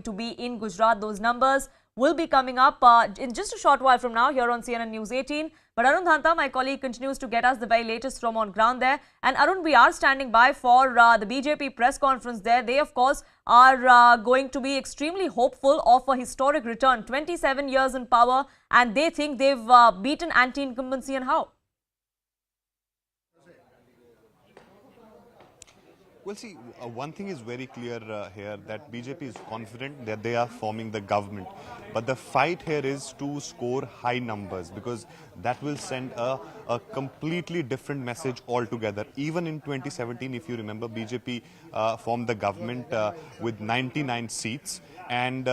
to be in Gujarat. Those numbers will be coming up in just a short while from now here on CNN News 18. But Arun Dhanta, my colleague, continues to get us the very latest from on ground there. And Arun, we are standing by for the BJP press conference there. They, of course, are going to be extremely hopeful of a historic return. 27 years in power, and they think they've beaten anti-incumbency. And how? Well, see, one thing is very clear here, that BJP is confident that they are forming the government. But the fight here is to score high numbers, because that will send a completely different message altogether. Even in 2017, if you remember, BJP formed the government with 99 seats. And,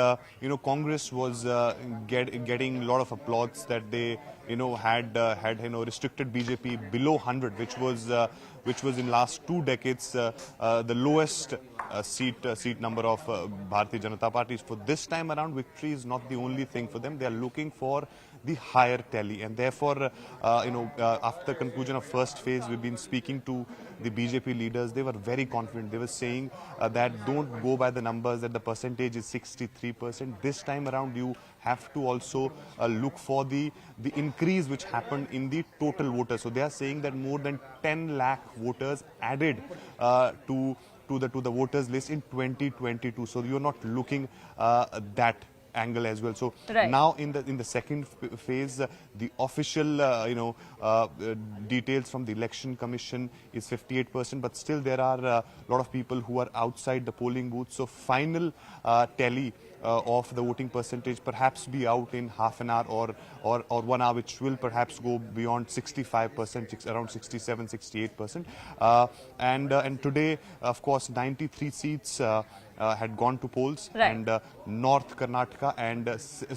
Congress was getting a lot of applause that they, had restricted BJP below 100, which was in last 2 decades the lowest seat number of Bharatiya Janata Party. For this time around, victory is not the only thing for them. They are looking for the higher tally, and therefore, after conclusion of first phase, we've been speaking to the BJP leaders. They were very confident. They were saying that don't go by the numbers, that the percentage is 63%. This time around, you have to also look for the increase which happened in the total voters. So they are saying that more than 10 lakh voters added to the voters list in 2022. So you're not looking that angle as well. So now in the second phase, the official details from the election commission is 58%, but still there are a lot of people who are outside the polling booth. So final tally of the voting percentage perhaps be out in half an hour or 1 hour, which will perhaps go beyond 65%, around 67, 68%. And today, of course, 93 seats had gone to polls, and North Karnataka and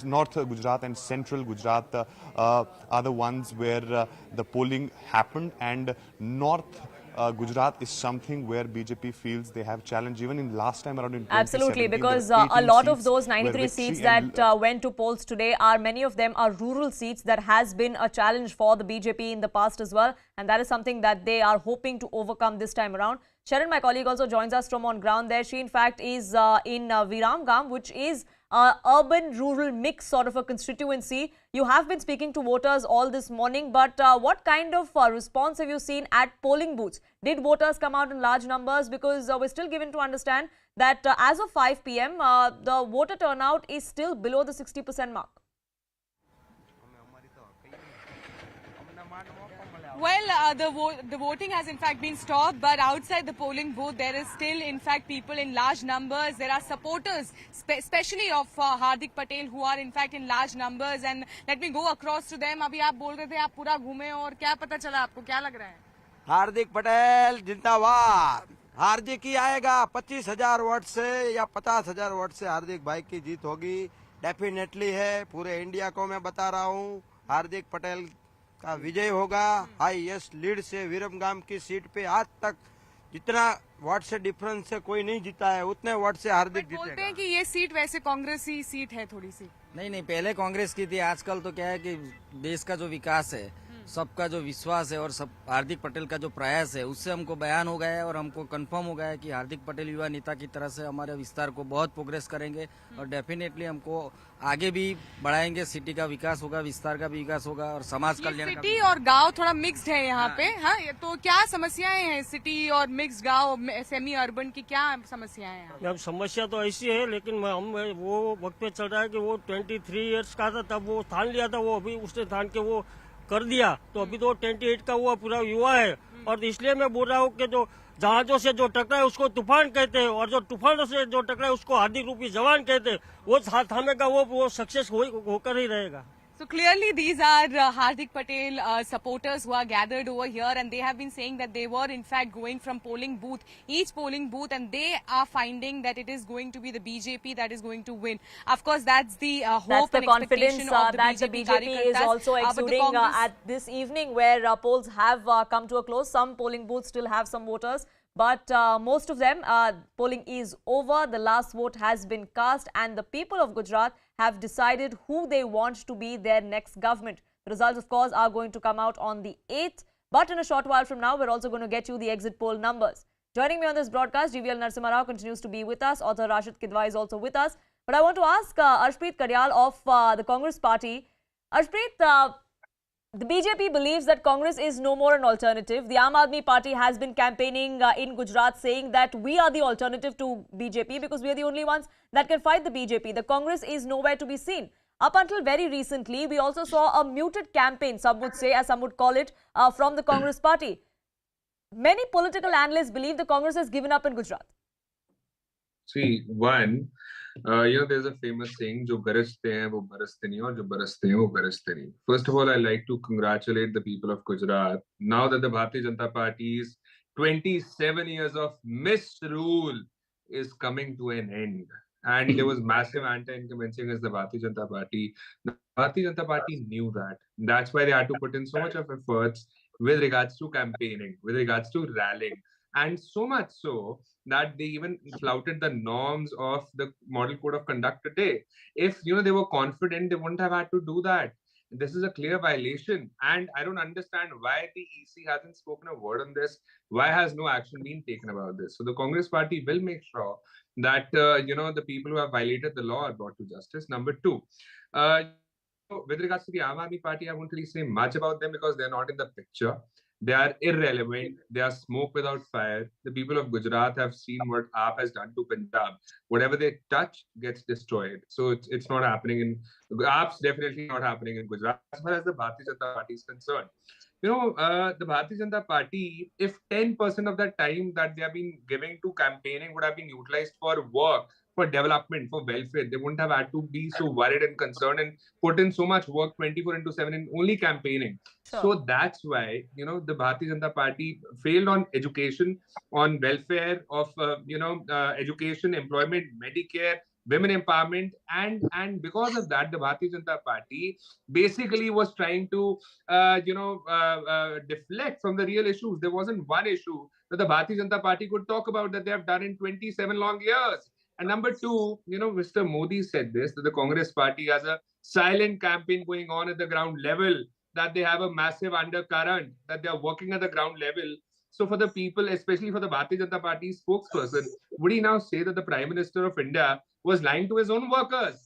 North Gujarat and Central Gujarat are the ones where the polling happened, and North Gujarat is something where BJP feels they have challenge even in last time around in 2017. Absolutely, because a lot of those 93 seats that went to polls today many of them are rural seats that has been a challenge for the BJP in the past as well, and that is something that they are hoping to overcome this time around. Sharon, my colleague, also joins us from on ground there. She in fact is in Viramgam, which is urban-rural mix sort of a constituency. You have been speaking to voters all this morning, but what kind of response have you seen at polling booths? Did voters come out in large numbers? Because we're still given to understand that as of 5 p.m., the voter turnout is still below the 60% mark. Well, the voting has in fact been stopped, but outside the polling booth there is still in fact people in large numbers. There are supporters, especially of Hardik Patel, who are in fact in large numbers. And let me go across to them. अभी आप बोल रहे थे आप पूरा घूमे और क्या पता चला आपको, क्या लग रहा है? हार्दिक पटेल जिंदाबाद। हार्दिक ही आएगा, 25,000 वोट से या 50,000 वोट से हार्दिक भाई की जीत होगी, डेफिनेटली है। पूरे इंडिया को मैं बता रहा हूँ, हार्दिक पटेल का विजय होगा। हाईएस्ट लीड से विरमगाम की सीट पे आज तक जितना वोट से डिफरेंस से कोई नहीं जीता है, उतने वोट से हार्दिक जीतेगा। बोलते हैं कि ये सीट वैसे कांग्रेस ही सीट है थोड़ी सी। नहीं, पहले कांग्रेस की थी। आजकल तो क्या है कि देश का जो विकास है, सबका जो विश्वास है और सब हार्दिक पटेल का जो प्रयास है, उससे हमको बयान हो गया है और हमको कंफर्म हो गया है कि हार्दिक पटेल युवा नेता की तरह से हमारे विस्तार को बहुत प्रोग्रेस करेंगे और डेफिनेटली हमको आगे भी बढ़ाएंगे। सिटी का विकास होगा, विस्तार का भी विकास होगा और समाज कल्याण। सिटी और गांव थोड़ा मिक्स्ड है यहाँ पे, हाँ, तो क्या समस्याएं हैं सिटी और मिक्स्ड गांव, सेमी अर्बन की क्या समस्याएं हैं? अब समस्या तो ऐसी है, लेकिन हम वो वक्त पे चल रहा है कि वो 23 इयर्स का था तब वो ठान लिया था, वो अभी उसने ठान के वो कर दिया, तो अभी तो 28 का वो पूरा युवा है। और इसलिए मैं बोल रहा हूँ कि जो जहाजों से जो टकराए उसको तूफान कहते हैं और जो तूफानों से जो टकराए उसको हार्दिक रूपी जवान कहते हैं। वो थामेगा, वो सक्सेस होकर ही रहेगा। So clearly these are Hardik Patel supporters who are gathered over here, and they have been saying that they were in fact going from polling booth, each polling booth, and they are finding that it is going to be the BJP that is going to win. Of course, that's the hope that's the and confidence expectation that the BJP is also exuding at this evening, where polls have come to a close. Some polling booths still have some voters, but most of them, polling is over. The last vote has been cast, and the people of Gujarat have decided who they want to be their next government. The results, of course, are going to come out on the 8th. But in a short while from now, we're also going to get you the exit poll numbers. Joining me on this broadcast, GVL Narasimha Rao continues to be with us. Author Rashid Kidwai is also with us. But I want to ask Arshpreet Karyal of the Congress Party. Arshpreet, the BJP believes that Congress is no more an alternative. The Aam Aadmi Party has been campaigning in Gujarat saying that we are the alternative to BJP because we are the only ones that can fight the BJP. The Congress is nowhere to be seen. Up until very recently, we also saw a muted campaign, some would say, as some would call it, from the Congress Party. Many political analysts believe the Congress has given up in Gujarat. See, there's a famous saying, जो गरजते हैं वो बरसते नहीं और जो बरसते हैं वो गरजते नहीं. First of all, I like to congratulate the people of Gujarat. Now that the Bharatiya Janata Party's 27 years of misrule is coming to an end, and there was massive anti-incumbency against the Bharatiya Janata Party. The Bharatiya Janata Party knew that. That's why they had to put in so much of efforts with regards to campaigning, with regards to rallying. And so much so that they even flouted the norms of the model code of conduct today. If they were confident, they wouldn't have had to do that. This is a clear violation, and I don't understand why the EC hasn't spoken a word on this. Why has no action been taken about this? So the Congress Party will make sure that the people who have violated the law are brought to justice. Number two, with regards to the Aam Aadmi Party, I won't really say much about them because they're not in the picture. They are irrelevant. They are smoke without fire. The people of Gujarat have seen what AAP has done to Punjab. Whatever they touch gets destroyed. So it's not happening in AAP's definitely not happening in Gujarat as far as the Bharatiya Janata Party is concerned. The Bharatiya Janata Party, if 10% of that time that they have been giving to campaigning would have been utilized for work, for development, for welfare, they wouldn't have had to be so worried and concerned and put in so much work 24/7 in only campaigning. Sure. So that's why, the Bharatiya Janata Party failed on education, on welfare of, education, employment, Medicare, women empowerment, and because of that, the Bharatiya Janata Party basically was trying to, deflect from the real issues. There wasn't one issue that the Bharatiya Janata Party could talk about that they have done in 27 long years. And number two, Mr. Modi said this, that the Congress Party has a silent campaign going on at the ground level, that they have a massive undercurrent, that they are working at the ground level. So for the people, especially for the Bharatiya Janata Party spokesperson, would he now say that the Prime Minister of India was lying to his own workers?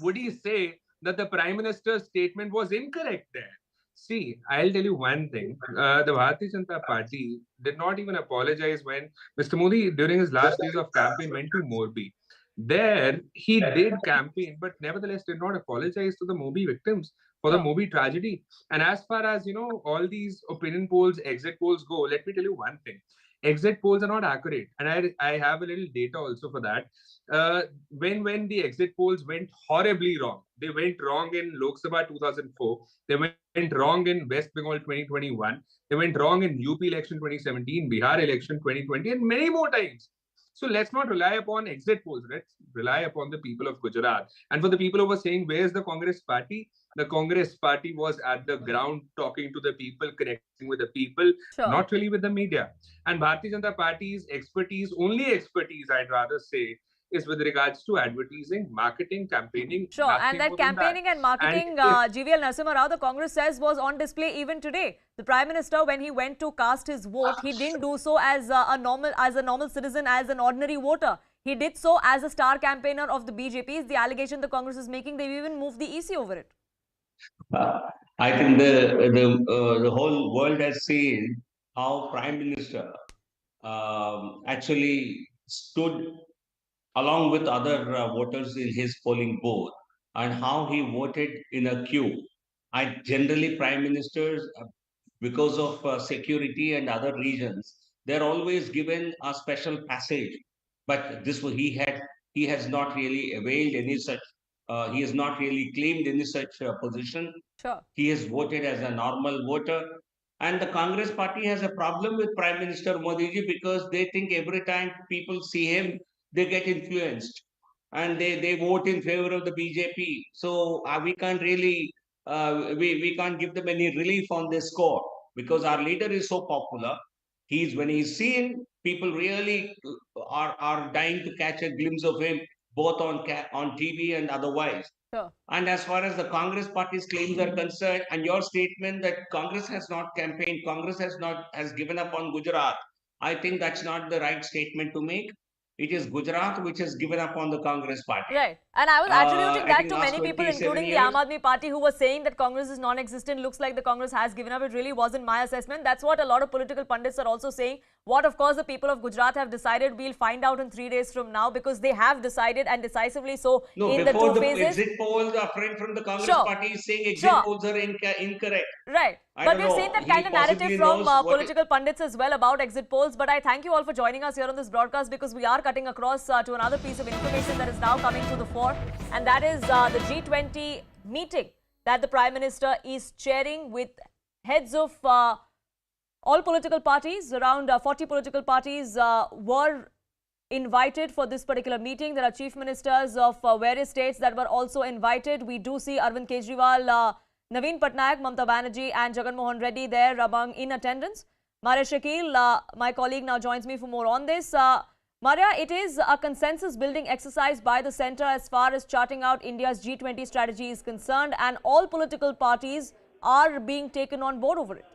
Would he say that the Prime Minister's statement was incorrect there? See, I'll tell you one thing. The Bharatiya Janata Party did not even apologize when Mr. Modi, during his last days of campaign, went to Morbi. There, he did campaign, but nevertheless did not apologize to the Morbi victims for the Morbi tragedy. And as far as, all these opinion polls, exit polls go, let me tell you one thing. Exit polls are not accurate. And I have a little data also for that. When the exit polls went horribly wrong, they went wrong in Lok Sabha 2004, they went wrong in West Bengal 2021, they went wrong in UP election 2017, Bihar election 2020, and many more times. So let's not rely upon exit polls. Let's rely upon the people of Gujarat. And for the people who were saying, where's the Congress Party? The Congress Party was at the ground talking to the people, connecting with the people, Sure. not really with the media. And Bharatiya Janata Party's expertise, only expertise I'd rather say, is with regards to advertising, marketing, campaigning. Sure, and that campaigning and marketing, GVL Narasimha Rao, the Congress says, was on display even today. The Prime Minister, when he went to cast his vote, he didn't do so as a normal citizen, as an ordinary voter. He did so as a star campaigner of the BJP. Is the allegation the Congress is making? They've even moved the EC over it. I think the whole world has seen how Prime Minister actually stood along with other voters in his polling booth and how he voted in a queue. I generally Prime Ministers, because of security and other reasons, they're always given a special passage. But this he has not really availed any such. He has not really claimed any such position. Sure. He has voted as a normal voter. And the Congress Party has a problem with Prime Minister Modi ji because they think every time people see him, they get influenced and they vote in favor of the BJP. So we can't really, we can't give them any relief on this score because our leader is so popular. When he's seen, people really are dying to catch a glimpse of him, both on TV and otherwise. Sure. And as far as the Congress Party's claims are concerned, and your statement that Congress has not campaigned, Congress has given up on Gujarat, I think that's not the right statement to make. It is Gujarat which has given up on the Congress party. Right. And I was attributing I that think to last many people, 27 including the years. Aam Aadmi Party, who were saying that Congress is non-existent. Looks like the Congress has given up. It really wasn't my assessment. That's what a lot of political pundits are also saying. What, of course, the people of Gujarat have decided, we'll find out in 3 days from now, because they have decided, and decisively so, No, in the before two the phases. exit polls, a friend from the Congress Sure. party is saying exit Sure. polls are incorrect. Right. I But don't we've know. seen that He kind of narrative possibly from knows what political pundits as well about exit polls. But I thank you all for joining us here on this broadcast, because we are cutting across to another piece of information that is now coming to the fore. And that is the G20 meeting that the Prime Minister is chairing with heads of all political parties. Around 40 political parties were invited for this particular meeting. There are chief ministers of various states that were also invited. We do see Arvind Kejriwal, Naveen Patnaik, Mamata Banerjee and Jagan Mohan Reddy there in attendance. Maria Shakil, my colleague, now joins me for more on this. Maria, it is a consensus building exercise by the centre as far as charting out India's G20 strategy is concerned, and all political parties are being taken on board over it.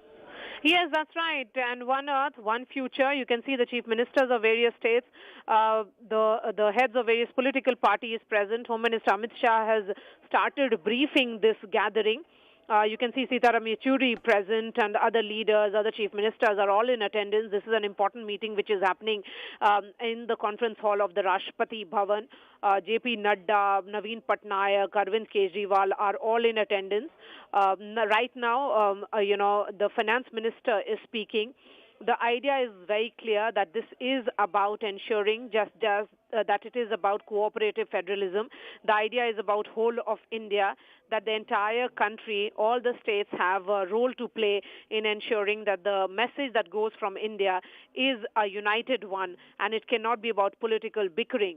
Yes, that's right. And one earth, one future. You can see the chief ministers of various states, the heads of various political parties present. Home Minister Amit Shah has started briefing this gathering. You can see Sitaram Yechuri present, and other leaders, other chief ministers are all in attendance. This is an important meeting which is happening in the conference hall of the Rashtrapati Bhavan. JP Nadda, Naveen Patnaik, Arvind Kejriwal are all in attendance. Right now, the finance minister is speaking. The idea is very clear that this is about ensuring that it is about cooperative federalism. The idea is about whole of India, that the entire country, all the states have a role to play in ensuring that the message that goes from India is a united one, and it cannot be about political bickering.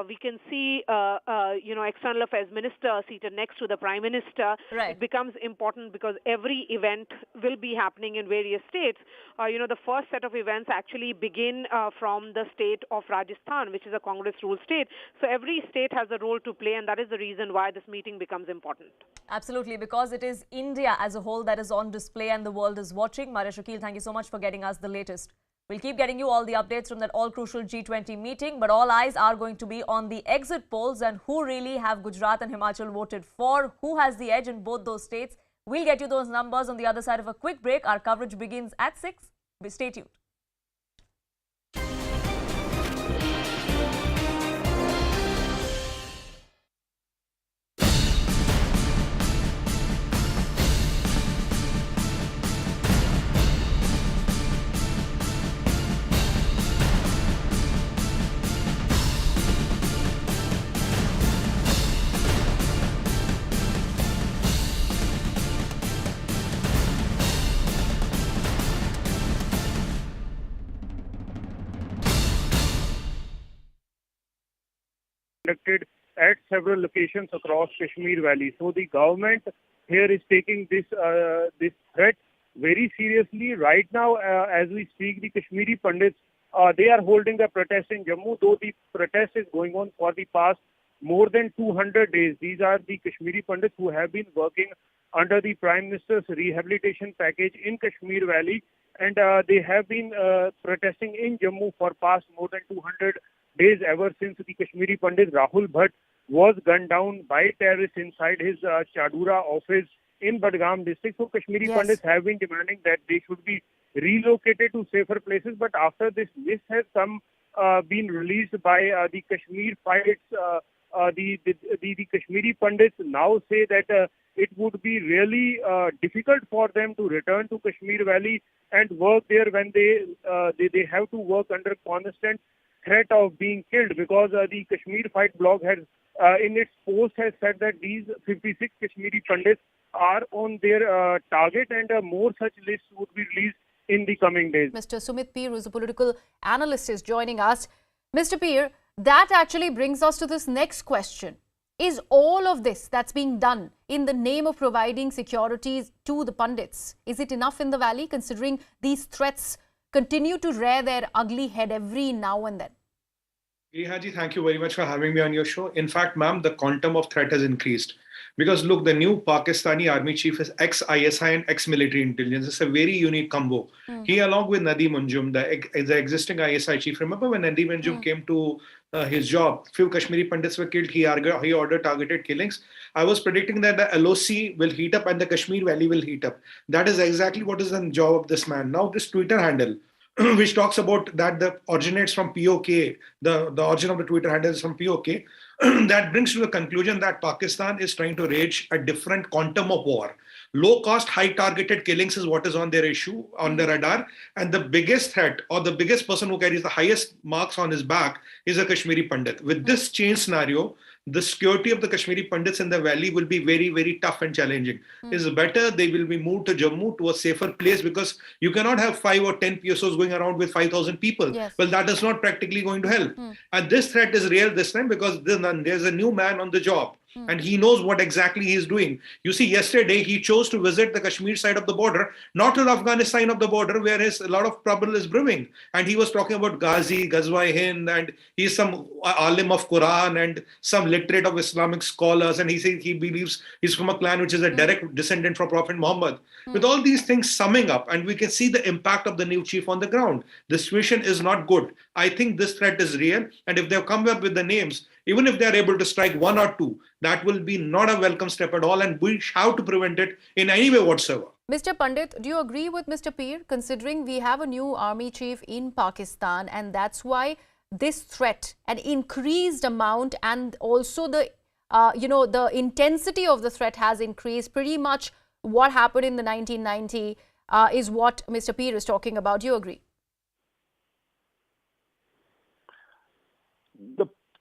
We can see, External Affairs Minister seated next to the Prime Minister. Right. It becomes important because every event will be happening in various states. The first set of events actually begin from the state of Rajasthan, which is a Congress-ruled state. So every state has a role to play, and that is the reason why this meeting becomes important. Absolutely, because it is India as a whole that is on display and the world is watching. Maria Shakil, thank you so much for getting us the latest. We'll keep getting you all the updates from that all-crucial G20 meeting, but all eyes are going to be on the exit polls and who really have Gujarat and Himachal voted for, who has the edge in both those states. We'll get you those numbers on the other side of a quick break. Our coverage begins at 6. Stay tuned. Conducted at several locations across Kashmir Valley. So the government here is taking this threat very seriously. Right now, as we speak, the Kashmiri Pandits, they are holding a protest in Jammu, though the protest is going on for the past more than 200 days. These are the Kashmiri Pandits who have been working under the Prime Minister's rehabilitation package in Kashmir Valley, and they have been protesting in Jammu for past more than 200 days, ever since the Kashmiri Pandit Rahul Bhatt was gunned down by terrorists inside his Chadura office in Badgam district. So Kashmiri Pandits have been demanding that they should be relocated to safer places. But after this list has been released by the Kashmir Fights, the Kashmiri Pandits now say that it would be really difficult for them to return to Kashmir Valley and work there when they have to work under constant threat of being killed, because the Kashmir Fight blog has in its post has said that these 56 Kashmiri Pandits are on their target, and more such lists would be released in the coming days. Mr. Sumit Peer, who is a political analyst, is joining us. Mr. Peer, that actually brings us to this next question. Is all of this that's being done in the name of providing securities to the Pandits, is it enough in the valley, considering these threats continue to rear their ugly head every now and then? Haji, thank you very much for having me on your show. In fact, ma'am, the quantum of threat has increased. Because look, the new Pakistani army chief is ex-ISI and ex-military intelligence. It's a very unique combo. He, along with Nadeem Anjum, the existing ISI chief, remember when Nadeem Anjum came to his job, few Kashmiri Pandits were killed, he ordered targeted killings. I was predicting that the LOC will heat up and the Kashmir Valley will heat up. That is exactly what is the job of this man. Now this Twitter handle, which talks about that the originates from POK, the origin of the Twitter handle is from POK, that brings to the conclusion that Pakistan is trying to wage a different quantum of war. Low cost, high targeted killings is what is on their issue, on their radar. And the biggest threat or the biggest person who carries the highest marks on his back is a Kashmiri Pandit. With this change scenario, the security of the Kashmiri Pandits in the valley will be very, very tough and challenging. It's better they will be moved to Jammu, to a safer place, because you cannot have 5 or 10 PSOs going around with 5,000 people. Yes. Well, that is not practically going to help. And this threat is real this time because there's a new man on the job. And he knows what exactly he is doing. You see, yesterday he chose to visit the Kashmir side of the border, not to the Afghanistan of the border, where a lot of trouble is brewing. And he was talking about Ghazi, Ghazwa-i-Hind, and he's some alim of Quran and some literate of Islamic scholars. And he says he believes he's from a clan which is a direct descendant from Prophet Muhammad. With all these things summing up, and we can see the impact of the new chief on the ground. The situation is not good. I think this threat is real. And if they've come up with the names, even if they are able to strike 1 or 2, that will be not a welcome step at all, and we have to prevent it in any way whatsoever. Mr. Pandit, do you agree with Mr. Peer, considering we have a new army chief in Pakistan, and that's why this threat, an increased amount, and also the the intensity of the threat has increased? Pretty much what happened in the 1990 is what Mr. Peer is talking about. Do you agree?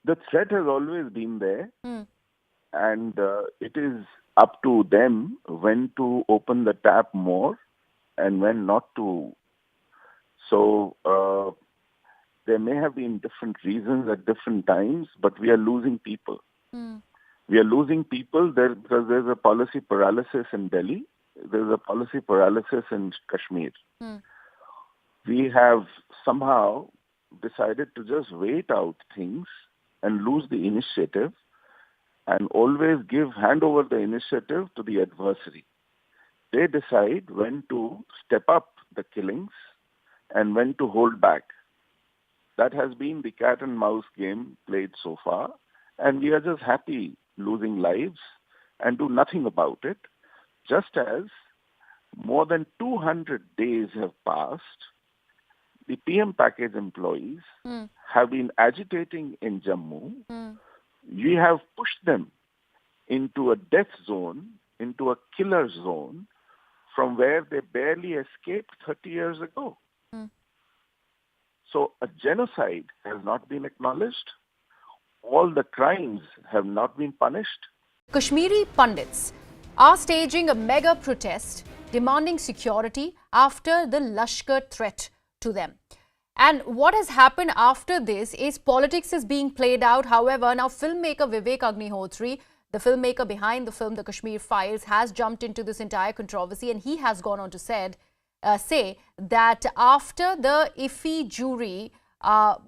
The threat has always been there, and it is up to them when to open the tap more and when not to. So there may have been different reasons at different times, but we are losing people. We are losing people there because there's a policy paralysis in Delhi. There's a policy paralysis in Kashmir. We have somehow decided to just wait out things and lose the initiative, and always hand over the initiative to the adversary. They decide when to step up the killings and when to hold back. That has been the cat and mouse game played so far, and we are just happy losing lives and do nothing about it. Just as more than 200 days have passed, the PM package employees have been agitating in Jammu. We have pushed them into a death zone, into a killer zone, from where they barely escaped 30 years ago. So a genocide has not been acknowledged. All the crimes have not been punished. Kashmiri Pandits are staging a mega protest demanding security after the Lashkar threat to them. And what has happened after this is politics is being played out. However, now filmmaker Vivek Agnihotri, the filmmaker behind the film The Kashmir Files, has jumped into this entire controversy, and he has gone on to say that after the IFI jury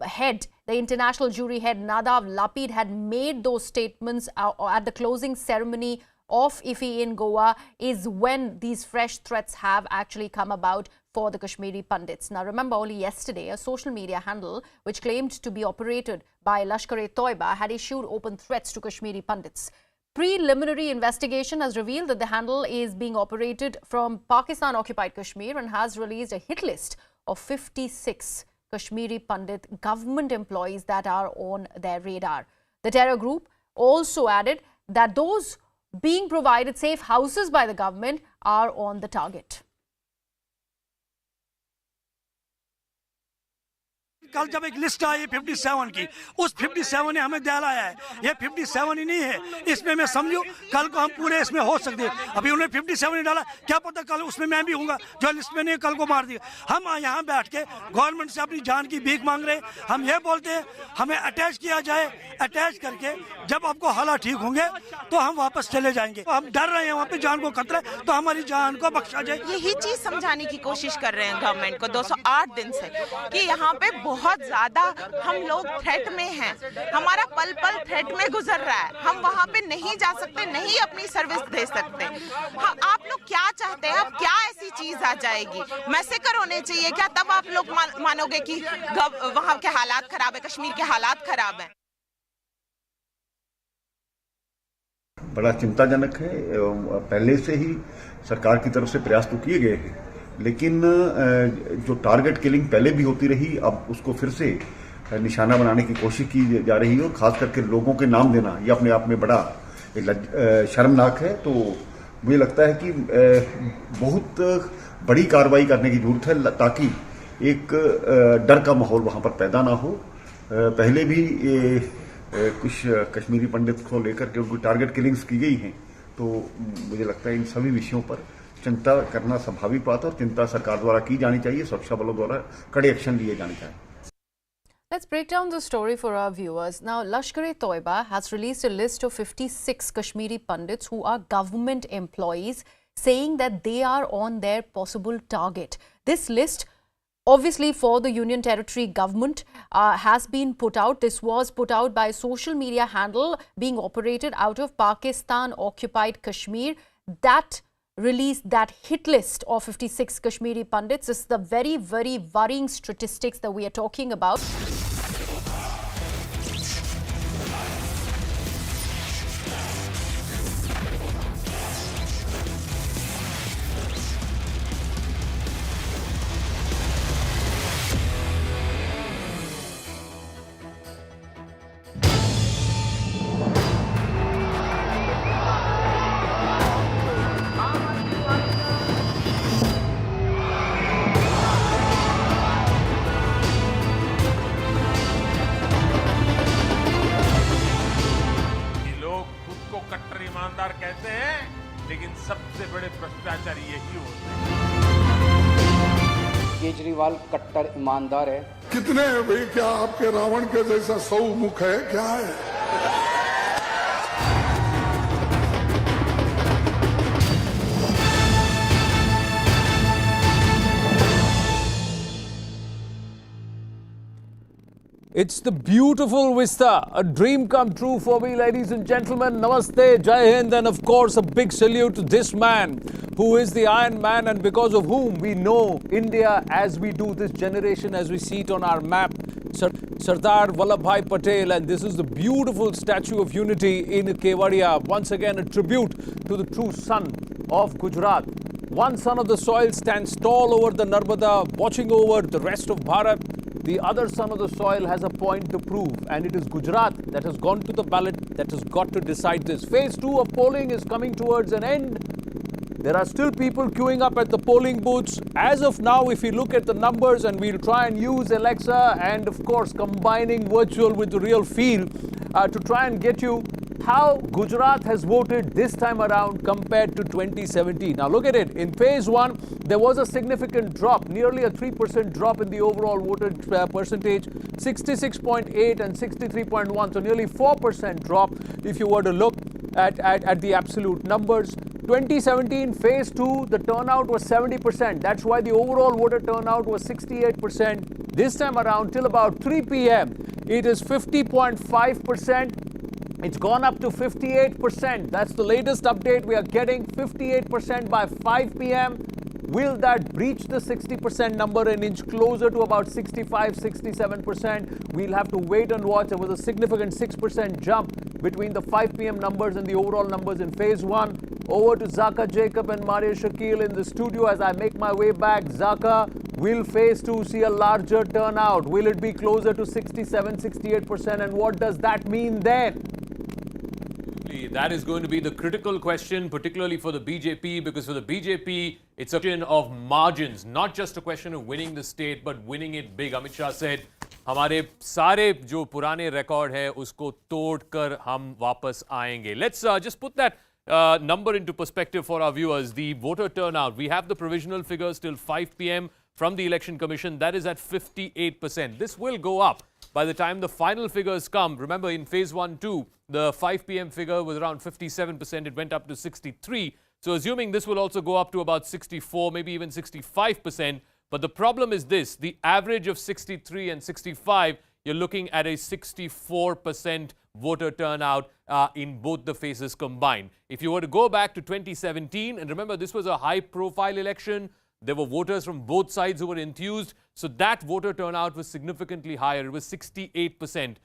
head, the international jury head Nadav Lapid had made those statements at the closing ceremony of IFI in Goa, is when these fresh threats have actually come about for the Kashmiri Pandits. Now remember, only yesterday a social media handle which claimed to be operated by Lashkar-e-Toiba had issued open threats to Kashmiri Pandits. Preliminary investigation has revealed that the handle is being operated from Pakistan-occupied Kashmir and has released a hit list of 56 Kashmiri Pandit government employees that are on their radar. The terror group also added that those being provided safe houses by the government are on the target. कल जब एक list आई 57 की, उस 57 ने हमें दिलाया है, ये 57 ही नहीं है, इसमें मैं समझूं कल को हम पूरे इसमें हो सकते हैं। अभी उन्होंने 57 ही डाला, क्या पता कल उसमें मैं भी हूँगा जो लिस्ट में नहीं, कल को मार दिया। हम यहाँ बैठ के गवर्नमेंट से अपनी जान की भीख मांग रहे, हम ये बोलते हैं हमें अटैच किया जाए, अटैच करके जब आपको हालात ठीक होंगे तो हम वापस चले जाएंगे। हम डर रहे हैं, वहाँ पे जान को खतरा है, तो हमारी जान को बख्शा जाए। यही चीज समझाने की कोशिश कर रहे हैं गवर्नमेंट को 208 दिन से कि यहाँ पे बहुत ज्यादा हम लोग थ्रेट में हैं, हमारा पल पल थ्रेट में गुजर रहा है, हम वहाँ पे नहीं जा सकते, नहीं अपनी सर्विस दे सकते। हाँ, आप लोग क्या चाहते हैं? अब क्या ऐसी चीज आ जाएगी? मैसेकर होने चाहिए क्या? तब आप लोग मानोगे कि वहाँ के हालात खराब है, कश्मीर के हालात खराब है। बड़ा चिंताजनक है। पहले से ही सरकार की तरफ से प्रयास तो किए गए हैं, लेकिन जो टारगेट किलिंग पहले भी होती रही, अब उसको फिर से निशाना बनाने की कोशिश की जा रही है और खास करके लोगों के नाम देना ये अपने आप में बड़ा शर्मनाक है। तो मुझे लगता है कि बहुत बड़ी कार्रवाई करने की जरूरत है ताकि एक डर का माहौल वहां पर पैदा ना हो। पहले भी कुछ कश्मीरी पंडित को लेकर के उनकी टारगेट किलिंग्स की गई हैं, तो मुझे लगता है इन सभी विषयों पर चिंता करना स्वाभाविक बात है और चिंता सरकार द्वारा की जानी चाहिए, सुरक्षा बलों द्वारा कड़े एक्शन लिए जाने चाहिए। Let's break down the story for our viewers. Now, Lashkar-e-Toiba has released a list of 56 Kashmiri Pandits who are government employees, saying that they are on their possible target. This list, obviously for the Union Territory government, has been put out. This was put out by a social media handle being operated out of Pakistan-occupied Kashmir. That released that hit list of 56 Kashmiri Pandits. This is the very, very worrying statistics that we are talking about. कहते हैं, लेकिन सबसे बड़े भ्रष्टाचारी यही होते हैं। केजरीवाल कट्टर ईमानदार है। कितने हैं भाई? क्या आपके रावण के जैसा 100 मुख है? क्या है? It's the beautiful vista, a dream come true for me, ladies and gentlemen. Namaste, Jai Hind, and of course a big salute to this man who is the Iron Man and because of whom we know India as we do this generation, as we see it on our map, Sardar Vallabhbhai Patel. And this is the beautiful Statue of Unity in Kevadia. Once again, a tribute to the true son of Gujarat. One son of the soil stands tall over the Narmada, watching over the rest of Bharat. The other son of the soil has a point to prove, and it is Gujarat that has gone to the ballot, that has got to decide this. Phase 2 of polling is coming towards an end. There are still people queuing up at the polling booths. As of now, if you look at the numbers, and we'll try and use Alexa and of course combining virtual with the real feel to try and get you how Gujarat has voted this time around compared to 2017. Now look at it. In phase 1, there was a significant drop, nearly a 3% drop in the overall voter percentage, 66.8 and 63.1, so nearly 4% drop if you were to look at the absolute numbers. 2017 phase 2, the turnout was 70%. That's why the overall voter turnout was 68%. This time around, till about 3 p.m., it is 50.5%. It's gone up to 58%. That's the latest update we are getting. 58% by 5 p.m. Will that breach the 60% number and inch closer to about 65, 67%? We'll have to wait and watch. There was a significant 6% jump between the 5 p.m. numbers and the overall numbers in phase 1. Over to Zaka Jacob and Maria Shakil in the studio as I make my way back. Zaka, will phase 2 see a larger turnout? Will it be closer to 67, 68%? And what does that mean then? That is going to be the critical question, particularly for the BJP, because for the BJP, it's a question of margins, not just a question of winning the state, but winning it big. Amit Shah said, हमारे सारे जो पुराने record है, उसको तोड़कर हम वापस आएंगे. Let's just put that number into perspective for our viewers. The voter turnout, we have the provisional figures till 5 p.m. from the Election Commission. That is at 58%. This will go up by the time the final figures come. Remember, in phase 1-2, the 5 p.m. figure was around 57%. It went up to 63. So assuming this will also go up to about 64, maybe even 65%, But the problem is this, the average of 63 and 65, you're looking at a 64% voter turnout in both the phases combined. If you were to go back to 2017, and remember this was a high-profile election, there were voters from both sides who were enthused, so that voter turnout was significantly higher. It was 68%.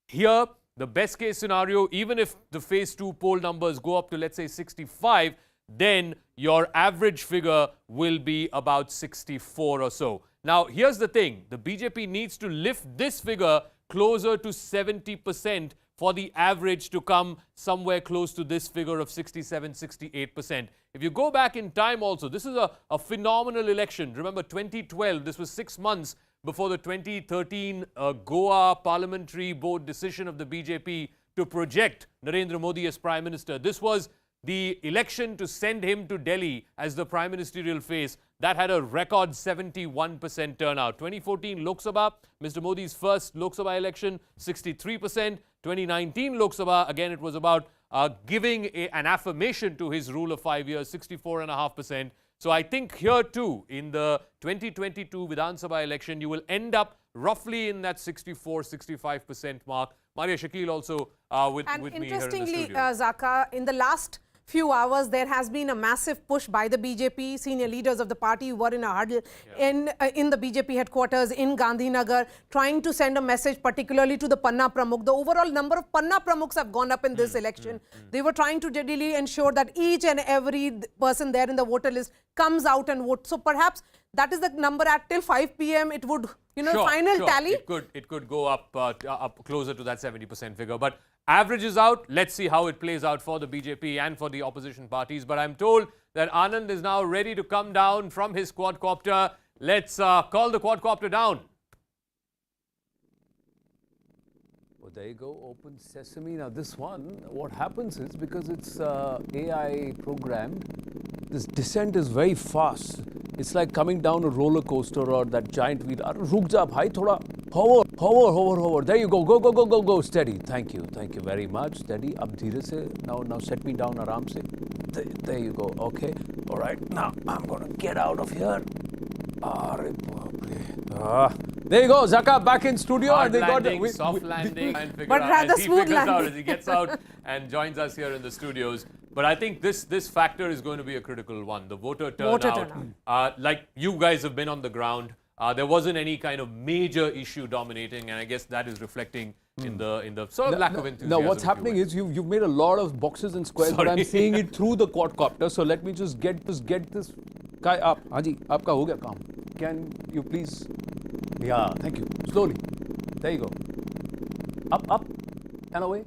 Here, the best case scenario, even if the phase 2 poll numbers go up to, let's say, 65, then your average figure will be about 64 or so. Now, here's the thing. The BJP needs to lift this figure closer to 70% for the average to come somewhere close to this figure of 67, 68%. If you go back in time also, this is a phenomenal election. Remember, 2012, this was 6 months before the 2013 Goa Parliamentary Board decision of the BJP to project Narendra Modi as Prime Minister. This was the election to send him to Delhi as the prime ministerial face. That had a record 71% turnout. 2014 Lok Sabha, Mr. Modi's first Lok Sabha election, 63%. 2019 Lok Sabha, again it was about giving an affirmation to his rule of 5 years, 64.5%. So I think here too, in the 2022 Vidhan Sabha election, you will end up roughly in that 64-65% mark. Maria Shakil also with me here in the studio. Interestingly, Zaka, in the last few hours, there has been a massive push by the BJP. Senior leaders of the party were in a huddle in the BJP headquarters in Gandhinagar, trying to send a message particularly to the Panna Pramukh. The overall number of Panna Pramukhs have gone up in this election. They were trying to really ensure that each and every person there in the voter list comes out and votes. So perhaps that is the number at till 5 p.m. It would, final tally. It could go up closer to that 70% figure. But average is out. Let's see how it plays out for the BJP and for the opposition parties. But I'm told that Anand is now ready to come down from his quadcopter. Let's call the quadcopter down. Well, there you go. Open sesame. Now this one, what happens is, because it's AI programmed, this descent is very fast. It's like coming down a roller coaster or that giant wheel. Ruk ja bhai, thoda hover. There you go. Go. Steady. Thank you very much. Steady. Ab dheere se. Now set me down aram se. There you go. Okay. All right. Now I'm gonna get out of here. There you go, Zaka back in studio. Hard landing, soft landing, and figure but out rather as he smooth figures landing. out as he gets out and joins us here in the studios. But I think this factor is going to be a critical one. The voter turnout. Like you guys have been on the ground, there wasn't any kind of major issue dominating, and I guess that is reflecting in the sort of lack of enthusiasm. Now what's happening is you've made a lot of boxes and squares, but I'm seeing it through the quadcopter. So let me just get this guy up. Haji, aapka ho gaya kaam. Can you please? Yeah, thank you. Slowly. There you go. Up and away.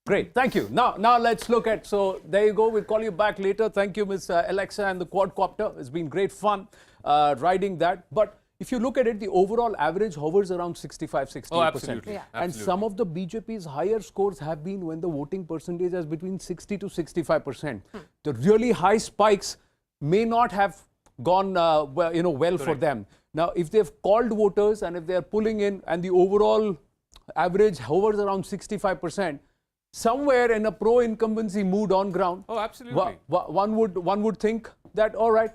Great, thank you. Now let's look at, so there you go. We'll call you back later. Thank you, Ms. Alexa and the quadcopter. It's been great fun riding that. But if you look at it, the overall average hovers around 65-68%. Oh, absolutely. Yeah. And some of the BJP's higher scores have been when the voting percentage is between 60 to 65%. The really high spikes may not have gone well for them. Now, if they've called voters and if they're pulling in and the overall average hovers around 65%, somewhere in a pro-incumbency mood on ground, oh, absolutely. One would think that, all right,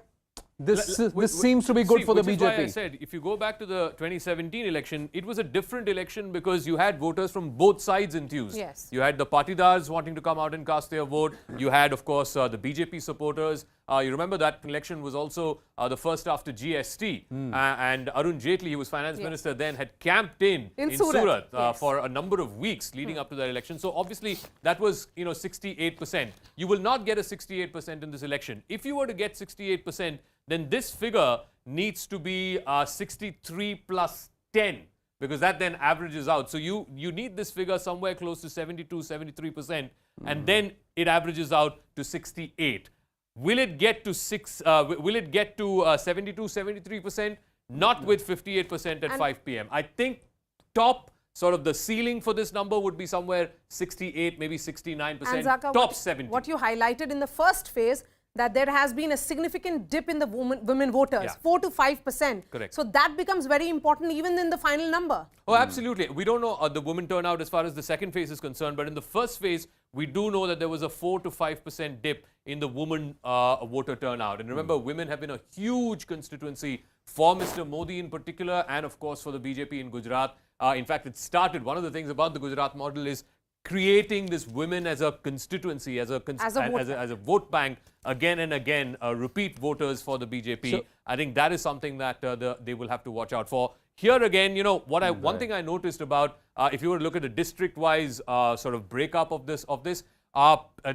this seems to be good for the BJP. Is why I said, if you go back to the 2017 election, it was a different election because you had voters from both sides enthused. Yes. You had the Patidars wanting to come out and cast their vote. You had, of course, the BJP supporters. You remember that election was also the first after GST. And Arun Jaitley, who was finance minister then, had camped in Surat for a number of weeks leading up to that election. So obviously, that was 68%. You will not get a 68% in this election. If you were to get 68%, then this figure needs to be 63 plus 10, because that then averages out. So you need this figure somewhere close to 72, 73%, and then it averages out to 68. Will it get to 72, 73%? Not with 58% at 5 p.m. I think top sort of the ceiling for this number would be somewhere 68, maybe 69%, And Zaka, top 70. What you highlighted in the first phase, that there has been a significant dip in the women voters, 4 to 5%. Correct. So that becomes very important even in the final number. Oh, absolutely. We don't know the women turnout as far as the second phase is concerned, but in the first phase, we do know that there was a 4 to 5% dip in the woman voter turnout. And remember, women have been a huge constituency for Mr. Modi in particular, and of course for the BJP in Gujarat. In fact, it started, one of the things about the Gujarat model is creating this women as a constituency, as a vote bank, again and again, repeat voters for the BJP. So, I think that is something that they will have to watch out for. Here again, you know, one thing I noticed about, if you were to look at a district-wise sort of breakup of this,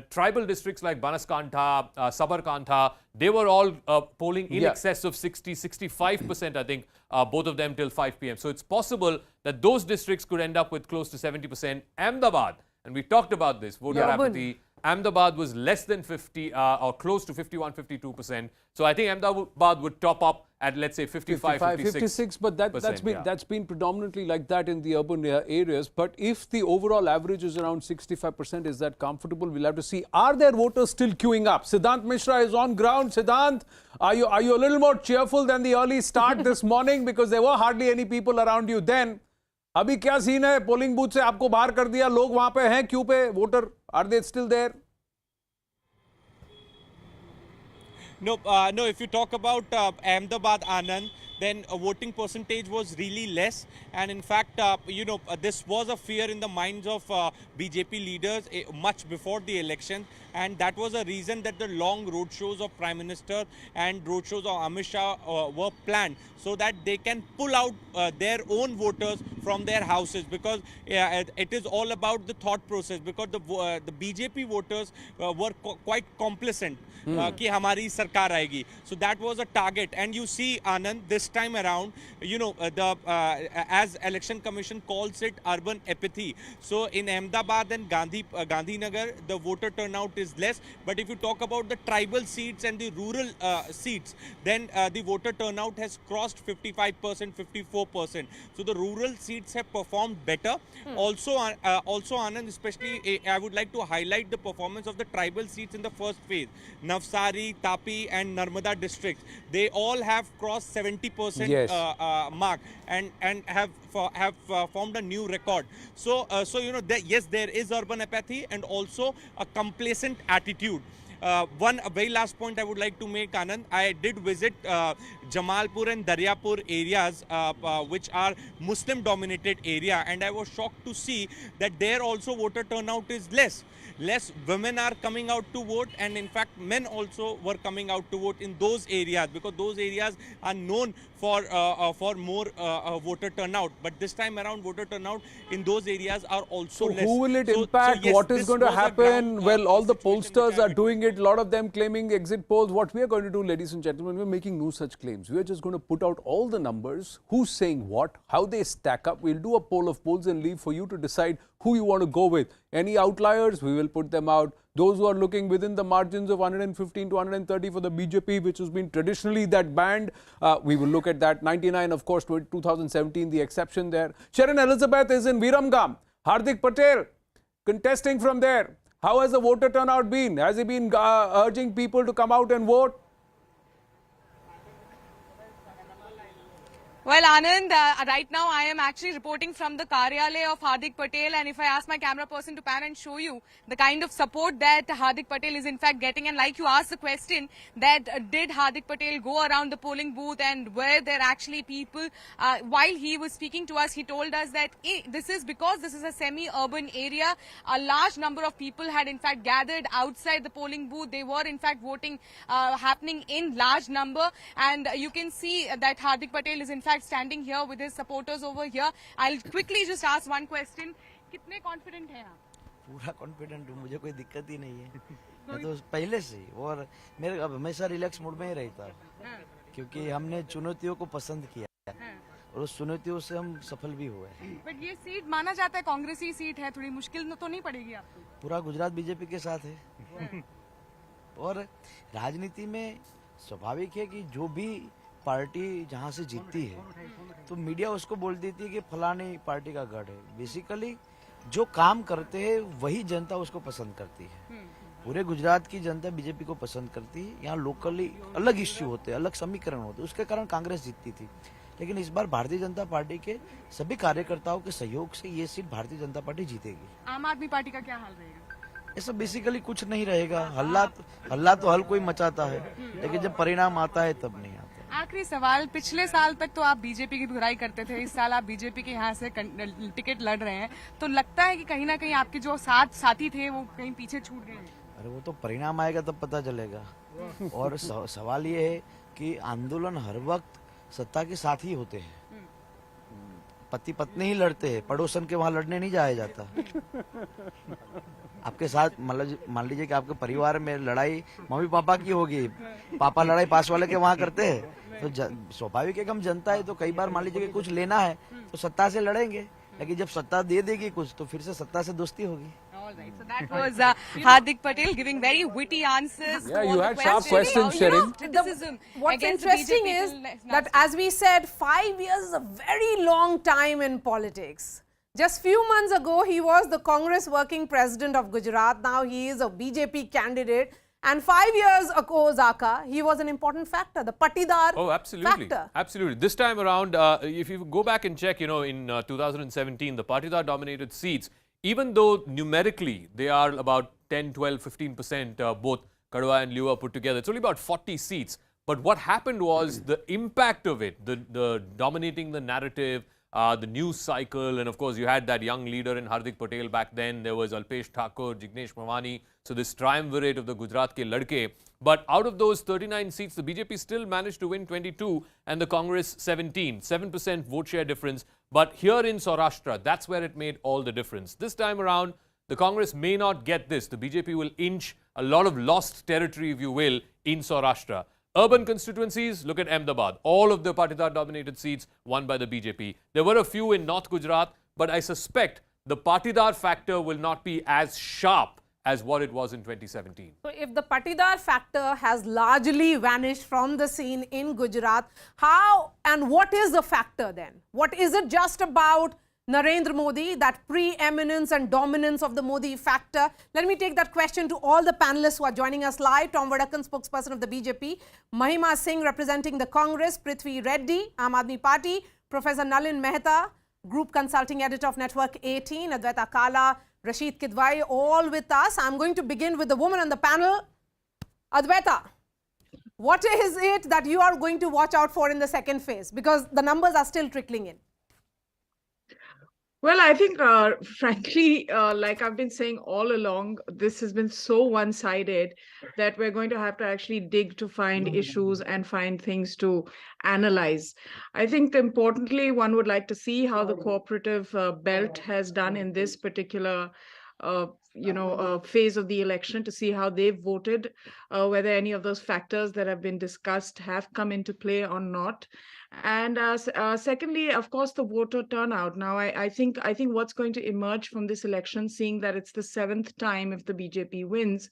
tribal districts like Banaskantha, Sabarkantha, they were all polling in excess of 60-65%, I think, both of them till 5 p.m. So it's possible that those districts could end up with close to 70%. Ahmedabad, and we talked about this, voter apathy, Ahmedabad was less than 50 or close to 51-52%. So I think Ahmedabad would top up at, let's say, 55-56. But that's been predominantly like that in the urban areas. But if the overall average is around 65%, is that comfortable? We'll have to see. Are there voters still queuing up? Siddhant Mishra is on ground. Siddhant, are you a little more cheerful than the early start this morning, because there were hardly any people around you then? अभी क्या scene है? Polling booth से आपको बाहर कर दिया, लोग वहां पे हैं क्यू पे, voter, are they still there? No, if you talk about Ahmedabad, Anand, then voting percentage was really less, and in fact, this was a fear in the minds of BJP leaders much before the election, and that was a reason that the long road shows of Prime Minister and road shows of Amit Shah were planned, so that they can pull out their own voters from their houses, because it is all about the thought process, because the BJP voters were quite complacent कि हमारी सरकार आएगी. So that was a target, and you see, Anand, this time around, as Election Commission calls it, urban apathy. So in Ahmedabad and Gandhinagar, the voter turnout is less. But if you talk about the tribal seats and the rural seats, then the voter turnout has crossed 55%, 54%. So the rural seats have performed better. Also, Anand, especially, I would like to highlight the performance of the tribal seats in the first phase. Navsari, Tapi and Narmada districts, they all have crossed 70% mark and have formed a new record. So yes, there is urban apathy and also a complacent attitude. One very last point I would like to make, Anand, I did visit Jamalpur and Daryapur areas, which are Muslim dominated area, and I was shocked to see that there also voter turnout is less. Less women are coming out to vote, and in fact men also were coming out to vote in those areas, because those areas are known for more voter turnout. But this time around, voter turnout in those areas are also less. Who will it impact? Yes, what is going to happen? Well, all the pollsters are doing it, a lot of them claiming exit polls. What we are going to do, ladies and gentlemen, we're making no such claims. We are just going to put out all the numbers, who's saying what, how they stack up. We'll do a poll of polls and leave for you to decide who you want to go with. Any outliers, we will put them out. Those who are looking within the margins of 115 to 130 for the BJP, which has been traditionally that band, we will look at that. 99, of course, 2017, the exception there. Sharon Elizabeth is in Viramgam. Hardik Patel contesting from there. How has the voter turnout been? Has he been urging people to come out and vote? Well, Anand, right now I am actually reporting from the Karyalaya of Hardik Patel, and if I ask my camera person to pan and show you the kind of support that Hardik Patel is in fact getting, and like you asked the question that did Hardik Patel go around the polling booth and were there actually people, while he was speaking to us, he told us that this is because this is a semi-urban area, a large number of people had in fact gathered outside the polling booth. They were in fact voting happening in large number, and you can see that Hardik Patel is in fact standing here with his supporters over here. I'll quickly just ask one question. कितने confident हैं आप? पूरा confident हूँ, मुझे कोई दिक्कत ही नहीं है। मैं तो पहले से, और मेरे अब हमेशा रिलैक्स मूड में ही रहता हूँ, क्योंकि हमने चुनौतियों को पसंद किया और उस चुनौतियों से हम सफल भी हुए। बट ये सीट माना जाता है कांग्रेसी सीट है, थोड़ी मुश्किल तो नहीं पड़ेगी आपको? पूरा गुजरात बीजेपी के साथ है, और राजनीति में स्वाभाविक है कि जो भी पार्टी जहां से जीतती है तो मीडिया उसको बोल देती है कि फलानी पार्टी का गढ़ है। बेसिकली जो काम करते हैं वही जनता उसको पसंद करती है। पूरे गुजरात की जनता बीजेपी को पसंद करती है। यहाँ लोकली अलग इश्यू होते हैं, अलग समीकरण होते हैं, उसके कारण कांग्रेस जीतती थी। लेकिन इस बार भारतीय जनता पार्टी के सभी कार्यकर्ताओं के सहयोग से ये सीट भारतीय जनता पार्टी जीतेगी। आम आदमी पार्टी का क्या हाल रहेगा? ऐसा बेसिकली कुछ नहीं रहेगा। हल्ला तो हर कोई मचाता है, लेकिन जब परिणाम आता है तब नहीं आता। आखिरी सवाल, पिछले साल तक तो आप बीजेपी की बुराई करते थे, इस साल आप बीजेपी के यहाँ से टिकट लड़ रहे हैं, तो लगता है कि कहीं ना कहीं आपके जो साथी थे वो कहीं पीछे छूट गए हैं? अरे वो तो परिणाम आएगा तब पता चलेगा। और सवाल ये है कि आंदोलन हर वक्त सत्ता के साथ ही होते हैं, पति पत्नी ही लड़ते हैं, पड़ोसन के वहां लड़ने नहीं जाया जाता। आपके साथ मान लीजिए कि आपके परिवार में लड़ाई मम्मी पापा की होगी, पापा लड़ाई पास वाले के वहां करते हैं, तो स्वाभाविक है कि हम जनता है, तो कई बार मान लीजिए कि कुछ लेना है तो सत्ता से लड़ेंगे, लेकिन जब सत्ता दे देगी कुछ तो फिर से सत्ता से दोस्ती होगी। So that was Hardik Patel giving very witty answers. Yeah, you had sharp questions, Sherin. What's interesting is that, as we said, 5 years is a very long time in politics. Just few months ago, he was the Congress working president of Gujarat. Now he is a BJP candidate. And 5 years ago, Zaka, he was an important factor, the Patidar factor. Absolutely. This time around, if you go back and check, you know, in 2017, the Patidar dominated seats, even though numerically they are about 10, 12, 15%, both Kadwa and Liwa put together, it's only about 40 seats. But what happened was the impact of it, the dominating the narrative, the news cycle, and of course you had that young leader in Hardik Patel back then. There was Alpesh Thakur, Jignesh Mawani. So this triumvirate of the Gujarat ke ladke. But out of those 39 seats, the BJP still managed to win 22 and the Congress 17. 7% vote share difference. But here in Saurashtra, that's where it made all the difference. This time around, the Congress may not get this. The BJP will inch a lot of lost territory, if you will, in Saurashtra. Urban constituencies, look at Ahmedabad. All of the Patidar-dominated seats won by the BJP. There were a few in North Gujarat, but I suspect the Patidar factor will not be as sharp as what it was in 2017. So if the Patidar factor has largely vanished from the scene in Gujarat, how and what is the factor then? What is it just about Narendra Modi, that preeminence and dominance of the Modi factor? Let me take that question to all the panelists who are joining us live. Tom Vadakan, spokesperson of the BJP, Mahima Singh representing the Congress, Prithvi Reddy, Aam Aadmi Party, Professor Nalin Mehta, Group Consulting Editor of Network 18, Advaita Kala, Rashid Kidwai, all with us. I'm going to begin with the woman on the panel. Advaita, what is it that you are going to watch out for in the second phase? Because the numbers are still trickling in. Well, I think, frankly, like I've been saying all along, this has been so one-sided that we're going to have to actually dig to find issues and find things to analyze. I think importantly, one would like to see how the cooperative belt has done in this particular phase of the election, to see how they've voted, whether any of those factors that have been discussed have come into play or not. And secondly, of course, the voter turnout. Now, I think what's going to emerge from this election, seeing that it's the 7th time if the BJP wins,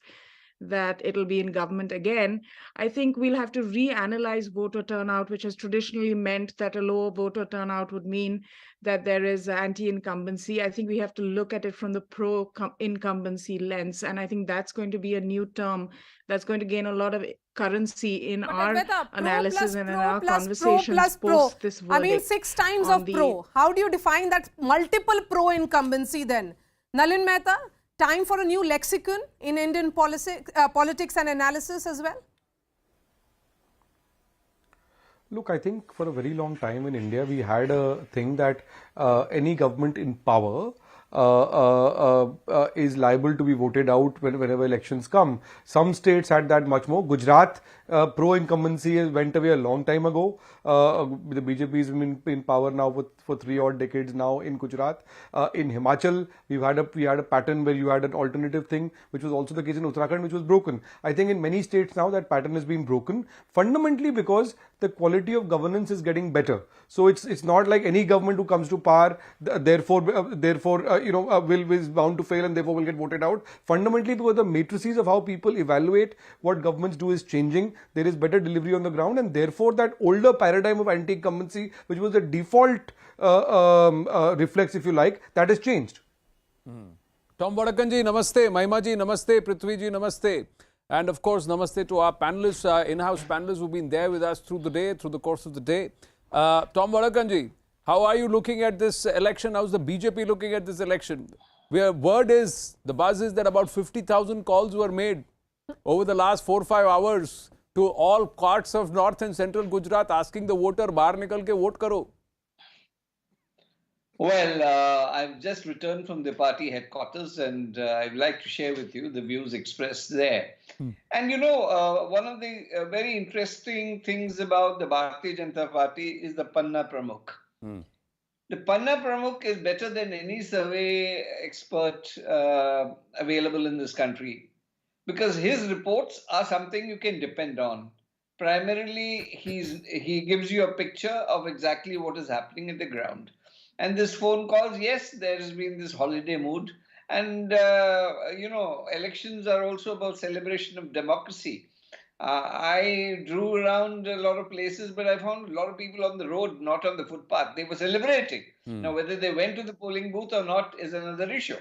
that it'll be in government again, I think we'll have to reanalyze voter turnout, which has traditionally meant that a lower voter turnout would mean that there is anti-incumbency. I think we have to look at it from the pro-incumbency lens. And I think that's going to be a new term that's going to gain a lot of currency in our analysis and in our conversations post this verdict. I mean, 6 times of pro. How do you define that multiple pro-incumbency then? Nalin Mehta, time for a new lexicon in Indian politics and analysis as well? Look, I think for a very long time in India, we had a thing that any government in power is liable to be voted out whenever elections come. Some states had that much more. Gujarat, pro-incumbency went away a long time ago. The BJP has been in power now for 3 odd decades now in Gujarat. In Himachal, we had a pattern where you had an alternative thing, which was also the case in Uttarakhand, which was broken. I think in many states now that pattern has been broken, fundamentally because the quality of governance is getting better. So it's not like any government who comes to power, therefore is bound to fail and therefore will get voted out. Fundamentally, because the matrices of how people evaluate what governments do is changing. There is better delivery on the ground, and therefore that older paradigm of anti-incumbency, which was the default reflex, if you like, that has changed. Tom Vadakan ji, namaste. Mahima ji, namaste. Prithvi ji, namaste. And of course, namaste to our panelists, in-house panelists who've been there with us through the course of the day. Tom Vadakan ji, how are you looking at this election? How's the BJP looking at this election? where word is, the buzz is that about 50,000 calls were made over the last 4 or 5 hours to all parts of north and central Gujarat asking the voter, bahar nikal ke vote karo. Well, I've just returned from the party headquarters and I'd like to share with you the views expressed there. And you know, one of the very interesting things about the Bharatiya Janata Party is the Panna Pramukh. The Panna Pramukh is better than any survey expert available in this country because his reports are something you can depend on. Primarily, he gives you a picture of exactly what is happening at the ground. And this phone calls, yes, there has been this holiday mood. And, you know, elections are also about celebration of democracy. I drew around a lot of places, but I found a lot of people on the road, not on the footpath. They were celebrating. Now, whether they went to the polling booth or not is another issue.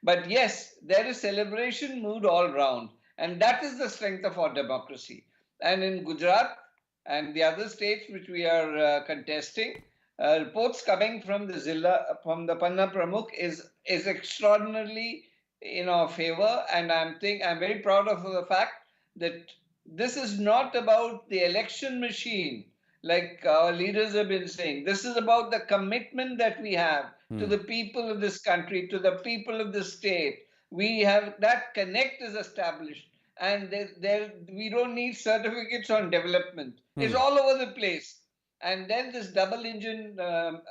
But yes, there is celebration mood all round. And that is the strength of our democracy. And in Gujarat and the other states which we are contesting, reports coming from the Zilla, from the Panna Pramukh is extraordinarily in our favor. And I'm very proud of the fact that this is not about the election machine, like our leaders have been saying. This is about the commitment that we have to the people of this country, to the people of this state. We have that connect is established. And we don't need certificates on development. It's all over the place. And then this double engine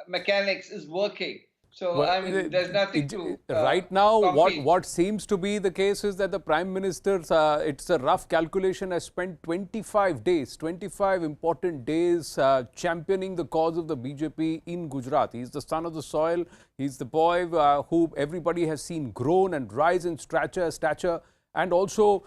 mechanics is working. So, well, I mean, there's nothing to right now, compete. what seems to be the case is that the Prime Minister, it's a rough calculation, has spent 25 days, 25 important days championing the cause of the BJP in Gujarat. He's the son of the soil. He's the boy who everybody has seen grown and rise in stature. And also,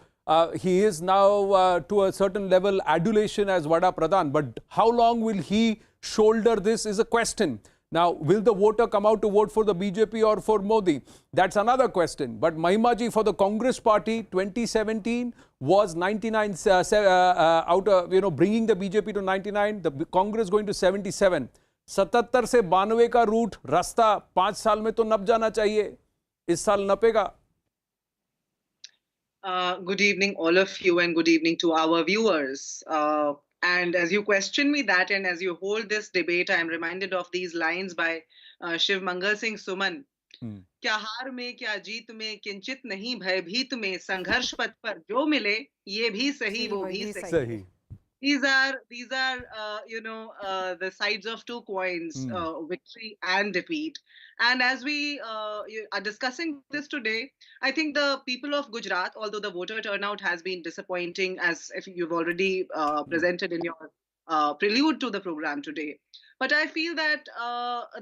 he is now to a certain level adulation as Vada Pradhan. But how long will he shoulder this is a question. Now, will the voter come out to vote for the BJP or for Modi? That's another question. But Mahimaji, for the Congress party, 2017 was 99 out of, bringing the BJP to 99, the Congress going to 77. 77 से 92 का root रास्ता 5 साल में तो नप जाना चाहिए. इस साल नपेगा. Good evening, all of you, and good evening to our viewers. And as you question me that, and as you hold this debate, I am reminded of these lines by Shiv Mangal Singh Suman. क्या हार में क्या जीत में किंचित नहीं भयभीत में संघर्ष पथ पर जो मिले ये भी सही वो भी सही. These are the sides of two coins, victory and defeat. And as we are discussing this today, I think the people of Gujarat, although the voter turnout has been disappointing, as if you've already presented in your prelude to the program today, but I feel that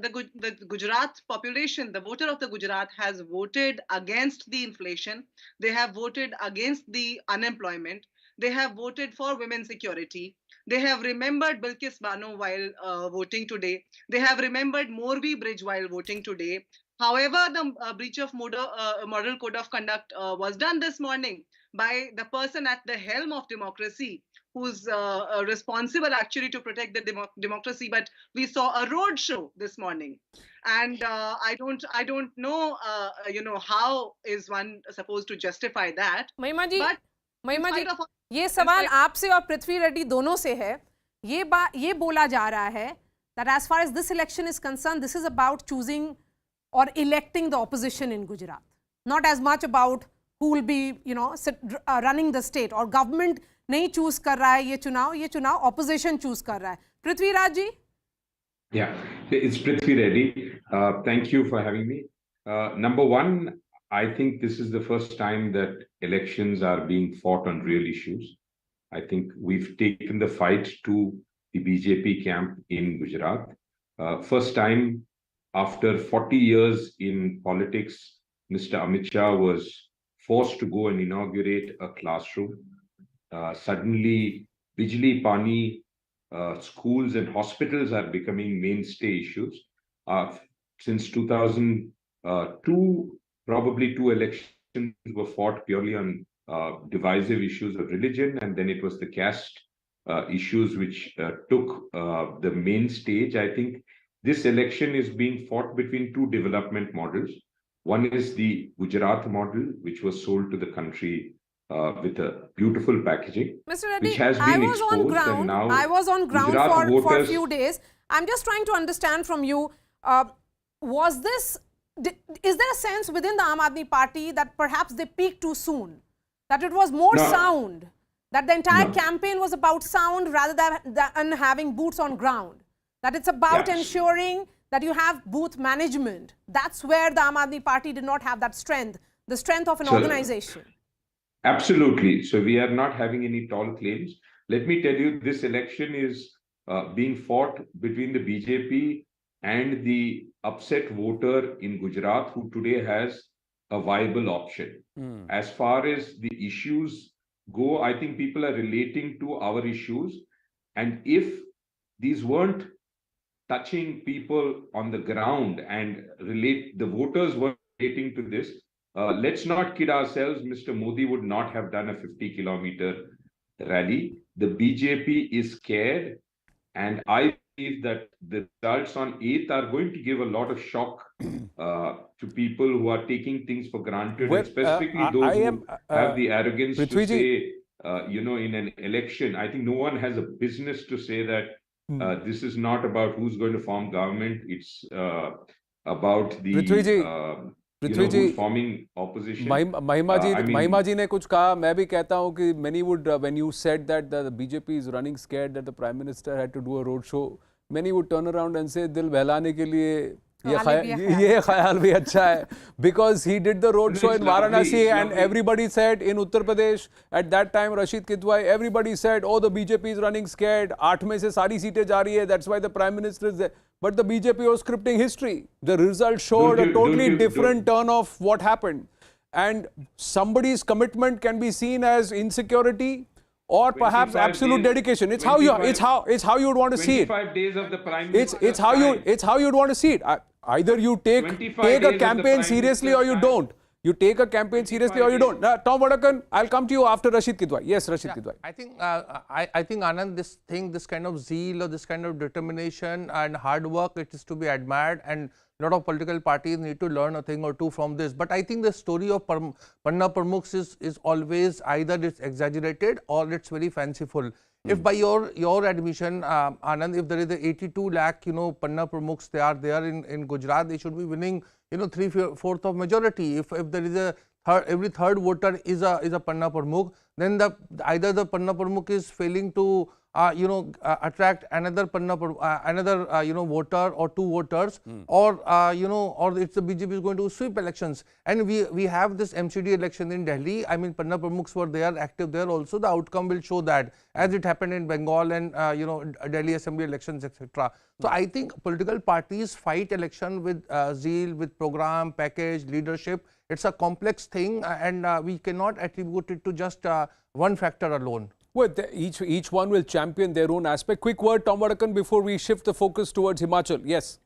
the Gujarat population, the voter of the Gujarat, has voted against the inflation. They have voted against the unemployment. They have voted for women's security. They have remembered Bilkis Bano while voting today. They have remembered Morbi Bridge while voting today. However, the breach of moral code of conduct was done this morning by the person at the helm of democracy, who's responsible actually to protect the democracy. But we saw a road show this morning, and I don't know, how is one supposed to justify that? महिमा जी, ये सवाल आपसे और पृथ्वी रेड्डी दोनों से है. ये बोला जा रहा है that as far as this election is concerned, this is about choosing or electing the opposition in Gujarat, not as much about who will be, running the state. और government नहीं choose कर रहा है ये चुनाव opposition choose कर रहा है. पृथ्वीराज जी? Yeah, it's Prithvi Reddy. Thank you for having me. Number one, I think this is the first time that elections are being fought on real issues. I think we've taken the fight to the BJP camp in Gujarat. First time after 40 years in politics, Mr. Amit Shah was forced to go and inaugurate a classroom. Suddenly, Bijli, Pani, schools and hospitals are becoming mainstay issues. Since 2002, probably 2 elections were fought purely on divisive issues of religion, and then it was the caste issues which took the main stage. I think this election is being fought between 2 development models. One is the Gujarat model, which was sold to the country with a beautiful packaging, Mr. Reddy, which has I been was exposed, on ground. and now I was on ground Gujarat for a voters, few days. I'm just trying to understand from you, is there a sense within the Aam Aadmi Party that perhaps they peaked too soon? That it was more sound? That the entire campaign was about sound rather than having boots on ground? That it's about ensuring that you have booth management? That's where the Aam Aadmi Party did not have that strength, the strength of an organization. Absolutely. So we are not having any tall claims. Let me tell you, this election is being fought between the BJP and the upset voter in Gujarat, who today has a viable option. As far as the issues go, I think people are relating to our issues. And if these weren't touching people on the ground and the voters were relating to this, let's not kid ourselves, Mr. Modi would not have done a 50-kilometer rally. The BJP is scared, and I believe that the results on 8th are going to give a lot of shock to people who are taking things for granted, and specifically those who have the arrogance to say, in an election, I think no one has a business to say that this is not about who's going to form government. It's about the who's forming opposition. Mahima ji ne kuch kaha. मैं भी कहता हूँ कि many would, when you said that the BJP is running scared that the Prime Minister had to do a road show, many would turn around and say दिल बहलाने के लिए ये ख्याल भी अच्छा है, because he did the road show in Varanasi and everybody said in Uttar Pradesh at that time, Rashid Kidwai, everybody said, oh, the BJP is running scared, 8 में से सारी सीटें जा रही है, that's why the Prime Minister is there. But the BJP was scripting history. The results showed a totally different turn of what happened. And somebody's commitment can be seen as insecurity or perhaps absolute dedication. It's how you would want to see it. 25 days of the Prime Minister. It's how you'd want to see it. Either you take a campaign seriously or you don't. You take a campaign seriously or you don't. Tom Vadakan, I'll come to you after Rashid Kidwai. Yes, Rashid Kidwai. I think, Anand, this kind of zeal or this kind of determination and hard work, it is to be admired, and a lot of political parties need to learn a thing or two from this. But I think the story of Panna Pramukhs is always either it's exaggerated or it's very fanciful. If by your admission, Anand, if there is a 82 lakh, Panna Pramukhs, they are there in Gujarat, they should be winning, 3/4 of majority. If there is every third voter is a Panna Pramukh, then either the Panna Pramukh is failing to attract another voter or two voters, or it's the BJP is going to sweep elections. And we have this MCD election in Delhi. I mean, Panna Pramukhs were there, active there also. The outcome will show that, as it happened in Bengal and Delhi Assembly elections, etc. So I think political parties fight election with zeal, with program, package, leadership. It's a complex thing, and we cannot attribute it to just one factor alone. Well, each one will champion their own aspect. Quick word, Tom Vadakan, before we shift the focus towards Himachal. Yes.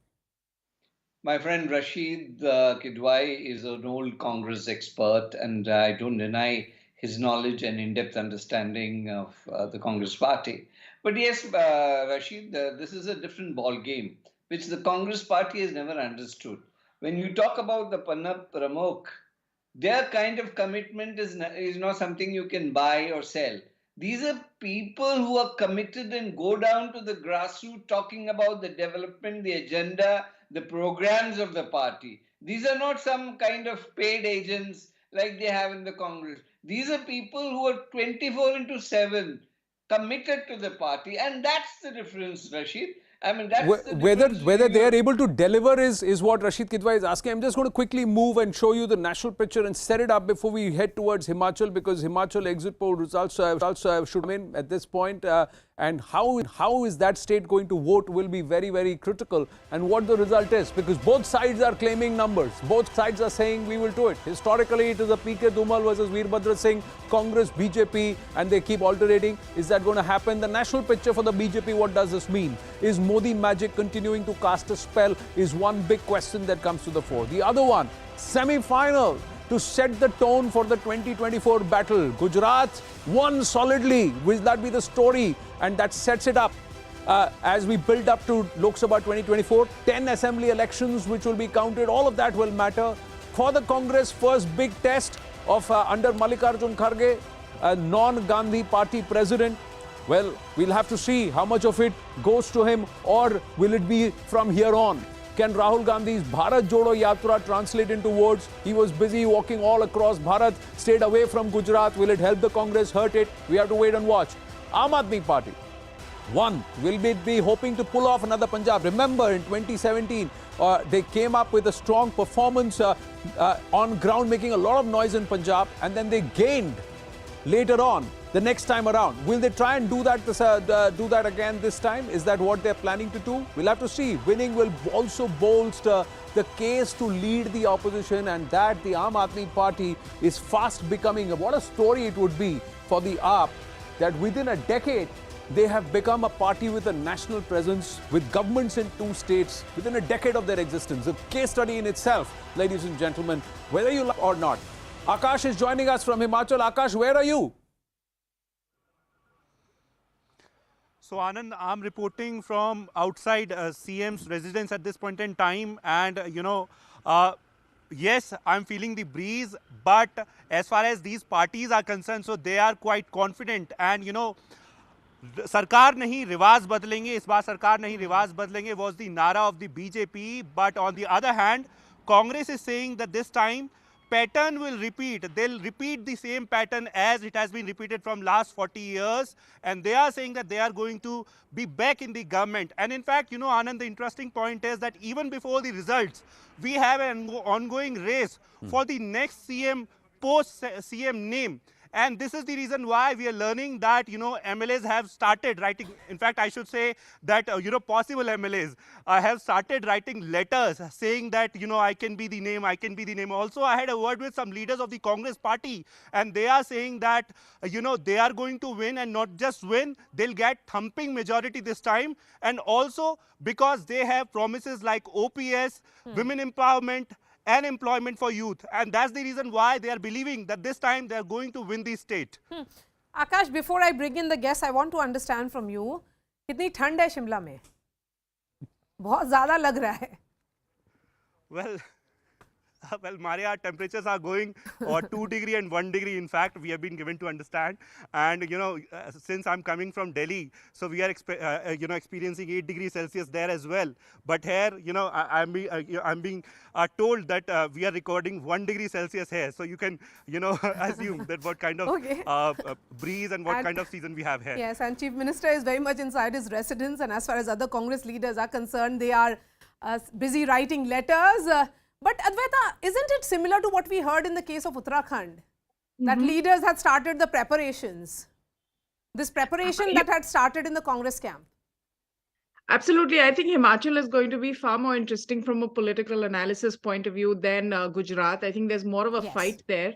My friend Rashid Kidwai is an old Congress expert, and I don't deny his knowledge and in-depth understanding of the Congress party. But yes, Rashid, this is a different ball game, which the Congress party has never understood. When you talk about the Panna Pramukh, their kind of commitment is not something you can buy or sell. These are people who are committed and go down to the grassroots talking about the development, the agenda, the programs of the party. These are not some kind of paid agents like they have in the Congress. These are people who are 24/7 committed to the party, and that's the difference, Rashid. I mean, that's the whether they are able to deliver is what Rashid Kidwai is asking. I'm just going to quickly move and show you the national picture and set it up before we head towards Himachal, because Himachal exit poll results should remain at this point. And how is that state going to vote will be very, very critical, and what the result is, because both sides are claiming numbers. Both sides are saying we will do it. Historically, it is a PK Dhumal versus Veerbhadra Singh, Congress, BJP, and they keep alternating. Is that going to happen? The national picture for the BJP, what does this mean? Is Modi magic continuing to cast a spell? Is one big question that comes to the fore. The other one, semi-final, to set the tone for the 2024 battle. Gujarat won solidly. Will that be the story? And that sets it up as we build up to Lok Sabha 2024. 10 assembly elections which will be counted. All of that will matter. for the Congress first big test of under Mallikarjun Kharge, a non-Gandhi party president. Well, we'll have to see how much of it goes to him, or will it be from here on? Can Rahul Gandhi's Bharat Jodo Yatra translate into words? He was busy walking all across Bharat, stayed away from Gujarat. Will it help the Congress, hurt it? We have to wait and watch. Aam Aadmi Party. One, will it be hoping to pull off another Punjab? Remember, in 2017, they came up with a strong performance on ground, making a lot of noise in Punjab, and then they gained later on, the next time around. Will they try and do that again this time? Is that what they're planning to do? We'll have to see. Winning will also bolster the case to lead the opposition, and that the Aam Aadmi Party is fast becoming. What a story it would be for the AAP, that within a decade, they have become a party with a national presence, with governments in 2 states, within a decade of their existence. A case study in itself, ladies and gentlemen, whether you like or not. Akash is joining us from Himachal. Akash, where are you? So Anand, I'm reporting from outside CM's residence at this point in time, and yes, I'm feeling the breeze, but as far as these parties are concerned, so they are quite confident, and सरकार नहीं रिवाज बदलेंगे, इस बार सरकार नहीं रिवाज बदलेंगे was the nara of the BJP, but on the other hand, Congress is saying that this time pattern will repeat. They'll repeat the same pattern as it has been repeated from last 40 years, and they are saying that they are going to be back in the government. And in fact, Anand, the interesting point is that even before the results, we have an ongoing race for the next CM, post-CM name. And this is the reason why we are learning that, MLAs have started writing. In fact, I should say that, possible MLAs have started writing letters saying that, I can be the name, I can be the name. Also, I had a word with some leaders of the Congress party, and they are saying that, they are going to win, and not just win, they'll get thumping majority this time. And also because they have promises like OPS, women empowerment, and employment for youth, and that's the reason why they are believing that this time they are going to win the state. Akash, before I bring in the guests, I want to understand from you, कितनी ठंड है शिमला में? बहुत ज़्यादा लग रहा है. Well, Maria, temperatures are going 2 degree and 1 degree. In fact, we have been given to understand. And, since I'm coming from Delhi, so we are, experiencing 8 degrees Celsius there as well. But here, I'm being told that we are recording 1 degree Celsius here. So you can, assume that what kind of breeze and what kind of season we have here. Yes, and Chief Minister is very much inside his residence. And as far as other Congress leaders are concerned, they are busy writing letters. But Advaita, isn't it similar to what we heard in the case of Uttarakhand? That leaders had started the preparations. This preparation that had started in the Congress camp. Absolutely. I think Himachal is going to be far more interesting from a political analysis point of view than Gujarat. I think there's more of a fight there.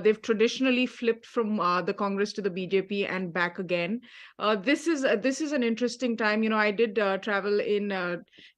They've traditionally flipped from the Congress to the BJP and back again. This is an interesting time. I did travel in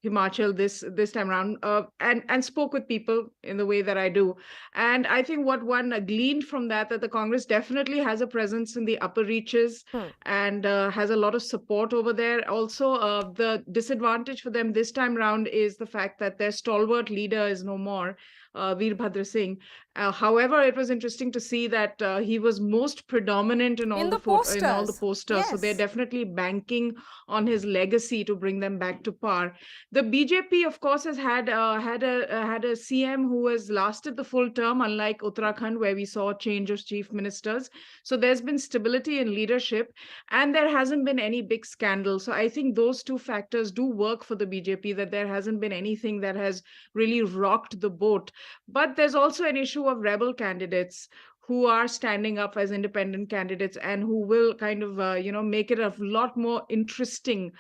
Himachal this time around and spoke with people in the way that I do. And I think what one gleaned from that the Congress definitely has a presence in the upper reaches and has a lot of support over there. Also, the disadvantage for them this time round is the fact that their stalwart leader is no more, Veerbhadra Singh. However, it was interesting to see that he was most predominant in all the posters. Yes. So they're definitely banking on his legacy to bring them back to par. The BJP, of course, has had a CM who has lasted the full term, unlike Uttarakhand, where we saw a change of chief ministers. So there's been stability in leadership, and there hasn't been any big scandal. So I think those two factors do work for the BJP, that there hasn't been anything that has really rocked the boat. But there's also an issue of rebel candidates who are standing up as independent candidates and who will kind of, make it a lot more interesting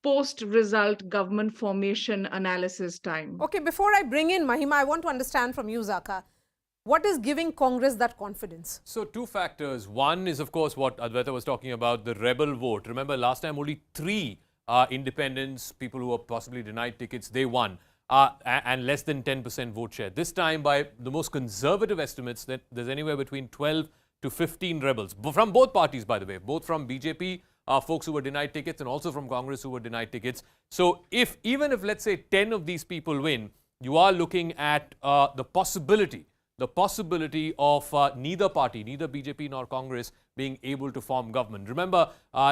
post-result government formation analysis time. Okay, before I bring in Mahima, I want to understand from you, Zaka, what is giving Congress that confidence? So, 2 factors. One is, of course, what Advaita was talking about, the rebel vote. Remember, last time only 3 independents, people who were possibly denied tickets, they won. And less than 10% vote share. This time, by the most conservative estimates, that there's anywhere between 12 to 15 rebels. From both parties, by the way. Both from BJP, folks who were denied tickets, and also from Congress who were denied tickets. So, even if, let's say, 10 of these people win, you are looking at the possibility of neither party, neither BJP nor Congress, being able to form government. Remember,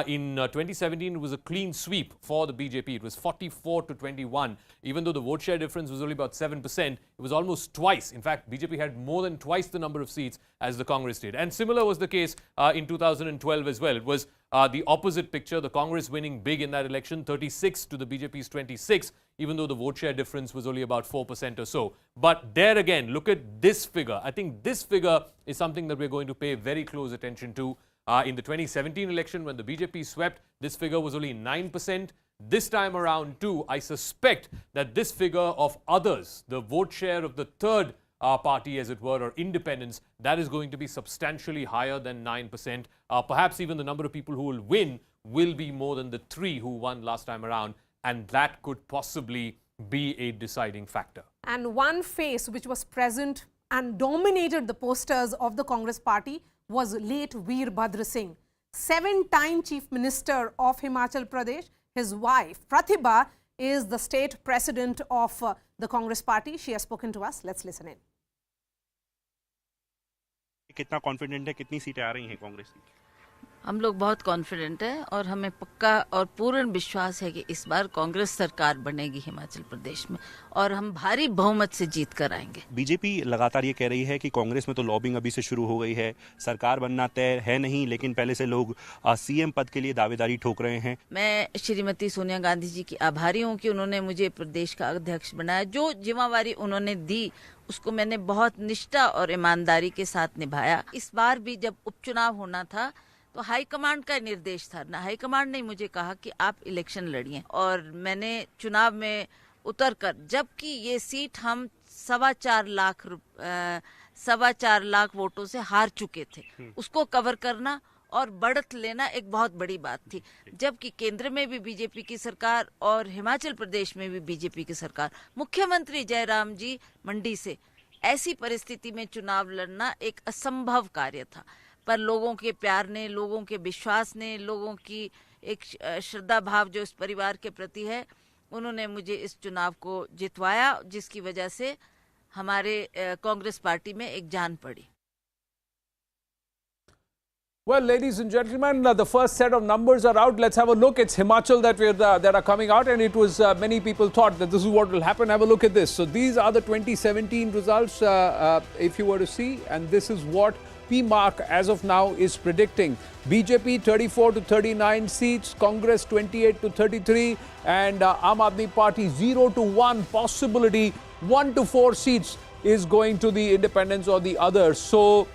in 2017, it was a clean sweep for the BJP. It was 44 to 21. Even though the vote share difference was only about 7%, it was almost twice. In fact, BJP had more than twice the number of seats as the Congress did. And similar was the case in 2012 as well. It was the opposite picture, the Congress winning big in that election, 36 to the BJP's 26, even though the vote share difference was only about 4% or so. But there again, look at this figure. I think this figure is something that we're going to pay very close attention to. In the 2017 election, when the BJP swept, this figure was only 9%. This time around too, I suspect that this figure of others, the vote share of the third party, as it were, or independents, that is going to be substantially higher than 9%. Perhaps even the number of people who will win will be more than the 3 who won last time around. And that could possibly be a deciding factor. And one face which was present and dominated the posters of the Congress party was late Veerbhadra Singh, 7-time Chief Minister of Himachal Pradesh. His wife, Pratibha, is the state president of the Congress party. She has spoken to us. Let's listen in. कितना confident है, कितनी सीटें आ रही हैं कांग्रेस की? हम लोग बहुत कॉन्फिडेंट है और हमें पक्का और पूर्ण विश्वास है कि इस बार कांग्रेस सरकार बनेगी हिमाचल प्रदेश में और हम भारी बहुमत से जीत कर आएंगे। बीजेपी लगातार ये कह रही है कि कांग्रेस में तो लॉबिंग अभी से शुरू हो गई है, सरकार बनना तय है नहीं, लेकिन पहले से लोग सीएम पद के लिए दावेदारी ठोक रहे हैं। मैं श्रीमती सोनिया गांधी जी की आभारी हूँ कि उन्होंने मुझे प्रदेश का अध्यक्ष बनाया। जो जिम्मेवारी उन्होंने दी उसको मैंने बहुत निष्ठा और ईमानदारी के साथ निभाया। इस बार भी जब उपचुनाव होना था तो हाईकमांड का निर्देश था ना, हाईकमांड ने मुझे कहा कि आप इलेक्शन लड़िए और मैंने चुनाव में उतरकर, जबकि ये सीट हम 4.25 लाख वोटों से हार चुके थे, उसको कवर करना और बढ़त लेना एक बहुत बड़ी बात थी। जबकि केंद्र में भी बीजेपी की सरकार और हिमाचल प्रदेश में भी बीजेपी की सरकार, मुख्यमंत्री जयराम जी मंडी से, ऐसी परिस्थिति में चुनाव लड़ना एक असंभव कार्य था। पर लोगों के प्यार ने, लोगों के विश्वास ने, लोगों की एक श्रद्धा भाव जो इस परिवार के प्रति है, उन्होंने मुझे इस चुनाव को जितवाया, जिसकी वजह से हमारे कांग्रेस पार्टी में एक जान पड़ी। Well, ladies and gentlemen, the first set of numbers are out. Let's have a look. It's Himachal that are coming out, and it was many people thought that this is what will happen. Have a look at this. So these are the 2017 results, if you were to see, and this is what PMark as of now is predicting. BJP 34 to 39 seats, Congress 28 to 33, and Aam Aadmi Party 0 to 1, possibility 1 to 4 seats is going to the independents or the others. So,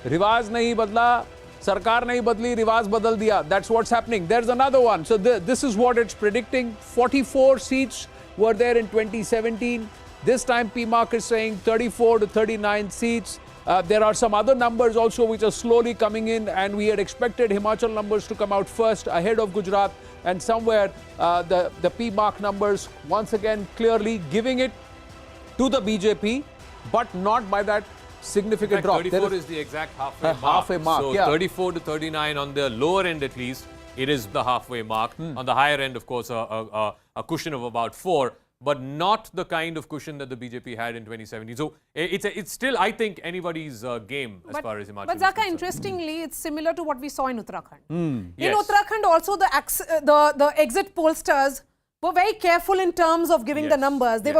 रिवाज नहीं बदला, सरकार नहीं बदली, रिवाज बदल दिया. That's what's happening. There's another one. So this is what it's predicting. 44 seats were there in 2017. This time PMark is saying 34 to 39 seats. There are some other numbers also which are slowly coming in, and we had expected Himachal numbers to come out first ahead of Gujarat, and somewhere the PMark numbers once again clearly giving it to the BJP, but not by that significant drop. 34 is the exact halfway mark. Halfway mark, so yeah. 34 to 39 on the lower end at least, it is the halfway mark. On the higher end, of course, a cushion of about 4, but not the kind of cushion that the BJP had in 2017. So it's still, I think, anybody's game as far as Himachal. But Zaka, interestingly, it's similar to what we saw in Uttarakhand. In Uttarakhand, also the exit pollsters were very careful in terms of giving the numbers. They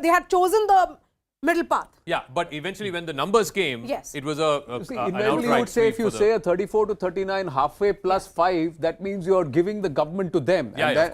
had chosen the middle path. Yeah, but eventually when the numbers came, it was an outright you would say, if you say a 34 to 39 halfway plus 5, that means you're giving the government to them. Yeah,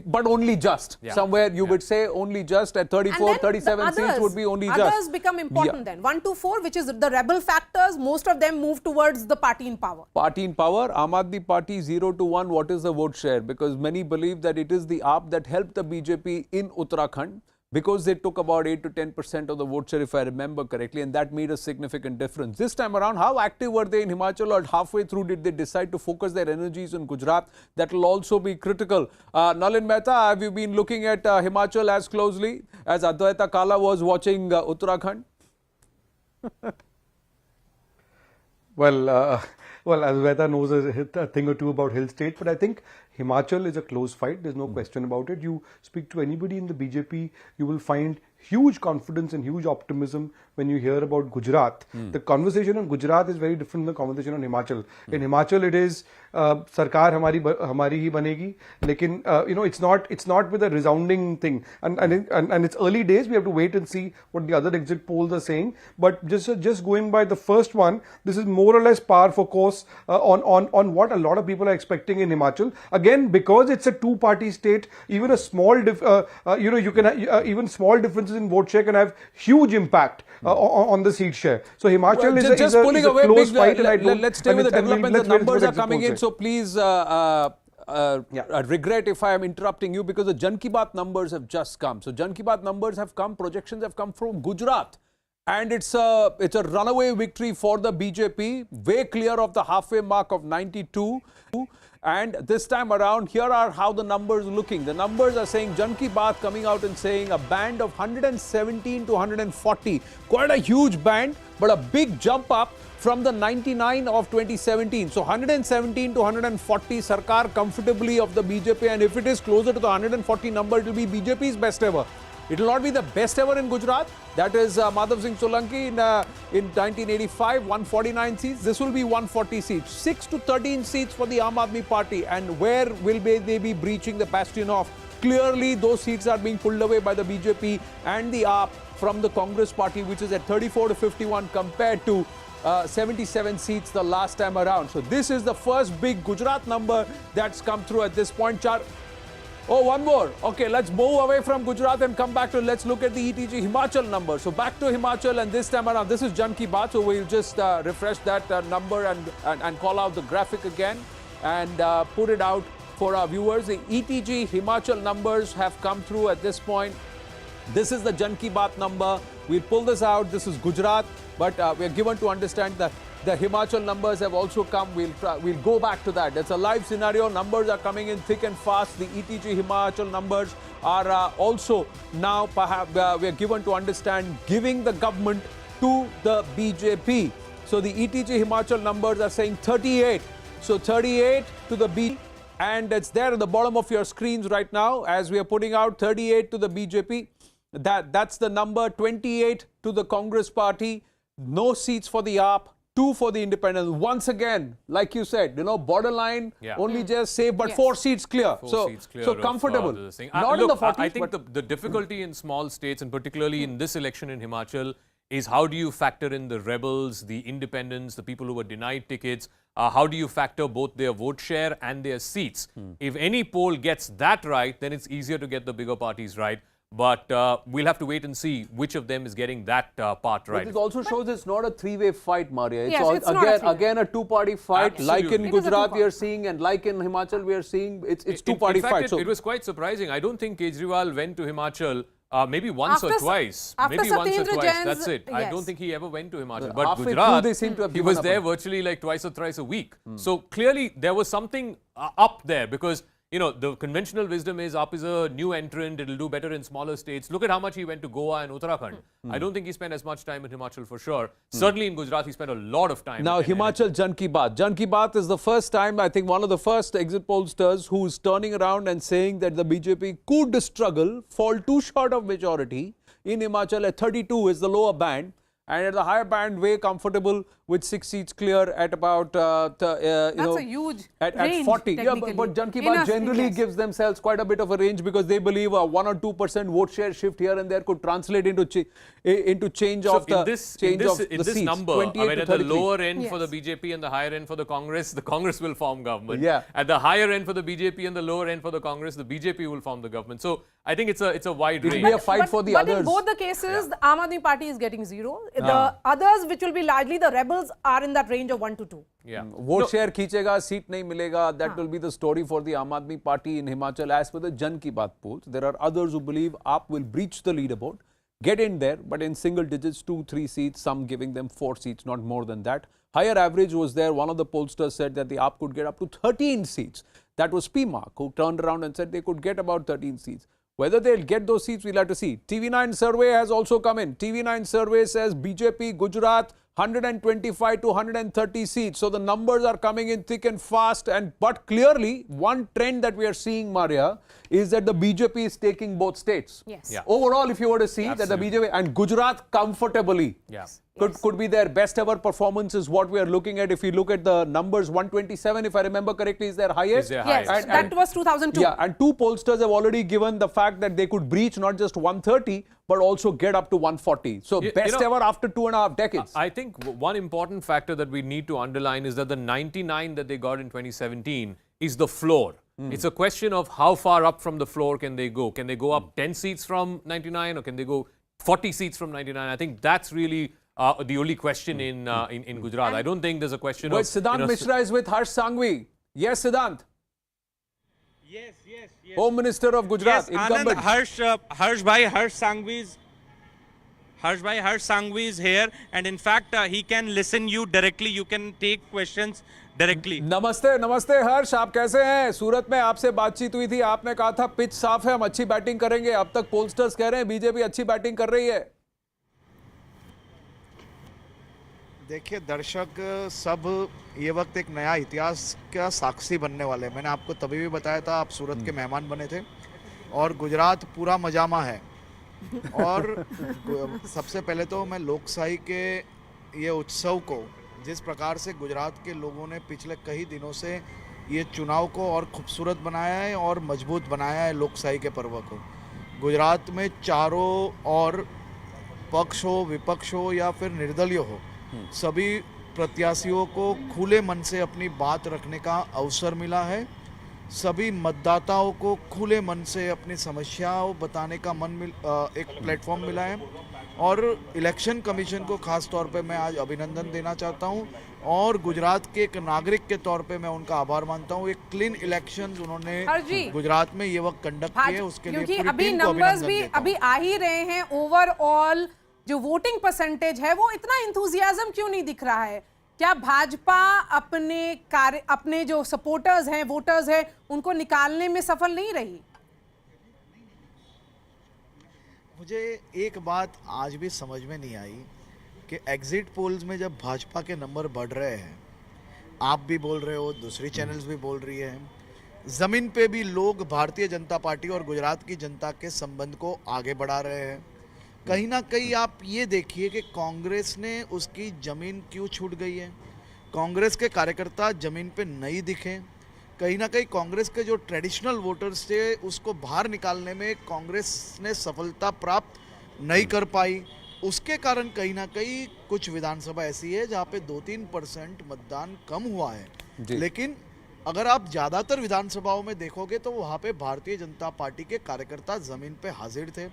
but only just. Somewhere you would say only just at 34, 37 seats would be only just. Others become important then. 1 to 4, which is the rebel factors, most of them move towards the party in power. Party in power, Aam Aadmi Party 0 to 1, what is the vote share? Because many believe that it is the AAP that helped the BJP in Uttarakhand, because they took about 8 to 10% of the vote share, if I remember correctly, and that made a significant difference. This time around, how active were they in Himachal, or halfway through did they decide to focus their energies in Gujarat? That will also be critical. Nalin Mehta, have you been looking at Himachal as closely as Advaita Kala was watching Uttarakhand? Well, Well, Advaita knows a thing or two about hill state, but I think Himachal is a close fight. There's no question about it. You speak to anybody in the BJP, you will find huge confidence and huge optimism when you hear about Gujarat. The conversation on Gujarat is very different from the conversation on Himachal. In Himachal, it is Sarkar hamari hi banegi, lekin it's not with a resounding thing. And it's early days. We have to wait and see what the other exit polls are saying. But just going by the first one, this is more or less par for course on what a lot of people are expecting in Himachal. Again, because it's a two-party state, even a small even small differences in vote share can have huge impact on the seat share. So Himachal is a close fight. Let's stay with the developments. The numbers are coming in, so please regret if I am interrupting you, because the Jan Ki Baat numbers have just come. So Jan Ki Baat numbers have come, projections have come from Gujarat. And it's a runaway victory for the BJP, way clear of the halfway mark of 92. And this time around, here are how the numbers are looking. The numbers are saying Jan Ki Baat coming out and saying a band of 117 to 140. Quite a huge band, but a big jump up from the 99 of 2017. So 117 to 140, Sarkar comfortably of the BJP. And if it is closer to the 140 number, it will be BJP's best ever. It will not be the best ever in Gujarat. That is Madhav Singh Solanki in 1985, 149 seats. This will be 140 seats. 6 to 13 seats for the Aam Aadmi Party. And where will they be breaching the bastion of? Clearly, those seats are being pulled away by the BJP and the AAP from the Congress Party, which is at 34 to 51 compared to 77 seats the last time around. So this is the first big Gujarat number that's come through at this point. Oh, one more. Okay, let's move away from Gujarat and come back to, let's look at the ETG Himachal number. So back to Himachal, and this time around, this is Jan Ki Baat. So we'll just refresh that number and call out the graphic again and put it out for our viewers. The ETG Himachal numbers have come through at this point. This is the Jan Ki Baat number. We'll pull this out. This is Gujarat, but we're given to understand that the Himachal numbers have also come. We'll go back to that. It's a live scenario. Numbers are coming in thick and fast. The ETG Himachal numbers are also now perhaps we're given to understand giving the government to the BJP. So the ETG Himachal numbers are saying 38. So 38 to the B, and it's there at the bottom of your screens right now as we are putting out 38 to the BJP. That's the number. 28 to the Congress Party. No seats for the AAP. 2 for the independents. Once again, like you said, borderline, only just safe, but 4 seats clear. 4 seats clear so comfortable. Not in the 40s, I think the difficulty in small states, and particularly in this election in Himachal, is how do you factor in the rebels, the independents, the people who were denied tickets? How do you factor both their vote share and their seats? If any poll gets that right, then it's easier to get the bigger parties right. But we'll have to wait and see which of them is getting that part right. But it also shows it's not a three-way fight, Maria. It's, yes, again a two-party fight. Absolutely. Like in Gujarat we are seeing, and like in Himachal we are seeing, it's two-party fight. It was quite surprising. I don't think Kejriwal went to Himachal maybe once or twice. Maybe once or twice. Jain's, that's it. Yes. I don't think he ever went to Himachal. Well, but Gujarat, they seem to have he was there virtually like twice or thrice a week. So clearly there was something up there, because the conventional wisdom is AAP is a new entrant, it'll do better in smaller states. Look at how much he went to Goa and Uttarakhand. I don't think he spent as much time in Himachal for sure. Certainly in Gujarat, he spent a lot of time. Now, Himachal, Jan Ki Baat. Jan Ki Baat is the first time, I think, one of the first exit pollsters who's turning around and saying that the BJP could struggle, fall too short of majority. In Himachal, at 32 is the lower band. And at the higher band, way comfortable with 6 seats clear at about, That's a huge at range, 40. Yeah, but Jan Ki Baat generally gives themselves quite a bit of a range, because they believe a 1 or 2% vote share shift here and there could translate into change of the seats. In this number, I mean, at the lower end for the BJP and the higher end for the Congress will form government. Yeah. At the higher end for the BJP and the lower end for the Congress, the BJP will form the government. So I think it's a wide range. It will be a fight for the others. But in both the cases, the Aam Aadmi Party is getting 0. The others, which will be largely the rebels, are in that range of 1 to 2. Yeah. Vote share खींचेगा, seat नहीं मिलेगा. That will be the story for the Aam Aadmi Party in Himachal. As per the Jan Ki Baat polls, there are others who believe AAP will breach the leaderboard, get in there, but in single digits, 2-3 seats, some giving them 4 seats, not more than that. Higher average was there. One of the pollsters said that the AAP could get up to 13 seats. That was PMark, who turned around and said they could get about 13 seats. Whether they'll get those seats, we'll have to see. TV9 survey has also come in. TV9 survey says BJP, Gujarat, 125 to 130 seats. So the numbers are coming in thick and fast. But clearly, one trend that we are seeing, Maria, is that the BJP is taking both states. Yes. Yeah. Overall, if you were to see Absolutely. that the BJP and Gujarat comfortably could be their best ever performance is what we are looking at. If you look at the numbers, 127, if I remember correctly, is their highest. Yes, that was 2002. Yeah, and two pollsters have already given the fact that they could breach not just 130, but also get up to 140. So best ever after 2.5 decades. I think one important factor that we need to underline is that the 99 that they got in 2017 is the floor. It's a question of how far up from the floor can they go. Can they go up 10 seats from 99 or can they go 40 seats from 99? I think that's really the only question in Gujarat. I don't think there's a question of... Siddhant Mishra is with Harsh Sanghvi. Yes, Siddhant. Yes. Home Minister of Gujarat, yes, incumbent. Anand, Harsh Sanghvi is here, and in fact he can listen you directly. You can take questions directly. नमस्ते हर्ष, आप कैसे हैं? सूरत में आपसे बातचीत हुई थी, आपने कहा था पिच साफ है, हम अच्छी बैटिंग करेंगे. अब तक पोलस्टर्स कह रहे हैं बीजेपी अच्छी बैटिंग कर रही है. देखिए दर्शक सब ये वक्त एक नया इतिहास का साक्षी बनने वाले हैं. मैंने आपको तभी भी बताया था, आप सूरत के मेहमान बने थे और गुजरात पूरा मजामा है. और सबसे पहले तो मैं लोकशाही के ये उत्सव को, जिस प्रकार से गुजरात के लोगों ने पिछले कई दिनों से ये चुनाव को और खूबसूरत बनाया है और मजबूत बनाया है लोकशाही के पर्व को. गुजरात में चारों और पक्ष हो, विपक्ष हो या फिर निर्दलीय हो, सभी प्रत्याशियों को खुले मन से अपनी बात रखने का अवसर मिला है. सभी मतदाताओं को खुले मन से अपनी समस्याओं बताने का एक प्लेटफॉर्म मिला है. और इलेक्शन कमीशन को खास तौर पे मैं आज अभिनंदन देना चाहता हूं और गुजरात के एक नागरिक के तौर पे मैं उनका आभार मानता हूं. एक क्लीन इलेक्शंस उन्होंने गुजरात में ये वक्त कंडक्ट किए, उसके लिए पूरी अभी टीम को नंबर्स अभिनंदन भी देता हूं. अभी आ ही रहे हैं. ओवरऑल जो वोटिंग परसेंटेज है वो इतना इंथुजियाज्म क्यों नहीं दिख रहा है? क्या भाजपा अपने जो सपोर्टर्स हैं, वोटर्स हैं, उनको निकालने में सफल नहीं रही? मुझे एक बात आज भी समझ में नहीं आई कि एग्जिट पोल्स में जब भाजपा के नंबर बढ़ रहे हैं, आप भी बोल रहे हो, दूसरी चैनल्स भी बोल रही है, जमीन पे भी लोग भारतीय जनता पार्टी और गुजरात की जनता के संबंध को आगे बढ़ा रहे हैं. कहीं ना कहीं आप ये देखिए कि कांग्रेस ने उसकी जमीन क्यों छूट गई है. कांग्रेस के कार्यकर्ता जमीन पे नहीं दिखे. कहीं ना कहीं कांग्रेस के जो ट्रेडिशनल वोटर्स थे उसको बाहर निकालने में कांग्रेस ने सफलता प्राप्त नहीं कर पाई. उसके कारण कहीं ना कहीं कुछ विधानसभा ऐसी है जहाँ पे 2-3% मतदान कम हुआ है. लेकिन अगर आप ज़्यादातर विधानसभाओं में देखोगे तो वहाँ पे भारतीय जनता पार्टी के कार्यकर्ता जमीन पे हाजिर थे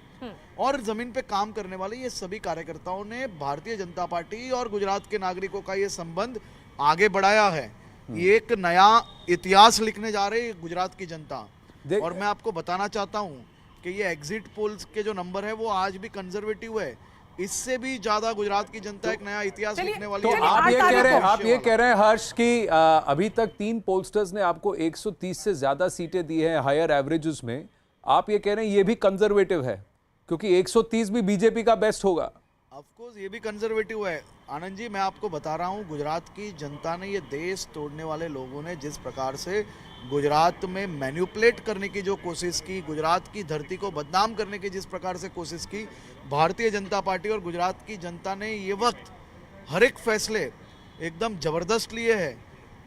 और जमीन पे काम करने वाले ये सभी कार्यकर्ताओं ने भारतीय जनता पार्टी और गुजरात के नागरिकों का ये संबंध आगे बढ़ाया है. ये एक नया इतिहास लिखने जा रही है गुजरात की जनता. और मैं आपको बताना चाहता हूँ कि ये एग्जिट पोल्स के जो नंबर है वो आज भी कंजर्वेटिव है. इससे भी ज्यादा गुजरात की जनता एक नया इतिहास लिखने वाली है. आप ये कह रहे हैं हर्ष कि अभी तक 3 पोलस्टर्स ने आपको 130 से ज्यादा सीटें दी हैं हायर एवरेजेस में. आप ये कह रहे हैं ये भी कंजर्वेटिव है क्योंकि 130 भी बीजेपी का बेस्ट होगा. ऑफ कोर्स ये भी कंजर्वेटिव है. आनंद जी, मैं आपको बता रहा हूँ, गुजरात की जनता ने, ये देश तोड़ने वाले लोगों ने जिस प्रकार से गुजरात में मैन्युपुलेट करने की जो कोशिश की, गुजरात की धरती को बदनाम करने की जिस प्रकार से कोशिश की, भारतीय जनता पार्टी और गुजरात की जनता ने ये वक्त हर एक फैसले एकदम जबरदस्त लिए हैं.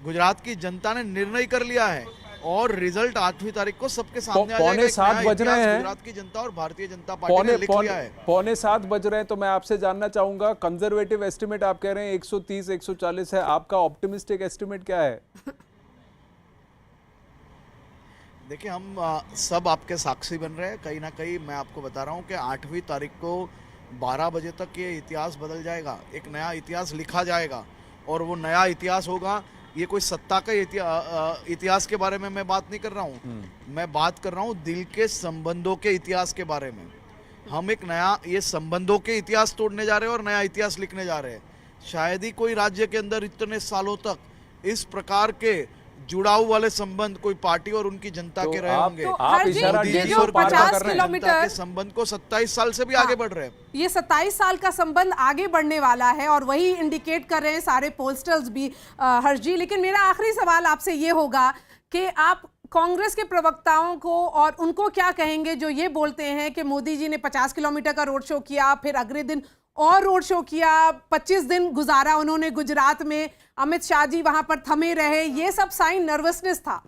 गुजरात की जनता ने निर्णय कर लिया है और रिजल्ट 8वीं तारीख को सबके सामने आ जाएगा. 7 बज रहे हैं. गुजरात की जनता और भारतीय जनता पार्टी ने लिख लिया है. 7 बज रहे हैं. तो मैं आपसे जानना चाहूंगा, कंजर्वेटिव एस्टिमेट आप कह रहे हैं 130-140 है, आपका ऑप्टिमिस्टिक एस्टिमेट क्या है? देखिए, हम सब आपके साक्षी बन रहे हैं. कहीं ना कहीं मैं आपको बता रहा हूँ कि 8वीं तारीख को 12 बजे तक ये इतिहास बदल जाएगा. एक नया इतिहास लिखा जाएगा और वो नया इतिहास होगा. ये कोई सत्ता का इतिहास के बारे में मैं बात नहीं कर रहा हूँ. मैं बात कर रहा हूँ दिल के संबंधों के इतिहास के बारे में. हम एक नया ये संबंधों के इतिहास तोड़ने जा रहे हैं और नया इतिहास लिखने जा रहे हैं. शायद ही कोई राज्य के अंदर इतने सालों तक इस प्रकार के जुड़ाव वाले संबंध कोई पार्टी और उनकी जनता के रहे होंगे। आप इशारा मोदी और 50 किलोमीटर के संबंध को 27 साल से भी आगे बढ़ रहे हैं। ये 27 साल का संबंध आगे बढ़ने वाला है और वही इंडिकेट कर रहे हैं सारे पोलस्टर्स भी हर्ष जी। लेकिन मेरा आखिरी सवाल आपसे ये होगा कि आप कांग्रेस के प्रवक्ताओं को और उनको क्या कहेंगे जो ये बोलते हैं कि मोदी जी ने 50 किलोमीटर का रोड शो किया, फिर अगले दिन और रोड शो किया, 25 दिन गुजारा उन्होंने गुजरात में, अमित शाह जी वहां पर थमे रहे, ये सब साइन नर्वसनेस था।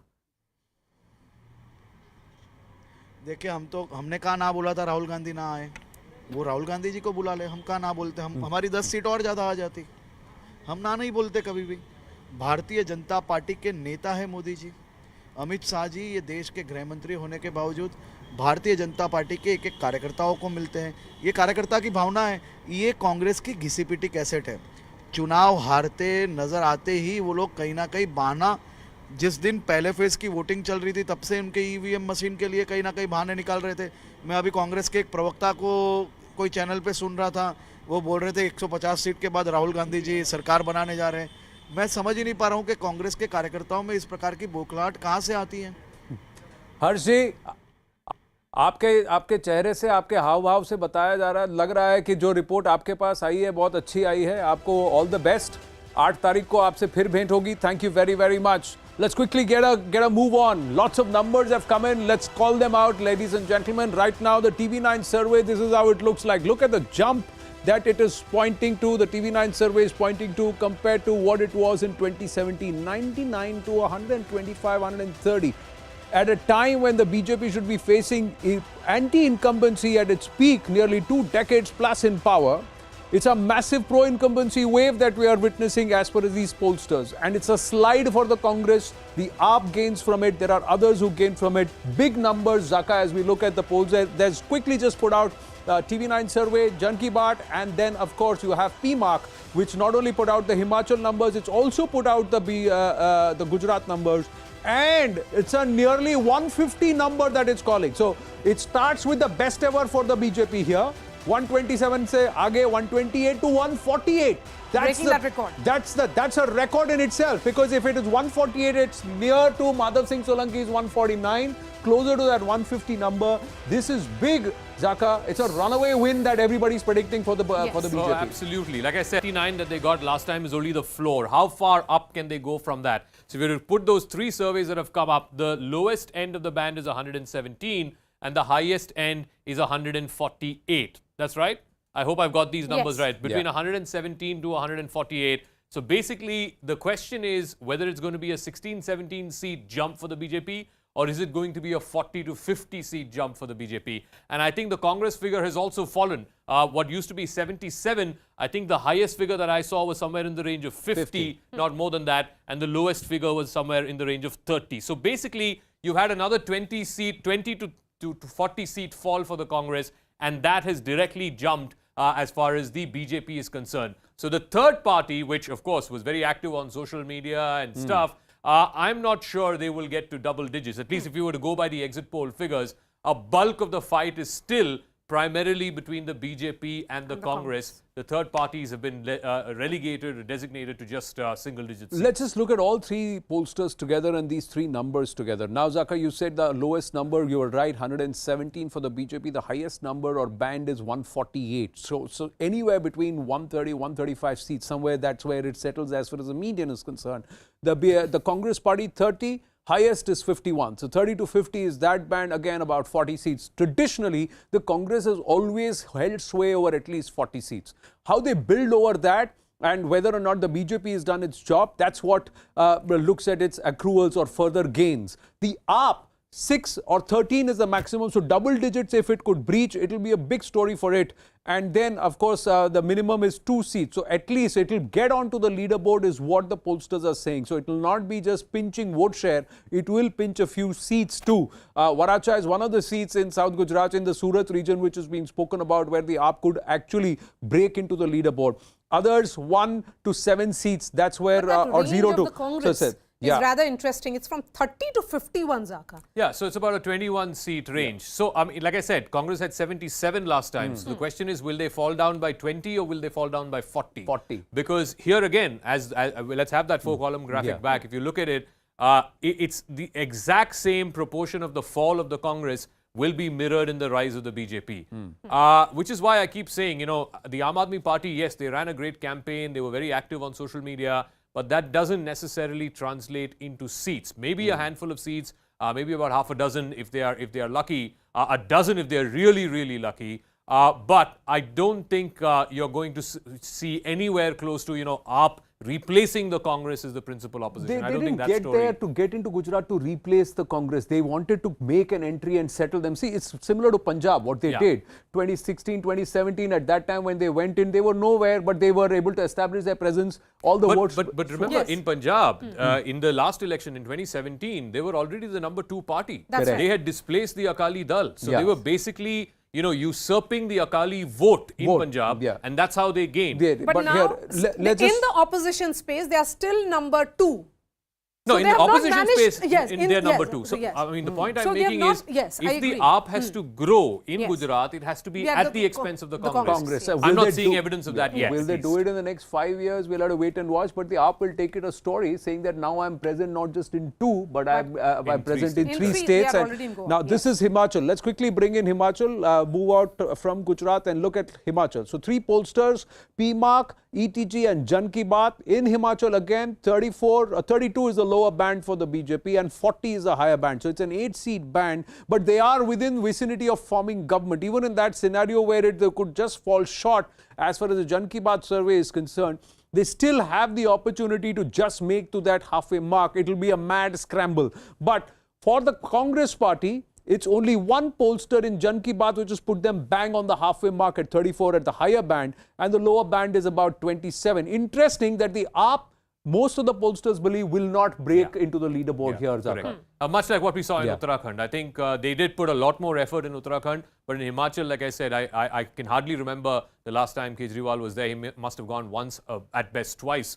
देखिए हमने कहा ना बोला था राहुल गांधी ना आए, वो राहुल गांधी जी को बुला ले, हम कहा ना बोलते, हम हमारी 10 सीट और ज्यादा आ जाती, हम ना नहीं बोलते कभी भी। भारतीय जनता पार्टी के नेता है मोदी जी, अमित शाह जी ये देश के गृह मंत्री होने के बावजूद भारतीय जनता पार्टी के एक एक कार्यकर्ताओं को मिलते हैं। ये कार्यकर्ता की भावना है, ये कांग्रेस की घिसी पिटी कैसेट है। चुनाव हारते नजर आते ही वो लोग कहीं ना कहीं बहाना, जिस दिन पहले फेज की वोटिंग चल रही थी तब से उनके ईवीएम मशीन के लिए कहीं ना कहीं बहाने निकाल रहे थे। मैं अभी कांग्रेस के एक प्रवक्ता को कोई चैनल पे सुन रहा था, वो बोल रहे थे 150 सीट के बाद राहुल गांधी जी सरकार बनाने जा रहे हैं। मैं समझ ही नहीं पा रहा हूँ कि कांग्रेस के कार्यकर्ताओं में इस प्रकार की बौखलाहट कहाँ से आती है। हर्ष जी, आपके चेहरे से, आपके हाव भाव से बताया जा रहा है, लग रहा है कि जो रिपोर्ट आपके पास आई है बहुत अच्छी आई है। आपको ऑल द बेस्ट। 8 तारीख को आपसे फिर भेंट होगी। Thank you very very much. Let's quickly get a move on. Lots of numbers have come in. Let's call them out, ladies and gentlemen. Right now, the TV9 survey, this is how it looks like. Look at the jump that it is pointing to. The TV9 survey is pointing to compared to what it was in 2017. 99 to 125, 130. At a time when the BJP should be facing anti-incumbency at its peak, nearly 2 decades plus in power. It's a massive pro-incumbency wave that we are witnessing as per these pollsters. And it's a slide for the Congress. The AAP gains from it. There are others who gain from it. Big numbers, Zaka, as we look at the polls. There's quickly just put out TV9 survey, Jan Ki Baat, and then, of course, you have PMark, which not only put out the Himachal numbers, it's also put out the Gujarat numbers. And it's a nearly 150 number that it's calling. So it starts with the best ever for the BJP here. 127 से आगे 128 to 148. Breaking that record. That's a record in itself, because if it is 148, it's near to Madhav Singh Solanki's 149, closer to that 150 number. This is big, Zaka. It's a runaway win that everybody's predicting for the BJP. Oh, absolutely. Like I said, 59 that they got last time is only the floor. How far up can they go from that? So if you put those 3 surveys that have come up, the lowest end of the band is 117 and the highest end is 148. That's right? I hope I've got these numbers right. Between 117 to 148. So basically, the question is whether it's going to be a 16-17 seat jump for the BJP, or is it going to be a 40 to 50 seat jump for the BJP? And I think the Congress figure has also fallen. What used to be 77, I think the highest figure that I saw was somewhere in the range of 50, not more than that. And the lowest figure was somewhere in the range of 30. So basically, you had another 20 to 40 seat fall for the Congress. And that has directly jumped as far as the BJP is concerned. So the third party, which of course was very active on social media and stuff, I'm not sure they will get to double digits. At least if you were to go by the exit poll figures, a bulk of the fight is still primarily between the BJP and the Congress. The third parties have been relegated or designated to just single digits. Let's just look at all 3 pollsters together and these 3 numbers together. Now, Zaka, you said the lowest number, you were right, 117 for the BJP. The highest number or band is 148. So anywhere between 130, 135 seats, somewhere that's where it settles as far as the median is concerned. The Congress party, 30. Highest is 51. So 30 to 50 is that band, again about 40 seats. Traditionally, the Congress has always held sway over at least 40 seats. How they build over that and whether or not the BJP has done its job, that's what looks at its accruals or further gains. The AAP, 6 or 13 is the maximum. So double digits, if it could breach, it will be a big story for it. And then, of course, the minimum is 2 seats. So at least it will get onto the leaderboard is what the pollsters are saying. So it will not be just pinching vote share. It will pinch a few seats too. Waracha is one of the seats in South Gujarat in the Surat region, which is being spoken about, where the AAP could actually break into the leaderboard. Others, 1 to 7 seats. That's where, or 0 to... Congress is rather interesting. It's from 30 to 51, Zaka. Yeah, so it's about a 21 seat range. So, I mean, like I said, Congress had 77 last time. So the question is, will they fall down by 20 or will they fall down by 40? 40. Because here again, let's have that 4-column graphic back. If you look at it, it's the exact same proportion of the fall of the Congress will be mirrored in the rise of the BJP. Which is why I keep saying, you know, the Aam Aadmi Party, yes, they ran a great campaign, they were very active on social media, but that doesn't necessarily translate into seats. Maybe a handful of seats, maybe about half a dozen if they are lucky, a dozen if they are really, really lucky. But I don't think you're going to see anywhere close to, you know, AAP replacing the Congress as the principal opposition. I don't think that's there to get into Gujarat to replace the Congress. They wanted to make an entry and settle them. See, it's similar to Punjab, what they did. 2016, 2017, at that time when they went in, they were nowhere, but they were able to establish their presence. All the votes. But remember, in Punjab, in the last election in 2017, they were already the #2 party. They had displaced the Akali Dal. So they were basically, you know, usurping the Akali vote in Punjab, and that's how they gained. But now, in the opposition space, they are still #2. No, so in the opposition space, yes, they're #2. So, I mean, the point I'm making is, if the AAP has to grow in Gujarat, it has to be at the expense of the Congress. I'm not seeing evidence of that yet. Will they do it in the next 5 years? We'll have to wait and watch. But the AAP will take it a story saying that now I'm present not just in 2, but I'm present in 3 states. Now, this is Himachal. Let's quickly bring in Himachal, move out from Gujarat and look at Himachal. So, 3 pollsters, PMark, ETG and Jan Ki Baat. In Himachal again, 32 is the lower band for the BJP and 40 is the higher band. So it's an 8-seat band, but they are within vicinity of forming government. Even in that scenario where they could just fall short as far as the Jan Ki Baat survey is concerned, they still have the opportunity to just make to that halfway mark. It will be a mad scramble. But for the Congress party, it's only one pollster in Jan Ki Baat which has put them bang on the halfway mark at 34 at the higher band, and the lower band is about 27. Interesting that the AAP, most of the pollsters believe, will not break into the leaderboard here, Zaka. Much like what we saw in Uttarakhand. I think they did put a lot more effort in Uttarakhand, but in Himachal, like I said, I can hardly remember the last time Kejriwal was there. He must have gone once, at best twice.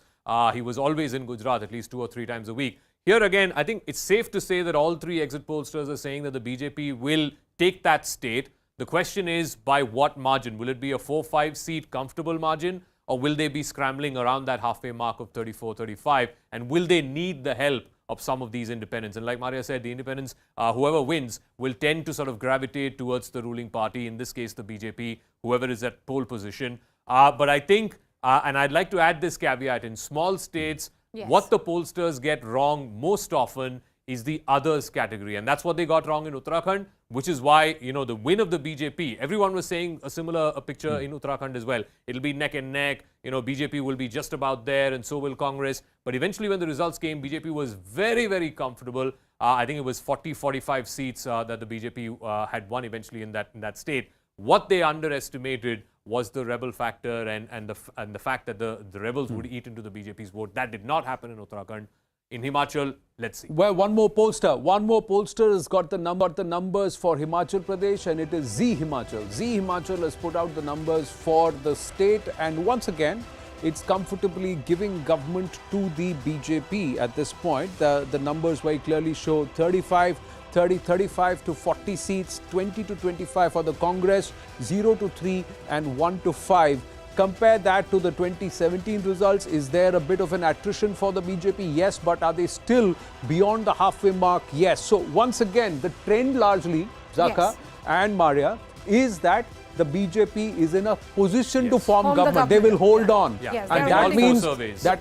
He was always in Gujarat at least 2 or 3 times a week. Here again, I think it's safe to say that all 3 exit pollsters are saying that the BJP will take that state. The question is, by what margin? Will it be a 4-5 seat comfortable margin, or will they be scrambling around that halfway mark of 34, 35? And will they need the help of some of these independents? And like Maria said, the independents, whoever wins, will tend to sort of gravitate towards the ruling party, in this case the BJP, whoever is at pole position. But I think, and I'd like to add this caveat, in small states, what the pollsters get wrong most often is the others category. And that's what they got wrong in Uttarakhand, which is why, you know, the win of the BJP, everyone was saying a similar picture in Uttarakhand as well. It'll be neck and neck, you know, BJP will be just about there and so will Congress. But eventually when the results came, BJP was very, very comfortable. I think it was 40-45 seats that the BJP had won eventually in that state. What they underestimated was the rebel factor and the fact that the rebels would eat into the BJP's vote. That did not happen in Uttarakhand. In Himachal, let's see. Well, one more pollster has got the numbers for Himachal Pradesh, and it is Zee Himachal. Zee Himachal has put out the numbers for the state, and once again, it's comfortably giving government to the BJP at this point. The numbers very clearly show 35 to 40 seats, 20 to 25 for the Congress, 0 to 3 and 1 to 5. Compare that to the 2017 results. Is there a bit of an attrition for the BJP? Yes, but are they still beyond the halfway mark? Yes. So once again, the trend largely, Zaka and Maria, is that the BJP is in a position to form government. They will hold on. Yes, and that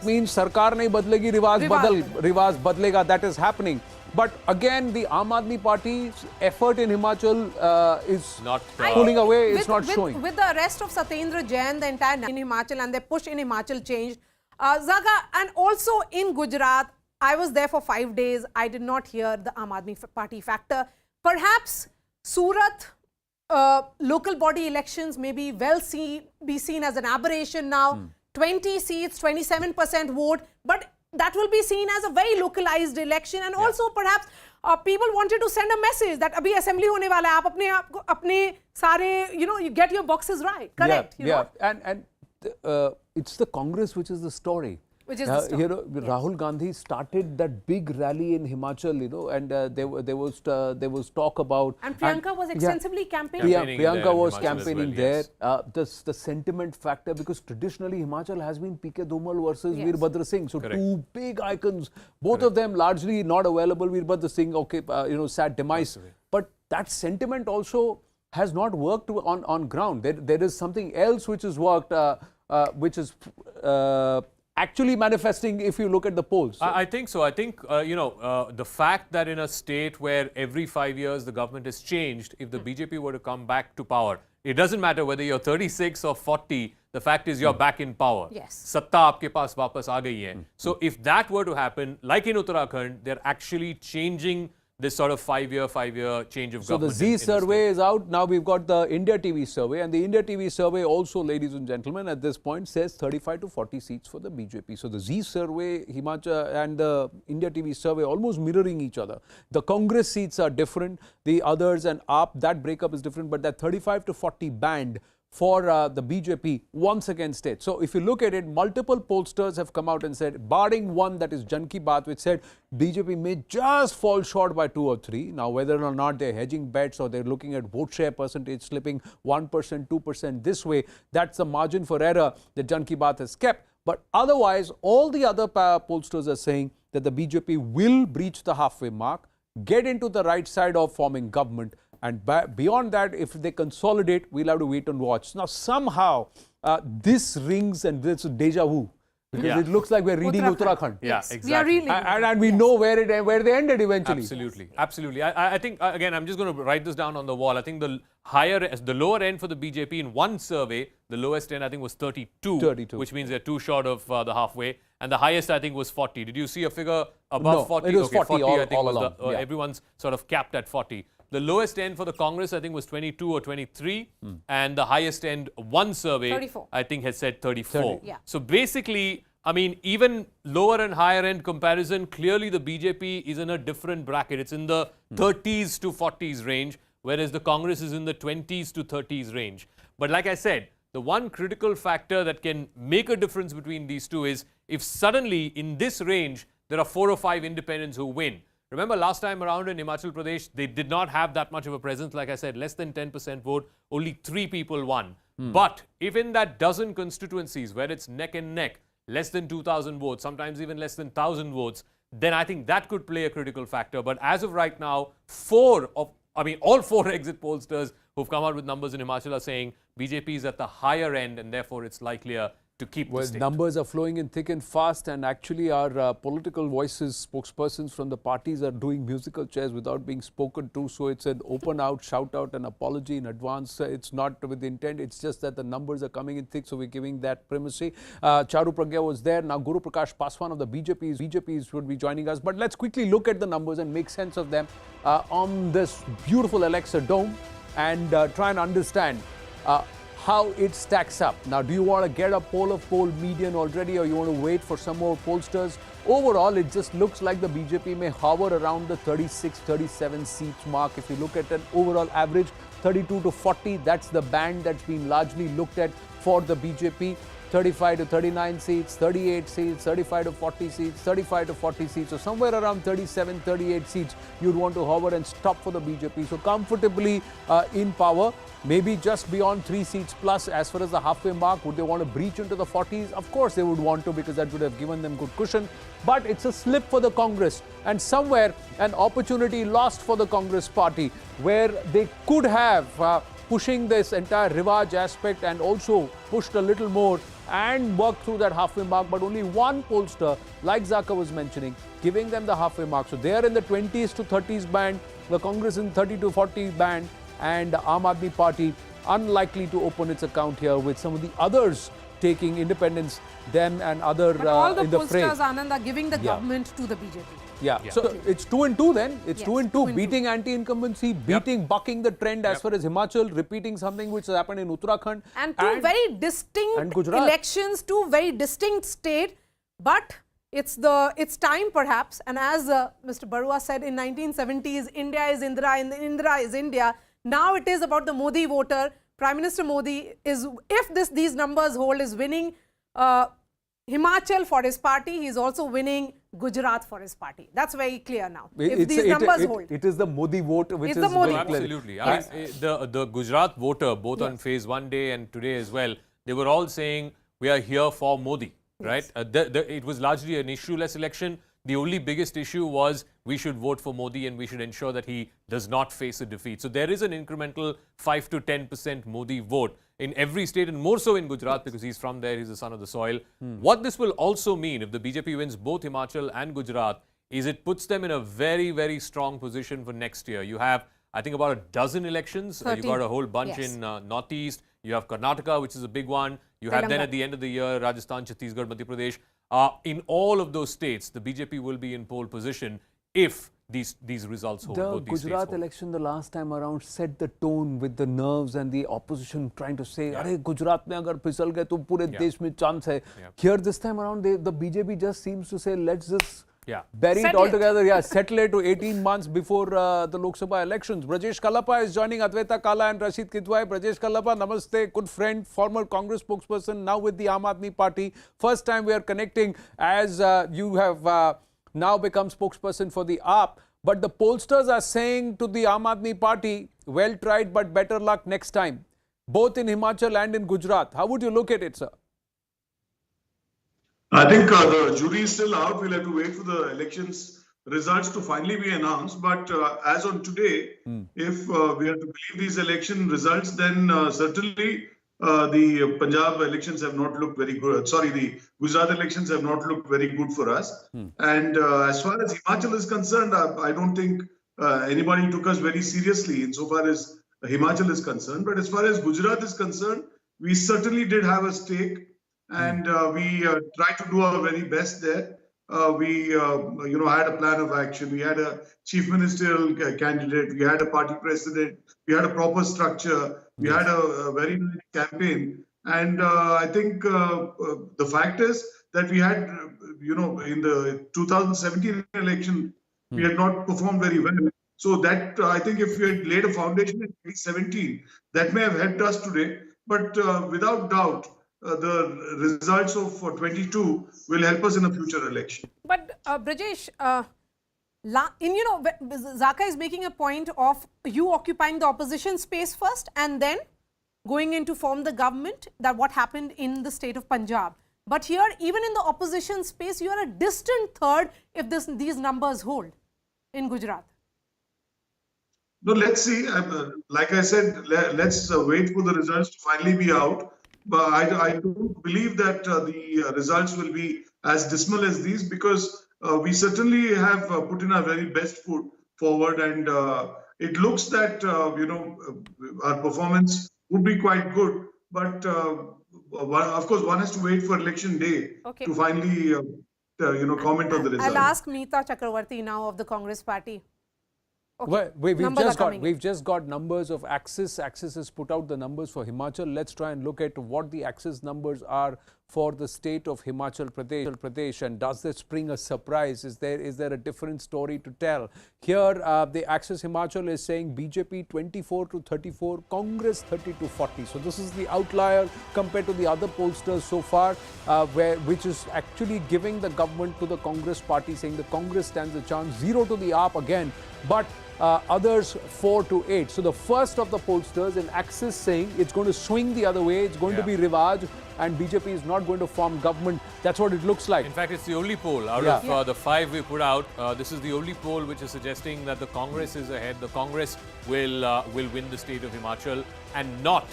means Sarkar nahi badlegi, Rivaz badlega. That is happening. But again, the Aam Aadmi Party's effort in Himachal is not pulling away. It's not showing. With the arrest of Satyendra Jain, the entire in Himachal and their push in Himachal changed. Zaga, and also in Gujarat, I was there for 5 days. I did not hear the Aam Aadmi Party factor. Perhaps Surat local body elections may be be seen as an aberration now. 20 seats, 27% vote, but that will be seen as a very localized election, and also perhaps people wanted to send a message that abhi assembly hone wala hai, aap apne sare, you know, you get your boxes right, correct? And it's the Congress which is the story. Which is the story. You know, Rahul Gandhi started that big rally in Himachal, and there was talk about... And Priyanka was extensively campaigning. Priyanka was campaigning there. The sentiment factor, because traditionally Himachal has been P.K. Dhumal versus Veerbhadra Singh. So two big icons, both of them largely not available. Veerbhadra Singh, sad demise. But that sentiment also has not worked on ground. There is something else which has worked, which is actually manifesting if you look at the polls. I think so. I think, the fact that in a state where every 5 years the government has changed, if the BJP were to come back to power, it doesn't matter whether you're 36 or 40, the fact is you're back in power. Yes. Satta aapke paas wapas aa gayi hai. So if that were to happen, like in Uttarakhand, they're actually changing this sort of five-year change of government. So the Z survey is out. Now we've got the India TV survey, and the India TV survey also, ladies and gentlemen, at this point says 35 to 40 seats for the BJP. So the Z survey, Himachal, and the India TV survey almost mirroring each other. The Congress seats are different. The others and AAP, that breakup is different, but that 35 to 40 band for the BJP once again states. So if you look at it, multiple pollsters have come out and said, barring one, that is Jan Ki Baat, which said BJP may just fall short by 2 or 3. Now, whether or not they're hedging bets or they're looking at vote share percentage slipping 1%, 2% this way, that's the margin for error that Jan Ki Baat has kept. But otherwise, all the other pollsters are saying that the BJP will breach the halfway mark, get into the right side of forming government. And beyond that, if they consolidate, we'll have to wait and watch. Now, somehow, this rings and this is deja vu. Because it looks like we're reading Uttarakhand. Yeah, exactly. We are really and we know where they ended eventually. Absolutely. Absolutely. I think, again, I'm just going to write this down on the wall. I think the lower end for the BJP in one survey, the lowest end I think was 32. Which means they're too short of the halfway. And the highest I think was 40. Did you see a figure above 40? It was 40 I think all was along. everyone's sort of capped at 40. The lowest end for the Congress, I think, was 22 or 23. And the highest end, one survey, 34. I think, has said 34. Yeah. So basically, I mean, even lower and higher end comparison, clearly the BJP is in a different bracket. It's in the 30s to 40s range, whereas the Congress is in the 20s to 30s range. But like I said, the one critical factor that can make a difference between these two is if suddenly in this range, there are 4 or 5 independents who win. Remember last time around in Himachal Pradesh, they did not have that much of a presence. Like I said, less than 10% vote, only 3 people won. But if in that dozen constituencies where it's neck and neck, less than 2,000 votes, sometimes even less than 1,000 votes, then I think that could play a critical factor. But as of right now, all 4 exit pollsters who've come out with numbers in Himachal are saying BJP is at the higher end and therefore it's likelier to keep the state. Numbers are flowing in thick and fast, and actually our political voices, spokespersons from the parties are doing musical chairs without being spoken to. So it's an open out, shout out, and apology in advance. It's not with intent. It's just that the numbers are coming in thick, so we're giving that primacy. Charu Pragya was there. Now Guru Prakash Paswan of the BJP would be joining us. But let's quickly look at the numbers and make sense of them on this beautiful Alexa Dome and try and understand how it stacks up. Now, do you want to get a poll median already, or you want to wait for some more pollsters? Overall, it just looks like the BJP may hover around the 36, 37 seats mark. If you look at an overall average, 32 to 40, that's the band that's been largely looked at for the BJP. 35 to 39 seats, 38 seats, 35 to 40 seats, 35 to 40 seats. So somewhere around 37, 38 seats, you'd want to hover and stop for the BJP. So comfortably in power, maybe just beyond 3 seats plus as far as the halfway mark. Would they want to breach into the 40s? Of course they would want to, because that would have given them good cushion. But it's a slip for the Congress, and somewhere an opportunity lost for the Congress party where they could have pushing this entire Rivaj aspect and also pushed a little more and worked through that halfway mark, but only one pollster, like Zaka was mentioning, giving them the halfway mark. So they are in the 20s to 30s band, the Congress in 30 to 40 band, and Aam Aadmi Party unlikely to open its account here, with some of the others taking independence, them and other but all the in the fray. pollsters, Anand, are giving the government to the BJP. Yeah. So it's 2 and 2 then. It's 2 and 2, beating anti-incumbency, bucking the trend as far as Himachal, repeating something which has happened in Uttarakhand. And two very distinct elections, 2 very distinct states, but it's time perhaps. And as Mr. Barua said, in 1970s, India is Indira and Indira is India. Now it is about the Modi voter. Prime Minister Modi is, if these numbers hold, is winning Himachal for his party, he is also winning Gujarat for his party. That's very clear now. If these numbers hold. It is the Modi vote which It's is the Modi very clear. Absolutely. I mean, the Gujarat voter, both on phase 1 day and today as well, they were all saying, we are here for Modi, right? It was largely an issue-less election. The only biggest issue was we should vote for Modi and we should ensure that he does not face a defeat. So there is an incremental 5 to 10% Modi vote in every state, and more so in Gujarat because he's from there, he's the son of the soil. What this will also mean if the BJP wins both Himachal and Gujarat is it puts them in a very, very strong position for next year. You have, I think, about a dozen elections. You've got a whole bunch in Northeast. You have Karnataka, which is a big one. You have then at the end of the year, Rajasthan, Chhattisgarh, Madhya Pradesh. In all of those states, the BJP will be in pole position if these results hold. The Gujarat election the last time around set the tone with the nerves and the opposition trying to say, "Arey Gujarat mein agar phisal gaye to pure desh mein chance hai." Here this time around, the BJP just seems to say, "Let's just bury it all together. Yeah, settle it to 18 months before the Lok Sabha elections." Brajesh Kallappa is joining Advaita Kala and Rashid Kidwai. Brajesh Kallappa, namaste, good friend, former Congress spokesperson, now with the Aam Aadmi Party. First time we are connecting as you have now become spokesperson for the AAP. But the pollsters are saying to the Aam Aadmi Party, well tried but better luck next time, both in Himachal and in Gujarat. How would you look at it, sir? I think the jury is still out. We'll have to wait for the elections results to finally be announced. But as on today, if we are to believe these election results, then certainly the Punjab elections have not looked very good. Sorry, the Gujarat elections have not looked very good for us. And as far as Himachal is concerned, I don't think anybody took us very seriously insofar as Himachal is concerned. But as far as Gujarat is concerned, we certainly did have a stake. And we tried to do our very best there. We had a plan of action. We had a chief ministerial candidate. We had a party president. We had a proper structure. We had a very nice campaign. And I think the fact is that we had, in the 2017 election, we had not performed very well. So that, I think if we had laid a foundation in 2017, that may have helped us today. But without doubt, the results of 22 will help us in a future election. But Brajesh, Zaka is making a point of you occupying the opposition space first and then going in to form the government, that what happened in the state of Punjab. But here, even in the opposition space, you are a distant third if these numbers hold in Gujarat. No, let's see. Like I said, let's wait for the results to finally be out. But I don't believe that the results will be as dismal as these, because we certainly have put in our very best foot forward, and it looks that our performance would be quite good. But of course, one has to wait for election day to finally comment on the results. I'll ask Meeta Chakravarti now of the Congress party. Well, we've just got numbers of Axis. Axis has put out the numbers for Himachal. Let's try and look at what the Axis numbers are for the state of Himachal Pradesh. And does this bring a surprise? Is there a different story to tell? Here, the Axis Himachal is saying BJP 24 to 34, Congress 30 to 40. So this is the outlier compared to the other pollsters so far, which is actually giving the government to the Congress party, saying the Congress stands a chance. 0 to the AAP again, but others 4 to 8. So the first of the pollsters in Axis saying it's going to swing the other way, it's going to be Rivaj, and BJP is not going to form government. That's what it looks like. In fact, it's the only poll out of the 5 we put out. This is the only poll which is suggesting that the Congress is ahead. The Congress will win the state of Himachal and not.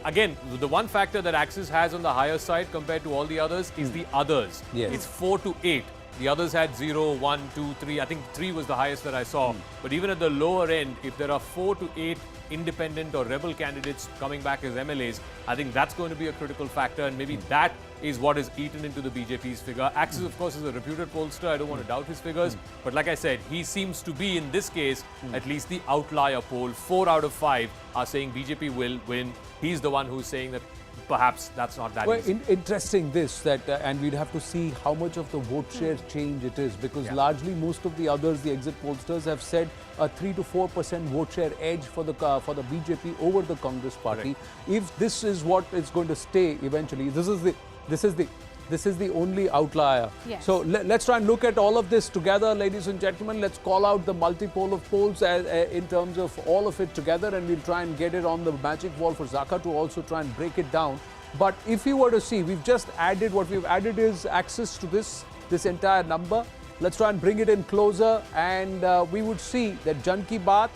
Again, the one factor that Axis has on the higher side compared to all the others is the others. It's 4 to 8. The others had 0, 1, 2, 3. I think 3 was the highest that I saw. But even at the lower end, if there are 4 to 8 independent or rebel candidates coming back as MLAs, I think that's going to be a critical factor. And maybe that is what is eaten into the BJP's figure. Axis, of course, is a reputed pollster. I don't want to doubt his figures. But like I said, he seems to be, in this case, at least the outlier poll. 4 out of 5 are saying BJP will win. He's the one who's saying that perhaps that's not that easy. Interesting this, that and we'd have to see how much of the vote share change it is, because largely most of the others, the exit pollsters, have said a 3 to 4% vote share edge for the BJP over the Congress party. If this is what is going to stay eventually, this is the This is the only outlier. Yes. So let's try and look at all of this together, ladies and gentlemen. Let's call out the multipole of polls in terms of all of it together, and we'll try and get it on the magic wall for Zaka to also try and break it down. But if you were to see, we've just added, what we've added is access to this entire number. Let's try and bring it in closer, and we would see that Jan Ki Baat,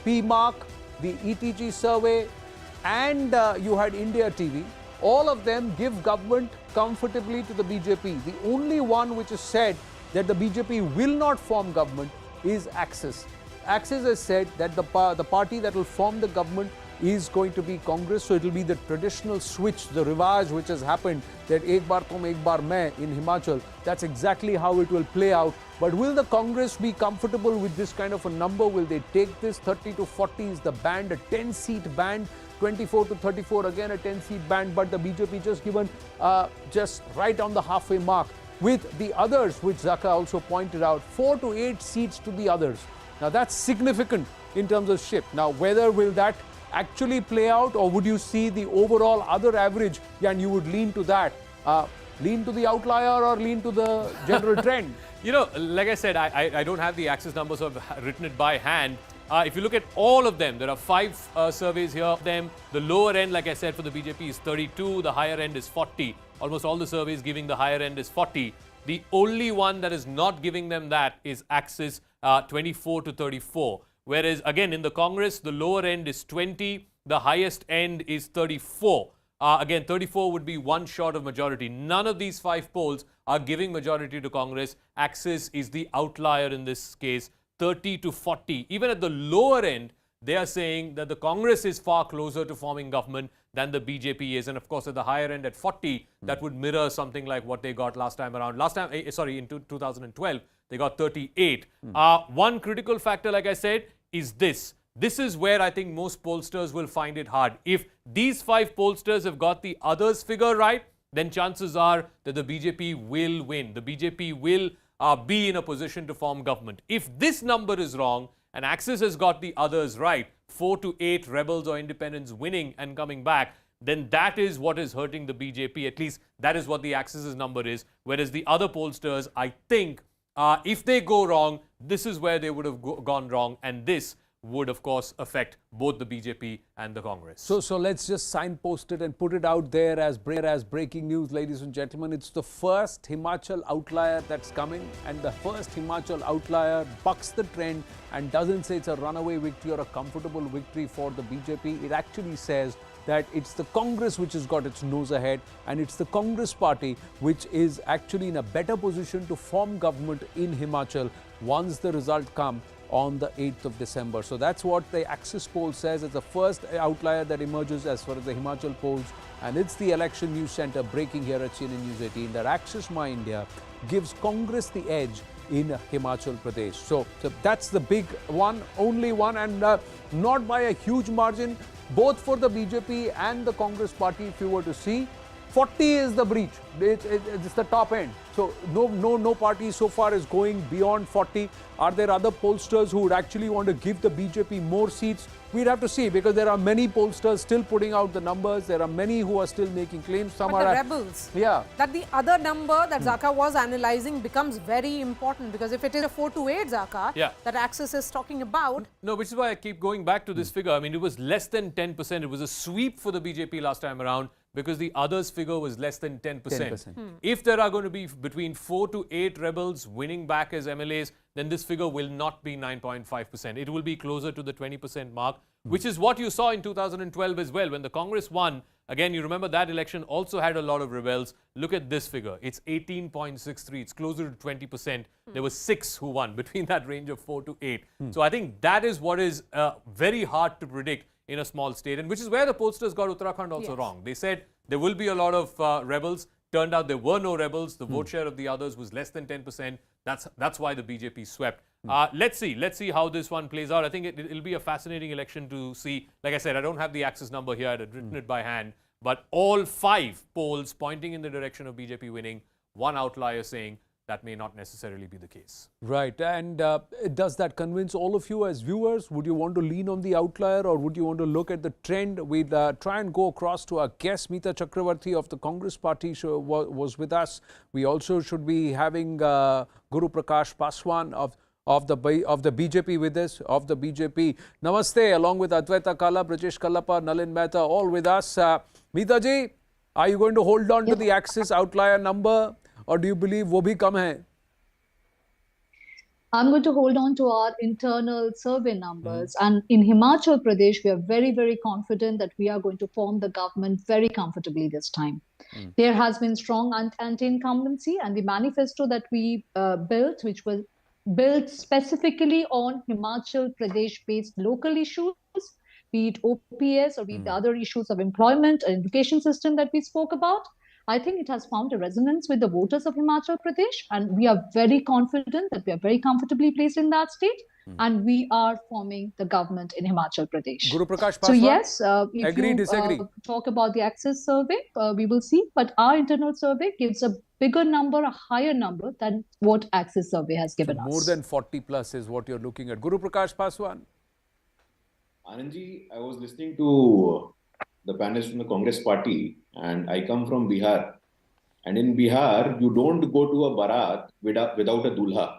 P-Mark, the ETG survey, and you had India TV. All of them give government comfortably to the BJP. The only one which has said that the BJP will not form government is Axis. Axis has said that the party that will form the government is going to be Congress. So it will be the traditional switch, the rivage which has happened, that ek baar tum, ek baar main in Himachal. That's exactly how it will play out. But will the Congress be comfortable with this kind of a number? Will they take this? 30 to 40 is the band, a 10-seat band. 24 to 34, again a 10-seat band, but the BJP just given just right on the halfway mark. With the others, which Zaka also pointed out, 4 to 8 seats to the others. Now that's significant in terms of shift. Now whether will that actually play out, or would you see the overall other average and you would lean to that? Lean to the outlier or lean to the general trend? You know, like I said, I don't have the access numbers, so I've written it by hand. If you look at all of them, there are 5 surveys here of them. The lower end, like I said, for the BJP is 32. The higher end is 40. Almost all the surveys giving the higher end is 40. The only one that is not giving them that is Axis, 24 to 34. Whereas, again, in the Congress, the lower end is 20. The highest end is 34. Again, 34 would be one short of majority. None of these 5 polls are giving majority to Congress. Axis is the outlier in this case. 30 to 40. Even at the lower end, they are saying that the Congress is far closer to forming government than the BJP is. And of course, at the higher end at 40, that would mirror something like what they got last time around. In 2012, they got 38. One critical factor, like I said, is this. This is where I think most pollsters will find it hard. If these 5 pollsters have got the others figure right, then chances are that the BJP will win. The BJP will be in a position to form government. If this number is wrong and Axis has got the others right, 4 to 8 rebels or independents winning and coming back, then that is what is hurting the BJP. At least that is what the Axis's number is. Whereas the other pollsters, I think, if they go wrong, this is where they would have gone wrong, and this would, of course, affect both the BJP and the Congress. So let's just signpost it and put it out there as breaking news, ladies and gentlemen. It's the first Himachal outlier that's coming, and the first Himachal outlier bucks the trend and doesn't say it's a runaway victory or a comfortable victory for the BJP. It actually says that it's the Congress which has got its nose ahead, and it's the Congress party which is actually in a better position to form government in Himachal once the result comes on the 8th of December. So that's what the Axis poll says. It's the first outlier that emerges as far as the Himachal polls, and it's the Election News Center breaking here at CNN News18 that Axis My India gives Congress the edge in Himachal Pradesh. So that's the big one, only one, and not by a huge margin, both for the BJP and the Congress party. If you were to see, 40 is the breach. It's the top end. So no party so far is going beyond 40. Are there other pollsters who would actually want to give the BJP more seats? We'd have to see, because there are many pollsters still putting out the numbers. There are many who are still making claims. Some but are the rebels. Yeah. That the other number that Zaka was analyzing becomes very important, because if it is a 4 to 8 Zaka that Axis is talking about. No, which is why I keep going back to this figure. I mean, it was less than 10%. It was a sweep for the BJP last time around, because the others figure was less than 10%. If there are going to be between 4 to 8 rebels winning back as MLAs, then this figure will not be 9.5%. It will be closer to the 20% mark, which is what you saw in 2012 as well. When the Congress won, again, you remember that election also had a lot of rebels. Look at this figure. It's 18.63. It's closer to 20%. There were 6 who won between that range of 4 to 8. So I think that is what is very hard to predict in a small state, and which is where the pollsters got Uttarakhand also wrong. They said there will be a lot of rebels. Turned out there were no rebels. The vote share of the others was less than 10%. That's why the BJP swept. Let's see how this one plays out. I think it'll be a fascinating election to see. Like I said, I don't have the Axis number here. I had written it by hand. But all 5 polls pointing in the direction of BJP winning. One outlier saying that may not necessarily be the case. Right. And does that convince all of you as viewers? Would you want to lean on the outlier, or would you want to look at the trend? We'll try and go across to our guest, Meeta Chakravarti of the Congress Party, was with us. We also should be having Guru Prakash Paswan of the BJP with us, of the BJP. Namaste, along with Advaita Kala, Brajesh Kallappa, Nalin Mehta, all with us. Meeta ji, are you going to hold on to the Axis outlier number, or do you believe wo bhi kam hai? I'm going to hold on to our internal survey numbers. And in Himachal Pradesh, we are very, very confident that we are going to form the government very comfortably this time. There has been strong anti-incumbency, and the manifesto that we built, which was built specifically on Himachal Pradesh-based local issues, be it OPS or be it the other issues of employment and education system that we spoke about. I think it has found a resonance with the voters of Himachal Pradesh, and we are very confident that we are very comfortably placed in that state, and we are forming the government in Himachal Pradesh. Guru Prakash Paswan, so yes, if agree, you disagree? Talk about the Axis survey, we will see, but our internal survey gives a bigger number, a higher number than what Axis survey has given us. More than 40 plus is what you're looking at. Guru Prakash Paswan. Anandji, I was listening to the panelists from the Congress Party, and I come from Bihar. And in Bihar, you don't go to a barat without a dulha.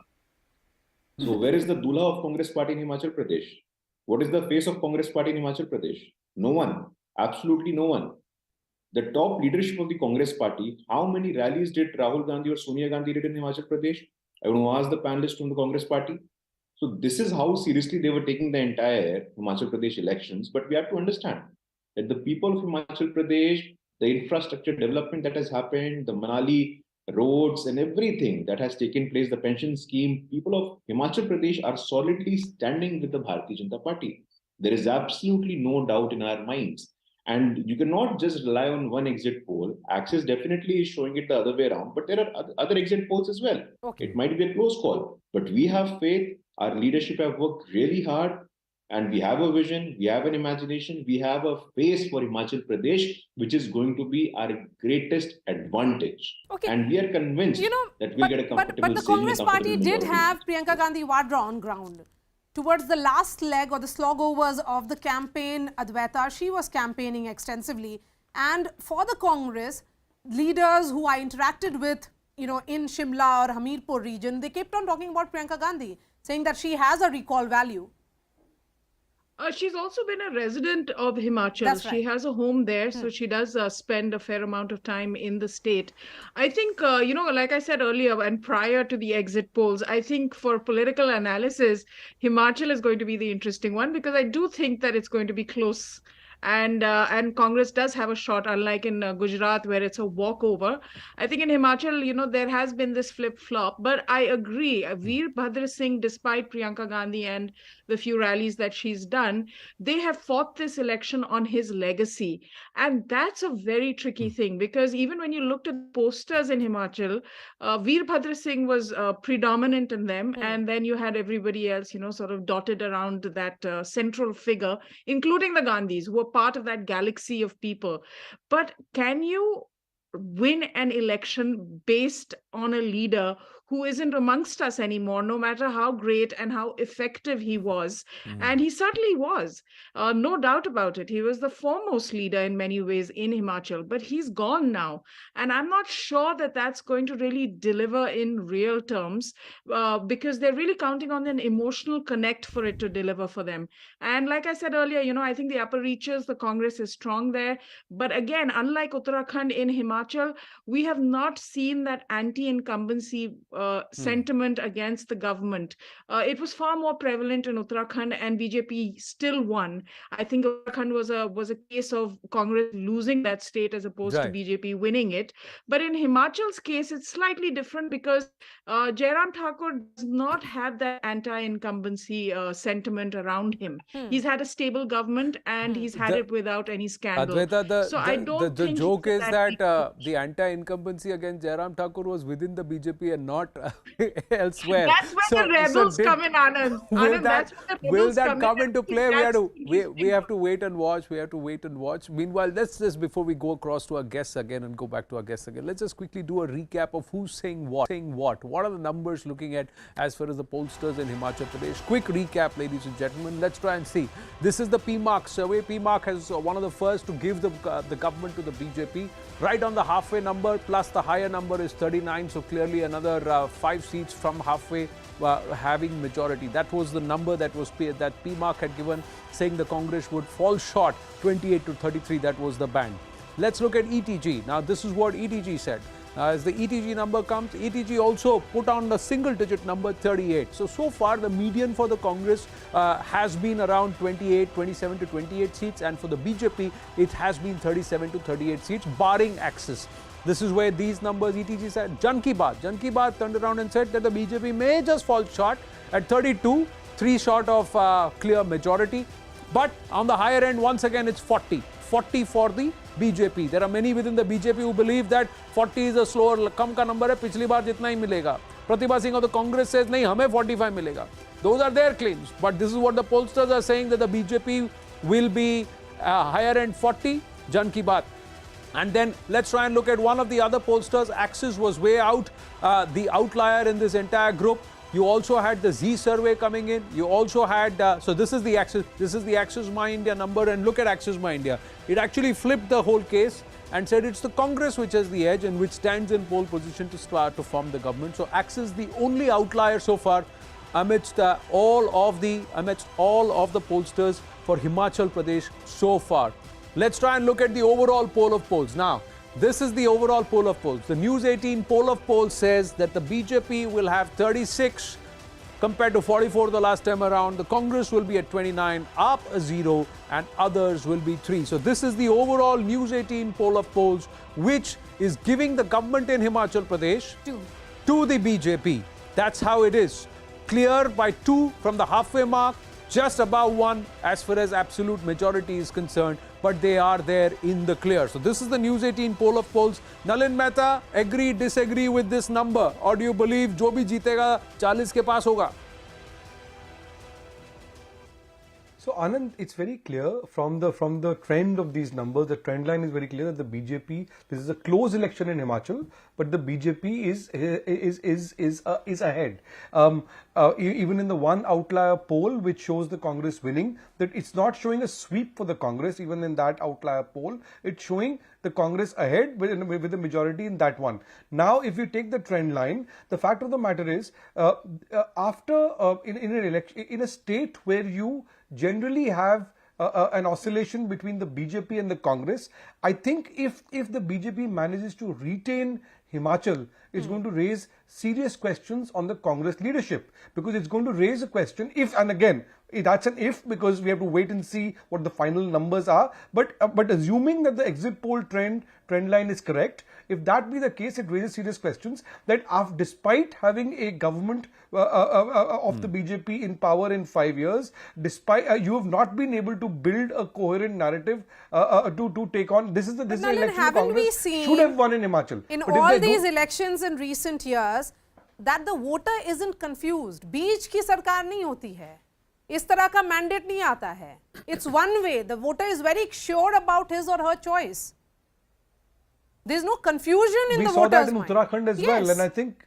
So where is the dulha of Congress Party in Himachal Pradesh? What is the face of Congress Party in Himachal Pradesh? No one. Absolutely no one. The top leadership of the Congress Party, how many rallies did Rahul Gandhi or Sonia Gandhi did in Himachal Pradesh? I want to ask the panelists from the Congress Party. So this is how seriously they were taking the entire Himachal Pradesh elections. But we have to understand that the people of Himachal Pradesh, the infrastructure development that has happened, the Manali roads and everything that has taken place, the pension scheme, people of Himachal Pradesh are solidly standing with the Bharatiya Janata Party. There is absolutely no doubt in our minds. And you cannot just rely on one exit poll. Axis definitely is showing it the other way around, but there are other exit polls as well. Okay. It might be a close call, but we have faith. Our leadership have worked really hard, and we have a vision, we have an imagination, we have a face for Himachal Pradesh, which is going to be our greatest advantage. Okay. And we are convinced that we'll get a comfortable But the Congress Party did have Priyanka Gandhi Vadra on ground. Towards the last leg or the slogovers of the campaign, Advaita, she was campaigning extensively. And for the Congress, leaders who I interacted with, in Shimla or Hamirpur region, they kept on talking about Priyanka Gandhi, saying that she has a recall value. She's also been a resident of Himachal. That's right. She has a home there, so she does spend a fair amount of time in the state. I think, like I said earlier and prior to the exit polls, I think for political analysis, Himachal is going to be the interesting one, because I do think that it's going to be close. And Congress does have a shot, unlike in Gujarat, where it's a walkover. I think in Himachal, there has been this flip-flop. But I agree, Veerbhadra Singh, despite Priyanka Gandhi and the few rallies that she's done, they have fought this election on his legacy. And that's a very tricky thing, because even when you looked at the posters in Himachal, Veerbhadra Singh was predominant in them. And then you had everybody else, sort of dotted around that central figure, including the Gandhis, who were part of that galaxy of people. But can you win an election based on a leader who isn't amongst us anymore, no matter how great and how effective he was? And he certainly was, no doubt about it. He was the foremost leader in many ways in Himachal, but he's gone now. And I'm not sure that that's going to really deliver in real terms, because they're really counting on an emotional connect for it to deliver for them. And like I said earlier, I think the upper reaches, the Congress is strong there. But again, unlike Uttarakhand, in Himachal, we have not seen that anti-incumbency sentiment against the government. It was far more prevalent in Uttarakhand, and BJP still won. I think Uttarakhand was a case of Congress losing that state as opposed to BJP winning it. But in Himachal's case, it's slightly different, because Jairam Thakur does not have that anti-incumbency sentiment around him. He's had a stable government, and he's had it without any scandal. Advaita, the joke is that the anti-incumbency against Jairam Thakur was within the BJP and not not elsewhere. That's where the rebels come in, Anand. Anand, that's where the rebels come into play? We have to wait and watch. We have to wait and watch. Meanwhile, let's just, before we go across to our guests again and go back to our guests again, let's just quickly do a recap of who's saying what. What are the numbers looking at as far as the pollsters in Himachal Pradesh? Quick recap, ladies and gentlemen. Let's try and see. This is the PMark survey. PMark has one of the first to give the government to the BJP. Right on the halfway number, plus the higher number is 39. So clearly another 5 seats from halfway having majority. That was the number that PMark had given, saying the Congress would fall short 28 to 33. That was the band. Let's look at ETG. Now this is what ETG said. As the ETG number comes, ETG also put on the single digit number 38. So far the median for the Congress has been around 27 to 28 seats, and for the BJP it has been 37 to 38 seats, barring Axis. This is where these numbers, ETG said. Jan Ki Baat turned around and said that the BJP may just fall short at 32, 3 short of clear majority. But on the higher end, once again, it's 40 for the BJP. There are many within the BJP who believe that 40 is a slower, kam ka number hai, pichli baar jitna hi milega. Pratibha Singh of the Congress says, nahi, hame 45 milega. Those are their claims. But this is what the pollsters are saying, that the BJP will be higher end 40, Jan Ki Baat. And then let's try and look at one of the other pollsters. Axis was way out, the outlier in this entire group. You also had the Z survey coming in. You also had, so this is the Axis My India number, and look at Axis My India. It actually flipped the whole case and said it's the Congress which has the edge and which stands in pole position to start to form the government. So Axis the only outlier so far amidst all of the pollsters for Himachal Pradesh so far. Let's try and look at the overall poll of polls. Now, this is the overall poll of polls. The News18 poll of polls says that the BJP will have 36 compared to 44 the last time around. The Congress will be at 29, AAP a 0, and others will be 3. So this is the overall News18 poll of polls, which is giving the government in Himachal Pradesh to the BJP. That's how it is. Clear by 2 from the halfway mark, just above 1 as far as absolute majority is concerned, but they are there in the clear. So this is the News18 poll of polls. Nalin Mehta, agree, disagree with this number, or do you believe jo bhi jeetega 40 ke paas hoga? So Anand, it's very clear from the trend of these numbers, the trend line is very clear that the BJP, this is a close election in Himachal, but the BJP is ahead. Even in the one outlier poll which shows the Congress winning, that it's not showing a sweep for the Congress. Even in that outlier poll, it's showing the Congress ahead with a majority in that one. Now, if you take the trend line, the fact of the matter is, after in an election, in a state where you generally have an oscillation between the BJP and the Congress, I think if the BJP manages to retain Himachal, it's going to raise serious questions on the Congress leadership, because it's going to raise a question if, and again, that's an if, because we have to wait and see what the final numbers are. But assuming that the exit poll trend line is correct, if that be the case, it raises serious questions that despite having a government of the BJP in power in 5 years, despite you have not been able to build a coherent narrative to take on. This is the election Congress should have won in Himachal. In all these elections in recent years, that the voter isn't confused. बीच की सरकार नहीं होती है. इस तरह का mandate नहीं आता है. It's one way. The voter is very sure about his or her choice. There's no confusion in the voter's mind. We saw that in Uttarakhand as well, and I think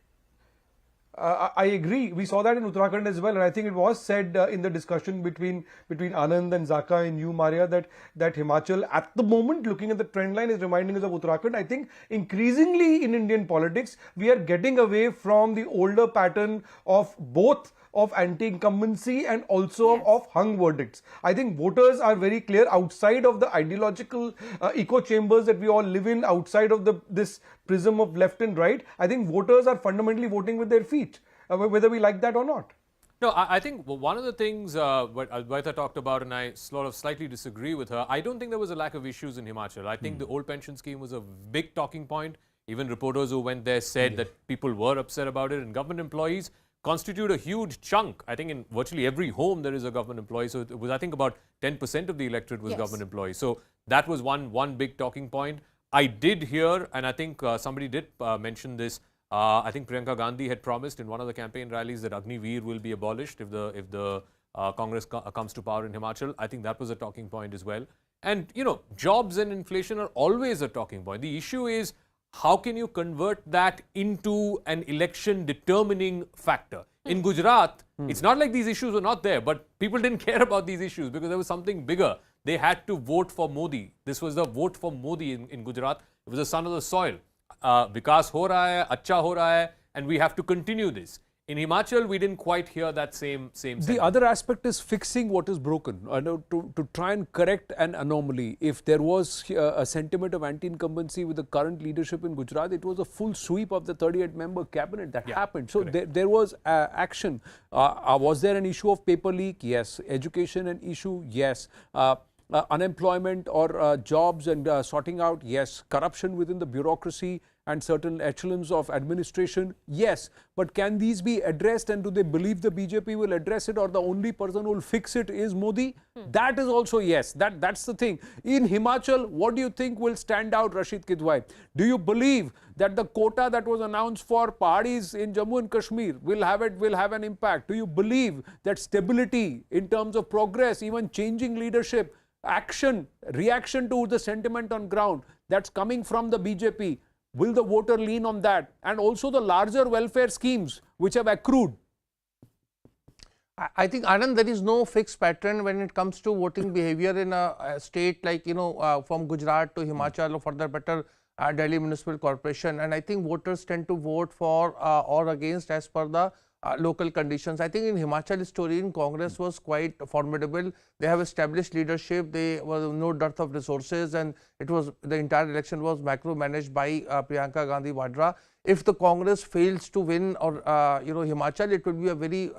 I agree. We saw that in Uttarakhand as well, and I think it was said in the discussion between Anand and Zaka and you, Maria, that Himachal at the moment, looking at the trend line, is reminding us of Uttarakhand. I think increasingly in Indian politics, we are getting away from the older pattern of both of anti-incumbency and also of hung verdicts. I think voters are very clear outside of the ideological echo chambers that we all live in, outside of this prism of left and right. I think voters are fundamentally voting with their feet, whether we like that or not. No, I think one of the things what Advaita talked about, and I sort of slightly disagree with her, I don't think there was a lack of issues in Himachal. I think the old pension scheme was a big talking point. Even reporters who went there said that people were upset about it, and government employees constitute a huge chunk. I think in virtually every home there is a government employee. So it was, I think, about 10% of the electorate was government employees. So that was one big talking point. I did hear, and I think somebody did mention this, I think Priyanka Gandhi had promised in one of the campaign rallies that Agniveer will be abolished if the Congress comes to power in Himachal. I think that was a talking point as well. And, you know, jobs and inflation are always a talking point. The issue is, how can you convert that into an election determining factor? In Gujarat, it's not like these issues were not there, but people didn't care about these issues because there was something bigger. They had to vote for Modi. This was the vote for Modi in Gujarat. It was the son of the soil. Vikas ho raha hai, acha ho raha hai, and we have to continue this. In Himachal, we didn't quite hear that same sentiment. The other aspect is fixing what is broken, to try and correct an anomaly. If there was a sentiment of anti-incumbency with the current leadership in Gujarat, it was a full sweep of the 38-member cabinet that happened. So there was action. Was there an issue of paper leak? Yes. Education an issue? Yes. Unemployment or jobs and sorting out? Yes. Corruption within the bureaucracy and certain echelons of administration? Yes. But can these be addressed, and do they believe the BJP will address it, or the only person who will fix it is Modi? That is also yes. That's the thing. In Himachal, what do you think will stand out, Rashid Kidwai? Do you believe that the quota that was announced for Pahadis in Jammu and Kashmir will have an impact? Do you believe that stability in terms of progress, even changing leadership, action, reaction to the sentiment on ground that's coming from the BJP, will the voter lean on that? And also the larger welfare schemes which have accrued. I think, Anand, there is no fixed pattern when it comes to voting behavior in a state like, you know, from Gujarat to Himachal, or for that matter, Delhi Municipal Corporation. And I think voters tend to vote for or against as per the local conditions. I think in Himachal, story in Congress was quite formidable. They have established leadership. There was no dearth of resources, and it was, the entire election was macro-managed by Priyanka Gandhi Vadra. If the Congress fails to win, or you know, Himachal, it will be a very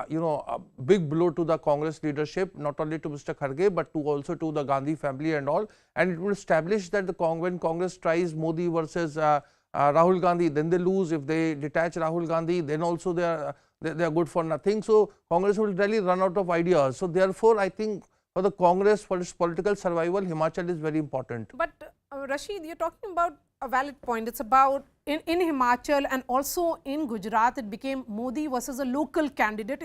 you know, a big blow to the Congress leadership, not only to Mr. Kharge, but also to the Gandhi family and all. And it will establish that when Congress tries Modi versus Rahul Gandhi, then they lose. If they detach Rahul Gandhi, then also they are good for nothing. So Congress will really run out of ideas. So therefore, I think for the Congress, for its political survival, Himachal is very important. But Rashid, you're talking about a valid point. It's about in Himachal and also in Gujarat, it became Modi versus a local candidate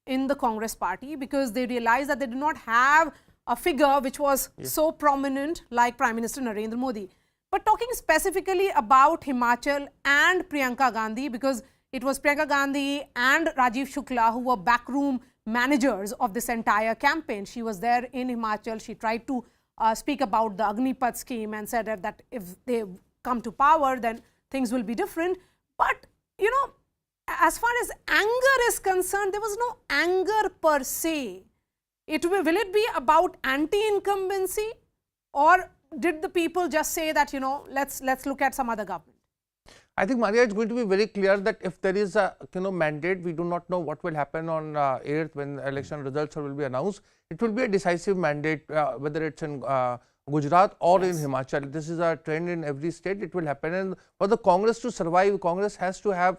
in the Congress party, because they realized that they did not have a figure which was so prominent like Prime Minister Narendra Modi. But talking specifically about Himachal and Priyanka Gandhi, because it was Priyanka Gandhi and Rajiv Shukla who were backroom managers of this entire campaign. She was there in Himachal. She tried to speak about the Agnipath scheme and said that if they come to power, then things will be different. But, you know, as far as anger is concerned, there was no anger per se. Will it be about anti-incumbency, or did the people just say that, you know, let's look at some other government? I think, Maria, it's going to be very clear that if there is a, you know, mandate, we do not know what will happen on 8th when election results will be announced. It will be a decisive mandate, whether it's in Gujarat or in Himachal. This is a trend in every state. It will happen. And for the Congress to survive, Congress has to have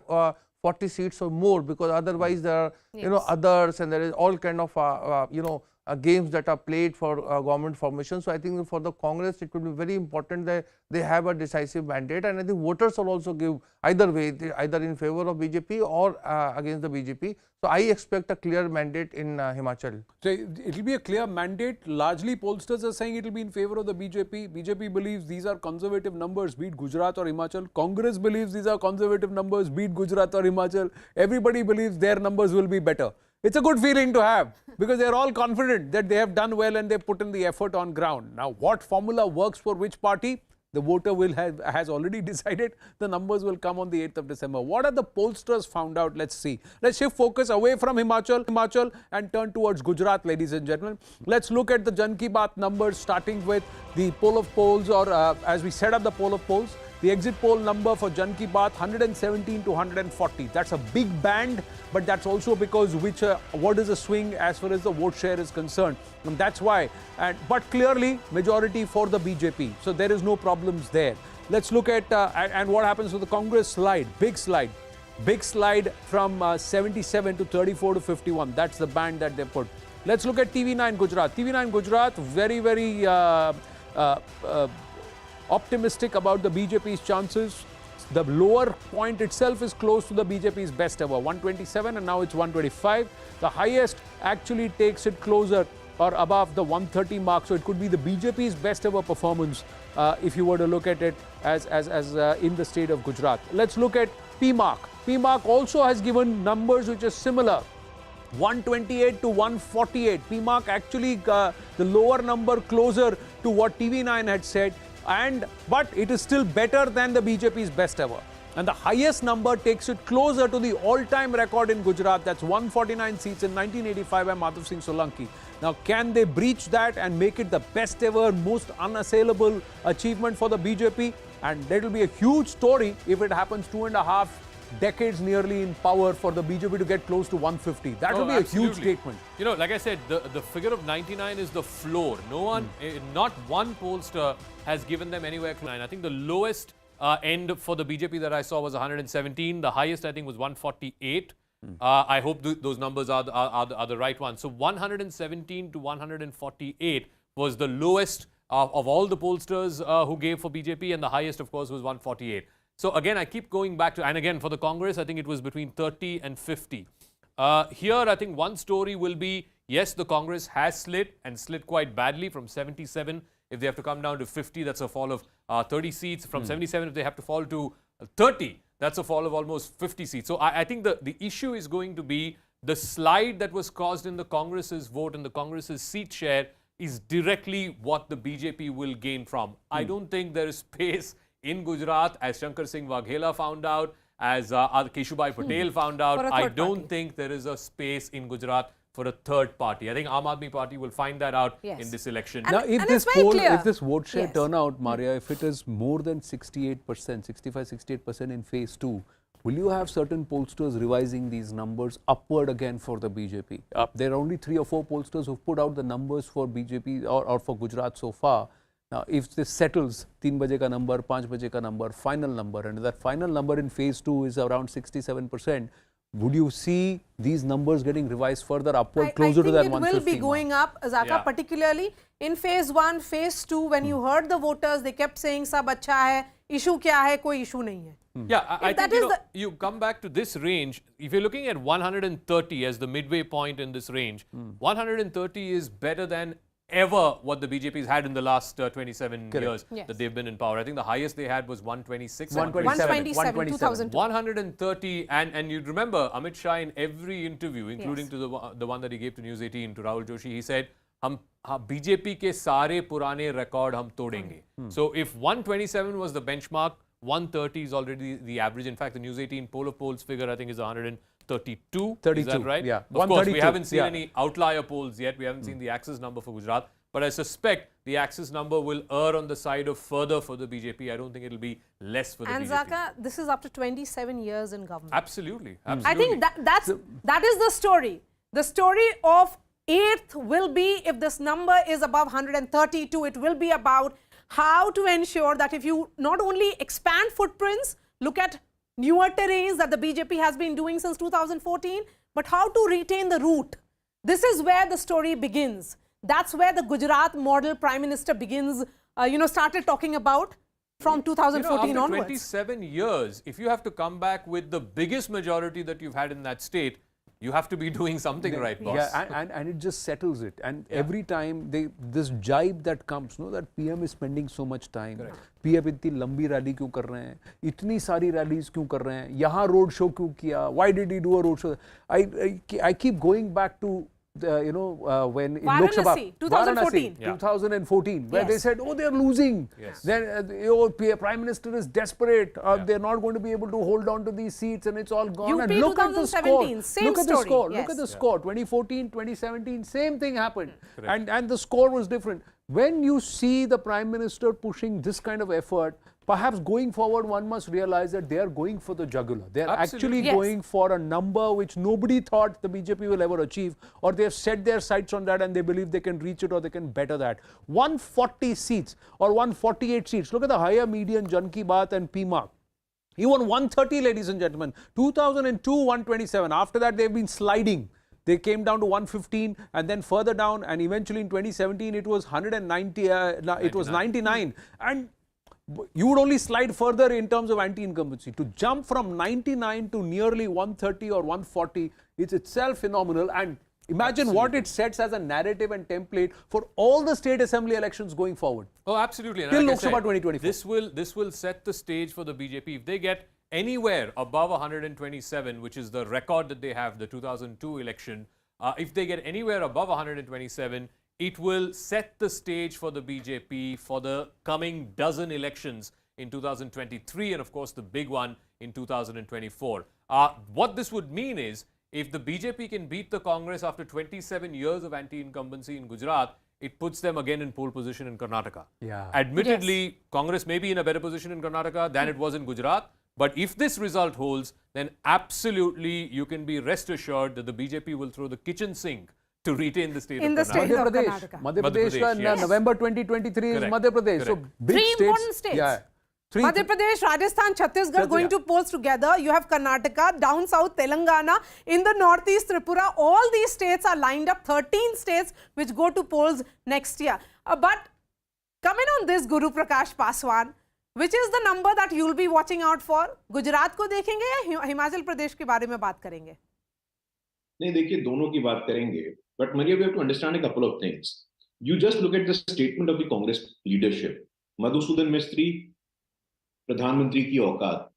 40 seats or more, because otherwise there are, you know, others, and there is all kind of, you know, games that are played for government formation. So I think for the Congress, it will be very important that they have a decisive mandate, and I think voters will also give either way, either in favor of BJP or against the BJP. So I expect a clear mandate in Himachal. So it will be a clear mandate. Largely pollsters are saying it will be in favor of the BJP. BJP believes these are conservative numbers, be it Gujarat or Himachal. Congress believes these are conservative numbers, be it Gujarat or Himachal. Everybody believes their numbers will be better. It's a good feeling to have, because they're all confident that they have done well and they put in the effort on ground. Now, what formula works for which party? The voter has already decided. The numbers will come on the 8th of December. What are the pollsters found out? Let's see. Let's shift focus away from Himachal and turn towards Gujarat, ladies and gentlemen. Let's look at the Jan Ki Baat numbers, starting with the poll of polls, or as we set up the poll of polls. The exit poll number for Jan Ki Baat, 117 to 140. That's a big band, but that's also because what is the swing as far as the vote share is concerned. And that's why. But clearly, majority for the BJP. So there is no problems there. Let's look at and what happens with the Congress slide. Big slide. Big slide from 77 to 34 to 51. That's the band that they put. Let's look at TV9 Gujarat. TV9 Gujarat, very, very optimistic about the BJP's chances. the lower point itself is close to the BJP's best ever, 127, and now it's 125. The highest actually takes it closer or above the 130 mark. So it could be the BJP's best ever performance if you were to look at it as in the state of Gujarat. Let's look at PMark. PMark also has given numbers which are similar. 128 to 148. PMark actually the lower number closer to what TV9 had said, but it is still better than the BJP's best ever. And the highest number takes it closer to the all-time record in Gujarat. That's 149 seats in 1985 by Madhav Singh Solanki. Now, can they breach that and make it the best ever, most unassailable achievement for the BJP? And that will be a huge story if it happens 2.5 decades nearly in power for the BJP to get close to 150. That will be a huge statement. You know, like I said, the figure of 99 is the floor. No one, not one pollster has given them anywhere close. I think the lowest end for the BJP that I saw was 117. The highest, I think, was 148. I hope those numbers are the right ones. So 117 to 148 was the lowest of all the pollsters who gave for BJP, and the highest, of course, was 148. So again, I keep going back to, and again, for the Congress, I think it was between 30 and 50. Here, I think one story will be, yes, the Congress has slid and slid quite badly from 77. If they have to come down to 50, that's a fall of 30 seats. From 77, if they have to fall to 30, that's a fall of almost 50 seats. So I think the issue is going to be the slide that was caused in the Congress's vote and the Congress's seat share is directly what the BJP will gain from. I don't think there is space in Gujarat, as Shankar Singh Waghela found out, as Keshubai Patel found out. I don't think there is a space in Gujarat for a third party. I think Aam Aadmi Party will find that out in this election. Now, if this vote share turnout, Maria, if it is more than 68%, 65-68% in phase 2, will you have certain pollsters revising these numbers upward again for the BJP? There are only 3 or 4 pollsters who've put out the numbers for BJP or for Gujarat so far. Now, if this settles, 3 baje ka number, 5 baje ka number, final number, and that final number in phase 2 is around 67%, would you see these numbers getting revised further upward, closer to that 150 mark? It will be going up, Zaka, particularly in phase 1, phase 2, when you heard the voters, they kept saying, sab acha hai, issue kya hai, koi issue nahi hai. Yeah, I think you come back to this range, if you're looking at 130 as the midway point in this range, 130 is better than ever what the BJP has had in the last 27 years that they've been in power. I think the highest they had was 126. 127, 2002. 130, and you'd remember Amit Shah in every interview, including to the one that he gave to News18, to Rahul Joshi, he said, BJP ke sare purane record hum todenge. So if 127 was the benchmark, 130 is already the average. In fact, the News18 poll of polls figure, I think, is 132. 32, is that right? Yeah. Of course, we haven't seen any outlier polls yet. We haven't seen the axis number for Gujarat. But I suspect the axis number will err on the side of further for the BJP. I don't think it'll be less for the BJP. And Zaka, this is after 27 years in government. Absolutely. I think that is the story. The story of 8th will be, if this number is above 132, it will be about how to ensure that if you not only expand footprints, look at newer terrains that the BJP has been doing since 2014, but how to retain the root. This is where the story begins. That's where the Gujarat model Prime Minister begins, started talking about from 2014 after onwards. 27 years, if you have to come back with the biggest majority that you've had in that state, you have to be doing something right, boss. Yeah, and it just settles it. And every time this jibe that comes, that PM is spending so much time. PM इतनी लंबी rally क्यों कर रहे हैं? इतनी सारी rallies क्यों कर रहे हैं? यहाँ रोड शो क्यों किया? Why did he do a road show? I keep going back to when in Lok Sabha, 2014, where they said, they are losing. Then Prime Minister is desperate. They're not going to be able to hold on to these seats, and it's all gone. UP And look at the score. Look at the score. Look at the score. 2014, 2017, same thing happened, and the score was different. When you see the Prime Minister pushing this kind of effort, perhaps going forward, one must realize that they are going for the jugular. They are actually going for a number which nobody thought the BJP will ever achieve, or they have set their sights on that and they believe they can reach it or they can better that. 140 seats or 148 seats. Look at the higher median, Jan Ki Baat and PMark. Even 130, ladies and gentlemen. 2002, 127. After that, they've been sliding. They came down to 115 and then further down, and eventually in 2017 it was 190. It was 99. And you would only slide further in terms of anti-incumbency. To jump from 99 to nearly 130 or 140 is itself phenomenal. And imagine what it sets as a narrative and template for all the state assembly elections going forward. Oh, absolutely. And Till like Lok Sabha 2024. This will set the stage for the BJP. If they get anywhere above 127, which is the record that they have, the 2002 election, if they get anywhere above 127, it will set the stage for the BJP for the coming dozen elections in 2023 and, of course, the big one in 2024. What this would mean is, if the BJP can beat the Congress after 27 years of anti-incumbency in Gujarat, it puts them again in pole position in Karnataka. Yeah. Admittedly, Congress may be in a better position in Karnataka than it was in Gujarat. But if this result holds, then absolutely you can be rest assured that the BJP will throw the kitchen sink to retain the state of Karnataka. Madhya Pradesh, yes. November 2023 is Correct. Madhya Pradesh. So Correct. big Three important states. Yeah. Madhya Pradesh, Rajasthan, Chhattisgarh going to polls together. You have Karnataka, down south Telangana, in the northeast Tripura. All these states are lined up, 13 states which go to polls next year. But coming on this, Guru Prakash Paswan, which is the number that you will be watching out for? Gujarat को देखेंगे या हिमाचल प्रदेश के बारे में बात करेंगे? नहीं, देखिए दोनों की बात करेंगे. But Maria, we have to understand a couple of things. You just look at the statement of the Congress leadership. Madhusudan Mistry, प्रधानमंत्री की औकात.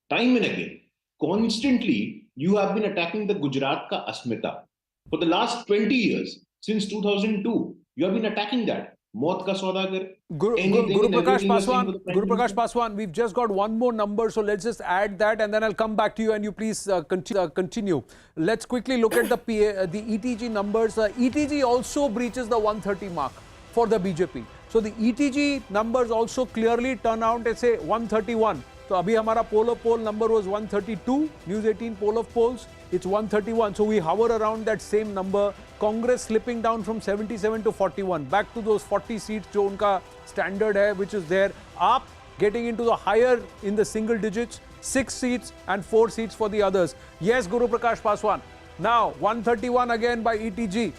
Time and again, constantly, you have been attacking the Gujarat ka asmita. For the last 20 years, since 2002, you have been attacking that. Maut ka saudagar. Guru Prakash Paswan, we've just got one more number, so let's just add that and then I'll come back to you and you please continue. Let's quickly look at the ETG numbers. ETG also breaches the 130 mark for the BJP. So the ETG numbers also clearly turn out to say 131. So abhi hamara poll of poll number was 132, News 18 poll of polls, it's 131. So we hover around that same number. Congress slipping down from 77 to 41, back to those 40 seats jo unka standard hai, which is there. Up, getting into the higher in the single digits, 6 seats and 4 seats for the others. Yes, Guru Prakash Paswan. Now 131 again by ETG.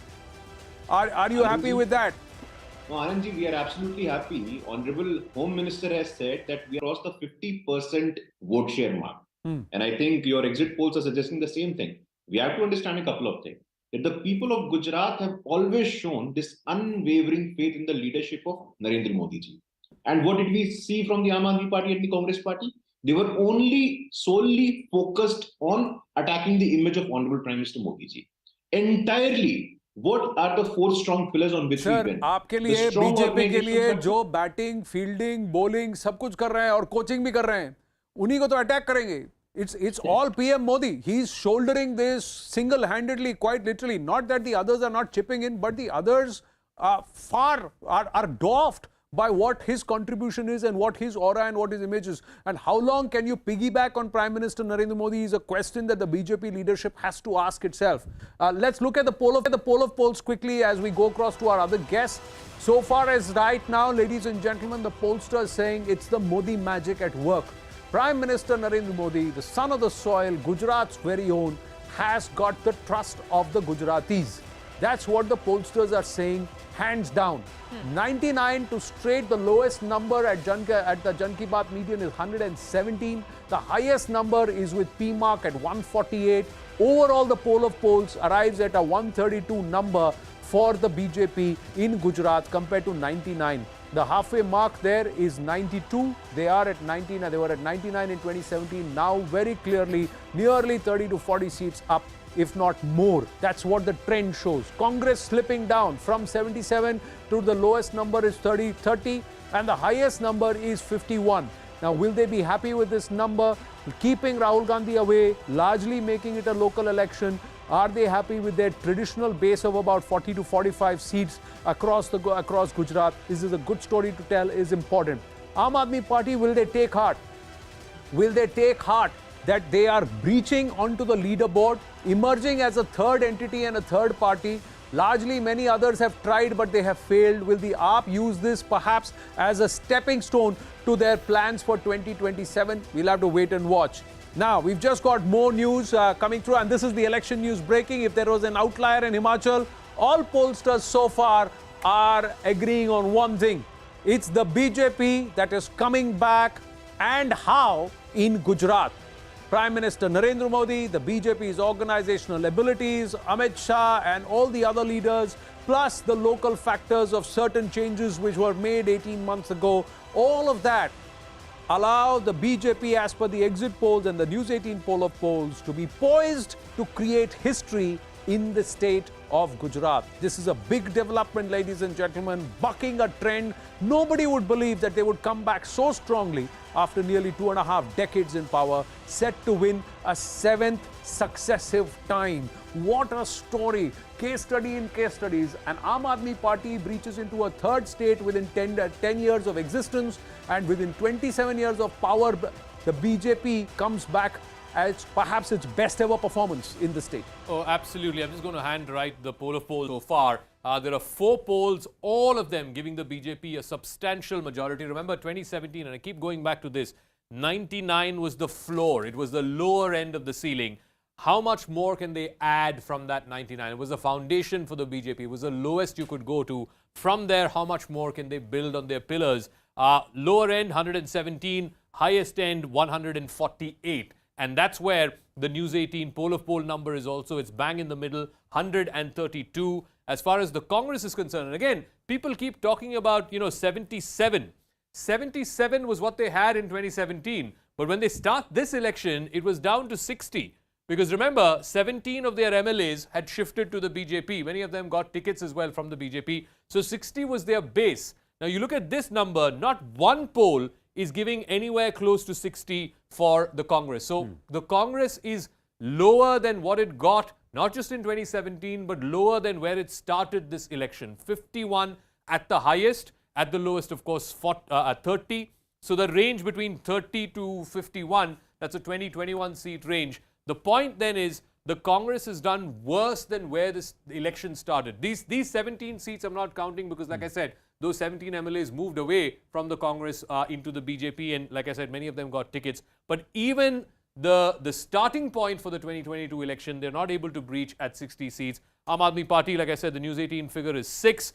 Are you happy with that? No, Anandji, we are absolutely happy. Honorable Home Minister has said that we crossed the 50% vote share mark. And I think your exit polls are suggesting the same thing. We have to understand a couple of things. That the people of Gujarat have always shown this unwavering faith in the leadership of Narendra Modi ji. And what did we see from the Aam Aadmi Party and the Congress Party? They were only solely focused on attacking the image of Honorable Prime Minister Modi ji. Entirely. What are the 4 strong pillars on which we win? आपके लिए BJP के लिए जो batting, fielding, bowling सब कुछ कर रहे हैं और कोचिंग भी कर रहे हैं, उन्हीं को तो अटैक करेंगे. It's all PM Modi. He's shouldering this single-handedly, quite literally. Not that the others are not chipping in, but the others are dwarfed by what his contribution is and what his aura and what his image is. And how long can you piggyback on Prime Minister Narendra Modi is a question that the BJP leadership has to ask itself. Let's look at the poll of polls quickly as we go across to our other guests. So far as right now, ladies and gentlemen, the pollster is saying it's the Modi magic at work. Prime Minister Narendra Modi, the son of the soil, Gujarat's very own, has got the trust of the Gujaratis. That's what the pollsters are saying, hands down. 99 to straight, the lowest number at the Jan Ki Baat median is 117. The highest number is with PMark at 148. Overall, the poll of polls arrives at a 132 number for the BJP in Gujarat compared to 99. The halfway mark there is 92. They are at 99. They were at 99 in 2017. Now very clearly, nearly 30 to 40 seats up, if not more. That's what the trend shows. Congress slipping down from 77 to the lowest number is 30, and the highest number is 51. Now, will they be happy with this number? Keeping Rahul Gandhi away, largely making it a local election. Are they happy with their traditional base of about 40 to 45 seats across Gujarat? This is a good story to tell, is important. Aam Aadmi Party, will they take heart? Will they take heart that they are breaching onto the leaderboard, emerging as a third entity and a third party? Largely, many others have tried, but they have failed. Will the AAP use this perhaps as a stepping stone to their plans for 2027? We'll have to wait and watch. Now, we've just got more news coming through, and this is the election news breaking. If there was an outlier in Himachal, all pollsters so far are agreeing on one thing. It's the BJP that is coming back, and how in Gujarat. Prime Minister Narendra Modi, the BJP's organizational abilities, Amit Shah and all the other leaders, plus the local factors of certain changes which were made 18 months ago, all of that allow the BJP, as per the exit polls and the News18 poll of polls, to be poised to create history in the state of Gujarat. This is a big development, ladies and gentlemen, bucking a trend. Nobody would believe that they would come back so strongly after nearly 2.5 decades in power, set to win a 7th successive time. What a story. Case study in case studies. And Aam Aadmi Party breaches into a third state within 10 years of existence, and within 27 years of power, the BJP comes back as perhaps its best ever performance in the state. Oh, absolutely. I'm just going to handwrite the poll of polls so far. There are 4 polls, all of them giving the BJP a substantial majority. Remember 2017, and I keep going back to this, 99 was the floor. It was the lower end of the ceiling. How much more can they add from that 99? It was the foundation for the BJP. It was the lowest you could go to. From there, how much more can they build on their pillars? Lower end, 117. Highest end, 148. And that's where the News18 poll of poll number is also. It's bang in the middle, 132. As far as the Congress is concerned, and again, people keep talking about, 77. 77 was what they had in 2017. But when they start this election, it was down to 60. Because remember, 17 of their MLAs had shifted to the BJP. Many of them got tickets as well from the BJP. So 60 was their base. Now you look at this number, not one poll is giving anywhere close to 60 for the Congress. So the Congress is lower than what it got, not just in 2017, but lower than where it started this election. 51 at the highest, at the lowest, of course, 30. So the range between 30 to 51, that's a 20-21 seat range. The point then is the Congress has done worse than where this election started. These 17 seats I'm not counting because, like I said, those 17 MLAs moved away from the Congress into the BJP, and like I said, many of them got tickets. But even the starting point for the 2022 election, they're not able to breach at 60 seats. Aam Aadmi Party, like I said, the News18 figure is 6.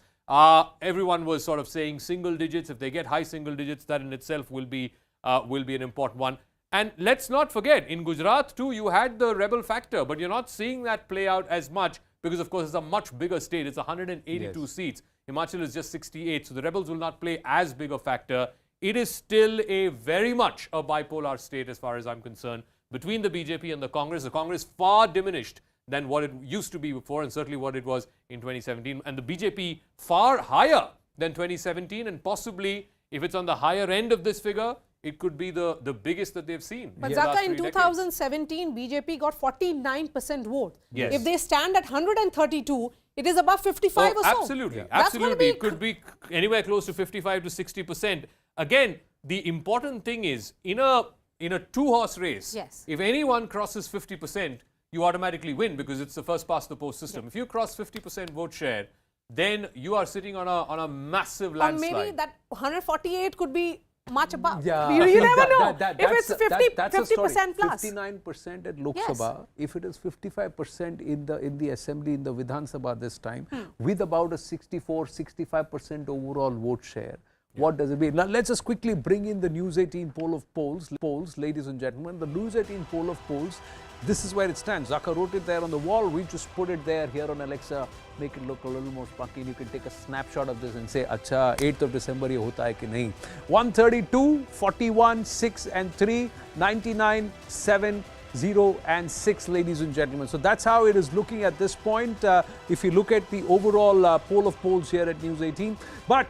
Everyone was sort of saying single digits. If they get high single digits, that in itself will be an important one. And let's not forget, in Gujarat too, you had the rebel factor, but you're not seeing that play out as much because, of course, it's a much bigger state. It's 182 seats. Himachal is just 68, so the rebels will not play as big a factor. It is still very much a bipolar state as far as I'm concerned between the BJP and the Congress. The Congress far diminished than what it used to be before, and certainly what it was in 2017. And the BJP far higher than 2017, and possibly, if it's on the higher end of this figure, it could be the biggest that they've seen. But Zaka, in 2017, BJP got 49% vote. Yes. If they stand at 132, it is above 55 or so. Absolutely. Absolutely. It could be anywhere close to 55 to 60%. Again, the important thing is, in a 2-horse race, if anyone crosses 50%, you automatically win because it's the first past the post system. If you cross 50% vote share, then you are sitting on a massive landslide. Or maybe that 148 could be much above. Yeah. You never know. If it's 50% plus. 59% at Lok Sabha. If it is 55% in the assembly, in the Vidhan Sabha this time, with about a 64-65% overall vote share, what does it mean? Now let's just quickly bring in the News18 poll of polls, ladies and gentlemen. The News18 poll of polls. This is where it stands. Zaka wrote it there on the wall. We just put it there here on Alexa. Make it look a little more spunky. You can take a snapshot of this and say, "Acha, 8th of December, ye hota hai ki nahi?" 132, 41, 6 and 3, 99, 7, 0 and 6, ladies and gentlemen. So that's how it is looking at this point. If you look at the overall poll of polls here at News18, but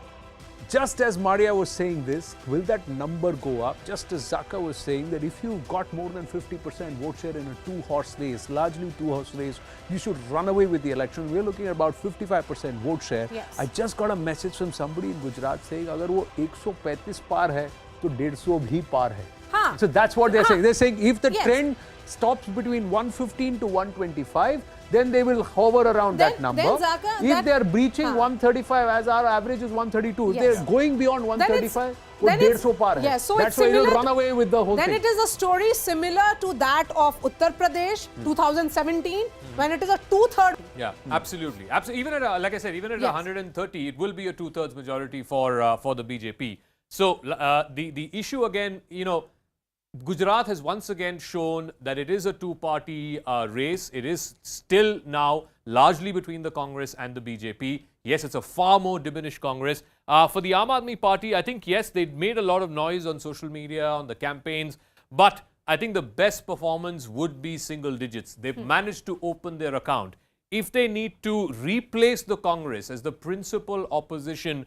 just as Maria was saying this, will that number go up? Just as Zaka was saying that if you got more than 50% vote share in a 2-horse race, largely 2-horse race, you should run away with the election. We're looking at about 55% vote share. Yes. I just got a message from somebody in Gujarat saying, अगर वो 135 पार है, तो 150 भी पार है. So that's what they're saying. They're saying if the trend stops between 115 to 125, then they will hover around that number. Zaka, if they are breaching 135, as our average is 132, if they're going beyond 135, वो 150 पार है. Yes, so that's it's why similar. he'll run away with the whole then thing. it is a story similar to that of Uttar Pradesh 2017 when it is a 2/3. Yeah, absolutely. Even at like I said, even at 130, it will be a 2/3 majority for the BJP. So the issue again, you know, Gujarat has once again shown that it is a two-party race. It is still now largely between the Congress and the BJP. Yes, it's a far more diminished Congress. For the Aam Aadmi Party, I think, yes, they made a lot of noise on social media, on the campaigns, but I think the best performance would be single digits. They've managed to open their account. If they need to replace the Congress as the principal opposition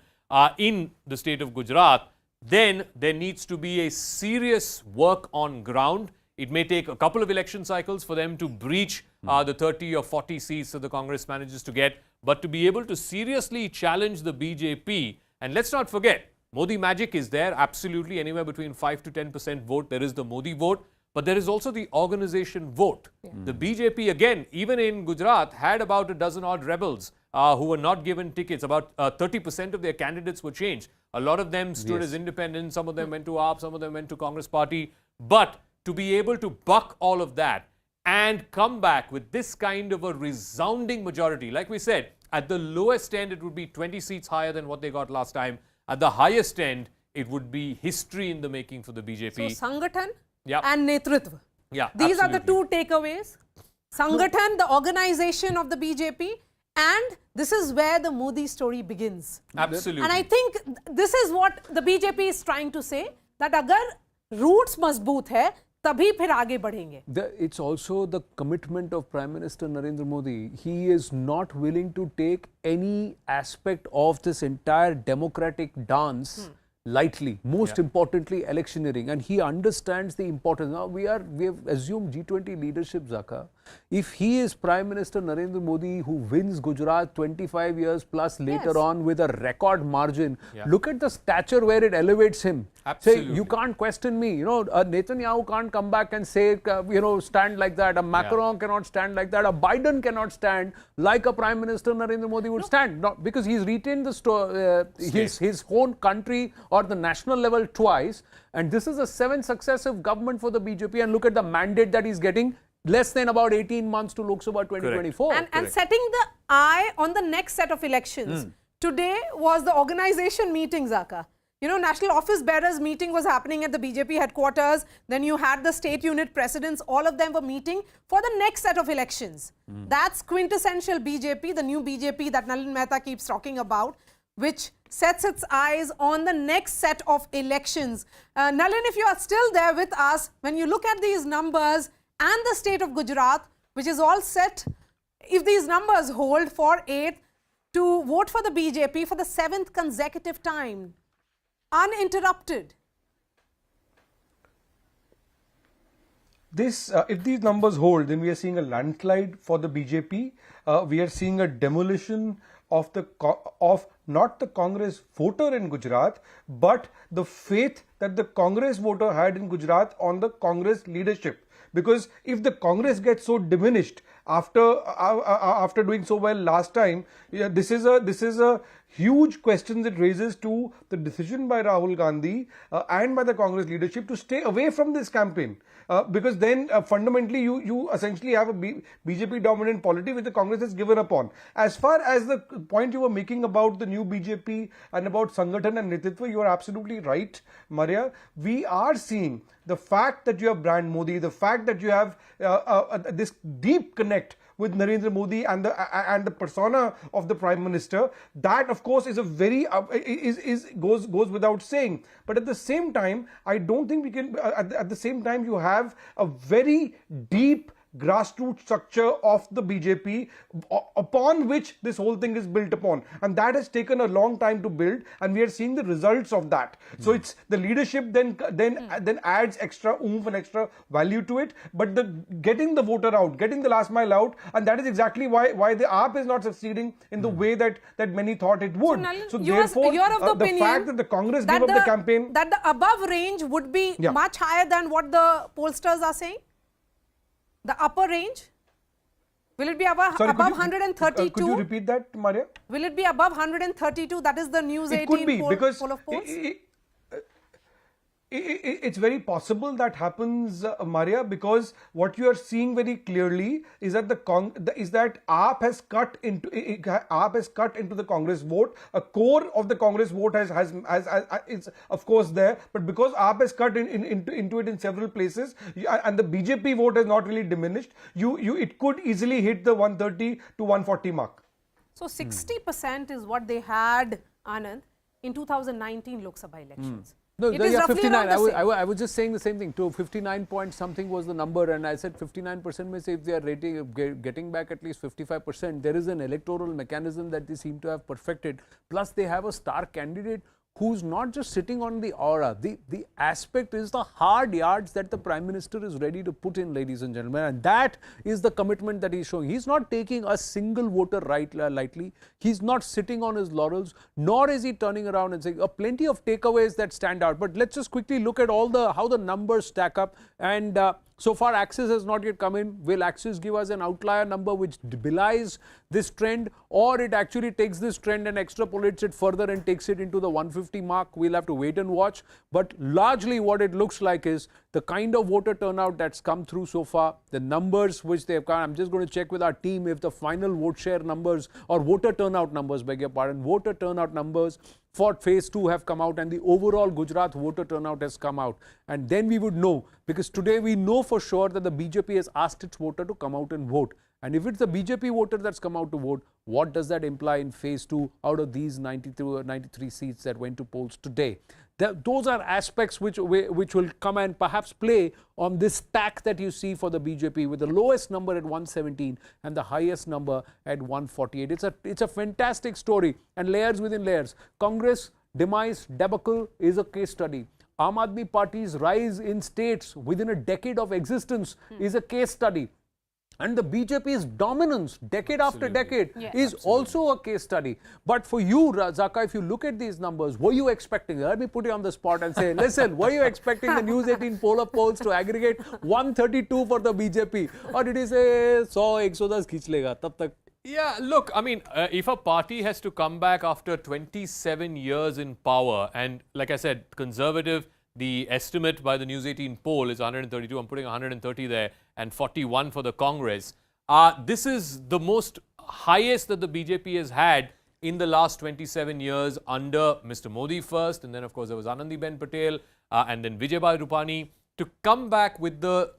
in the state of Gujarat, then there needs to be a serious work on ground. It may take a couple of election cycles for them to breach the 30 or 40 seats that the Congress manages to get. But to be able to seriously challenge the BJP, and let's not forget, Modi magic is there, absolutely, anywhere between 5 to 10% vote. There is the Modi vote, but there is also the organization vote. The BJP, again, even in Gujarat, had about a dozen odd rebels who were not given tickets. About 30% of their candidates were changed. A lot of them stood as independent. Some of them went to AAP, some of them went to Congress Party. But to be able to buck all of that and come back with this kind of a resounding majority, like we said, at the lowest end, it would be 20 seats higher than what they got last time. At the highest end, it would be history in the making for the BJP. So, Sangathan and Netritva. Yeah, these are the two takeaways. Sangathan, the organization of the BJP, and this is where the Modi story begins. Absolutely. And I think this is what the BJP is trying to say, that agar roots mazboot hai, tabhi phir aage badhenge. It's also the commitment of Prime Minister Narendra Modi. He is not willing to take any aspect of this entire democratic dance lightly. Most importantly, electioneering, and he understands the importance. Now we have assumed G20 leadership, Zaka. If he is Prime Minister Narendra Modi, who wins Gujarat 25 years plus later on with a record margin, look at the stature where it elevates him. Absolutely. Say, you can't question me. You know, Netanyahu can't come back and say, you know, stand like that. A Macron cannot stand like that. A Biden cannot stand like a Prime Minister Narendra Modi would stand. Not because he's retained the his own country or the national level twice. And this is a 7th successive government for the BJP. And look at the mandate that he's getting. Less than about 18 months to Lok Sabha 2024. And setting the eye on the next set of elections. Today was the organization meeting, Zaka. You know, National Office Bearers meeting was happening at the BJP headquarters. Then you had the state unit presidents. All of them were meeting for the next set of elections. That's quintessential BJP, the new BJP that Nalin Mehta keeps talking about, which sets its eyes on the next set of elections. Nalin, if you are still there with us, when you look at these numbers and the state of Gujarat, which is all set, if these numbers hold for 8th, to vote for the BJP for the 7th consecutive time, uninterrupted. This, if these numbers hold, then we are seeing a landslide for the BJP. We are seeing a demolition of not the Congress voter in Gujarat, but the faith that the Congress voter had in Gujarat on the Congress leadership. Because if the Congress gets so diminished after doing so well last time, this is a huge question it raises to the decision by Rahul Gandhi and by the Congress leadership to stay away from this campaign. Because then fundamentally you essentially have a BJP dominant polity which the Congress has given up on. As far as the point you were making about the new BJP and about Sangathan and Netritva, you are absolutely right, Maria. We are seeing the fact that you have brand Modi, the fact that you have this deep connect with Narendra Modi and the persona of the Prime Minister, that of course is a very goes without saying. But at the same time, I don't think we can. At the same time, you have a very deep grassroots structure of the BJP upon which this whole thing is built upon, and that has taken a long time to build, and we are seeing the results of that. So it's the leadership then adds extra oomph and extra value to it, but the getting the voter out, getting the last mile out, and that is exactly why the AAP is not succeeding in the way that many thought it would. So therefore, you're of the opinion fact that the Congress gave up the campaign, that the above range would be much higher than what the pollsters are saying. The upper range, will it be above 132? Could you repeat that, Maria? Will it be above 132? That is the News 18 poll of polls? It's very possible that happens, Maria, because what you are seeing very clearly is that AAP has cut into the Congress vote. A core of the Congress vote is of course there, but because AAP has cut into it in several places, and the BJP vote has not really diminished, it could easily hit the 130 to 140 mark. So 60% is what they had, Anand, in 2019 Lok Sabha elections. No, it is roughly 59. around the same. I was just saying the same thing. 59 point something was the number, and I said 59% means if they are getting back at least 55%, there is an electoral mechanism that they seem to have perfected. Plus, they have a star candidate who's not just sitting on the aura. The aspect is the hard yards that the Prime Minister is ready to put in, ladies and gentlemen, and that is the commitment that he's showing. He's not taking a single voter lightly. He's not sitting on his laurels, nor is he turning around and saying plenty of takeaways that stand out. But let's just quickly look at how the numbers stack up. And so far, Axis has not yet come in. Will Axis give us an outlier number which belies this trend, or it actually takes this trend and extrapolates it further and takes it into the 150 mark? We'll have to wait and watch. But largely what it looks like is the kind of voter turnout that's come through so far, the numbers which they have come. I'm just going to check with our team if the final vote share numbers or voter turnout numbers, beg your pardon, voter turnout numbers for phase 2 have come out, and the overall Gujarat voter turnout has come out. And then we would know, because today we know for sure that the BJP has asked its voter to come out and vote. And if it's the BJP voter that's come out to vote, what does that imply in phase 2 out of these 92 or 93 seats that went to polls today? Those are aspects which will come and perhaps play on this stack that you see for the BJP, with the lowest number at 117 and the highest number at 148. It's a fantastic story, and layers within layers. Congress demise debacle is a case study. Aam Aadmi Party's rise in states within a decade of existence is a case study. And the BJP's dominance decade after decade is also a case study. But for you, Zaka, if you look at these numbers, were you expecting, let me put you on the spot and say, listen, were you expecting the News 18 poll of polls to aggregate 132 for the BJP? Or did he say, 100, 110 khich lega, tab tak? Yeah, look, I mean, if a party has to come back after 27 years in power, and like I said, conservative, the estimate by the News 18 poll is 132. I'm putting 130 there, and 41 for the Congress. This is the most highest that the BJP has had in the last 27 years under Mr. Modi first, and then of course there was Anandiben Patel, and then Vijaybai Rupani. To come back with the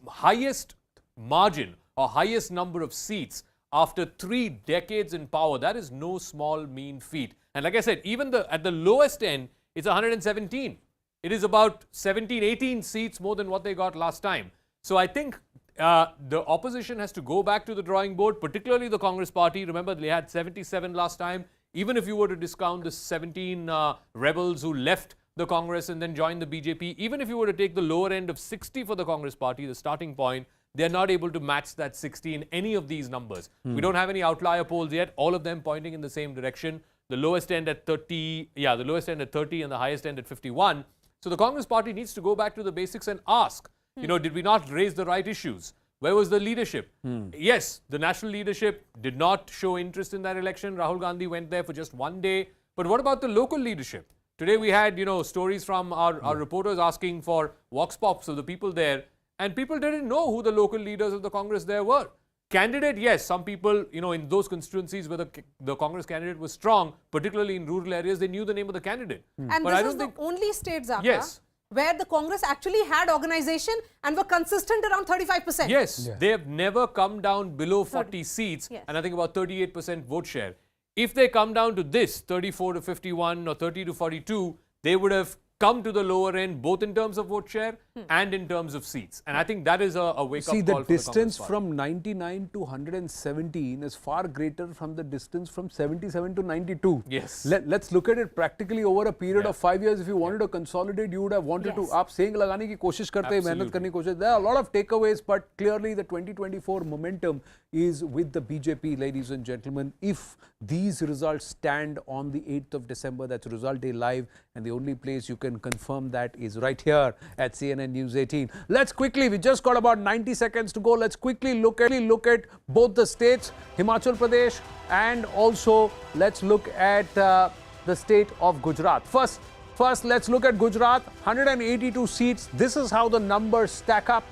highest margin or highest number of seats after 3 decades in power, that is no small mean feat. And like I said, even at the lowest end, it's 117. It is about 17, 18 seats more than what they got last time. So I think the opposition has to go back to the drawing board, particularly the Congress party. Remember, they had 77 last time. Even if you were to discount the 17 rebels who left the Congress and then joined the BJP, even if you were to take the lower end of 60 for the Congress party, the starting point, they're not able to match that 60 in any of these numbers. We don't have any outlier polls yet, all of them pointing in the same direction. The lowest end at 30, the lowest end at 30 and the highest end at 51. So the Congress party needs to go back to the basics and ask, did we not raise the right issues? Where was the leadership? Yes, the national leadership did not show interest in that election. Rahul Gandhi went there for just one day. But what about the local leadership? Today we had, stories from our reporters asking for vox pops of the people there. And people didn't know who the local leaders of the Congress there were. Candidate, yes, some people, in those constituencies where the Congress candidate was strong, particularly in rural areas, they knew the name of the candidate. And but this is the only state, Zaka, where the Congress actually had organization and were consistent around 35%. Yes, they have never come down below 40 seats, and I think about 38% vote share. If they come down to this, 34 to 51 or 30 to 42, they would have come to the lower end, both in terms of vote share and in terms of seats. And I think that is a wake-up call for the Congress party. See, the distance from 99 to 117 is far greater from the distance from 77 to 92. Yes. Let's look at it practically over a period of 5 years. If you wanted to consolidate, you would have wanted to. Aap saying lagane ki koshish karte hai, mehnat karne ki koshish. There are a lot of takeaways, but clearly the 2024 momentum is with the BJP, ladies and gentlemen. If these results stand on the 8th of December, that's Result Day Live, and the only place you can confirm that is right here at CNN News 18. Let's quickly, we just got about 90 seconds to go. Let's quickly look at both the states, Himachal Pradesh, and also let's look at the state of Gujarat. First, First, let's look at Gujarat. 182 seats. This is how the numbers stack up.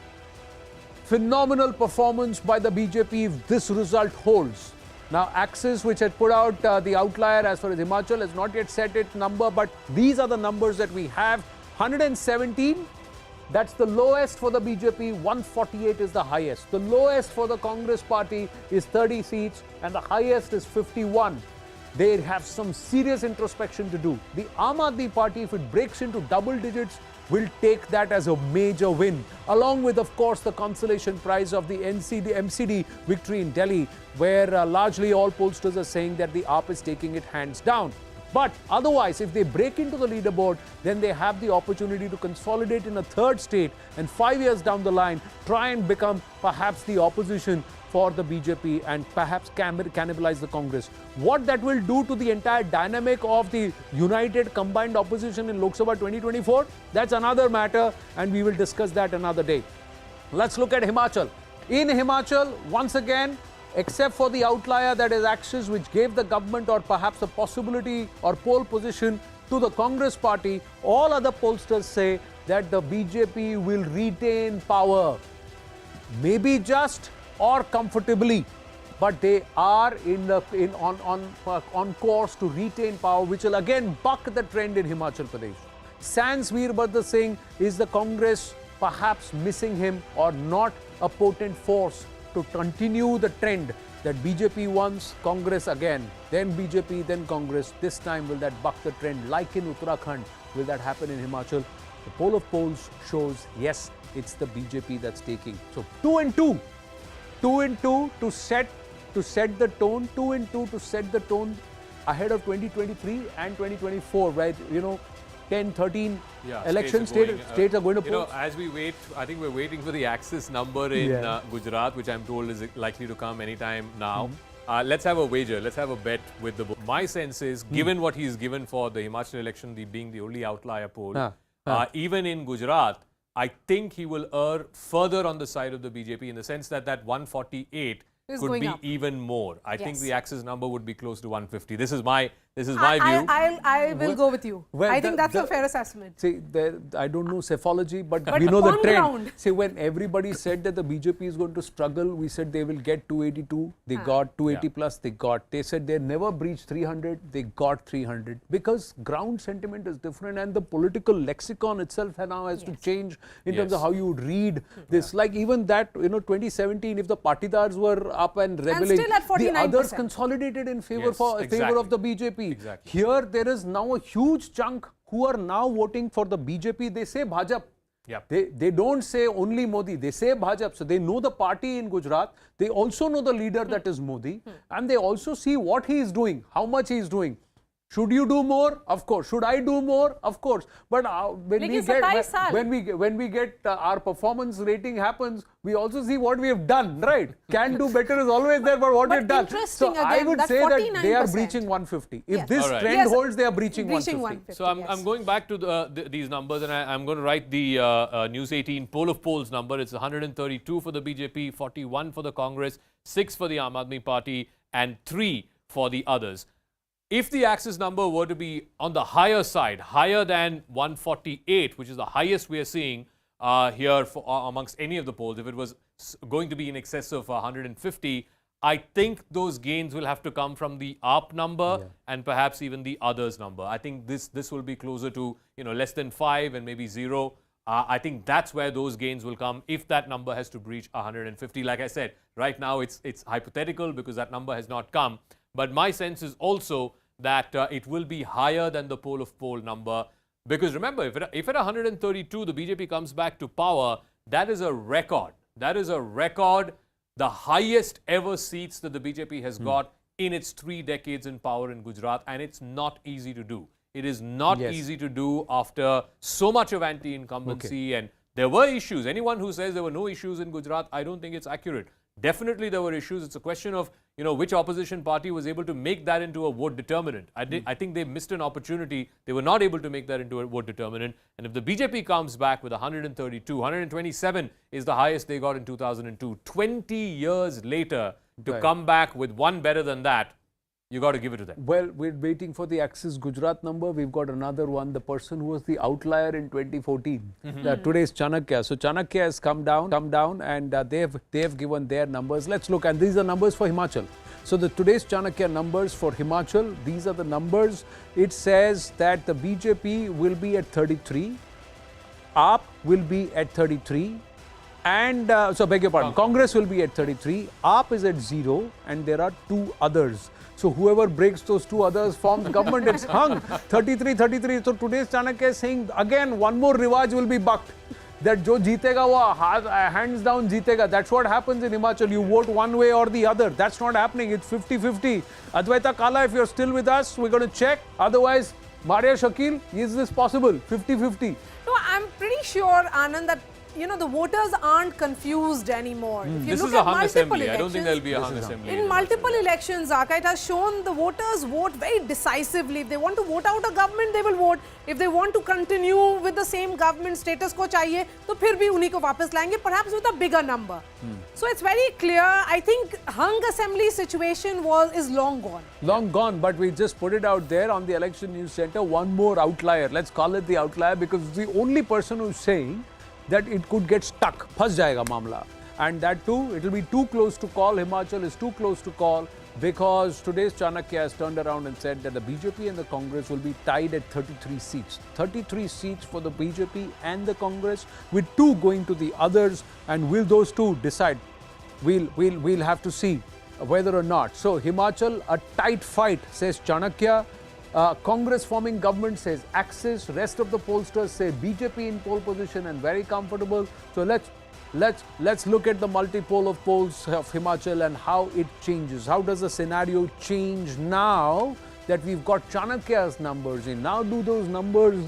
Phenomenal performance by the BJP if this result holds. Now, Axis, which had put out the outlier as far as Himachal, has not yet set its number, but these are the numbers that we have. 117, that's the lowest for the BJP, 148 is the highest. The lowest for the Congress party is 30 seats, and the highest is 51. They have some serious introspection to do. The Aam Aadmi Party, if it breaks into double digits, will take that as a major win, along with, of course, the consolation prize of the MCD victory in Delhi, where largely all pollsters are saying that the AAP is taking it hands down. But otherwise, if they break into the leaderboard, then they have the opportunity to consolidate in a third state and 5 years down the line, try and become perhaps the opposition for the BJP and perhaps cannibalize the Congress. What that will do to the entire dynamic of the united combined opposition in Lok Sabha 2024, that's another matter, and we will discuss that another day. Let's look at Himachal. In Himachal, once again, except for the outlier that is Axis, which gave the government or perhaps a possibility or pole position to the Congress party, all other pollsters say that the BJP will retain power. Maybe just or comfortably, but they are on course to retain power, which will again buck the trend in Himachal Pradesh. Sans Veerbhadra Singh, is the Congress perhaps missing him or not a potent force to continue the trend that BJP once, Congress again, then BJP, then Congress? This time will that buck the trend like in Uttarakhand? Will that happen in Himachal? The poll of polls shows yes, it's the BJP that's taking. So 2 and 2. 2 and 2 to set the tone, 2 and 2 to set the tone ahead of 2023 and 2024, right? 10, 13 election states are going to poll. As we wait, I think we're waiting for the Axis number in Gujarat, which I'm told is likely to come anytime now. Let's have a wager. Let's have a bet with the book. My sense is, given what he's given for the Himachal election, being the only outlier poll, even in Gujarat, I think he will err further on the side of the BJP in the sense that 148 could be even more. I think the Axis number would be close to 150. This is my view. I will go with you. I think that's a fair assessment. See, I don't know psephology, but we know the trend. See, when everybody said that the BJP is going to struggle, we said they will get 282. They got 280 plus. They said they never breached 300. They got 300 because ground sentiment is different, and the political lexicon itself now has to change in terms of how you would read this. Like even that, 2017, if the Patidars were up and rebelling, the others consolidated in favor of the BJP. Exactly. Here, there is now a huge chunk who are now voting for the BJP. They say Bhajap. They don't say only Modi. They say Bhajap. So they know the party in Gujarat. They also know the leader that is Modi. And they also see what he is doing, how much he is doing. Should you do more? Of course. Should I do more? Of course. But when we get our performance rating happens, we also see what we have done, right? Can do better is always there, but what we've done. So I would say that they are breaching 150. If this trend holds, they are breaching 150. So I'm going back to these numbers, and I'm going to write the News18 poll of polls number. It's 132 for the BJP, 41 for the Congress, 6 for the Aam Aadmi Party, and 3 for the others. If the Axis number were to be on the higher side, higher than 148, which is the highest we are seeing here amongst any of the polls, if it was going to be in excess of 150, I think those gains will have to come from the AAP number and perhaps even the others number. I think this will be closer to less than 5 and maybe 0. I think that's where those gains will come if that number has to breach 150. Like I said, right now it's hypothetical because that number has not come. But my sense is also that it will be higher than the poll of poll number. Because remember, if at 132 the BJP comes back to power, that is a record. That is a record, the highest ever seats that the BJP has got in its 3 decades in power in Gujarat. And it's not easy to do. It is not easy to do after so much of anti-incumbency. And there were issues. Anyone who says there were no issues in Gujarat, I don't think it's accurate. Definitely there were issues. It's a question of, which opposition party was able to make that into a vote determinant. I think they missed an opportunity. They were not able to make that into a vote determinant. And if the BJP comes back with 132, 127 is the highest they got in 2002. 20 years later to come back with one better than that, You got to give it to them. Well, we're waiting for the Axis Gujarat number. We've got another one, the person who was the outlier in 2014. Today's Chanakya. So Chanakya has come down, and they have given their numbers. Let's look, and these are numbers for Himachal. So the today's Chanakya numbers for Himachal, these are the numbers. It says that the BJP will be at 33, AAP will be at 33, and beg your pardon, Congress will be at 33, AAP is at 0, and there are 2 others. So whoever breaks those 2 others forms government. It's hung 33. So today's Chanakya is saying again one more rivaj will be bucked. That jo jeetega wo hands down jeetega. That's what happens in Himachal. You vote one way or the other. That's not happening. It's 50-50. Advaita Kala, if you're still with us, we're going to check. Otherwise, Maria Shakil, is this possible? 50-50. No, I'm pretty sure, Anand, that the voters aren't confused anymore. If you This look is a at hung multiple assembly. I don't think elections, there'll be a hung assembly. in multiple elections, Zaka, it has shown the voters vote very decisively. If they want to vote out a government, they will vote. If they want to continue with the same government status quo chahiye, to phir bhi unhi ko wapas layenge, perhaps with a bigger number. So it's very clear. I think hung assembly situation is long gone. Long gone, but we just put it out there on the Election News Center. One more outlier. Let's call it the outlier because it's the only person who's saying that it could get stuck, phas jayega mamla. And that too, it will be too close to call. Himachal is too close to call because today's Chanakya has turned around and said that the BJP and the Congress will be tied at 33 seats. 33 seats for the BJP and the Congress, with 2 going to the others. And will those 2 decide? We'll have to see whether or not. So Himachal, a tight fight, says Chanakya. Congress forming government, says Axis. Rest of the pollsters say BJP in pole position and very comfortable. So let's look at the multi-poll of polls of Himachal and how it changes. How does the scenario change now that we've got Chanakya's numbers in? Now do those numbers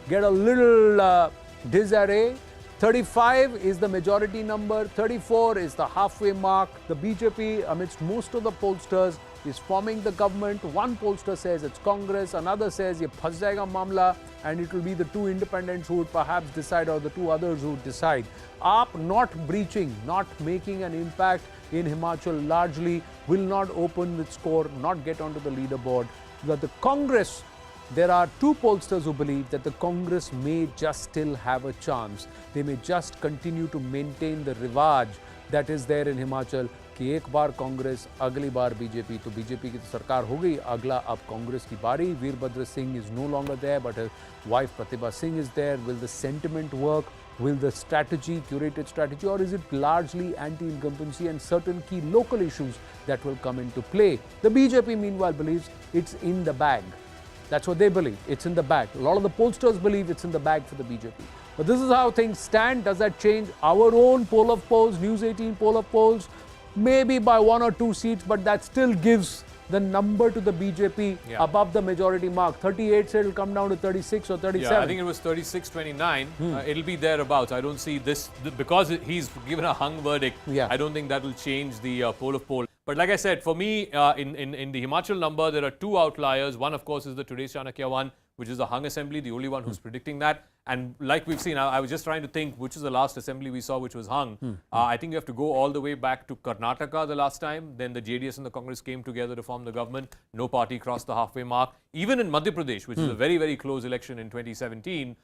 get a little disarray? 35 is the majority number, 34 is the halfway mark. The BJP, amidst most of the pollsters, is forming the government. One pollster says it's Congress, another says ye phas jayega mamla, and it will be the 2 independents who would perhaps decide, or the 2 others who would decide. AAP not breaching, not making an impact in Himachal largely, will not open with score, not get onto the leaderboard. But the Congress, there are 2 pollsters who believe that the Congress may just still have a chance. They may just continue to maintain the rivaj that is there in Himachal. कि एक बार कांग्रेस, अगली बार BJP. तो BJP की तो सरकार हो गई, अगला अब कांग्रेस की बारी. Virbhadra Singh is no longer there, but his wife Pratibha Singh is there. Will the sentiment work? Will the strategy, curated strategy, or is it largely anti-incumbency and certain key local issues that will come into play? The BJP, meanwhile, believes it's in the bag. That's what they believe. It's in the bag. A lot of the pollsters believe it's in the bag for the BJP. But this is how things stand. Does that change? Our own poll of polls, News18 poll of polls, maybe by 1 or 2 seats, but that still gives the number to the BJP above the majority mark. 38 said it'll come down to 36 or 37. Yeah, I think it was 36-29. It'll be thereabouts. I don't see this, because he's given a hung verdict. I don't think that will change the poll of polls. But like I said, for me, in the Himachal number, there are 2 outliers. One, of course, is the today's Chanakya one, which is the hung assembly, the only one who's predicting that. And like we've seen, I was just trying to think which is the last assembly we saw which was hung. I think you have to go all the way back to Karnataka the last time. Then the JDS and the Congress came together to form the government. No party crossed the halfway mark. Even in Madhya Pradesh, which is a very, very close election in 2018,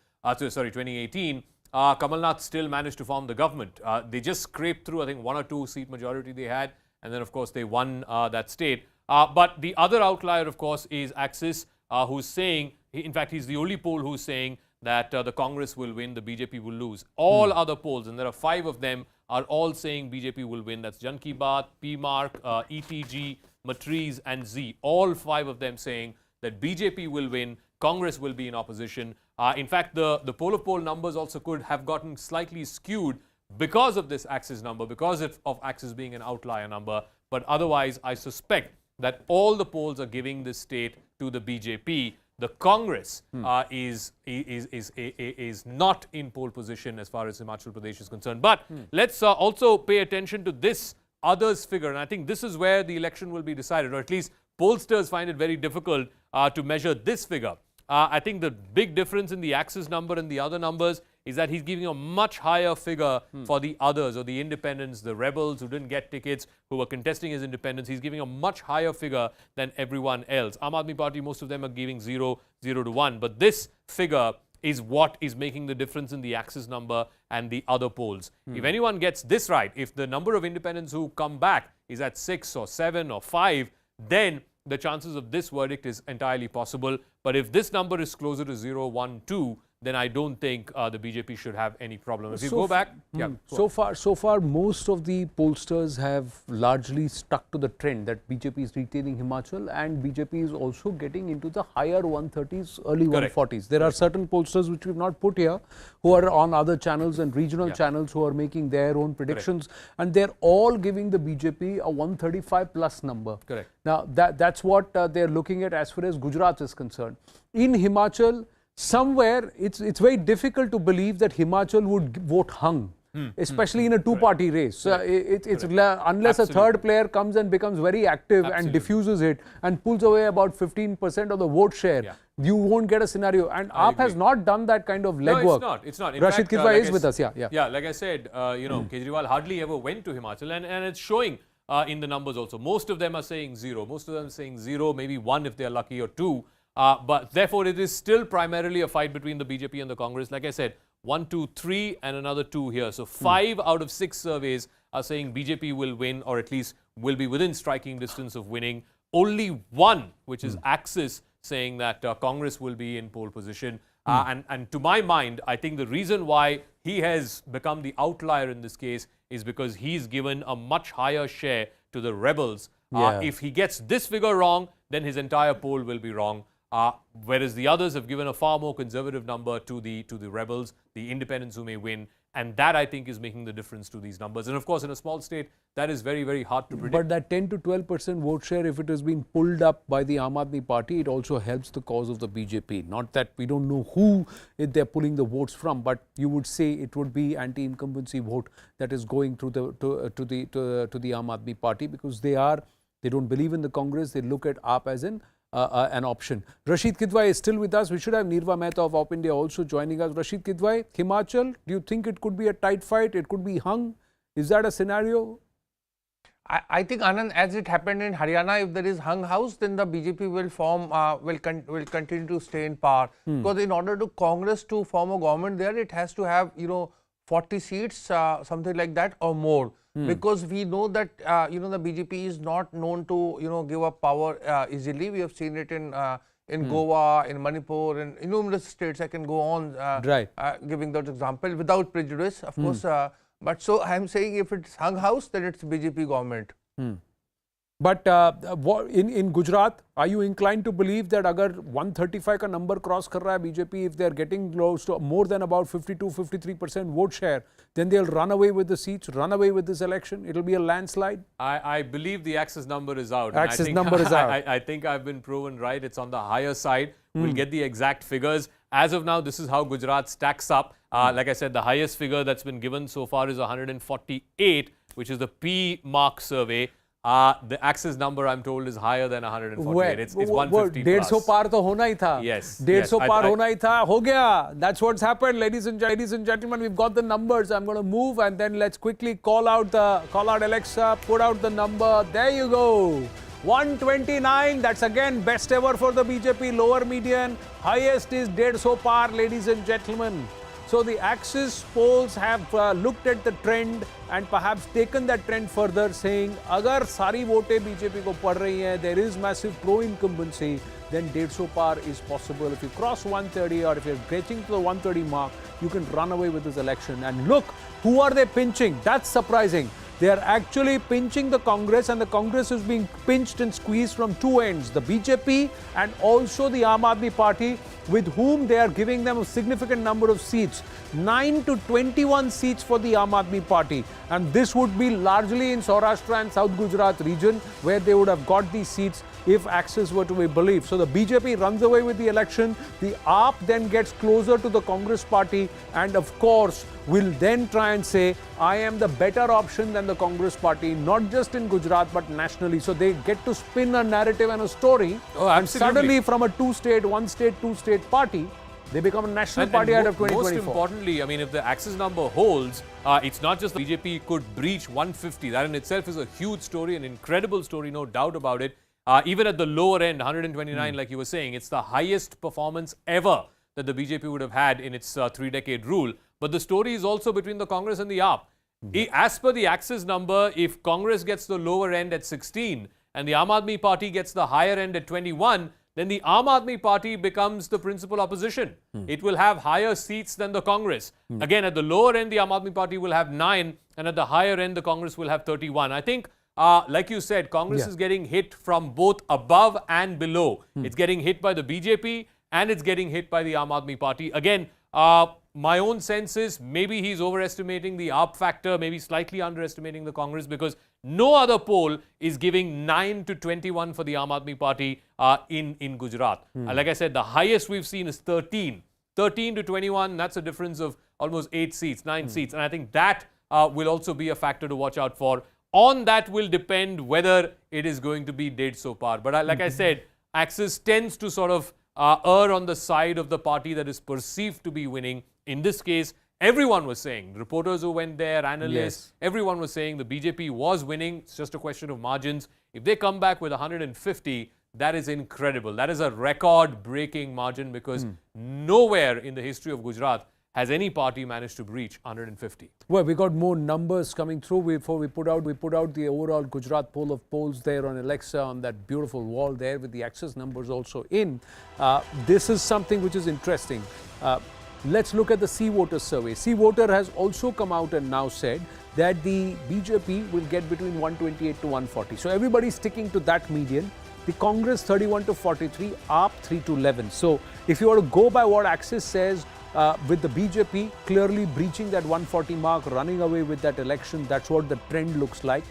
Kamal Nath still managed to form the government. They just scraped through, I think, 1 or 2 seat majority they had. And then, of course, they won that state. But the other outlier, of course, is Axis, who's saying, in fact, he's the only poll who's saying that the Congress will win, the BJP will lose. All other polls, and there are 5 of them, are all saying BJP will win. That's Jan Ki Baat, P-Mark, ETG, Matriz, and Z. All 5 of them saying that BJP will win, Congress will be in opposition. In fact, the poll of poll numbers also could have gotten slightly skewed because of this Axis number, because of Axis being an outlier number. But otherwise, I suspect that all the polls are giving this state to the BJP. The Congress is not in pole position as far as Himachal Pradesh is concerned. But let's also pay attention to this others figure. And I think this is where the election will be decided, or at least pollsters find it very difficult to measure this figure. I think the big difference in the Axis number and the other numbers is that he's giving a much higher figure for the others, or the independents, the rebels who didn't get tickets, who were contesting his independence. He's giving a much higher figure than everyone else. Aam Aadmi Party, most of them are giving 0, 0 to 1. But this figure is what is making the difference in the Axis number and the other polls. If anyone gets this right, if the number of independents who come back is at 6 or 7 or 5, then the chances of this verdict is entirely possible. But if this number is closer to 0, 1, 2, then I don't think the BJP should have any problem. If you go back, so far, most of the pollsters have largely stuck to the trend that BJP is retaining Himachal, and BJP is also getting into the higher 130s, early 140s. There are certain pollsters which we've not put here, who are on other channels and regional channels, who are making their own predictions, and they're all giving the BJP a 135 plus number. Correct. Now that's what they're looking at as far as Gujarat is concerned. In Himachal, somewhere it's very difficult to believe that Himachal would vote hung, especially in a two-party race. Unless a third player comes and becomes very active and diffuses it and pulls away about 15% of the vote share, you won't get a scenario. And AAP has not done that kind of legwork. No, it's not. In Rashid fact, Kidwai is with us. Yeah. Like I said, Kejriwal hardly ever went to Himachal, and it's showing in the numbers also. Most of them are saying 0. Most of them are saying 0, maybe 1 if they're lucky, or 2. But therefore, it is still primarily a fight between the BJP and the Congress. Like I said, 1, 2, 3 and another 2 here. So 5 out of 6 surveys are saying BJP will win, or at least will be within striking distance of winning. Only 1, which is Axis, saying that Congress will be in pole position. And to my mind, I think the reason why he has become the outlier in this case is because he's given a much higher share to the rebels. If he gets this figure wrong, then his entire poll will be wrong. Whereas the others have given a far more conservative number to the rebels, the independents who may win, and that I think is making the difference to these numbers. And of course, in a small state, that is very, very hard to predict. But that 10 to 12% vote share, if it has been pulled up by the Aam Aadmi Party, it also helps the cause of the BJP. Not that we don't know who they're pulling the votes from, but you would say it would be anti-incumbency vote that is going through to the Aam Aadmi Party, because they don't believe in the Congress. They look at AAP as an option. Rashid Kidwai is still with us. We should have Nirva Mehta of Op India also joining us. Rashid Kidwai, Himachal, do you think it could be a tight fight? It could be hung? Is that a scenario? I think, Anand, as it happened in Haryana, if there is hung house, then the BJP will form, will continue to stay in power. Because in order to Congress to form a government there, it has to have, 40 seats, something like that or more. Because we know that, the BJP is not known to, give up power easily. We have seen it in Goa, in Manipur, in numerous states. I can go on giving that example without prejudice, of course. But so I am saying if it's hung house, then it's BJP government. But in Gujarat, are you inclined to believe that agar 135 ka number cross kar raha hai BJP, if they are getting close to more than about 52-53% vote share, then they'll run away with the seats, run away with this election? It'll be a landslide? I believe the Axis number is out. Axis number is out. I think I've been proven right. It's on the higher side. We'll get the exact figures. As of now, this is how Gujarat stacks up. Like I said, the highest figure that's been given so far is 148, which is the P mark survey. The Axis number, I'm told, is higher than 148. It's 150 plus. 150 par to hona hi tha. Yes. 150 par hona hi tha. Ho gaya. That's what's happened, ladies and gentlemen. We've got the numbers. I'm going to move and then let's quickly call out Alexa, put out the number. There you go. 129. That's again best ever for the BJP. Lower median. Highest is 150 par, ladies and gentlemen. So the Axis polls have looked at the trend and perhaps taken that trend further, saying, agar sari vote BJP ko pad rahi hai, there is massive pro-incumbency, then 150 par is possible. If you cross 130 or if you're getting to the 130 mark, you can run away with this election. And look, who are they pinching? That's surprising. They are actually pinching the Congress, and the Congress is being pinched and squeezed from two ends, the BJP and also the Aam Aadmi Party, with whom they are giving them a significant number of seats, 9 to 21 seats for the Aam Aadmi Party. And this would be largely in Saurashtra and South Gujarat region, where they would have got these seats if Axis were to be believed. So the BJP runs away with the election, the AAP then gets closer to the Congress party, and of course will then try and say, I am the better option than the Congress party, not just in Gujarat but nationally. So they get to spin a narrative and a story. Oh, and suddenly from a one-state, two-state party, They become a national party out of 2024. Most importantly, I mean, if the Axis number holds, it's not just the BJP could breach 150. That in itself is a huge story, an incredible story, no doubt about it. Even at the lower end, 129, like you were saying, it's the highest performance ever that the BJP would have had in its 3-decade rule. But the story is also between the Congress and the AAP. As per the Axis number, if Congress gets the lower end at 16 and the Aam Aadmi Party gets the higher end at 21, then the Aam Aadmi Party becomes the principal opposition. It will have higher seats than the Congress. Again, at the lower end, the Aam Aadmi Party will have 9, and at the higher end, the Congress will have 31. I think, like you said, Congress is getting hit from both above and below. It's getting hit by the BJP and it's getting hit by the Aam Aadmi Party. Again, my own sense is maybe he's overestimating the AAP factor, maybe slightly underestimating the Congress, because no other poll is giving 9 to 21 for the Aam Aadmi Party in Gujarat. Like I said, the highest we've seen is 13. 13 to 21, that's a difference of almost 8 seats, 9 seats. And I think that will also be a factor to watch out for. On that will depend whether it is going to be dead so far. But like I said, Axis tends to sort of err on the side of the party that is perceived to be winning. In this case, everyone was saying, reporters who went there, analysts, everyone was saying the BJP was winning. It's just a question of margins. If they come back with 150, that is incredible. That is a record-breaking margin, because nowhere in the history of Gujarat has any party managed to breach 150. Well, we got more numbers coming through before we put out the overall Gujarat poll of polls there on Alexa, on that beautiful wall there with the Axis numbers also in. This is something which is interesting. Let's look at the Sea Voter survey. Sea Voter has also come out and now said that the BJP will get between 128 to 140. So everybody's sticking to that median. The Congress 31 to 43, AAP 3 to 11. So if you were to go by what Axis says, with the BJP clearly breaching that 140 mark, running away with that election, that's what the trend looks like.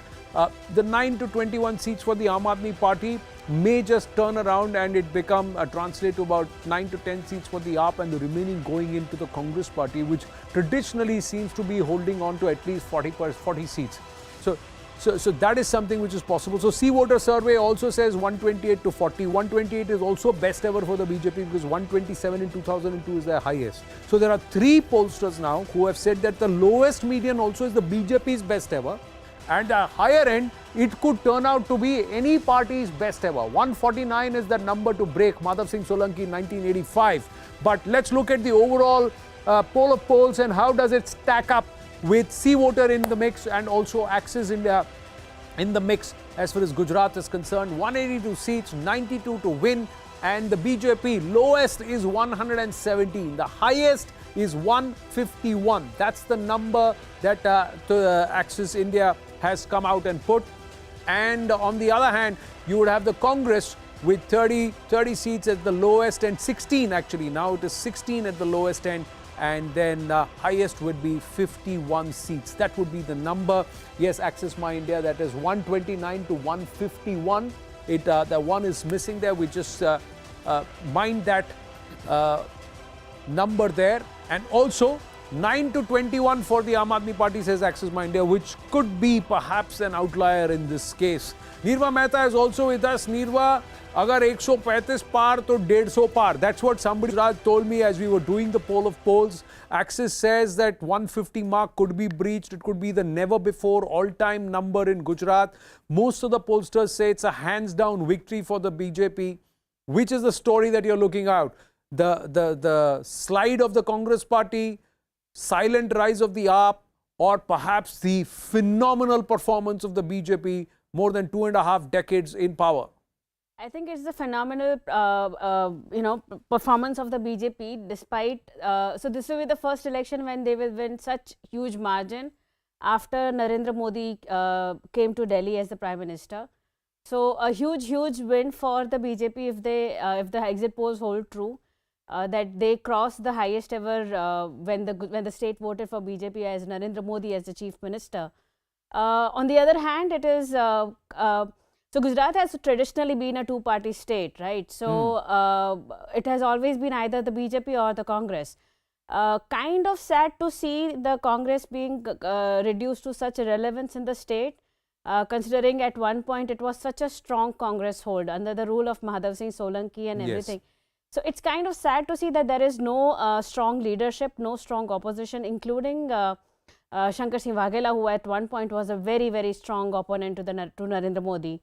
The 9 to 21 seats for the Aam Aadmi Party may just turn around and it become translate to about 9 to 10 seats for the AAP, and the remaining going into the Congress Party, which traditionally seems to be holding on to at least 40 seats. So that is something which is possible. So Sea Voter survey also says 128 to 40. 128 is also best ever for the BJP, because 127 in 2002 is their highest. So there are 3 pollsters now who have said that the lowest median also is the BJP's best ever, and the higher end, it could turn out to be any party's best ever. 149 is the number to break Madhav Singh Solanki in 1985. But let's look at the overall poll of polls and how does it stack up with Sea Voter in the mix and also Axis India in the mix as far as Gujarat is concerned. 182 seats, 92 to win, and the BJP lowest is 117. The highest is 151. That's the number that Axis India has come out and put. And on the other hand, you would have the Congress with 30 seats at the lowest and 16 actually. Now it is 16 at the lowest end. And then highest would be 51 seats. That would be the number. Yes, Axis My India, that is 129 to 151. The one is missing there. We just mind that number there. And also 9 to 21 for the Aam Aadmi Party, says Axis My India, which could be perhaps an outlier in this case. Nirva Mehta is also with us. Nirva, agar 135 par to 150 par. That's what somebody told me as we were doing the poll of polls. Axis says that 150 mark could be breached. It could be the never before all-time number in Gujarat. Most of the pollsters say it's a hands-down victory for the BJP. Which is the story that you're looking out? The slide of the Congress Party, silent rise of the AAP, or perhaps the phenomenal performance of the BJP more than 2.5 decades in power? I think it's the phenomenal, performance of the BJP. Despite so, this will be the first election when they will win such huge margin after Narendra Modi came to Delhi as the Prime Minister. So a huge win for the BJP if the exit polls hold true. That they crossed the highest ever when the state voted for BJP as Narendra Modi as the Chief Minister. On the other hand, it is so Gujarat has traditionally been a two-party state, right? So it has always been either the BJP or the Congress. Kind of sad to see the Congress being reduced to such irrelevance in the state, considering at one point it was such a strong Congress hold under the rule of Madhav Singh Solanki and everything. So it's kind of sad to see that there is no strong leadership, no strong opposition, including Shankar Singh Waghela, who at one point was a very, very strong opponent to Narendra Modi.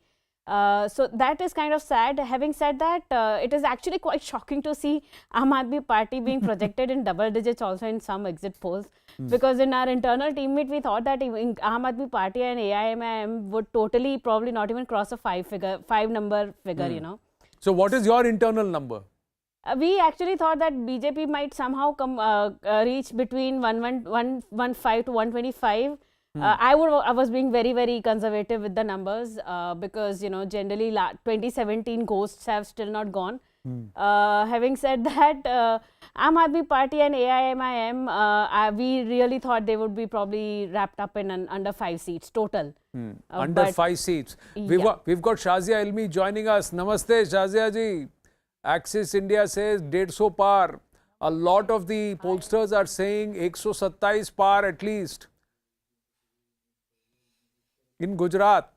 So that is kind of sad. Having said that, it is actually quite shocking to see Aam Aadmi Party being projected in double digits also in some exit polls. Because in our internal team meet, we thought that Aam Aadmi Party and AIMIM would totally probably not even cross a five number figure, you know. So what is your internal number? We actually thought that BJP might somehow come reach between 115 to 125. I was being very, very conservative with the numbers because, you know, generally 2017 ghosts have still not gone. Having said that, Aam Aadmi Party and AIMIM, we really thought they would be probably wrapped up in under 5 seats total. Under 5 seats. We've got Shazia Ilmi joining us. Namaste, Shazia ji. Axis India says 150 par. A lot of the pollsters are saying 127 par at least in Gujarat.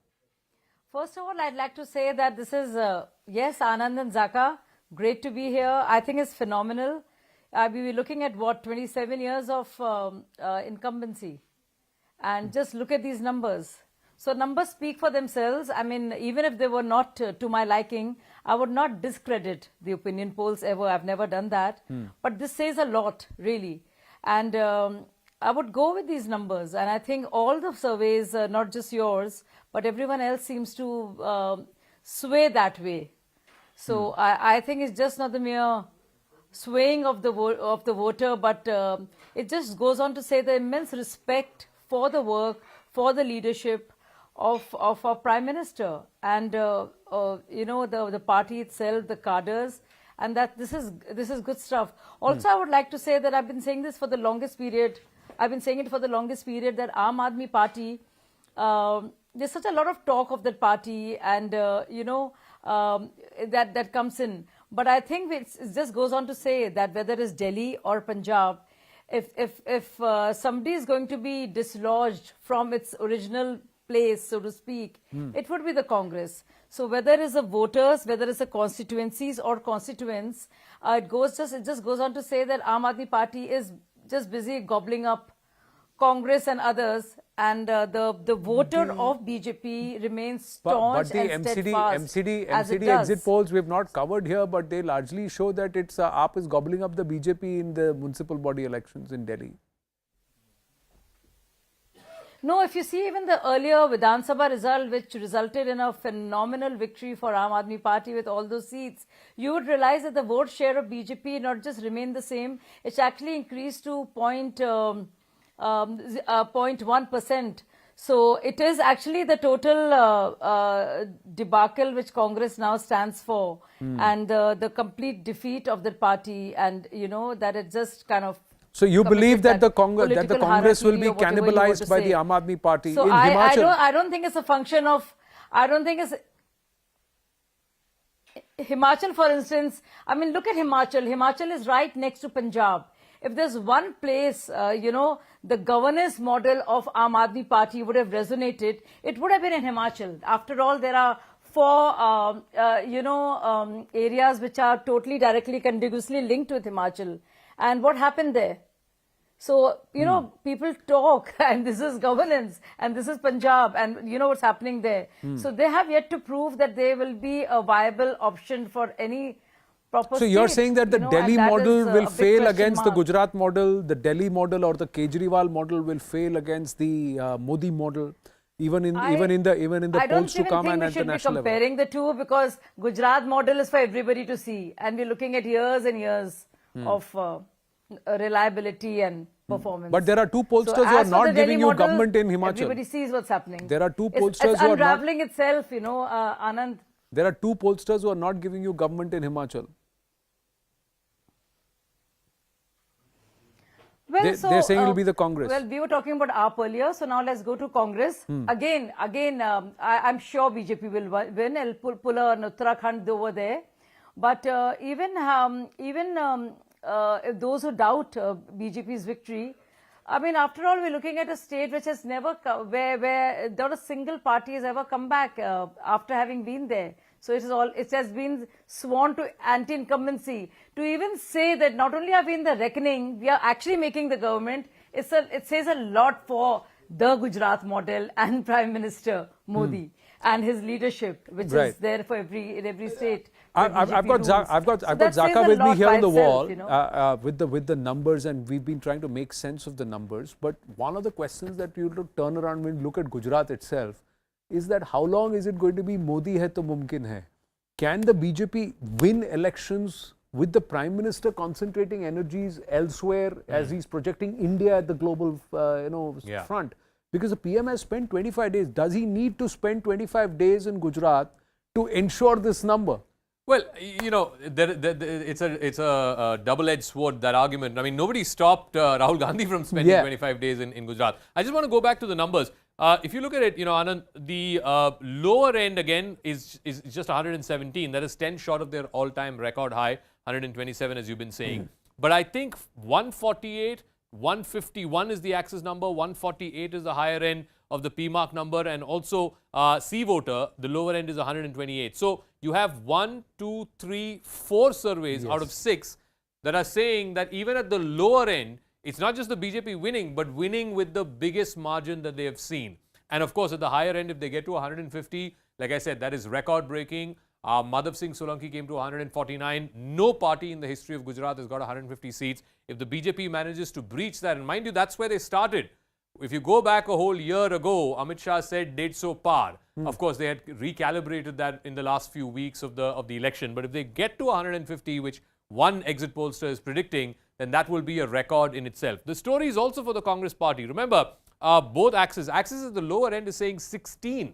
First of all, I'd like to say that this is, yes, Anand and Zaka, great to be here. I think it's phenomenal. We were looking at what, 27 years of incumbency. And just look at these numbers. So numbers speak for themselves. I mean, even if they were not to my liking, I would not discredit the opinion polls ever. I've never done that. But this says a lot, really. And I would go with these numbers. And I think all the surveys, not just yours, but everyone else seems to sway that way. So I think it's just not the mere swaying of the voter, but it just goes on to say the immense respect for the work, for the leadership of our Prime Minister and you know, the party itself, the cadres, and that this is good stuff. Also, I would like to say that I've been saying this for the longest period. I've been saying it for the longest period that Aam Aadmi Party, there's such a lot of talk of that party and you know, that comes in. But I think it just goes on to say that whether it's Delhi or Punjab, if somebody is going to be dislodged from its original place, so to speak, it would be the Congress. So whether it's the voters, whether it's the constituencies or constituents, it just goes on to say that Aam Aadmi Party is just busy gobbling up Congress and others, and the voter of BJP remains staunch and steadfast as it does. Exit polls we have not covered here, but they largely show that it's AAP is gobbling up the BJP in the municipal body elections in Delhi. No, if you see even the earlier Vidhan Sabha result, which resulted in a phenomenal victory for Aam Aadmi Party with all those seats, you would realize that the vote share of BJP not just remained the same, it's actually increased to 0.1%. So it is actually the total debacle which Congress now stands for and the complete defeat of the party, and you know that it just kind of. So you believe that the Congress will be cannibalized by the Aam Aadmi Party in Himachal? I don't think it's a function of. I don't think it's. Himachal, for instance, I mean, look at Himachal. Himachal is right next to Punjab. If there's one place, you know, the governance model of Aam Aadmi Party would have resonated, it would have been in Himachal. After all, there are 4, you know, areas which are totally directly, contiguously linked with Himachal. And what happened there? So, you know, people talk and this is governance and this is Punjab and you know what's happening there. So they have yet to prove that they will be a viable option for any proper So you're saying that the Delhi model will fail against the mark. Gujarat model, the Delhi model or the Kejriwal model will fail against the Modi model, even in the polls to come and at the national level. I don't even think we should be comparing the two, because Gujarat model is for everybody to see, and we're looking at years and years of reliability and performance. But there are two pollsters who are not giving you government in Himachal. Everybody sees what's happening. There are two pollsters it's who are unraveling itself, you know, Anand. There are two pollsters who are not giving you government in Himachal. Well, they're saying it will be the Congress. Well, we were talking about AAP earlier, so now let's go to Congress. Again, I'm sure BJP will win. I'll pull an Uttarakhand over there. But even those who doubt BJP's victory, I mean, after all, we're looking at a state which has never, where not a single party has ever come back after having been there. So it has been sworn to anti-incumbency. To even say that not only are we in the reckoning, we are actually making the government, it says a lot for the Gujarat model and Prime Minister Modi and his leadership, which is there for in every state. I've got Zaka with me here on the wall, you know? with the numbers, and we've been trying to make sense of the numbers. But one of the questions that you turn around when you look at Gujarat itself is that how long is it going to be Modi hai to mumkin hai? Can the BJP win elections with the Prime Minister concentrating energies elsewhere as he's projecting India at the global front? Because the PM has spent 25 days. Does he need to spend 25 days in Gujarat to ensure this number? Well, you know, it's a double-edged sword, that argument. I mean, nobody stopped Rahul Gandhi from spending 25 days in Gujarat. I just want to go back to the numbers. If you look at it, you know, Anand, the lower end again is just 117. That is 10 short of their all-time record high, 127 as you've been saying. But I think 148, 151 is the axis number, 148 is the higher end of the PMark number, and also C voter, the lower end is 128. So you have 1, 2, 3, 4 surveys out of 6 that are saying that even at the lower end, it's not just the BJP winning, but winning with the biggest margin that they have seen. And of course, at the higher end, if they get to 150, like I said, that is record breaking. Madhav Singh Solanki came to 149. No party in the history of Gujarat has got 150 seats. If the BJP manages to breach that, and mind you, that's where they started. If you go back a whole year ago, Amit Shah said 150 par. Of course, they had recalibrated that in the last few weeks of the election. But if they get to 150, which one exit pollster is predicting, then that will be a record in itself. The story is also for the Congress party. Remember, both axes at the lower end is saying 16.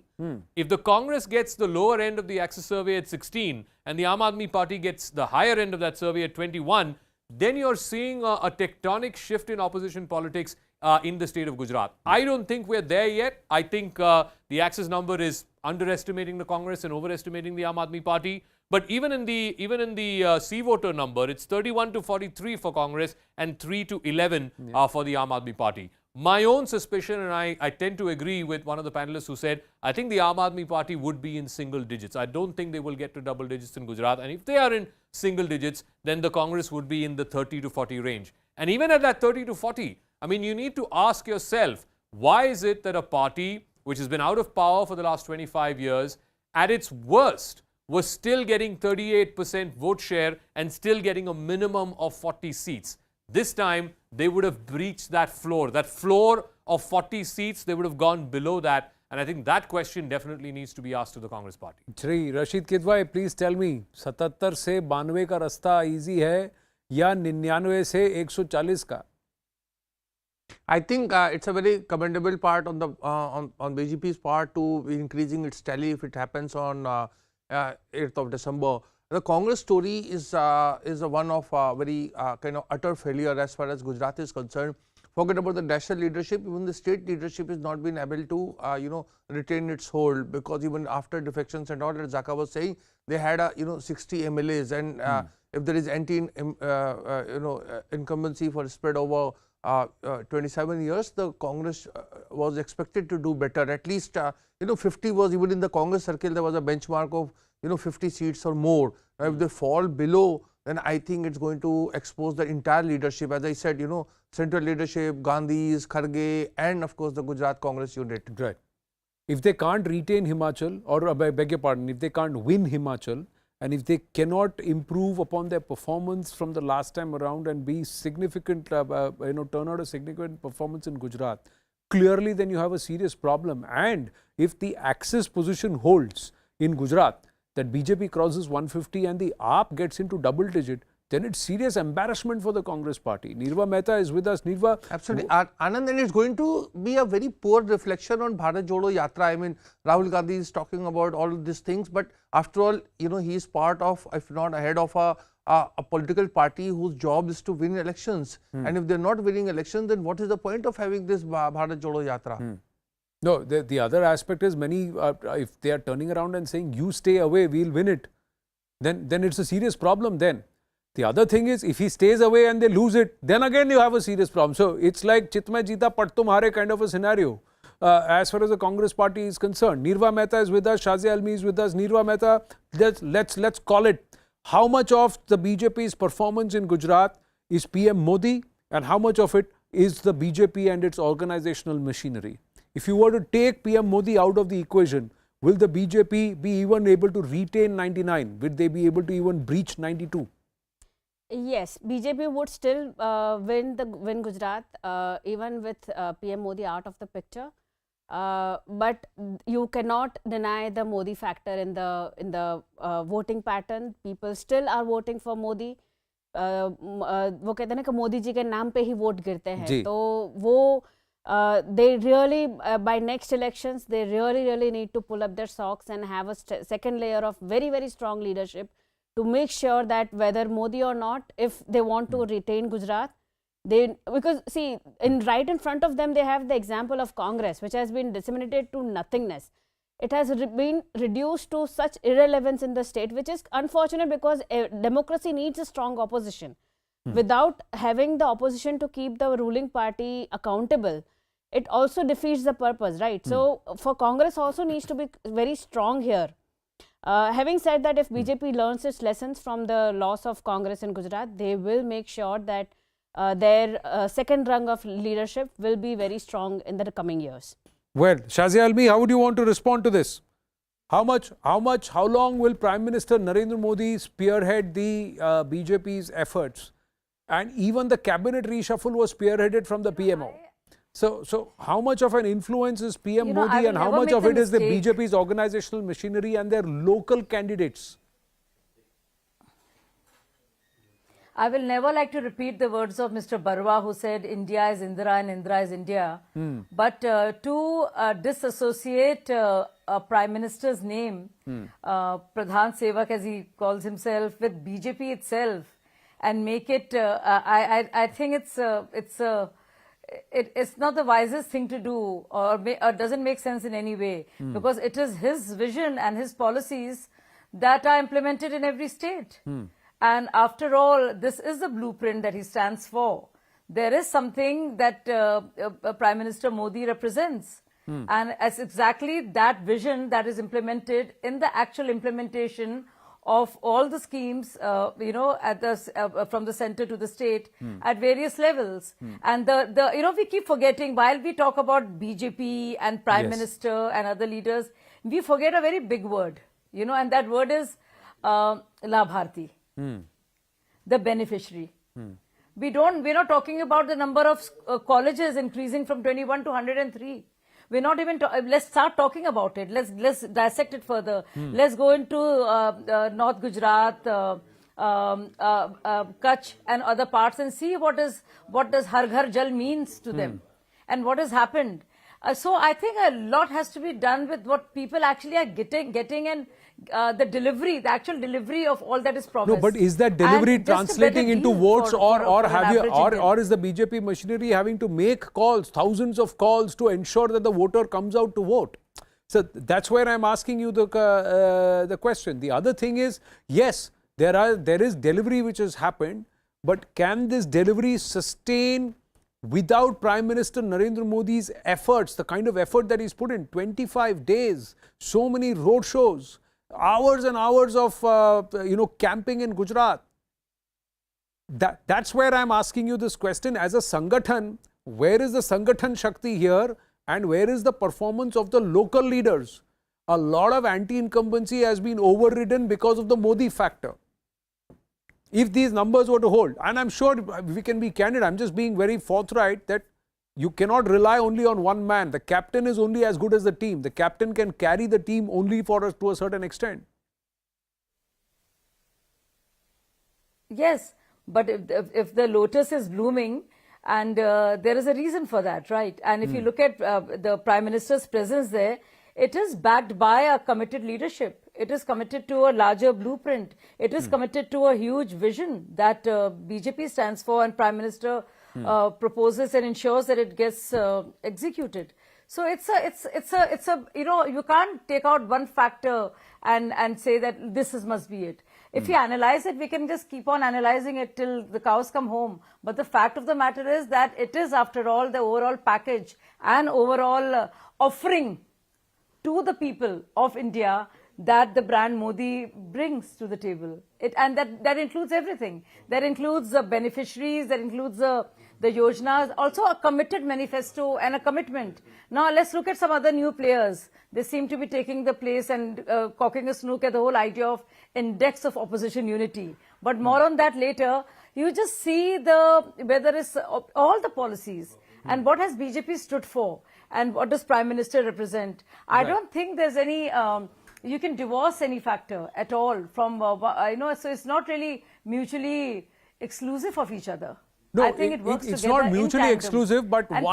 If the Congress gets the lower end of the axis survey at 16 and the Aam Aadmi Party gets the higher end of that survey at 21, then you're seeing a tectonic shift in opposition politics in the state of Gujarat. I don't think we're there yet. I think the axis number is underestimating the Congress and overestimating the Aam Aadmi Party. But even in the C voter number, it's 31 to 43 for Congress and 3 to 11 for the Aam Aadmi Party. My own suspicion, and I tend to agree with one of the panelists who said, I think the Aam Aadmi Party would be in single digits. I don't think they will get to double digits in Gujarat. And if they are in single digits, then the Congress would be in the 30 to 40 range. And even at that 30 to 40, I mean, you need to ask yourself, why is it that a party which has been out of power for the last 25 years, at its worst, was still getting 38% vote share and still getting a minimum of 40 seats? This time, they would have breached that floor. That floor of 40 seats, they would have gone below that. And I think that question definitely needs to be asked to the Congress party. Shri Rashid Kidwai, please tell me, 77 से 92 का रास्ता easy है या 99 से 140 का? I think it's a very commendable part on the on BJP's part to increasing its tally if it happens on 8th of December. The Congress story is a one of very kind of utter failure as far as Gujarat is concerned. Forget about the national leadership, even the state leadership has not been able to retain its hold, because even after defections and all that Zaka was saying, they had 60 MLAs, and if there is incumbency for spread over 27 years, the Congress was expected to do better. At least 50 was, even in the Congress circle, there was a benchmark of 50 seats or more. Now, if they fall below, then I think it's going to expose the entire leadership. As I said, central leadership, Gandhi's, Kharge, and of course the Gujarat Congress unit. Right. If they can't retain Himachal, or I beg your pardon, if they can't win Himachal, and if they cannot improve upon their performance from the last time around and be significant, turn out a significant performance in Gujarat, clearly then you have a serious problem. And if the axis position holds in Gujarat, that BJP crosses 150 and the AAP gets into double digit, then it's serious embarrassment for the Congress party. Nirva Mehta is with us. Nirva. Absolutely. Anand, and it's going to be a very poor reflection on Bharat Jodo Yatra. I mean, Rahul Gandhi is talking about all of these things, but after all, he is part of, if not ahead of a political party whose job is to win elections. And if they're not winning elections, then what is the point of having this Bharat Jodo Yatra? No, the other aspect is many, if they are turning around and saying, you stay away, we'll win it, then it's a serious problem then. The other thing is, if he stays away and they lose it, then again you have a serious problem. So it's like Chit mein jeeta pat tum hare kind of a scenario. as far as the Congress party is concerned. Nirva Mehta is with us, Shazia Almi is with us. Nirva Mehta, let's call it. How much of the BJP's performance in Gujarat is PM Modi and how much of it is the BJP and its organizational machinery? If you were to take PM Modi out of the equation, will the BJP be even able to retain 99? Will they be able to even breach 92? Yes, BJP would still win Gujarat even with PM Modi out of the picture. But you cannot deny the Modi factor in the voting pattern. People still are voting for Modi. वो कहते हैं ना कि मोदी जी के नाम पे ही vote गिरते हैं, तो वो they really by next elections they really need to pull up their socks and have a second layer of very strong leadership to make sure that whether Modi or not, if they want to retain Gujarat, because see, right in front of them they have the example of Congress, which has been disseminated to nothingness. It has been reduced to such irrelevance in the state, which is unfortunate because democracy needs a strong opposition. Without having the opposition to keep the ruling party accountable, it also defeats the purpose, right? So for Congress also needs to be very strong here. Having said that, if BJP learns its lessons from the loss of Congress in Gujarat, they will make sure that their second rung of leadership will be very strong in the coming years. Well, Shazia Almi, how would you want to respond to this? How long will Prime Minister Narendra Modi spearhead the BJP's efforts? And even the cabinet reshuffle was spearheaded from the PMO. So how much of an influence is PM Modi and how much of it is the BJP's organizational machinery and their local candidates? I will never like to repeat the words of Mr. Barwa, who said India is Indra and Indra is India. But to disassociate a Prime Minister's name, Pradhan Sevak as he calls himself, with BJP itself and make it, I think it's not the wisest thing to do, or doesn't make sense in any way, because it is his vision and his policies that are implemented in every state. And after all, this is the blueprint that he stands for. There is something that Prime Minister Modi represents. And it's exactly that vision that is implemented in the actual implementation of all the schemes, at the from the center to the state at various levels. And we keep forgetting, while we talk about BJP and Prime Minister and other leaders, we forget a very big word, and that word is Labharti. The beneficiary. We're not talking about the number of colleges increasing from 21 to 103. We're not even, let's start talking about it. Let's dissect it further. Let's go into North Gujarat, Kutch and other parts and see what does Har Ghar Jal means to them and what has happened. So I think a lot has to be done with what people actually are getting and the actual delivery of all that is promised. No, but is that delivery translating into votes, or is the BJP machinery having to make calls, thousands of calls, to ensure that the voter comes out to vote? So that's where I'm asking you the question. The other thing is, yes, there is delivery which has happened, but can this delivery sustain without Prime Minister Narendra Modi's efforts, the kind of effort that he's put in? 25 days, so many road shows, hours and hours of camping in Gujarat. That's where I'm asking you this question. As a Sangathan, where is the Sangathan Shakti here and where is the performance of the local leaders? A lot of anti-incumbency has been overridden because of the Modi factor. If these numbers were to hold, and I'm sure we can be candid, I'm just being very forthright that you cannot rely only on one man. The captain is only as good as the team. The captain can carry the team only to a certain extent. Yes, but if the lotus is blooming, and there is a reason for that, right? And if you look at the Prime Minister's presence there, it is backed by a committed leadership. It is committed to a larger blueprint. It is committed to a huge vision that BJP stands for and Prime Minister proposes and ensures that it gets executed. So it's a you can't take out one factor and say that this must be it. If you analyze it, we can just keep on analyzing it till the cows come home. But the fact of the matter is that it is, after all, the overall package and overall offering to the people of India that the brand Modi brings to the table. And that includes everything. That includes the beneficiaries, that includes the Yojanas, also a committed manifesto and a commitment. Now let's look at some other new players. They seem to be taking the place and cocking a snook at the whole idea of index of opposition unity. But more on that later. You just see whether it's all the policies and what has BJP stood for and what does Prime Minister represent. I don't think there's any, you can divorce any factor at all from, so it's not really mutually exclusive of each other. No, I think it works it's together not mutually in exclusive, but and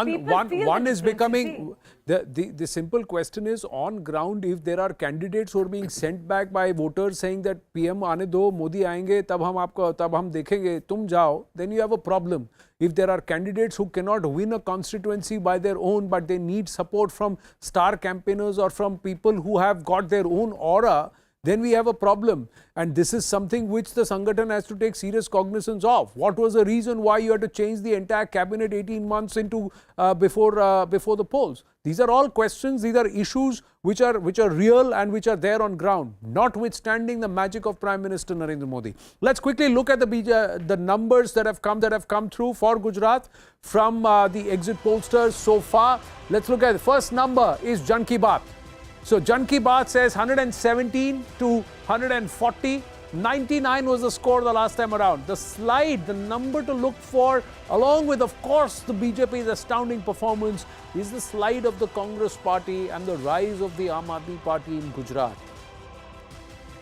one is becoming, the the simple question is, on ground, if there are candidates who are being sent back by voters saying that PM aane do, Modi aayenge, tab hum dekhenge, tum jao, then you have a problem. If there are candidates who cannot win a constituency by their own, but they need support from star campaigners or from people who have got their own aura, then we have a problem. And this is something which the Sangathan has to take serious cognizance of. What was the reason why you had to change the entire cabinet 18 months into before the polls? These are all questions, these are issues which are real and which are there on ground, notwithstanding the magic of Prime Minister Narendra Modi. Let's quickly look at the numbers that have come through for Gujarat from the exit pollsters so far. Let's look at the first number is Jan Ki Baat. So Jan Ki Baat says 117 to 140. 99 was the score the last time around. The slide, the number to look for, along with, of course, the BJP's astounding performance, is the slide of the Congress party and the rise of the Aam Aadmi Party in Gujarat.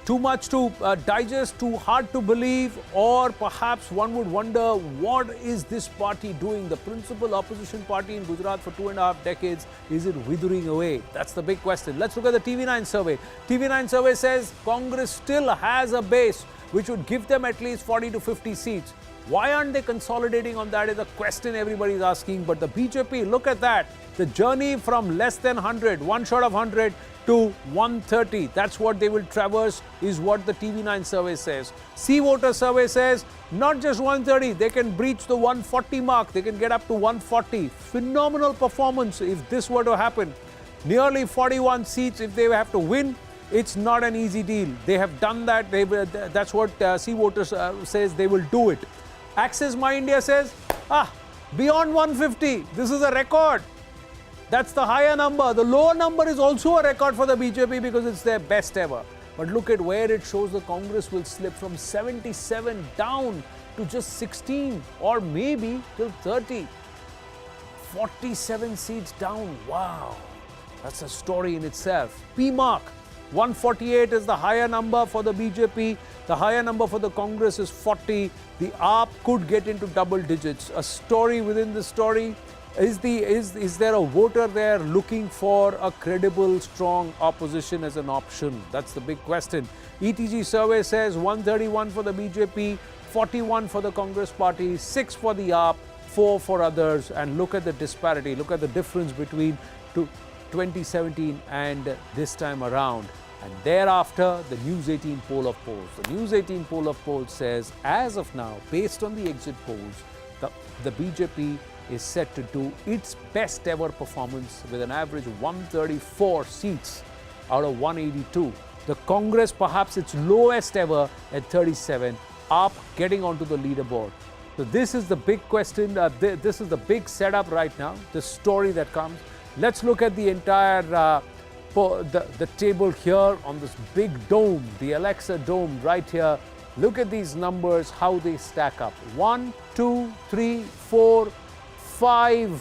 Too much to digest, too hard to believe, or perhaps one would wonder, what is this party doing? The principal opposition party in Gujarat for 2.5 decades, is it withering away? That's the big question. Let's look at the TV9 survey. TV9 survey says Congress still has a base which would give them at least 40 to 50 seats. Why aren't they consolidating on that is a question everybody's asking. But the BJP, look at that. The journey from less than 100, one short of 100, to 130. That's what they will traverse, is what the TV9 survey says. C Voter survey says not just 130, they can breach the 140 mark. They can get up to 140. Phenomenal performance if this were to happen. Nearly 41 seats if they have to win. It's not an easy deal. They have done that. That's what C Voters says they will do it. Access My India says, beyond 150, this is a record. That's the higher number. The lower number is also a record for the BJP because it's their best ever. But look at where it shows the Congress will slip from 77 down to just 16 or maybe till 30. 47 seats down. Wow. That's a story in itself. P-mark. 148 is the higher number for the BJP. The higher number for the Congress is 40. The AAP could get into double digits. A story within the story. Is there a voter there looking for a credible, strong opposition as an option? That's the big question. ETG survey says 131 for the BJP, 41 for the Congress party, 6 for the AAP, 4 for others. And look at the disparity. Look at the difference between 2017 and this time around. And thereafter, the News18 poll of polls. The News18 poll of polls says, as of now, based on the exit polls, the BJP is set to do its best ever performance with an average of 134 seats out of 182. The Congress perhaps its lowest ever at 37, up getting onto the leaderboard. So this is the big question, this is the big setup right now, the story that comes. Let's look at the entire the table here on this big dome, the Alexa dome right here. Look at these numbers, how they stack up. 1, 2, 3, 4, 5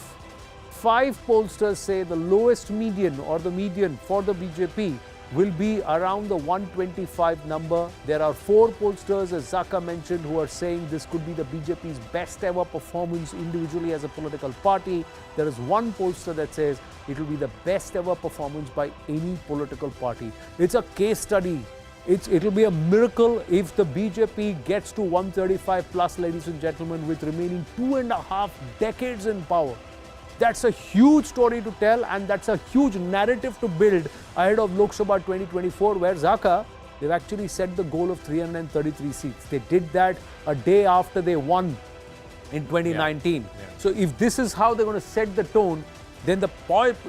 pollsters say the lowest median or the median for the BJP will be around the 125 number. There are 4 pollsters, as Zaka mentioned, who are saying this could be the BJP's best ever performance individually as a political party. There is 1 pollster that says it will be the best ever performance by any political party. It's a case study. It'll be a miracle if the BJP gets to 135 plus, ladies and gentlemen, with remaining 2.5 decades in power. That's a huge story to tell, and that's a huge narrative to build ahead of Lok Sabha 2024, where Zaka, they've actually set the goal of 333 seats. They did that a day after they won in 2019. So if this is how they're going to set the tone, then the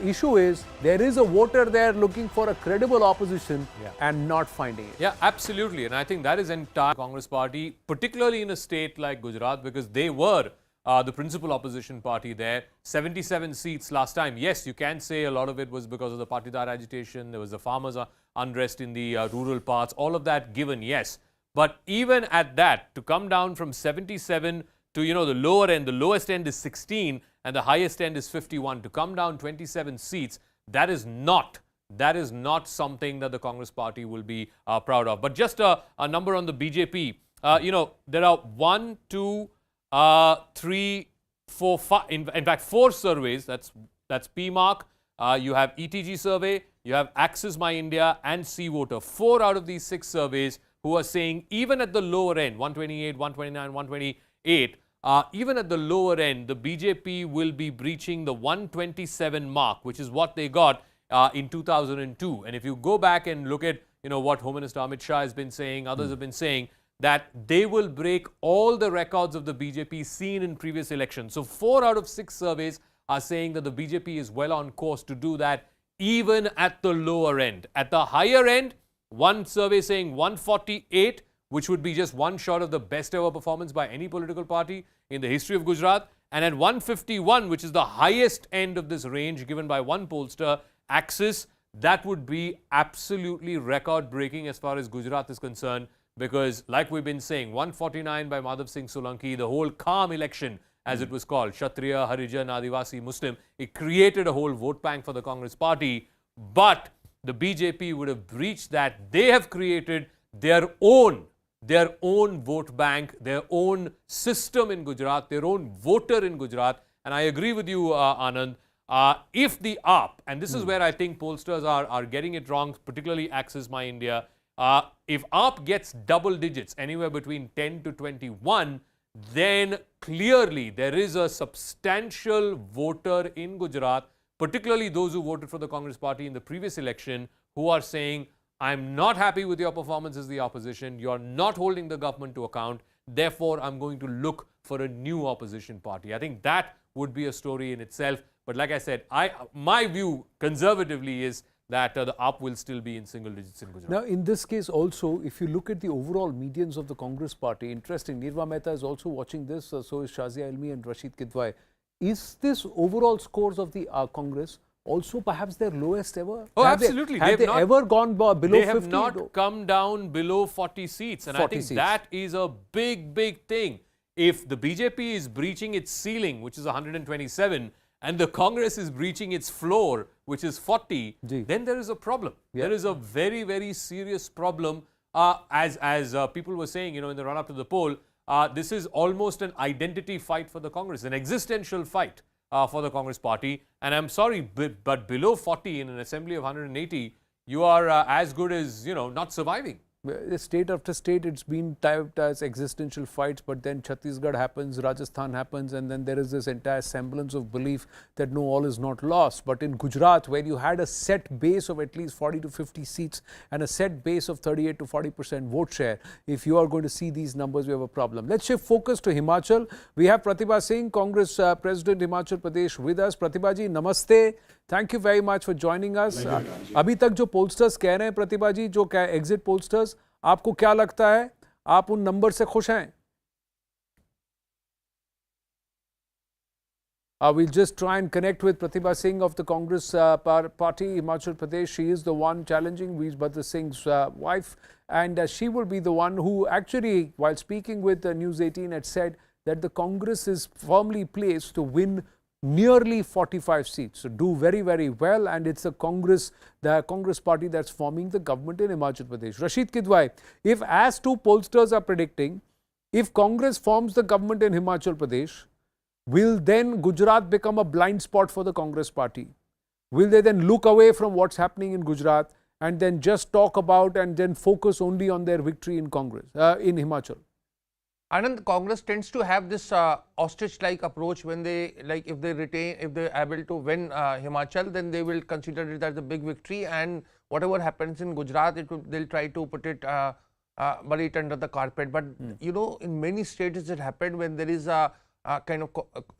issue is there is a voter there looking for a credible opposition and not finding it. Yeah, absolutely. And I think that is entire Congress party, particularly in a state like Gujarat, because they were the principal opposition party there. 77 seats last time. Yes, you can say a lot of it was because of the Patidar agitation. There was the farmers' unrest in the rural parts. All of that given, yes. But even at that, to come down from 77 to, you know, the lower end, the lowest end is 16 and the highest end is 51. To come down 27 seats, that is not something that the Congress party will be proud of. But just a number on the BJP. You know, there are 1, 2, 3, 4, 5, in fact 4 surveys. That's PMark. You have ETG survey, you have Access My India and C Voter. 4 out of these 6 surveys who are saying even at the lower end, 128, 129, 128, even at the lower end, the BJP will be breaching the 127 mark, which is what they got in 2002. And if you go back and look at, you know, what Home Minister Amit Shah has been saying, others have been saying, that they will break all the records of the BJP seen in previous elections. So 4 out of 6 surveys are saying that the BJP is well on course to do that even at the lower end. At the higher end, one survey saying 148, which would be just one short of the best ever performance by any political party in the history of Gujarat. And at 151, which is the highest end of this range given by one pollster, Axis, that would be absolutely record-breaking as far as Gujarat is concerned. Because like we've been saying, 149 by Madhav Singh Solanki, the whole calm election, as it was called, Kshatriya, Harijan, Adivasi, Muslim, it created a whole vote bank for the Congress party. But the BJP would have breached that. They have created their own vote bank, their own system in Gujarat, their own voter in Gujarat. And I agree with you, Anand. If the AAP, and this is where I think pollsters are getting it wrong, particularly Access My India, if AAP gets double digits, anywhere between 10 to 21, then clearly there is a substantial voter in Gujarat, particularly those who voted for the Congress party in the previous election, who are saying, I'm not happy with your performance as the opposition, you're not holding the government to account, therefore I'm going to look for a new opposition party. I think that would be a story in itself. But like I said, my view conservatively is that the AAP will still be in single digits in Gujarat. Now, in this case also, if you look at the overall medians of the Congress party, interesting, Nirva Mehta is also watching this, so is Shazia Ilmi and Rashid Kidwai. Is this overall scores of the Congress also perhaps their lowest ever? Oh, absolutely. Have they ever gone below 50? They have not come down below 40 seats. And 40 I think seats. that is a big, big thing. If the BJP is breaching its ceiling, which is 127, and the Congress is breaching its floor, which is 40, then there is a problem. There is a very, very serious problem. As people were saying, you know, in the run-up to the poll, this is almost an identity fight for the Congress, an existential fight for the Congress party. And I'm sorry, but below 40 in an assembly of 180, you are as good as, you know, not surviving. State after state, it's been typed as existential fights, but then Chhattisgarh happens, Rajasthan happens, and then there is this entire semblance of belief that no, all is not lost. But in Gujarat, where you had a set base of at least 40 to 50 seats and a set base of 38 to 40% vote share, if you are going to see these numbers, we have a problem. Let's shift focus to Himachal. We have Pratibha Singh, Congress President, Himachal Pradesh, with us. Pratibha ji, namaste. Thank you very much for joining us. अभी तक जो pollsters कह रहे हैं, प्रतिभा जी, जो exit pollsters, आपको क्या लगता है? आप उन नंबर से खुश हैं? We'll just try and connect with Pratibha Singh of the Congress party, Himachal Pradesh. She is the one challenging Veerbhadra Singh's wife, and she will be the one who actually, while speaking with News18, had said that the Congress is firmly placed to win nearly 45 seats. So do very, very well, and it's the Congress party that's forming the government in Himachal Pradesh. Rashid Kidwai, if as two pollsters are predicting, if Congress forms the government in Himachal Pradesh, will then Gujarat become a blind spot for the Congress party? Will they then look away from what's happening in Gujarat and then just talk about and then focus only on their victory in Congress, in Himachal? Anand, Congress tends to have this ostrich-like approach when they, like, if they're able to win Himachal, then they will consider it as a big victory, and whatever happens in Gujarat, they'll try to bury it under the carpet. But you know, in many states it happened when there is a kind of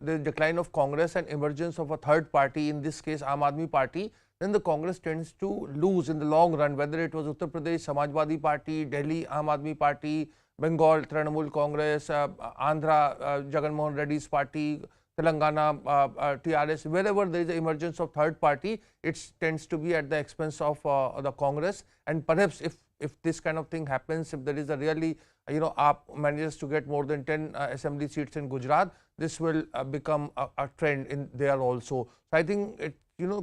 the decline of Congress and emergence of a third party, in this case Aam Aadmi Party, then the Congress tends to lose in the long run, whether it was Uttar Pradesh Samajwadi Party, Delhi Aam Aadmi Party, Bengal Trinamool Congress, Andhra Jagan Mohan Reddy's party, Telangana TRS, wherever there is the emergence of third party, it tends to be at the expense of the Congress. And perhaps if this kind of thing happens, if there is a really, you know, AAP manages to get more than 10 assembly seats in Gujarat, this will become a trend in there also. So I think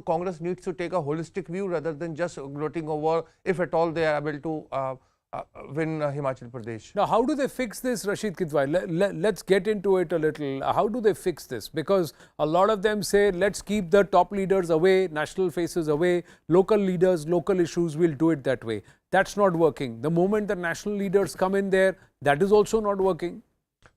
Congress needs to take a holistic view rather than just gloating over if at all they are able to win Himachal Pradesh. Now, how do they fix this, Rashid Kidwai? Let's get into it a little. How do they fix this? Because a lot of them say, let's keep the top leaders away, national faces away, local leaders, local issues, we'll do it that way. That's not working. The moment the national leaders come in there, that is also not working.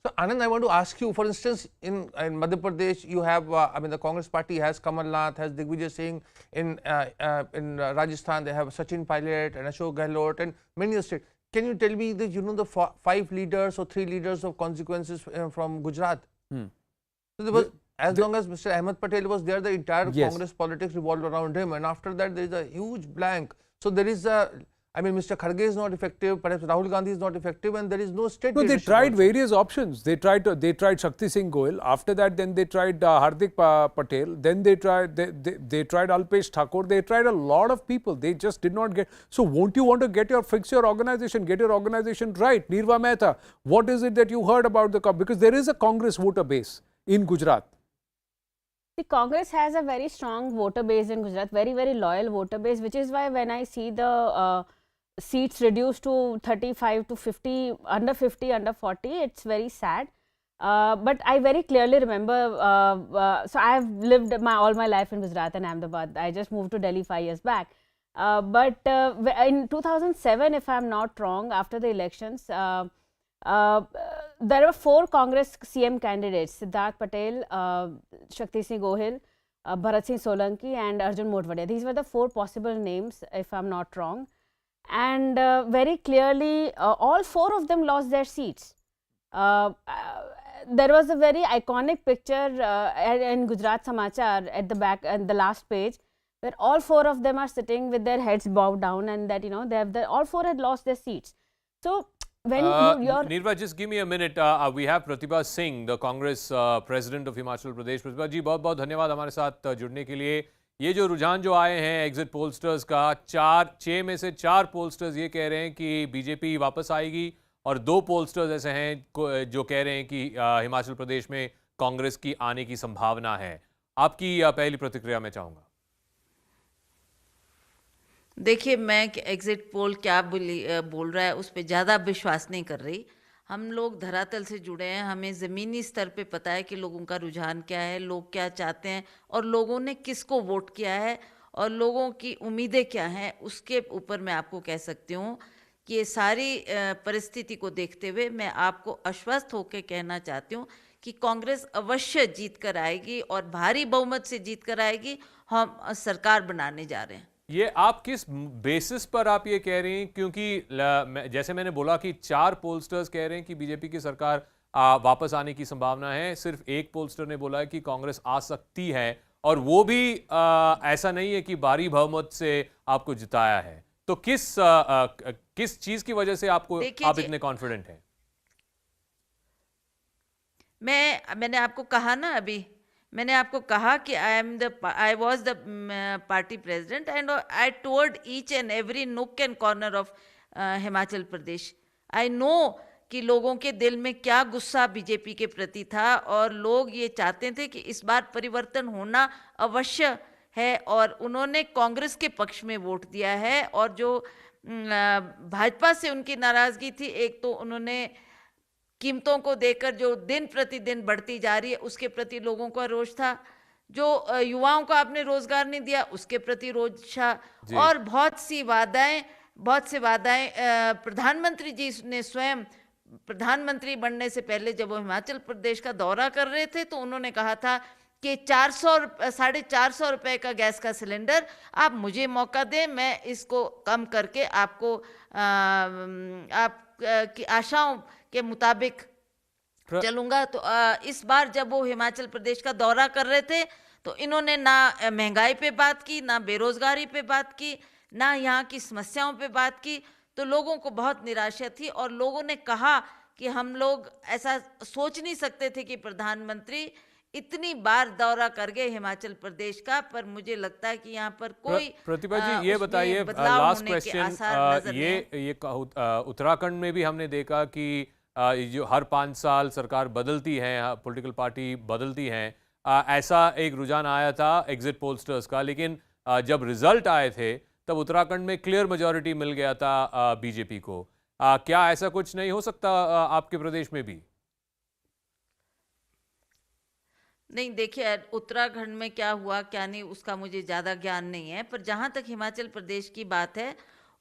So, Anand, I want to ask you, for instance, in Madhya Pradesh, you have, I mean, the Congress party has Kamal Nath, has Digvijay Singh. In Rajasthan, they have Sachin Pilot and Ashok Gehlot and many states. Can you tell me the, the 5 leaders or 3 leaders of consequences from Gujarat? So there was, as long as Mr. Ahmed Patel was there, the entire Congress politics revolved around him, and after that there is a huge blank. So there is a, I mean, Mr. Kharge is not effective, perhaps Rahul Gandhi is not effective, and there is no state. No, they tried various options. They tried Shakti Singh Goel. After that, then they tried Hardik Patel. Then they tried Alpesh Thakur. They tried a lot of people. They just did not get. So, won't you want to fix your organization, get your organization right? Nirva Mehta, what is it that you heard about because there is a Congress voter base in Gujarat. The Congress has a very strong voter base in Gujarat, very, very loyal voter base, which is why when I see the seats reduced to 35 to 50, under 50, under 40, it's very sad. But I very clearly remember, so I have lived all my life in Gujarat and Ahmedabad. I just moved to Delhi 5 years back. But in 2007, if I'm not wrong, after the elections, there were 4 Congress CM candidates, Siddharth Patel, Shakti Singh Gohil, Bharat Singh Solanki and Arjun Mothwade. These were the 4 possible names, if I'm not wrong. And very clearly, all 4 of them lost their seats. There was a very iconic picture in Gujarat Samachar at the back, and the last page, where all 4 of them are sitting with their heads bowed down, and that, all 4 had lost their seats. So, when you're... Nirva, just give me a minute. We have Pratibha Singh, the Congress President of Himachal Pradesh. Pratibha ji, बहुत-बहुत धन्यवाद हमारे साथ जुड़ने के लिए. ये जो रुझान जो आए हैं एग्जिट पोलस्टर्स का, 6 में से 4 पोलस्टर्स ये कह रहे हैं कि बीजेपी वापस आएगी, और 2 पोलस्टर्स ऐसे हैं जो कह रहे हैं कि हिमाचल प्रदेश में कांग्रेस की आने की संभावना है. आपकी पहली प्रतिक्रिया मैं चाहूँगा. देखिए, मैं एग्जिट पोल क्या बोल रहा है उस पर ज़्यादा विश्वास नहीं कर रही. हम लोग धरातल से जुड़े हैं, हमें ज़मीनी स्तर पे पता है कि लोगों का रुझान क्या है, लोग क्या चाहते हैं और लोगों ने किसको वोट किया है और लोगों की उम्मीदें क्या हैं. उसके ऊपर मैं आपको कह सकती हूँ कि ये सारी परिस्थिति को देखते हुए मैं आपको आश्वस्त होकर कहना चाहती हूँ कि कांग्रेस अवश्य जीत कर आएगी और भारी बहुमत से जीत कर आएगी. हम सरकार बनाने जा रहे हैं. ये आप किस बेसिस पर आप ये कह रहे हैं? क्योंकि जैसे मैंने बोला कि 4 पोलस्टर्स कह रहे हैं कि बीजेपी की सरकार वापस आने की संभावना है. सिर्फ एक पोलस्टर ने बोला है कि कांग्रेस आ सकती है, और वो भी ऐसा नहीं है कि भारी बहुमत से आपको जिताया है. तो किस चीज की वजह से आप इतने कॉन्फिडेंट हैं? मैंने आपको कहा ना, अभी मैंने आपको कहा कि I was the party president and I toured each and every nook and corner of Himachal Pradesh. I know कि लोगों के दिल में क्या गुस्सा बीजेपी के प्रति था, और लोग ये चाहते थे कि इस बार परिवर्तन होना अवश्य है, और उन्होंने कांग्रेस के पक्ष में वोट दिया है. और जो भाजपा से उनकी नाराज़गी थी, एक तो उन्होंने कीमतों को देखकर जो दिन प्रतिदिन बढ़ती जा रही है उसके प्रति लोगों का रोष था, जो युवाओं को आपने रोजगार नहीं दिया उसके प्रति रोष था, और बहुत से वादाएं प्रधानमंत्री जी ने स्वयं प्रधानमंत्री बनने से पहले जब वो हिमाचल प्रदेश का दौरा कर रहे थे तो उन्होंने कहा था कि 450 रुपए का गैस का सिलेंडर आप मुझे मौका दें, मैं इसको कम करके आपको आप की आशाओं के मुताबिक चलूंगा। तो इस बार जब वो हिमाचल प्रदेश का दौरा कर रहे थे तो इन्होंने ना महंगाई पे बात की, ना बेरोजगारी पे बात की, ना यहाँ की समस्याओं पे बात की। तो लोगों को बहुत निराशा थी और लोगों ने कहा कि हम लोग ऐसा सोच नहीं सकते थे कि प्रधानमंत्री इतनी बार दौरा कर गए हिमाचल प्रदेश का। पर मुझे लगता है कि यहाँ पर कोई प्रतिभा जी ये बताइए, लास्ट क्वेश्चन, ये उत्तराखंड में भी हमने देखा कि जो हर 5 साल सरकार बदलती है, पॉलिटिकल पार्टी बदलती हैं, ऐसा एक रुझान आया था एग्जिट पोलस्टर्स का, लेकिन जब रिजल्ट आए थे तब उत्तराखंड में क्लियर मेजॉरिटी मिल गया था बीजेपी को। क्या ऐसा कुछ नहीं हो सकता आपके प्रदेश में भी? नहीं, देखिए उत्तराखंड में क्या हुआ क्या नहीं उसका मुझे ज़्यादा ज्ञान नहीं है, पर जहाँ तक हिमाचल प्रदेश की बात है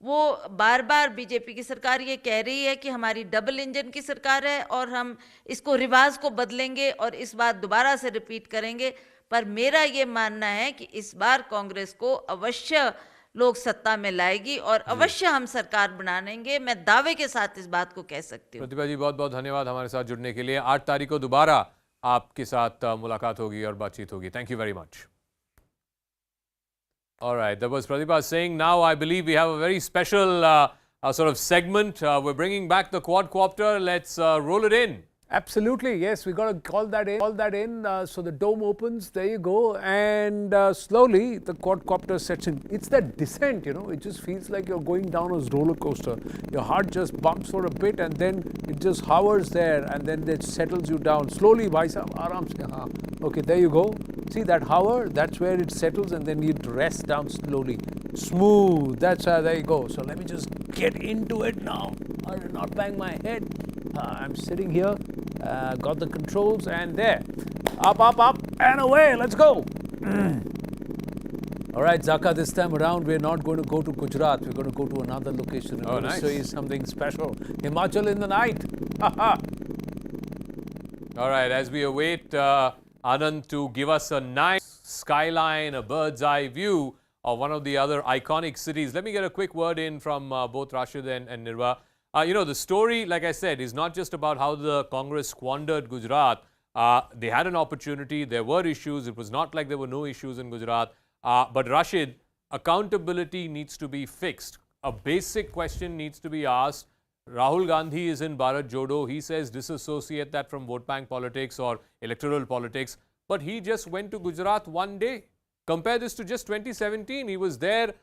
वो बार बार बीजेपी की सरकार ये कह रही है कि हमारी डबल इंजन की सरकार है और हम इसको रिवाज को बदलेंगे और इस बार दोबारा से रिपीट करेंगे। पर मेरा ये मानना है कि इस बार कांग्रेस को अवश्य लोग सत्ता में लाएगी और अवश्य हम सरकार बनाएंगे। मैं दावे के साथ इस बात को कह सकती हूँ। प्रतिभा जी बहुत बहुत धन्यवाद हमारे साथ जुड़ने के लिए। 8 तारीख को दोबारा आपके साथ मुलाकात होगी और बातचीत होगी। Thank you very much. All right, that was Pratibha saying. Now I believe we have a very special sort of segment. We're bringing back the quadcopter. Let's roll it in. Absolutely, yes. We got to call that in. So the dome opens. There you go, and slowly the quadcopter sets in. It's that descent, you know. It just feels like you're going down a roller coaster. Your heart just bumps for a bit, and then it just hovers there, and then it settles you down slowly. Bhai sahab, aaram se. Okay, there you go. See that hover? That's where it settles, and then it rests down slowly, smooth. That's how. There you go. So let me just get into it now. I did not bang my head. I'm sitting here, got the controls, and there. Up, and away. Let's go. All right, Zaka, this time around, we're not going to go to Gujarat. We're going to go to another location. I'm going to show you something special. Himachal in the night. All right, as we await Anand to give us a nice skyline, a bird's eye view of one of the other iconic cities, let me get a quick word in from both Rashid and Nirva. You know, the story, like I said, is not just about how the Congress squandered Gujarat. They had an opportunity. There were issues. It was not like there were no issues in Gujarat. But Rashid, accountability needs to be fixed. A basic question needs to be asked. Rahul Gandhi is in Bharat Jodo. He says disassociate that from vote bank politics or electoral politics. But he just went to Gujarat one day. Compare this to just 2017. He was there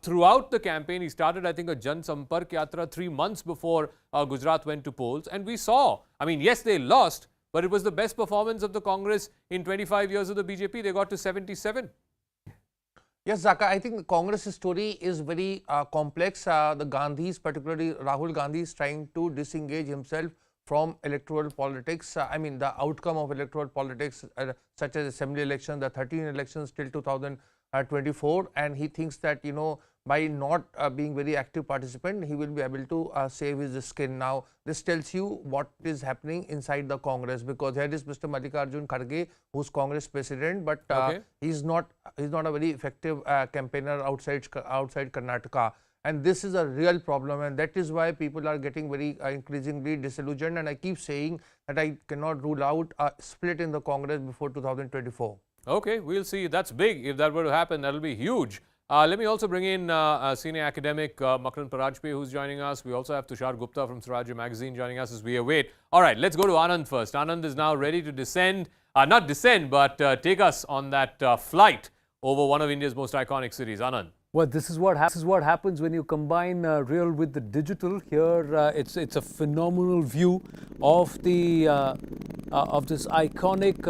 throughout the campaign. He started, I think, a Jan Sampark Yatra 3 months before Gujarat went to polls. And we saw, I mean, yes, they lost, but it was the best performance of the Congress in 25 years of the BJP. They got to 77. Yes, Zaka, I think the Congress story is very complex. The Gandhis, particularly Rahul Gandhi, is trying to disengage himself from electoral politics. I mean, the outcome of electoral politics, such as assembly elections, the 13 elections till 2024, and he thinks that, you know, by not being very active participant, he will be able to save his skin. Now, this tells you what is happening inside the Congress, because here is Mr. Mallikarjun Kharge, who's Congress president, but he's not a very effective campaigner outside Karnataka. And this is a real problem, and that is why people are getting very increasingly disillusioned. And I keep saying that I cannot rule out a split in the Congress before 2024. Okay, we'll see. That's big. If that were to happen, that'll be huge. Let me also bring in senior academic Makran Parajpe, who's joining us. We also have Tushar Gupta from Swarajya Magazine joining us as we await. All right, let's go to Anand first. Anand is now ready to descend, not descend, but take us on that flight over one of India's most iconic cities. Anand. Well, this is what happens when you combine real with the digital. Here, it's a phenomenal view of the of this iconic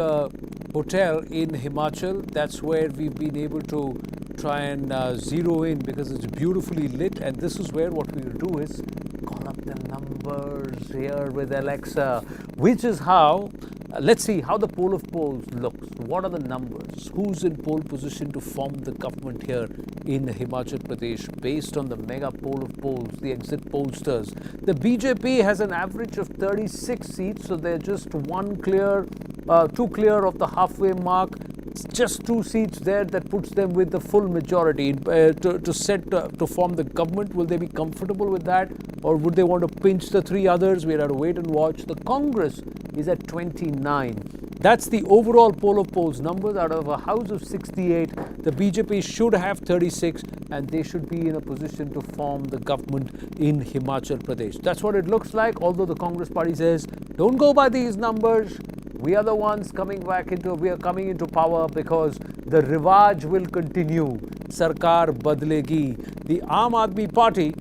hotel in Himachal. That's where we've been able to try and zero in, because it's beautifully lit. And this is where what we will do is call up the numbers here with Alexa, which is how Let's see how the poll of polls looks. What are the numbers? Who's in pole position to form the government here in Himachal Pradesh based on the mega poll of polls, the exit pollsters? The BJP has an average of 36 seats, so they're just two clear of the halfway mark. It's just 2 seats there that puts them with the full majority to form the government. Will they be comfortable with that, or would they want to pinch the 3 others? We'll have to wait and watch. The Congress is at 29. That's the overall poll of polls numbers. Out of a house of 68, the BJP should have 36, and they should be in a position to form the government in Himachal Pradesh. That's what it looks like, although the Congress party says, don't go by these numbers. We are the ones coming into power because the Rivaj will continue. Sarkar badlegi. The Aam Aadmi Party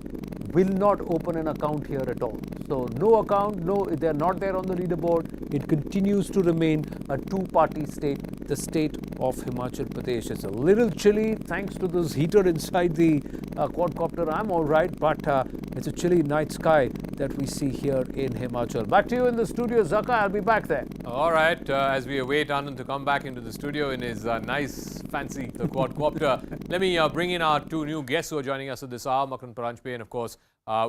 will not open an account here at all. So no account, they're not there on the leaderboard. It continues to remain a 2-party state, the state of Himachal Pradesh. It's a little chilly thanks to this heater inside the quadcopter. I'm all right, but it's a chilly night sky that we see here in Himachal. Back to you in the studio, Zaka. I'll be back there. All right, as we await Anand to come back into the studio in his nice, fancy quadcopter, let me bring in our 2 new guests who are joining us at this hour, Makran Paranjpe, and of course,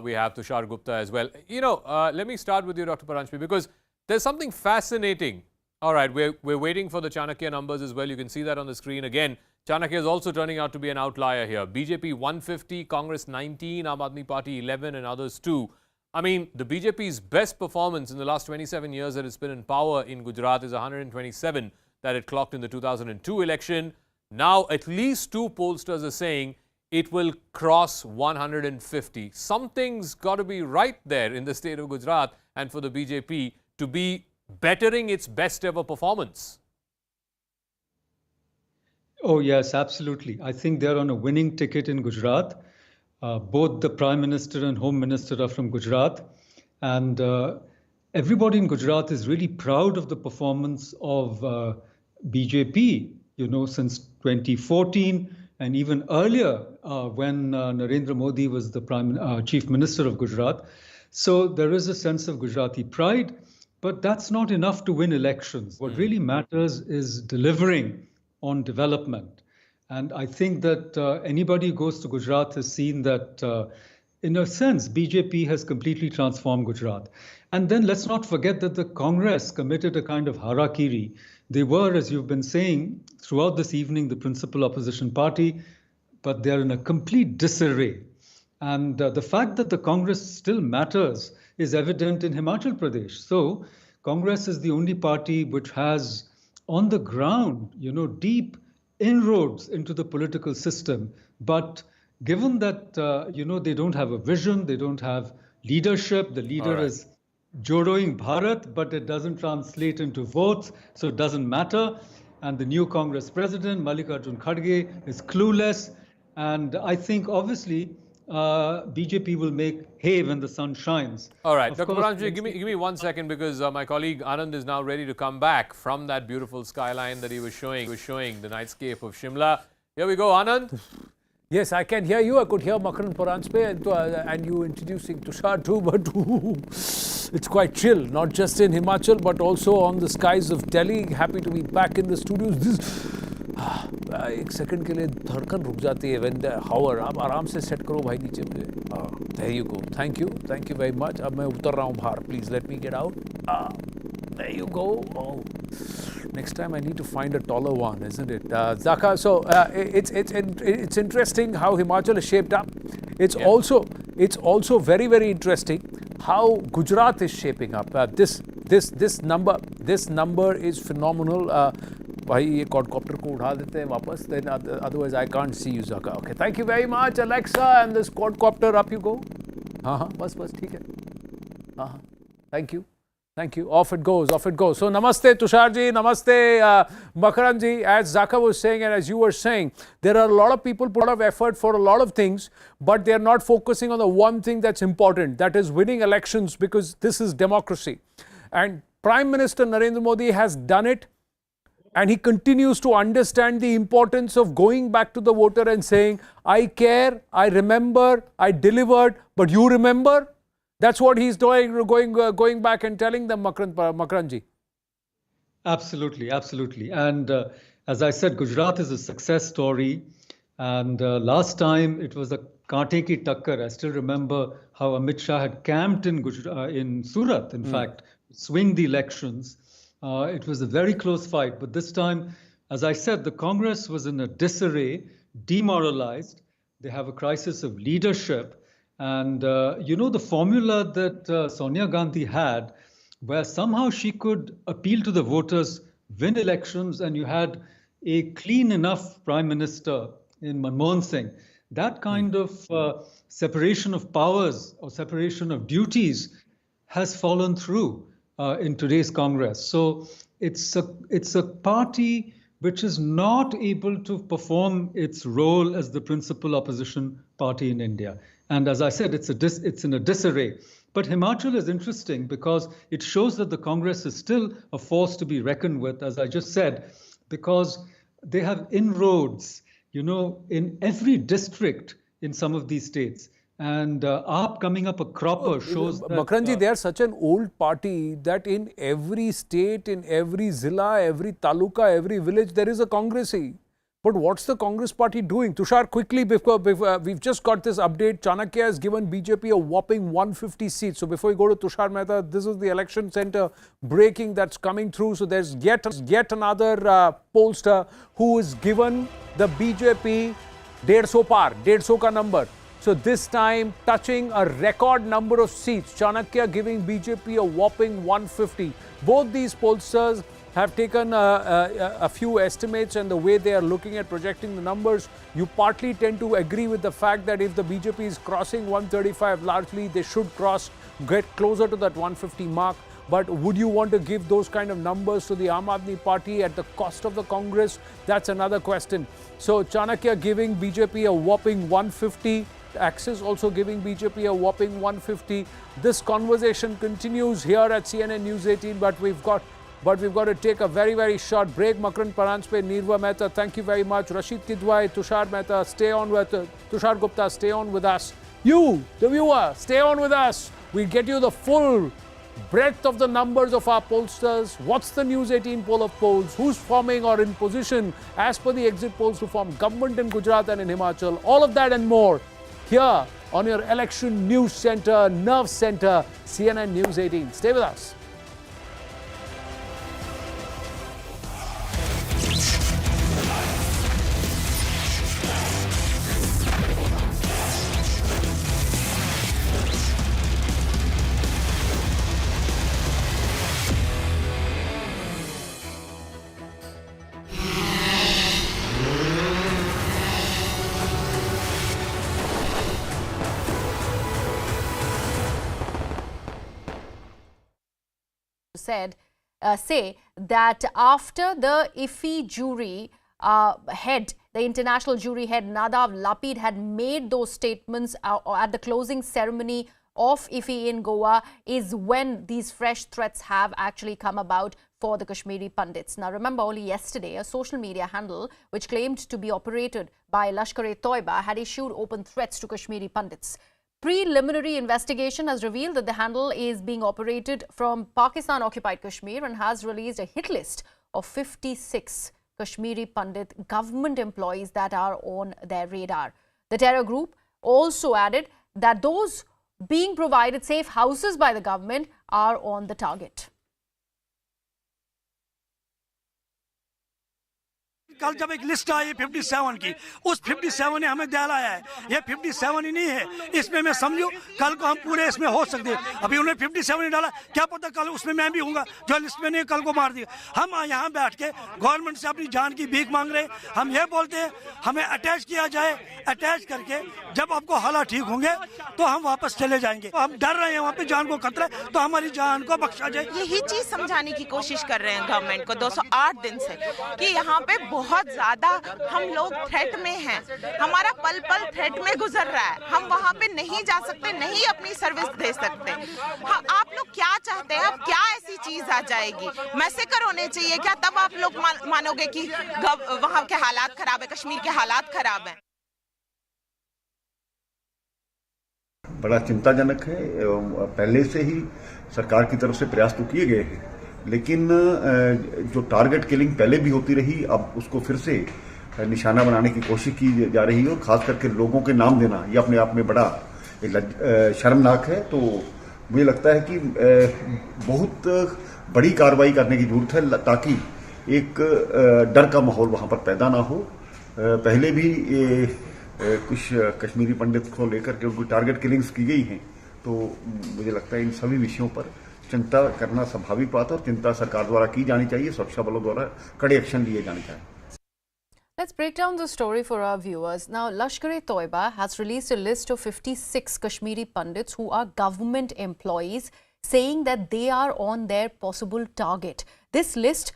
we have Tushar Gupta as well. You know, let me start with you, Dr. Paranjpe, because there's something fascinating. All right, we're waiting for the Chanakya numbers as well. You can see that on the screen. Again, Chanakya is also turning out to be an outlier here. BJP 150, Congress 19, Aam Aadmi Party 11 and others 2. I mean, the BJP's best performance in the last 27 years that it's been in power in Gujarat is 127 that it clocked in the 2002 election. Now, at least 2 pollsters are saying it will cross 150. Something's got to be right there in the state of Gujarat and for the BJP to be bettering its best ever performance. Oh, yes, absolutely. I think they're on a winning ticket in Gujarat. Both the Prime Minister and Home Minister are from Gujarat. And everybody in Gujarat is really proud of the performance of BJP, you know, since 2014 and even earlier when Narendra Modi was the Chief Minister of Gujarat. So there is a sense of Gujarati pride, but that's not enough to win elections. What really matters is delivering on development. And I think that anybody who goes to Gujarat has seen that, in a sense, BJP has completely transformed Gujarat. And then let's not forget that the Congress committed a kind of harakiri. They were, as you've been saying, throughout this evening, the principal opposition party, but they're in a complete disarray. And the fact that the Congress still matters is evident in Himachal Pradesh. So Congress is the only party which has on the ground, you know, deep inroads into the political system. But given that, you know, they don't have a vision, they don't have leadership, the leader is Jodoing Bharat, but it doesn't translate into votes, so it doesn't matter. And the new Congress president, Mallikarjun Kharge, is clueless. And I think, obviously, BJP will make hay when the sun shines. All right, Dr. Paranjpe, give me 1 second, because my colleague Anand is now ready to come back from that beautiful skyline that he was showing. He was showing the nightscape of Shimla. Here we go, Anand. Yes, I can hear you. I could hear Makran Paranjpe and you introducing Tushar too, but it's quite chill, not just in Himachal, but also on the skies of Delhi. Happy to be back in the studios. एक second के लिए धड़कन रुक जाती है when the hour. आप आराम से सेट करो भाई नीचे मुझे. There you go. Thank you very much. अब मैं उतर रहा हूँ बाहर. Please let me get out. There you go. Oh. Next time I need to find a taller one, isn't it? Zaka, so it's interesting how Himachal is shaped up. It's also very, very interesting how Gujarat is shaping up. This number is phenomenal. भाई ये quadcopter को उठा देते हैं वापस. Then otherwise I can't see you, Zaka. Okay, thank you very much, Alexa, and this quadcopter, up you go. बस ठीक है. Thank you. Off it goes. So namaste Tushar ji, namaste Makran ji. As Zaka was saying and as you were saying, there are a lot of people put a lot of effort for a lot of things, but they are not focusing on the one thing that's important, that is winning elections, because this is democracy. And Prime Minister Narendra Modi has done it, and he continues to understand the importance of going back to the voter and saying, I care, I remember, I delivered, but you remember? That's what he's doing, going back and telling them, Makran ji. Absolutely, absolutely. And as I said, Gujarat is a success story. And last time it was a Kaante ki takkar. I still remember how Amit Shah had camped in in Surat, in fact, swing the elections. It was a very close fight. But this time, as I said, the Congress was in a disarray, demoralized. They have a crisis of leadership. And, the formula that Sonia Gandhi had, where somehow she could appeal to the voters, win elections, and you had a clean enough prime minister in Manmohan Singh. That kind of separation of powers or separation of duties has fallen through in today's Congress. So it's a party which is not able to perform its role as the principal opposition party in India. And as I said, it's in a disarray. But Himachal is interesting because it shows that the Congress is still a force to be reckoned with, as I just said, because they have inroads, in every district in some of these states. And AAP coming up a cropper shows that... Makranji, they are such an old party that in every state, in every zilla, every taluka, every village, there is a Congressy. But what's the Congress party doing? Tushar, quickly, before we've just got this update. Chanakya has given BJP a whopping 150 seats. So before we go to Tushar Mehta, this is the election center breaking that's coming through. So there's yet another pollster who is given the BJP 150 par, 150 ka number. So this time touching a record number of seats. Chanakya giving BJP a whopping 150. Both these pollsters have taken a few estimates, and the way they are looking at projecting the numbers, you partly tend to agree with the fact that if the BJP is crossing 135 largely, they should get closer to that 150 mark. But would you want to give those kind of numbers to the Aam Aadmi Party at the cost of the Congress? That's another question. So Chanakya giving BJP a whopping 150. Axis also giving BJP a whopping 150. This conversation continues here at CNN News 18, but we've got to take a very, very short break. Makran Paranjpe, Nirva Mehta, thank you very much. Rashid Kidwai, Tushar Mehta, Tushar Gupta, stay on with us. You, the viewer, stay on with us. We'll get you the full breadth of the numbers of our pollsters. What's the News 18 poll of polls? Who's forming or in position as per the exit polls to form government in Gujarat and in Himachal? All of that and more here on your election news center, nerve center, CNN News 18. Stay with us. Say that after the IFI jury head, the international jury head Nadav Lapid had made those statements at the closing ceremony of IFI in Goa, is when these fresh threats have actually come about for the Kashmiri Pundits. Now remember, only yesterday a social media handle which claimed to be operated by Lashkar-e-Toiba had issued open threats to Kashmiri Pundits. Preliminary investigation has revealed that the handle is being operated from Pakistan-occupied Kashmir and has released a hit list of 56 Kashmiri Pandit government employees that are on their radar. The terror group also added that those being provided safe houses by the government are on the target. कल जब एक list आई 57 की, उस 57 ने हमें दिलाया है, ये 57 ही नहीं है, इसमें मैं समझूं कल को हम पूरे इसमें हो सकते हैं। अभी उन्होंने 57 नहीं डाला, क्या पता कल उसमें मैं भी हूँगा जो लिस्ट में नहीं, कल को मार दिया। हम यहाँ बैठ के गवर्नमेंट से अपनी जान की भीख मांग रहे हैं। हम ये बोलते हैं हमें अटैच किया जाए, अटैच करके जब आपको हालात ठीक होंगे तो हम वापस चले जाएंगे। हम डर रहे हैं, वहाँ पे जान को खतरा है, तो हमारी जान को बख्शा जाए। यही चीज समझाने की कोशिश कर रहे हैं गवर्नमेंट को 208 दिन से कि यहाँ पे बहुत ज्यादा हम लोग थ्रेट में हैं, हमारा पल पल थ्रेट में गुजर रहा है, हम वहाँ पे नहीं जा सकते, नहीं अपनी सर्विस दे सकते। हाँ, आप लोग क्या चाहते हैं? अब क्या ऐसी चीज आ जाएगी? मैसेकर होने चाहिए क्या? तब आप लोग मानोगे कि वहाँ के हालात खराब है, कश्मीर के हालात खराब है। बड़ा चिंताजनक है। पहले से ही सरकार की तरफ से प्रयास तो किए गए हैं, लेकिन जो टारगेट किलिंग पहले भी होती रही, अब उसको फिर से निशाना बनाने की कोशिश की जा रही है, और खास करके लोगों के नाम देना ये अपने आप में बड़ा शर्मनाक है। तो मुझे लगता है कि बहुत बड़ी कार्रवाई करने की जरूरत है ताकि एक डर का माहौल वहां पर पैदा ना हो। पहले भी कुछ कश्मीरी पंडित को लेकर के उनको टारगेट किलिंग्स की गई हैं, तो मुझे लगता है इन सभी विषयों पर चिंता करना स्वाभाविक बात है और चिंता सरकार द्वारा की जानी चाहिए, सुरक्षा बलों द्वारा कड़े एक्शन लिए जाने चाहिए। Let's break down the story for our viewers. Now, Lashkar-e-Toiba has released a list of 56 Kashmiri Pandits who are government employees, saying that they are on their possible target. This list,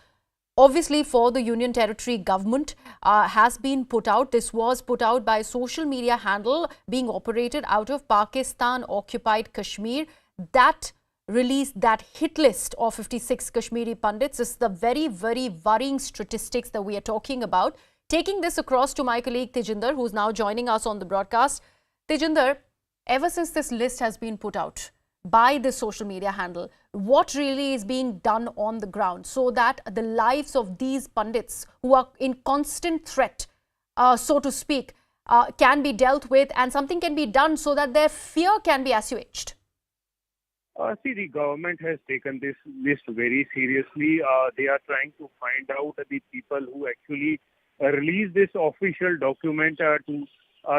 obviously for the Union Territory government, has been put out. This was put out by a social media handle being operated out of Pakistan-occupied Kashmir. That released that hit list of 56 Kashmiri Pandits. This is the very, very worrying statistics that we are talking about. Taking this across to my colleague Tejinder, who's now joining us on the broadcast. Tejinder, ever since this list has been put out by this social media handle, what really is being done on the ground so that the lives of these Pandits who are in constant threat, so to speak, can be dealt with and something can be done so that their fear can be assuaged? See, the government has taken this list very seriously. They are trying to find out the people who actually release this official document to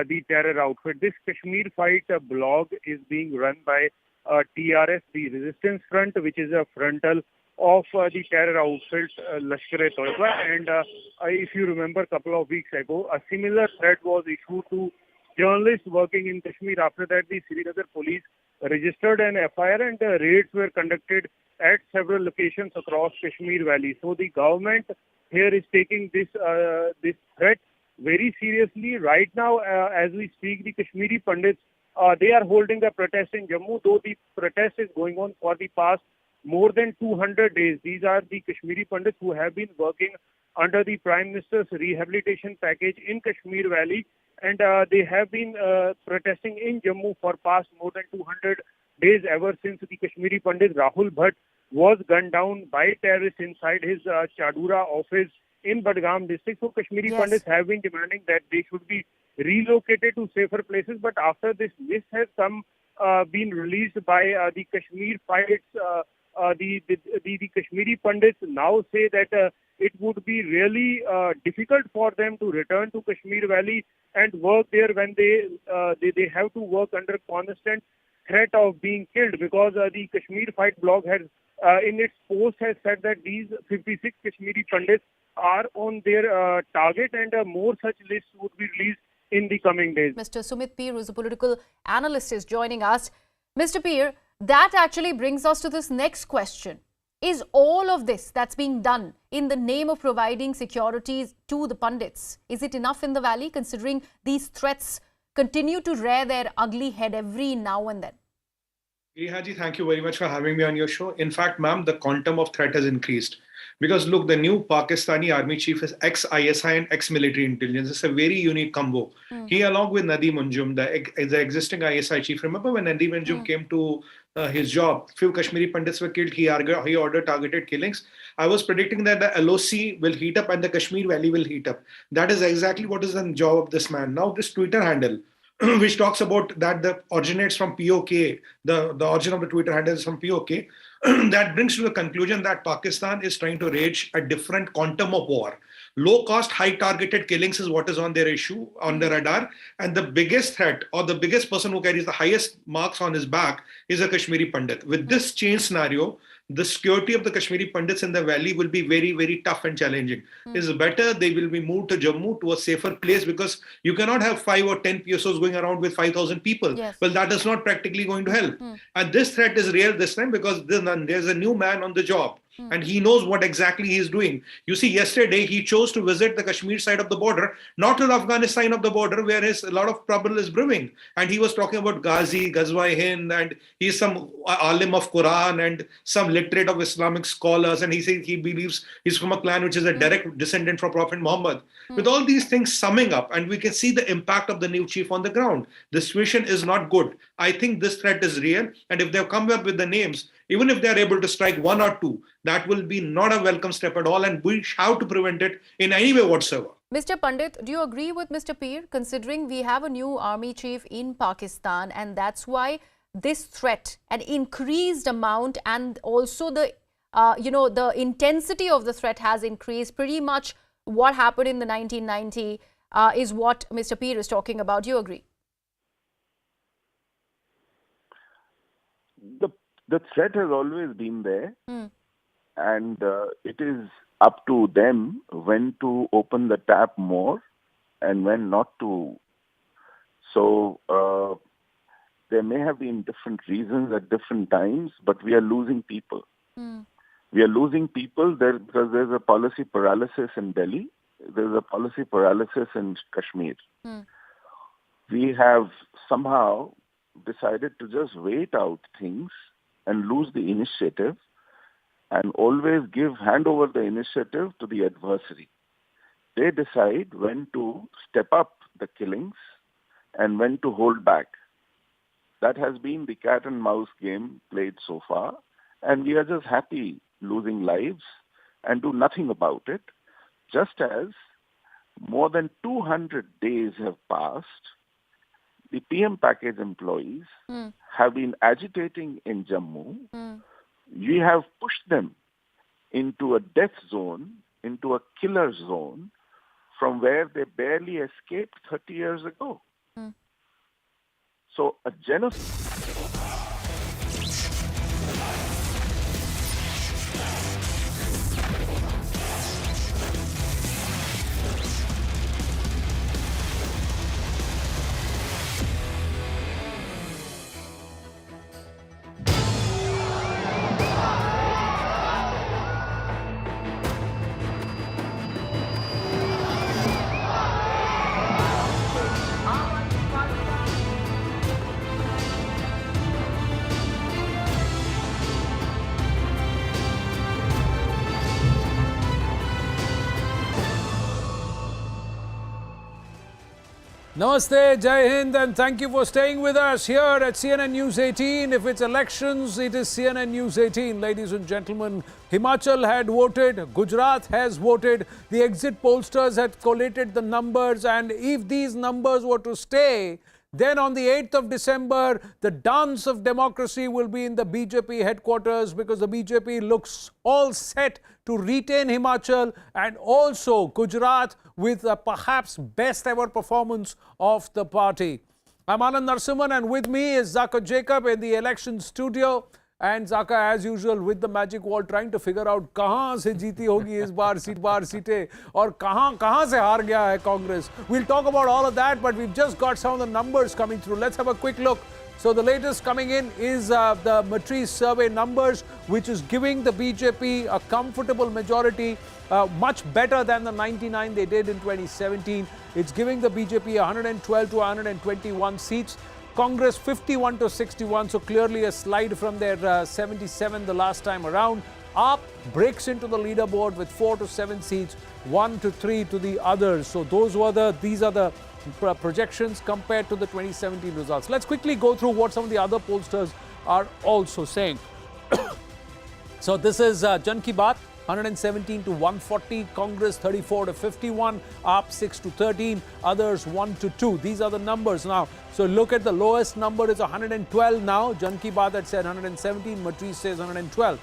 the terror outfit. This Kashmir Fight blog is being run by TRF, the Resistance Front, which is a frontal of the terror outfit Lashkar-e-Toiba. And if you remember, a couple of weeks ago, a similar threat was issued to journalists working in Kashmir. After that, the Srinagar police registered an FIR and raids were conducted at several locations across Kashmir Valley. So the government here is taking this threat very seriously. Right now, as we speak, the Kashmiri Pandits, they are holding a protest in Jammu, though the protest is going on for the past more than 200 days. These are the Kashmiri Pandits who have been working under the Prime Minister's rehabilitation package in Kashmir Valley, and they have been protesting in Jammu for past more than 200 days, ever since the Kashmiri Pandit Rahul Bhatt was gunned down by terrorists inside his Chadura office in Badgam district. So Kashmiri Pandits have been demanding that they should be relocated to safer places. But after this list has been released by the Kashmir Fights, the Kashmiri Pandits now say that it would be really difficult for them to return to Kashmir Valley and work there when they have to work under constant threat of being killed, because the Kashmir Fight blog has in its post has said that these 56 Kashmiri Pandits are on their target, and more such lists would be released in the coming days. Mr. Sumit Peer, who is a political analyst, is joining us. Mr. Peer, that actually brings us to this next question. Is all of this that's being done in the name of providing security to the Pandits, is it enough in the valley, considering these threats continue to rear their ugly head every now and then? Grihaji, thank you very much for having me on your show. In fact, ma'am, the quantum of threat has increased. Because look, the new Pakistani army chief is ex-ISI and ex-military intelligence. It's a very unique combo. He, along with Nadeem Anjum, the existing ISI chief, remember when Nadeem Anjum came to his job, few Kashmiri Pandits were killed, he ordered targeted killings. I was predicting that the LOC will heat up and the Kashmir Valley will heat up. That is exactly what is the job of this man. Now this Twitter handle, which talks about that the originates from POK, the origin of the Twitter handle is from POK, that brings to the conclusion that Pakistan is trying to wage a different quantum of war. Low-cost, high-targeted killings is what is on their issue, on the radar. And the biggest threat, or the biggest person who carries the highest marks on his back, is a Kashmiri Pandit. With this change scenario, the security of the Kashmiri Pandits in the valley will be very, very tough and challenging. It's better they will be moved to Jammu, to a safer place, because you cannot have 5 or 10 PSOs going around with 5,000 people. Well, that is not practically going to help. And this threat is real this time because there's a new man on the job. And he knows what exactly he is doing. You see, yesterday he chose to visit the Kashmir side of the border, not to the Afghanistan of the border, where a lot of trouble is brewing. And he was talking about Ghazi, Ghazwa-e-Hind, and he's some alim of Quran and some literate of Islamic scholars. And he says he believes he's from a clan which is a direct descendant from Prophet Muhammad. With all these things summing up, and we can see the impact of the new chief on the ground. The situation is not good. I think this threat is real. And if they've come up with the names, Even if they are able to strike 1 or 2, that will be not a welcome step at all, and we have to prevent it in any way whatsoever. Mr. Pandit, do you agree with Mr. Peer, considering we have a new army chief in Pakistan, and that's why this threat, an increased amount, and also the the intensity of the threat has increased? Pretty much what happened in the 1990 is what Mr. Peer is talking about. Do you agree? The threat has always been there, and it is up to them when to open the tap more and when not to. So there may have been different reasons at different times, but we are losing people. We are losing people there because there's a policy paralysis in Delhi. There's a policy paralysis in Kashmir. We have somehow decided to just wait out things and lose the initiative and always hand over the initiative to the adversary. They decide when to step up the killings and when to hold back. That has been the cat and mouse game played so far, and we are just happy losing lives and do nothing about it, just as more than 200 days have passed. The PM package employees have been agitating in Jammu. We have pushed them into a death zone, into a killer zone, from where they barely escaped 30 years ago. So a genocide. Namaste, Jai Hind, and thank you for staying with us here at CNN News 18. If it's elections, it is CNN News 18. Ladies and gentlemen, Himachal had voted, Gujarat has voted, the exit pollsters had collated the numbers, and if these numbers were to stay, then on the 8th of December, the dance of democracy will be in the BJP headquarters, because the BJP looks all set to retain Himachal and also Gujarat with a perhaps best ever performance of the party. I'm Anand Narasimhan, and with me is Zaka Jacob in the election studio. And Zaka, as usual, with the magic wall, trying to figure out kahan se jeeti hogi is baar seete aur kahan se haar gaya hai Congress. We'll talk about all of that, but we've just got some of the numbers coming through. Let's have a quick look. So the latest coming in is the Matrice survey numbers, which is giving the BJP a comfortable majority, much better than the 99 they did in 2017. It's giving the BJP 112 to 121 seats. Congress 51 to 61, so clearly a slide from their 77 the last time around. AAP breaks into the leaderboard with 4 to 7 seats, 1 to 3 to the others. So these are the projections compared to the 2017 results. Let's quickly go through what some of the other pollsters are also saying. So this is Jan Ki Baat, 117 to 140, Congress 34 to 51, AAP 6 to 13, others 1 to 2. These are the numbers now. So look at the lowest number is 112 now. Jan Ki Baat had said 117, Matrice says 112.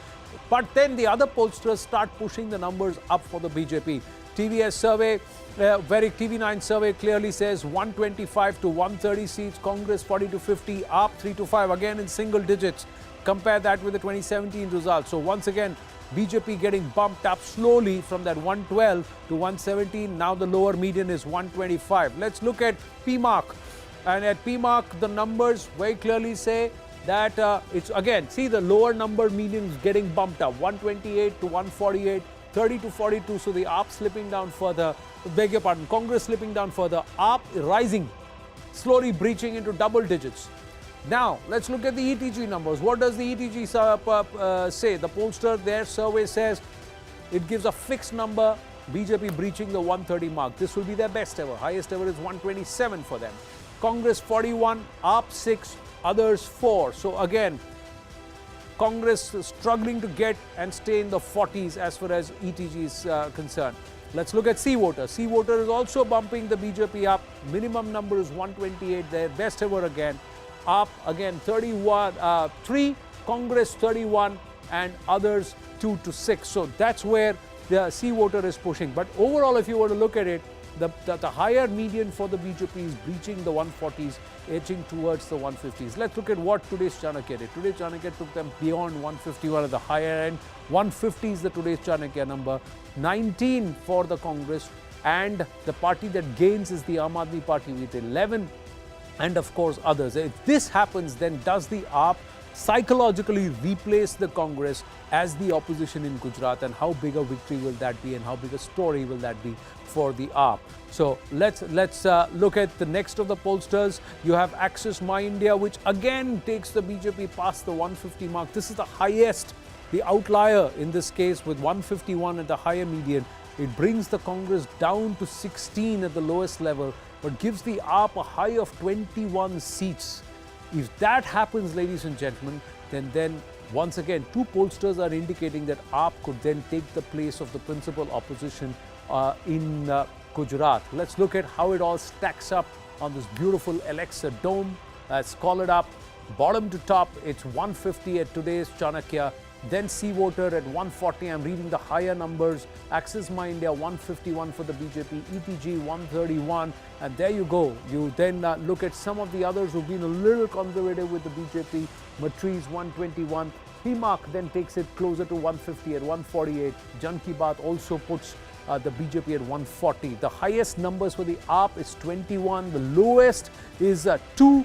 But then the other pollsters start pushing the numbers up for the BJP. TVS survey, TV9 survey clearly says 125 to 130 seats, Congress 40 to 50, AAP 3 to 5, again in single digits. Compare that with the 2017 results. So once again, BJP getting bumped up slowly from that 112 to 117. Now the lower median is 125. Let's look at PMARC. And at PMARC, the numbers very clearly say that it's again, see the lower number median is getting bumped up. 128 to 148, 30 to 42. So the AAP slipping down further. Beg your pardon, Congress slipping down further. AAP rising, slowly breaching into double digits. Now, let's look at the ETG numbers. What does the ETG say? The pollster, their survey says it gives a fixed number, BJP breaching the 130 mark. This will be their best ever. Highest ever is 127 for them. Congress 41, AAP 6, others 4. So again, Congress struggling to get and stay in the 40s as far as ETG is concerned. Let's look at C-Voter. C-Voter is also bumping the BJP up. Minimum number is 128 there, best ever again. Up again 3, Congress 31 and others 2 to 6. So that's where the C-Voter is pushing. But overall, if you were to look at it, the higher median for the BJP is breaching the 140s, edging towards the 150s. Let's look at what today's Chanakya did. Today's Chanakya took them beyond 151 at the higher end. 150 is the today's Chanakya number. 19 for the Congress, and the party that gains is the Aam Aadmi Party with 11, and of course others. If this happens, then does the AAP psychologically replace the Congress as the opposition in Gujarat, and how big a victory will that be, and how big a story will that be for the AAP? So let's look at the next of the pollsters. You have Access My India, which again takes the BJP past the 150 mark. This is the highest, the outlier in this case, with 151 at the higher median. It brings the Congress down to 16 at the lowest level, but gives the AAP a high of 21 seats. If that happens, ladies and gentlemen, then once again, two pollsters are indicating that AAP could then take the place of the principal opposition in Gujarat. Let's look at how it all stacks up on this beautiful Alexa dome. Let's call it up. Bottom to top, it's 150 at today's Chanakya. Then C-Voter at 140. I'm reading the higher numbers. Access My India 151 for the BJP, ETG 131, and there you go. You then look at some of the others who've been a little conservative with the BJP. Matriz 121. Himak then takes it closer to 150 at 148. Jan Ki Baat also puts the BJP at 140. The highest numbers for the AAP is 21. The lowest is 2.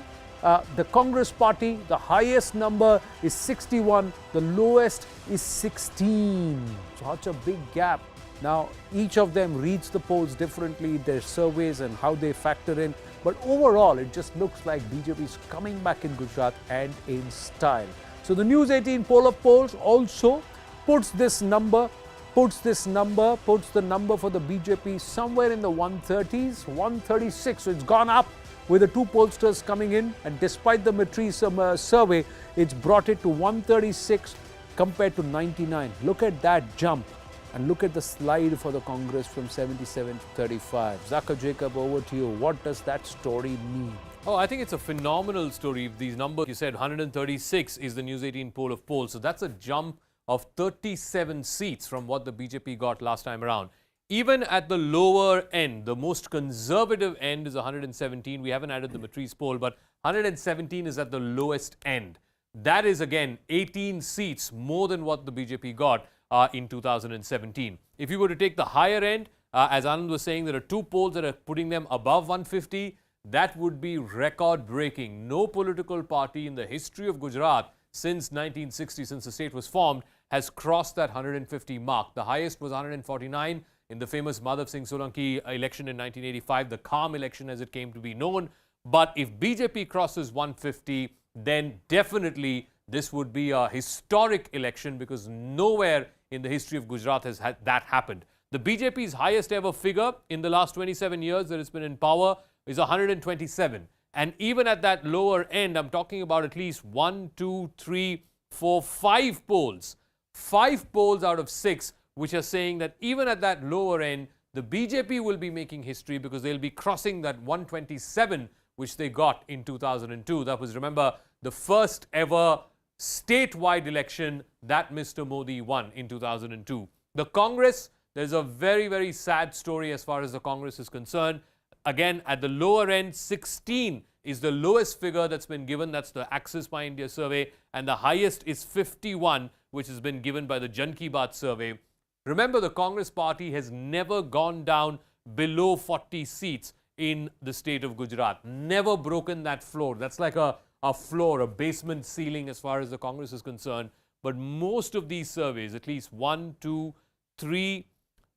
The Congress party, the highest number is 61, the lowest is 16. Such a big gap. Now, each of them reads the polls differently, their surveys and how they factor in. But overall, it just looks like BJP is coming back in Gujarat and in style. So the News18 poll of polls also puts the number for the BJP somewhere in the 130s, 136. So it's gone up with the two pollsters coming in, and despite the Matriz survey, it's brought it to 136 compared to 99. Look at that jump, and look at the slide for the Congress from 77 to 35. Zaka Jacob, over to you. What does that story mean? Oh, I think it's a phenomenal story. These numbers, you said 136 is the News18 poll of polls. So that's a jump of 37 seats from what the BJP got last time around. Even at the lower end, the most conservative end is 117. We haven't added the Matriz poll, but 117 is at the lowest end. That is, again, 18 seats more than what the BJP got in 2017. If you were to take the higher end, as Anand was saying, there are two polls that are putting them above 150. That would be record-breaking. No political party in the history of Gujarat since 1960, since the state was formed, has crossed that 150 mark. The highest was 149. In the famous Madhav Singh Solanki election in 1985, the calm election as it came to be known. But if BJP crosses 150, then definitely this would be a historic election, because nowhere in the history of Gujarat has that happened. The BJP's highest ever figure in the last 27 years that it's been in power is 127. And even at that lower end, I'm talking about at least 1, 2, 3, 4, 5 polls. 5 polls out of 6 which are saying that even at that lower end, the BJP will be making history, because they'll be crossing that 127 which they got in 2002. That was, remember, the first ever statewide election that Mr. Modi won in 2002. The Congress, there's a very, very sad story as far as the Congress is concerned. Again, at the lower end, 16 is the lowest figure that's been given. That's the Access My India survey. And the highest is 51, which has been given by the Jan Ki Baat survey. Remember, the Congress party has never gone down below 40 seats in the state of Gujarat. Never broken that floor. That's like a floor, a basement ceiling as far as the Congress is concerned. But most of these surveys, at least 1, 2, 3,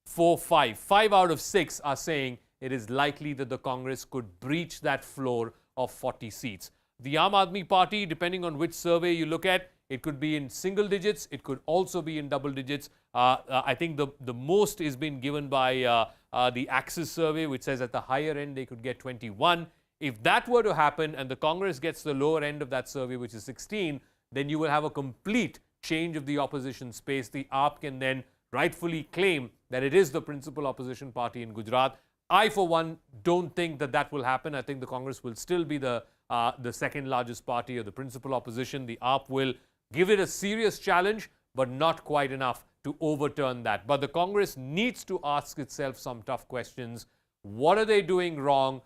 4, 5, 5 out of 6 are saying it is likely that the Congress could breach that floor of 40 seats. The Aam Aadmi Party, depending on which survey you look at, it could be in single digits. It could also be in double digits. I think the most is being given by the Axis survey, which says at the higher end they could get 21. If that were to happen and the Congress gets the lower end of that survey, which is 16, then you will have a complete change of the opposition space, the AAP can then rightfully claim that it is the principal opposition party in Gujarat. I, for one, don't think that that will happen. I think the Congress will still be the second largest party or the principal opposition. The AAP will give it a serious challenge, but not quite enough to overturn that. But the Congress needs to ask itself some tough questions. What are they doing wrong?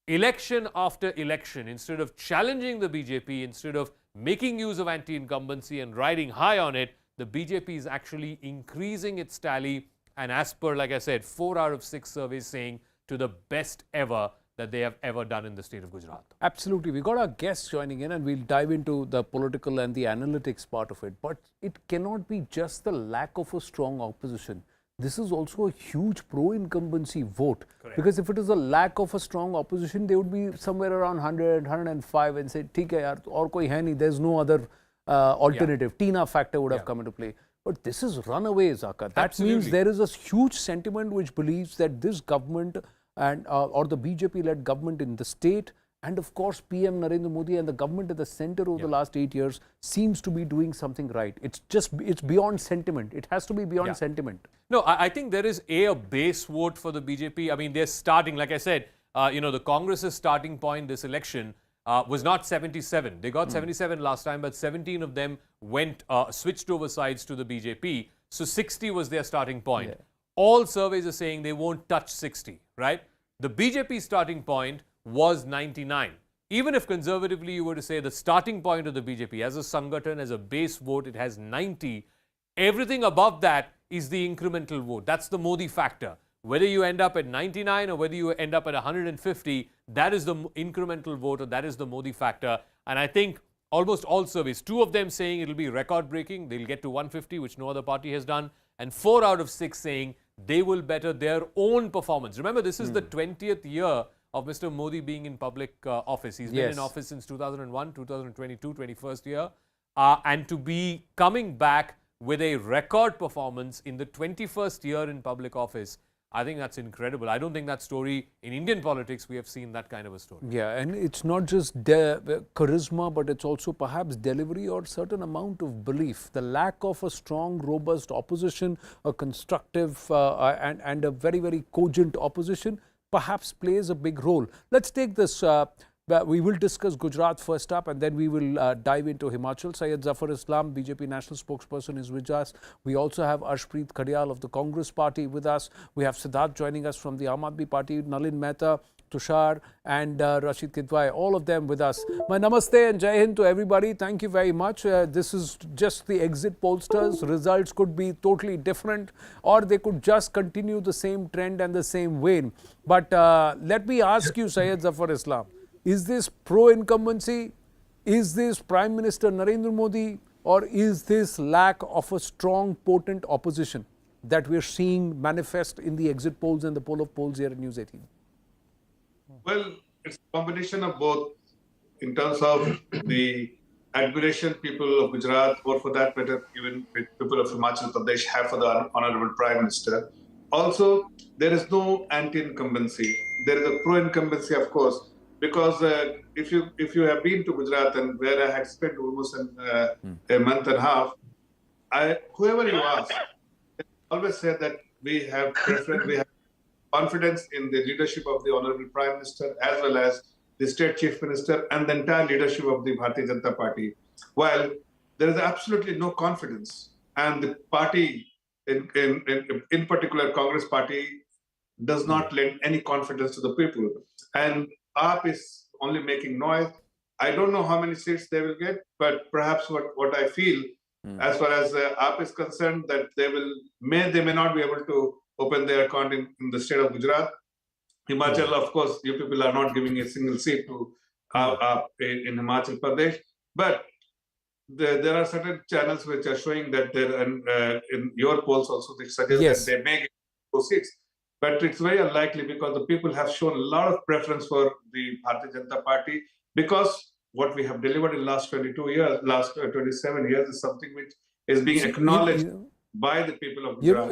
Election after election, instead of challenging the BJP, instead of making use of anti-incumbency and riding high on it, the BJP is actually increasing its tally. And as per, like I said, 4 out of 6 surveys saying to the best ever that they have ever done in the state of Gujarat. Absolutely. We got our guests joining in and we'll dive into the political and the analytics part of it. But it cannot be just the lack of a strong opposition. This is also a huge pro-incumbency vote. Correct. Because if it is a lack of a strong opposition, they would be somewhere around 100, 105 and say, "Theek hai yaar, aur koi hai nahi, there's no other alternative." Yeah. Tina factor would have come into play. But this is runaway, Zaka. That Absolutely. Means there is a huge sentiment which believes that this government and or the BJP-led government in the state and of course PM Narendra Modi and the government at the center over the last 8 years seems to be doing something right. It's beyond sentiment. It has to be beyond sentiment. No, I think there is a base vote for the BJP. I mean, they're starting, like I said, the Congress's starting point this election was not 77. They got 77 last time, but 17 of them went switched over sides to the BJP. So 60 was their starting point. Yeah. All surveys are saying they won't touch 60, right? The BJP starting point was 99. Even if conservatively you were to say the starting point of the BJP as a Sangathan, as a base vote, it has 90. Everything above that is the incremental vote. That's the Modi factor. Whether you end up at 99 or whether you end up at 150, that is the incremental vote or that is the Modi factor. And I think almost all surveys, 2 of them saying it will be record-breaking, they'll get to 150, which no other party has done, and 4 out of 6 saying they will better their own performance. Remember, this is the 20th year of Mr. Modi being in public office. He's been in office since 2001, 2022, 21st year. And to be coming back with a record performance in the 21st year in public office, I think that's incredible. I don't think that story in Indian politics, we have seen that kind of a story. Yeah, and it's not just charisma, but it's also perhaps delivery or certain amount of belief. The lack of a strong, robust opposition, a constructive and a very, very cogent opposition perhaps plays a big role. Let's take this. We will discuss Gujarat first up and then we will dive into Himachal. Syed Zafar Islam, BJP national spokesperson, is with us. We also have Arshpreet Khadial of the Congress party with us. We have Siddharth joining us from the Aam Aadmi Party, Nalin Mehta, Tushar and Rashid Kidwai, all of them with us. My namaste and Jai Hind to everybody. Thank you very much. This is just the exit pollsters. Results could be totally different or they could just continue the same trend and the same vein. But let me ask you, Syed Zafar Islam, is this pro-incumbency? Is this Prime Minister Narendra Modi? Or is this lack of a strong, potent opposition that we're seeing manifest in the exit polls and the poll of polls here at News 18? Well, it's a combination of both in terms of the admiration people of Gujarat, or for that matter, even people of Himachal Pradesh have for the Honorable Prime Minister. Also, there is no anti-incumbency. There is a pro-incumbency, of course, because if you have been to Gujarat and where I had spent almost a month and a half, whoever you ask, they always say that we have preference, we have confidence in the leadership of the Honorable Prime Minister as well as the State Chief Minister and the entire leadership of the Bharatiya Janata Party. While there is absolutely no confidence, and the party, in particular Congress Party, does not lend any confidence to the people. And AAP is only making noise. I don't know how many seats they will get, but perhaps what I feel, as far as AAP is concerned, that they may not be able to open their account in the state of Gujarat. Himachal, of course, you people are not giving a single seat to AAP in Himachal Pradesh. But there are certain channels which are showing that in your polls also, they suggest that they may get 4 seats. But it's very unlikely because the people have shown a lot of preference for the Bharatiya Janata Party, because what we have delivered in last 22 years, last 27 years is something which is being acknowledged by the people of Gujarat.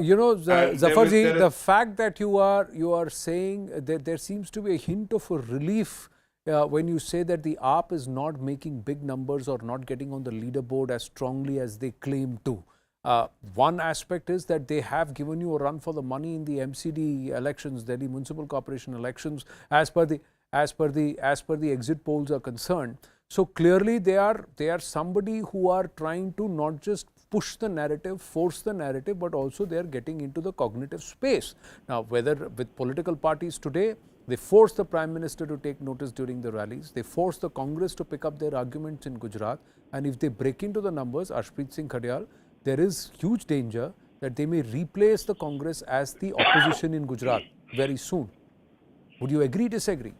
Zafarji, the fact that you are saying that there seems to be a hint of a relief when you say that the AAP is not making big numbers or not getting on the leaderboard as strongly as they claim to. One aspect is that they have given you a run for the money in the MCD elections, Delhi Municipal Corporation elections, as per the exit polls are concerned. So clearly they are somebody who are trying to not just push the narrative, force the narrative, but also they are getting into the cognitive space. Now, whether with political parties today, they force the Prime Minister to take notice during the rallies, they force the Congress to pick up their arguments in Gujarat, and if they break into the numbers, Arshpreet Singh Khadial, there is huge danger that they may replace the Congress as the opposition in Gujarat very soon. Would you agree, disagree?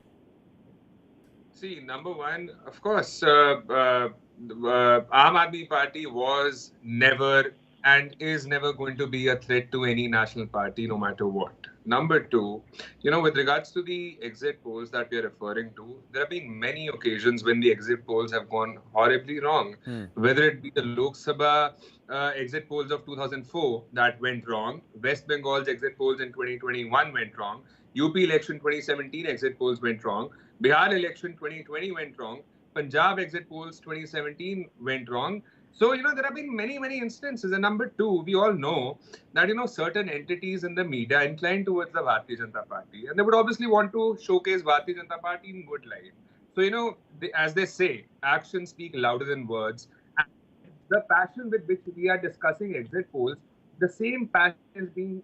See, number one, of course, Aam Aadmi Party was never and is never going to be a threat to any national party, no matter what. Number two, with regards to the exit polls that we are referring to, there have been many occasions when the exit polls have gone horribly wrong. Whether it be the Lok Sabha exit polls of 2004 that went wrong, West Bengal's exit polls in 2021 went wrong, UP election 2017 exit polls went wrong, Bihar election 2020 went wrong, Punjab exit polls 2017 went wrong. So, there have been many, many instances. And number two, we all know that, certain entities in the media incline towards the Bharatiya Janata Party. And they would obviously want to showcase Bharatiya Janata Party in good light. So, as they say, actions speak louder than words. And the passion with which we are discussing exit polls, the same passion is being,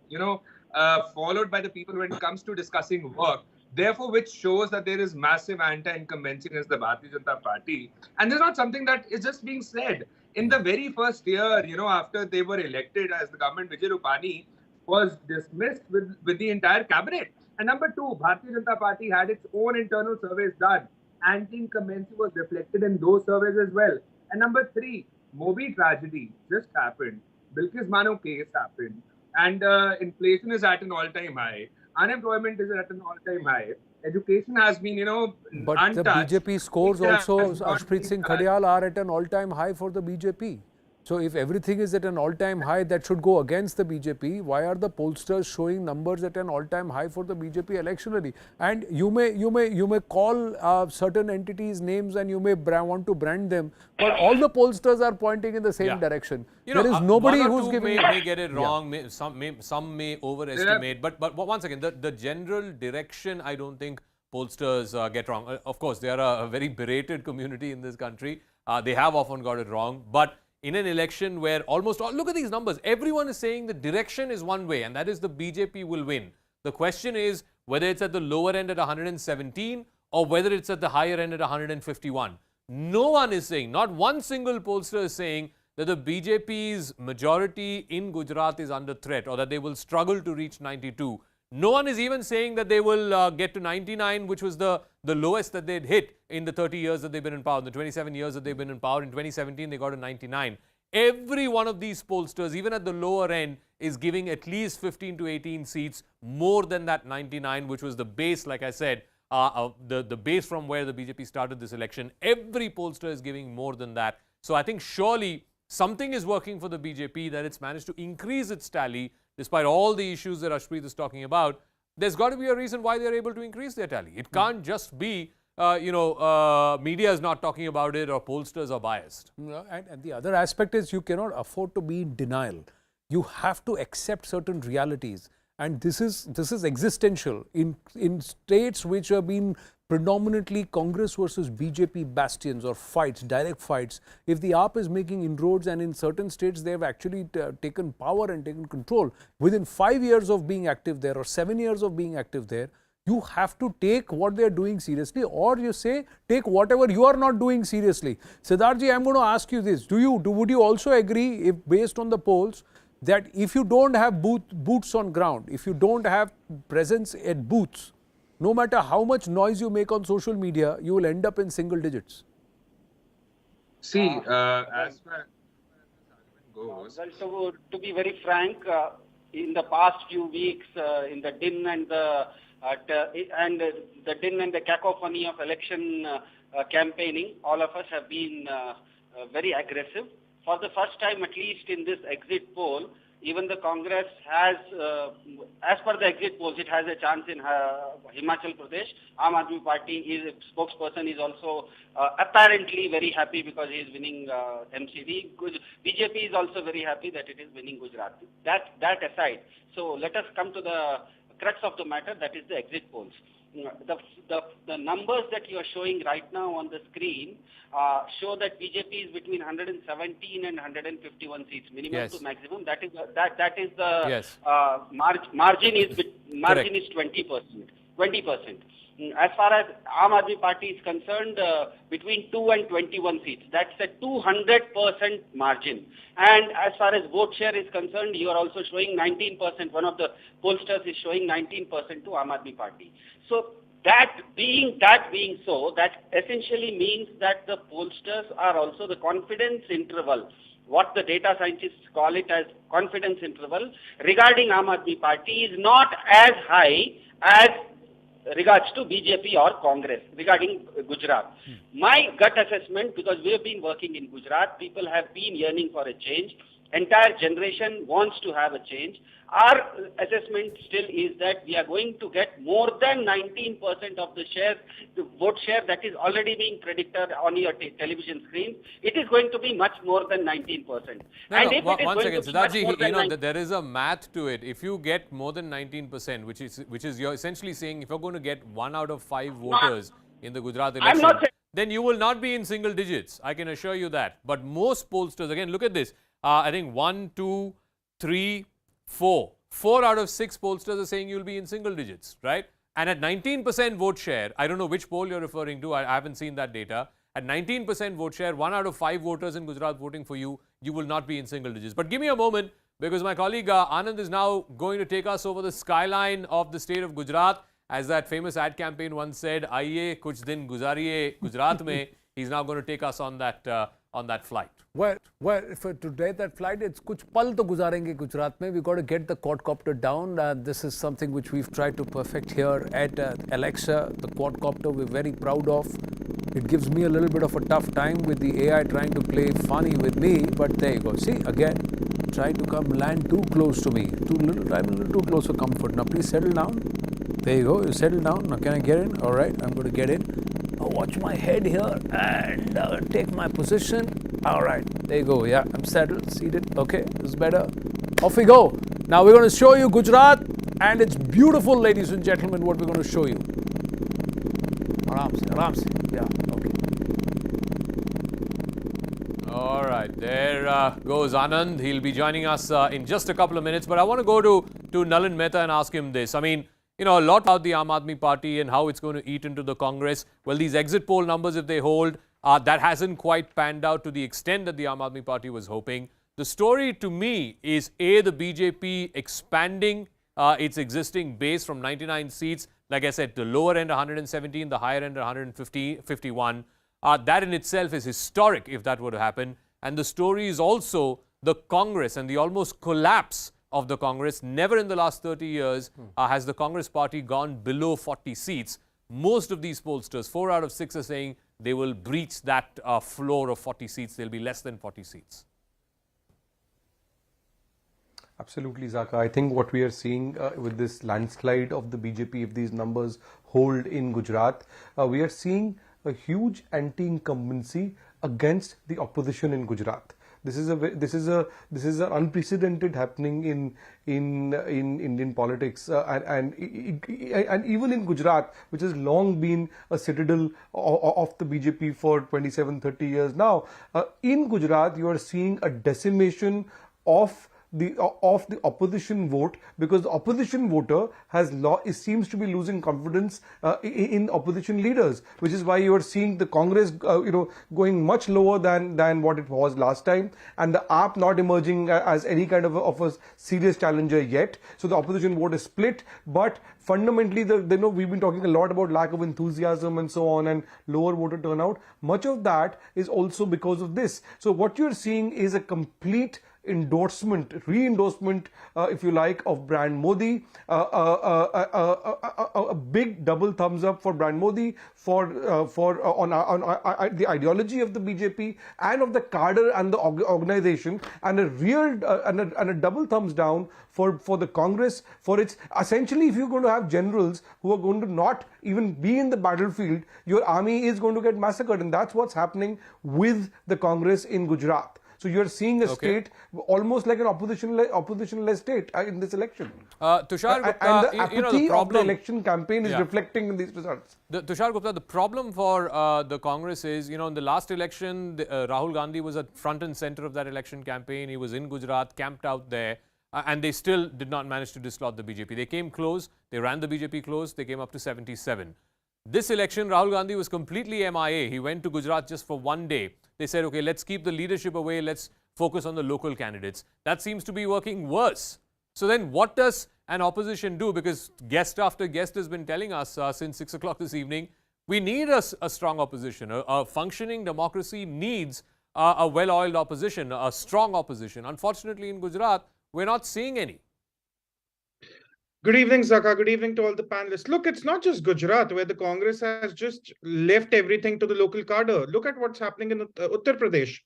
followed by the people when it comes to discussing work. Therefore, which shows that there is massive anti-incumbency against the Bharatiya Janata Party. And this is not something that is just being said. In the very first year, after they were elected as the government, Vijay Rupani was dismissed with the entire cabinet. And number two, Bharatiya Janata Party had its own internal surveys done. Anti-incumbency was reflected in those surveys as well. And number three, Mobi tragedy just happened. Bilkis Bano case happened. And inflation is at an all-time high. Unemployment is at an all-time high. Education has been, but untouched. The BJP scores also, Arshpreet Singh Khadial, are at an all-time high for the BJP. So if everything is at an all-time high, that should go against the BJP. Why are the pollsters showing numbers at an all-time high for the BJP electionally? And you may call certain entities names and you may want to brand them, but all the pollsters are pointing in the same direction. There is nobody who's giving. May get it wrong. Some may overestimate. But once again, the general direction, I don't think pollsters get wrong. Of course, they are a very berated community in this country. They have often got it wrong. But in an election where almost all, look at these numbers, everyone is saying the direction is one way, and that is the BJP will win. The question is whether it's at the lower end at 117 or whether it's at the higher end at 151. No one is saying, not one single pollster is saying that the BJP's majority in Gujarat is under threat or that they will struggle to reach 92. No one is even saying that they will get to 99, which was the lowest that they'd hit in the 30 years that they've been in power, the 27 years that they've been in power. In 2017, they got to 99. Every one of these pollsters, even at the lower end, is giving at least 15 to 18 seats more than that 99, which was the base, like I said, the base from where the BJP started this election. Every pollster is giving more than that. So I think surely something is working for the BJP, that it's managed to increase its tally despite all the issues that Arshpreet is talking about. There's got to be a reason why they're able to increase their tally. It can't just be, media is not talking about it or pollsters are biased. And the other aspect is you cannot afford to be in denial. You have to accept certain realities. And this is existential. In states which have been predominantly Congress versus BJP bastions or fights, direct fights, if the AAP is making inroads and in certain states they have actually taken power and taken control, within 5 years of being active there or 7 years of being active there, you have to take what they are doing seriously, or you say take whatever you are not doing seriously. Siddharthji, I am going to ask you this. Would you also agree, if based on the polls, that if you don't have boots on ground, if you don't have presence at booths, no matter how much noise you make on social media, you will end up in single digits? See, as far as goes. Well, so to be very frank, in the past few weeks, in the din and the din and the cacophony of election campaigning, all of us have been very aggressive. For the first time, at least in this exit poll, Even the Congress has, as per the exit polls, it has a chance in Himachal Pradesh. Aam Aadmi Party spokesperson is also apparently very happy because he is winning MCD. BJP is also very happy that it is winning Gujarat. That aside, so let us come to the crux of the matter, that is the exit polls. The numbers that you are showing right now on the screen show that BJP is between 117 and 151 seats, minimum to maximum. That is the margin is 20%. 20%. As far as Aam Aadmi Party is concerned, between 2 and 21 seats. That's a 200% margin. And as far as vote share is concerned, you are also showing 19%. One of the pollsters is showing 19% to Aam Aadmi Party. So that being so, that essentially means that the pollsters are also the confidence interval, what the data scientists call it as confidence interval, regarding Aam Aadmi Party is not as high as regards to BJP or Congress regarding Gujarat. My gut assessment, because we have been working in Gujarat, people have been yearning for a change. Entire generation wants to have a change. Our assessment still is that we are going to get more than 19% of the share, the vote share that is already being predicted on your television screen. It is going to be much more than 19%. One second, Siddharthji, there is a math to it. If you get more than 19%, which is you're essentially saying if you're going to get 1 out of 5 voters in the Gujarat election, then you will not be in single digits. I can assure you that. But most pollsters, again, look at this. I think 1, 2, 3, 4. 4 out of 6 pollsters are saying you'll be in single digits, right? And at 19% vote share, I don't know which poll you're referring to, I haven't seen that data. At 19% vote share, 1 out of 5 voters in Gujarat voting for you, you will not be in single digits. But give me a moment, because my colleague Anand is now going to take us over the skyline of the state of Gujarat. As that famous ad campaign once said, "Aiye kuch din guzariye Gujarat mein." He's now going to take us on that flight. Well, for today that flight, it's kuch pal to guzarenge Gujarat mein. We've got to get the quadcopter down. This is something which we've tried to perfect here at Alexa. The quadcopter we're very proud of. It gives me a little bit of a tough time with the AI trying to play funny with me, but there you go. See, again, trying to land too close to me. I'm a little too close for comfort. Now please settle down. There you go. You settle down. Now can I get in? All right, I'm going to get in. Now watch my head here and take my position. All right, there you go. Yeah, I'm settled, seated. Okay, this is better. Off we go. Now we're going to show you Gujarat, and it's beautiful, ladies and gentlemen, what we're going to show you. Aram se. Yeah, okay. All right, there goes Anand. He'll be joining us in just a couple of minutes. But I want to go to Nalin Mehta and ask him this. I mean, you know, a lot about the Aam Aadmi Party and how it's going to eat into the Congress. Well, these exit poll numbers, if they hold, that hasn't quite panned out to the extent that the Aam Aadmi Party was hoping. The story to me is A, the BJP expanding its existing base from 99 seats. Like I said, the lower end 117, the higher end 151. That in itself is historic if that were to happen. And the story is also the Congress and the almost collapse of the Congress. Never in the last 30 years has the Congress party gone below 40 seats. Most of these pollsters, 4 out of 6 are saying they will breach that floor of 40 seats. They'll be less than 40 seats. Absolutely, Zaka. I think what we are seeing with this landslide of the BJP, if these numbers hold in Gujarat, we are seeing a huge anti-incumbency against the opposition in Gujarat. This is an unprecedented happening in Indian politics, and even in Gujarat, which has long been a citadel of the BJP for 27-30 years now. In Gujarat, you are seeing a decimation of the opposition vote, because the opposition voter seems to be losing confidence in opposition leaders, which is why you are seeing the Congress going much lower than what it was last time, and the AAP not emerging as any kind of a serious challenger yet. So the opposition vote is split, but fundamentally we've been talking a lot about lack of enthusiasm and so on and lower voter turnout. Much of that is also because of this. So what you're seeing is a complete endorsement, re-endorsement, if you like, of brand Modi, a big double thumbs up for brand Modi for the ideology of the BJP and of the cadre and the organization, and a real and a double thumbs down for the Congress, for its essentially, if you're going to have generals who are going to not even be in the battlefield, your army is going to get massacred, and that's what's happening with the Congress in Gujarat. So you're seeing a state almost like an opposition-less state in this election. Tushar Gupta, and the apathy the problem of the election campaign is reflecting in these results. Tushar Gupta, the problem for the Congress is, in the last election, Rahul Gandhi was at front and center of that election campaign. He was in Gujarat, camped out there, and they still did not manage to dislodge the BJP. They came close. They ran the BJP close. They came up to 77. This election, Rahul Gandhi was completely MIA. He went to Gujarat just for one day. They said, okay, let's keep the leadership away. Let's focus on the local candidates. That seems to be working worse. So then what does an opposition do? Because guest after guest has been telling us since 6 o'clock this evening, we need a strong opposition. A functioning democracy needs a well-oiled opposition, a strong opposition. Unfortunately, in Gujarat, we're not seeing any. Good evening, Zaka. Good evening to all the panelists. Look, it's not just Gujarat where the Congress has just left everything to the local cadre. Look at what's happening in Uttar Pradesh.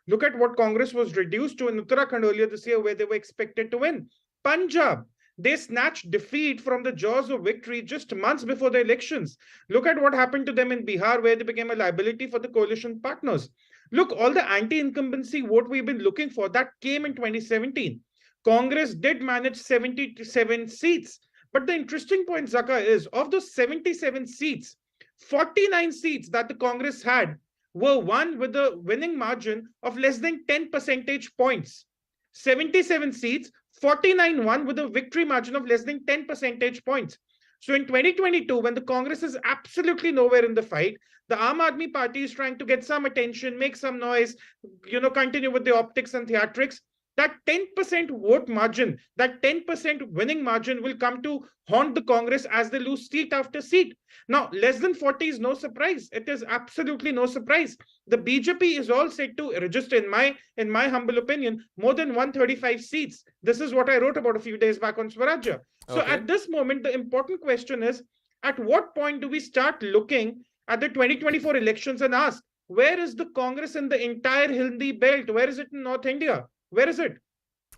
Look at what Congress was reduced to in Uttarakhand earlier this year, where they were expected to win. Punjab, they snatched defeat from the jaws of victory just months before the elections. Look at what happened to them in Bihar, where they became a liability for the coalition partners. Look, all the anti-incumbency vote we've been looking for, that came in 2017. Congress did manage 77 seats. But the interesting point, Zaka, is of those 77 seats, 49 seats that the Congress had were won with a winning margin of less than 10 percentage points. 77 seats, 49 won with a victory margin of less than 10 percentage points. So in 2022, when the Congress is absolutely nowhere in the fight, the Aam Aadmi Party is trying to get some attention, make some noise, continue with the optics and theatrics. That 10% vote margin, that 10% winning margin will come to haunt the Congress as they lose seat after seat. Now, less than 40 is no surprise. It is absolutely no surprise. The BJP is all set to register, in my humble opinion, more than 135 seats. This is what I wrote about a few days back on Swarajya. So at this moment, the important question is, at what point do we start looking at the 2024 elections and ask, where is the Congress in the entire Hindi belt? Where is it in North India? Where is it?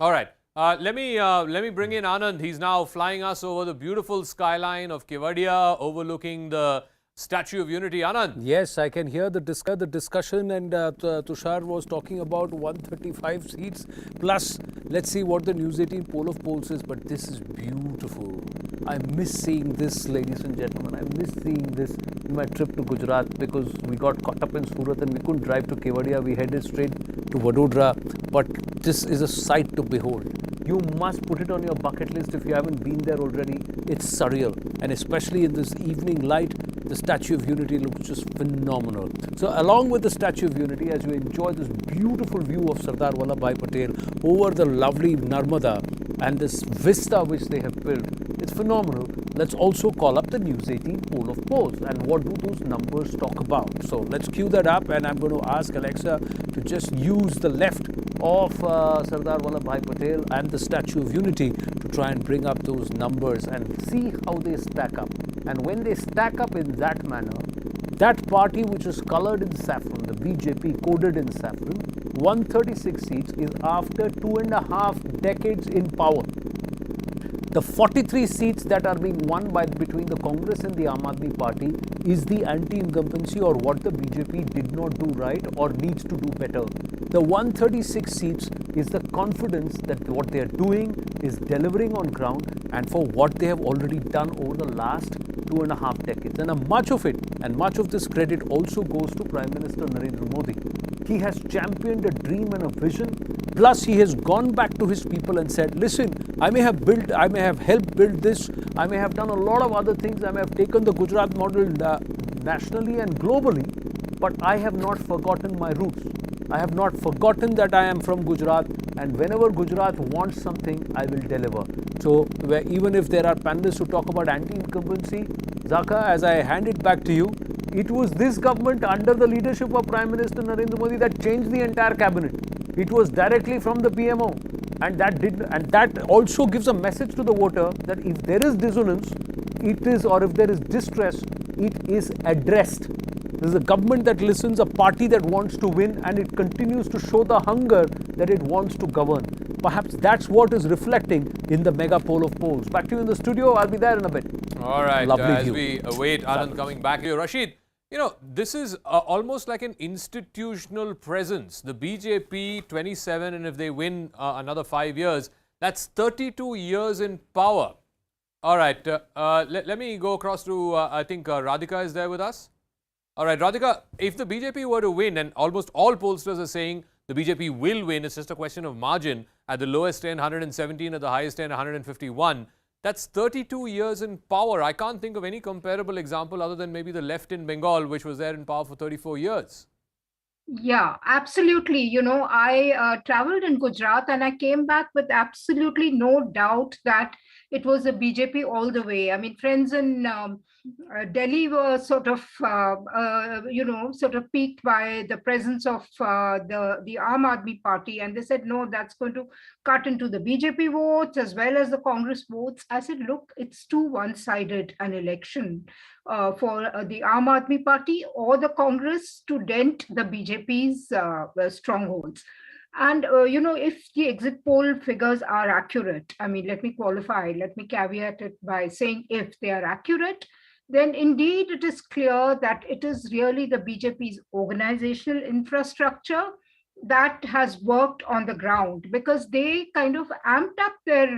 All right. Let me bring in Anand. He's now flying us over the beautiful skyline of Kevadia, overlooking the Statue of Unity. Anand. Yes, I can hear the discussion, and Tushar was talking about 135 seats. Plus, let's see what the News18 poll of polls is. But this is beautiful. I miss seeing this, ladies and gentlemen. I miss seeing this in my trip to Gujarat, because we got caught up in Surat and we couldn't drive to Kevadia. We headed straight to Vadodara. But this is a sight to behold. You must put it on your bucket list if you haven't been there already. It's surreal. And especially in this evening light, the Statue of Unity looks just phenomenal. So along with the Statue of Unity, as you enjoy this beautiful view of Sardar Vallabhbhai Patel over the lovely Narmada and this vista which they have built, it's phenomenal. Let's also call up the News18 poll of polls and what do those numbers talk about. So let's cue that up, and I'm going to ask Alexa to just use the left of Sardar Vallabhbhai Patel and the Statue of Unity to try and bring up those numbers and see how they stack up. And when they stack up in that manner, that party which is colored in saffron, the BJP coded in saffron, 136 seats is after 2.5 decades in power. The 43 seats that are being won between the Congress and the Aam Aadmi Party is the anti-incumbency, or what the BJP did not do right or needs to do better. The 136 seats is the confidence that what they are doing is delivering on ground, and for what they have already done over the last 2.5 decades. And much of it, and much of this credit also goes to Prime Minister Narendra Modi. He has championed a dream and a vision. Plus, he has gone back to his people and said, listen, I may have helped build this. I may have done a lot of other things. I may have taken the Gujarat model nationally and globally, but I have not forgotten my roots. I have not forgotten that I am from Gujarat, and whenever Gujarat wants something, I will deliver. So, even if there are panelists who talk about anti-incumbency, Zaka, as I hand it back to you, it was this government under the leadership of Prime Minister Narendra Modi that changed the entire cabinet. It was directly from the PMO, and that also gives a message to the voter that if there is dissonance, it is, or if there is distress, it is addressed. This is a government that listens, a party that wants to win, and it continues to show the hunger that it wants to govern. Perhaps that's what is reflecting in the mega poll of polls. Back to you in the studio. I'll be there in a bit. All right. Lovely As view. we await Anand coming back here, Rashid, you know, this is almost like an institutional presence. The BJP 27, and if they win another 5 years, that's 32 years in power. All right. Let me go across to, I think Radhika is there with us. All right, Radhika, if the BJP were to win, and almost all pollsters are saying the BJP will win, it's just a question of margin. At the lowest end, 117, at the highest end, 151. That's 32 years in power. I can't think of any comparable example other than maybe the left in Bengal, which was there in power for 34 years. Yeah, absolutely. You know, I traveled in Gujarat and I came back with absolutely no doubt that it was a BJP all the way. I mean, friends in Delhi were sort of, sort of piqued by the presence of the Aam Aadmi Party. And they said, no, that's going to cut into the BJP votes as well as the Congress votes. I said, look, it's too one-sided an election for the Aam Aadmi Party or the Congress to dent the BJP's strongholds. And, if the exit poll figures are accurate, I mean, let me caveat it by saying if they are accurate, then indeed it is clear that it is really the BJP's organizational infrastructure that has worked on the ground, because they kind of amped up their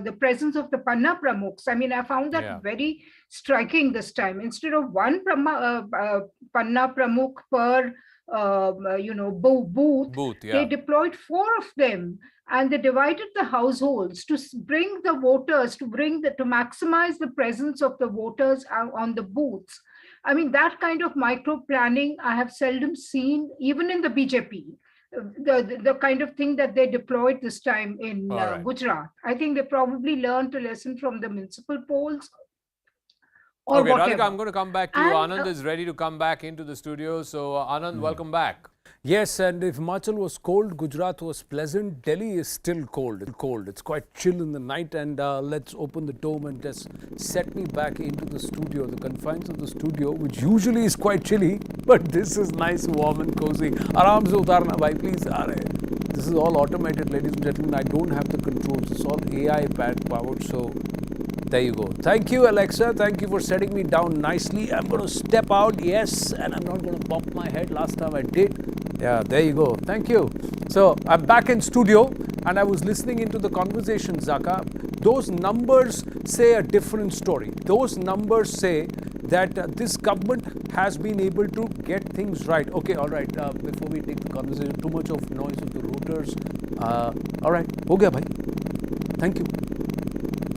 the presence of the Panna Pramukhs. I mean, I found that very striking this time. Instead of one Panna Pramukh per booth, they deployed 4 of them, and they divided the households to bring the voters, to maximize the presence of the voters on the booths. I mean, that kind of micro planning I have seldom seen, even in the BJP. The kind of thing that they deployed this time in Gujarat. I think they probably learned a lesson from the municipal polls. Okay, Radhika, I'm going to come back to you. Anand is ready to come back into the studio. So, Anand, welcome back. Yes, and if Himachal was cold, Gujarat was pleasant. Delhi is still cold. It's quite chill in the night, and let's open the dome and just set me back into the studio, the confines of the studio, which usually is quite chilly, but this is nice, warm and cozy. Aram se utarna bhai, please. This is all automated, ladies and gentlemen. I don't have the controls. It's all AI powered, so there you go. Thank you, Alexa. Thank you for setting me down nicely. I'm going to step out, yes, and I'm not going to bump my head. Last time I did. Yeah, there you go. Thank you. So, I'm back in studio, and I was listening into the conversation, Zaka. Those numbers say a different story. Those numbers say that this government has been able to get things right. Okay, all right. Before we take the conversation, too much of noise of the routers. All right. Ho gaya, bhai. Thank you.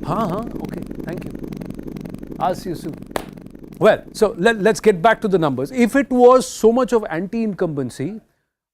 Okay. Thank you. I'll see you soon. Well, so let's get back to the numbers. If it was so much of anti-incumbency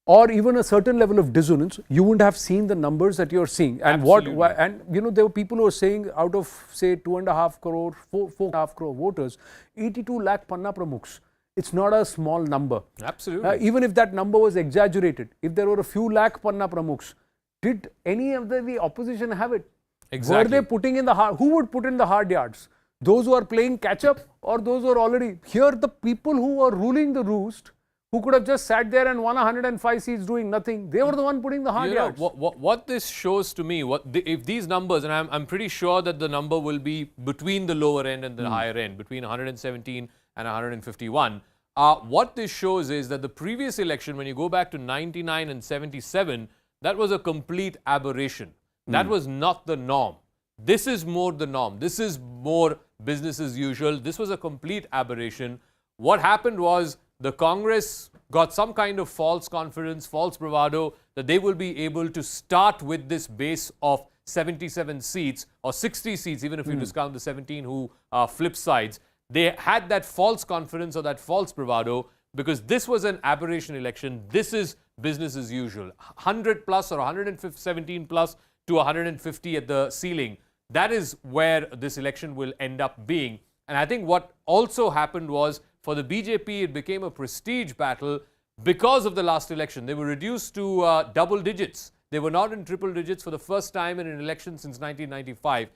or even a certain level of dissonance, you wouldn't have seen the numbers that you're seeing. And there were people who were saying out of, say, 2.5 crore, 4.5 crore voters, 82 lakh Panna Pramukhs. It's not a small number. Absolutely. Even if that number was exaggerated, if there were a few lakh Panna Pramukhs, did any of the opposition have it? Exactly. Were they putting in the hard? Who would put in the hard yards? Those who are playing catch up, or those who are already here? The people who are ruling the roost, who could have just sat there and won 105 seats doing nothing, they were the one putting the hard yards. What this shows to me, if these numbers, and I'm pretty sure that the number will be between the lower end and the higher end, between 117 and 151. What this shows is that the previous election, when you go back to 99 and 77, that was a complete aberration. That was not the norm. This is more the norm. This is more business as usual. This was a complete aberration. What happened was the Congress got some kind of false confidence, false bravado that they will be able to start with this base of 77 seats or 60 seats, even if you discount the 17 who flip sides. They had that false confidence or that false bravado because this was an aberration election. This is business as usual. 100 plus or 117 plus to 150 at the ceiling. That is where this election will end up being. And I think what also happened was for the BJP, it became a prestige battle because of the last election. They were reduced to double digits. They were not in triple digits for the first time in an election since 1995.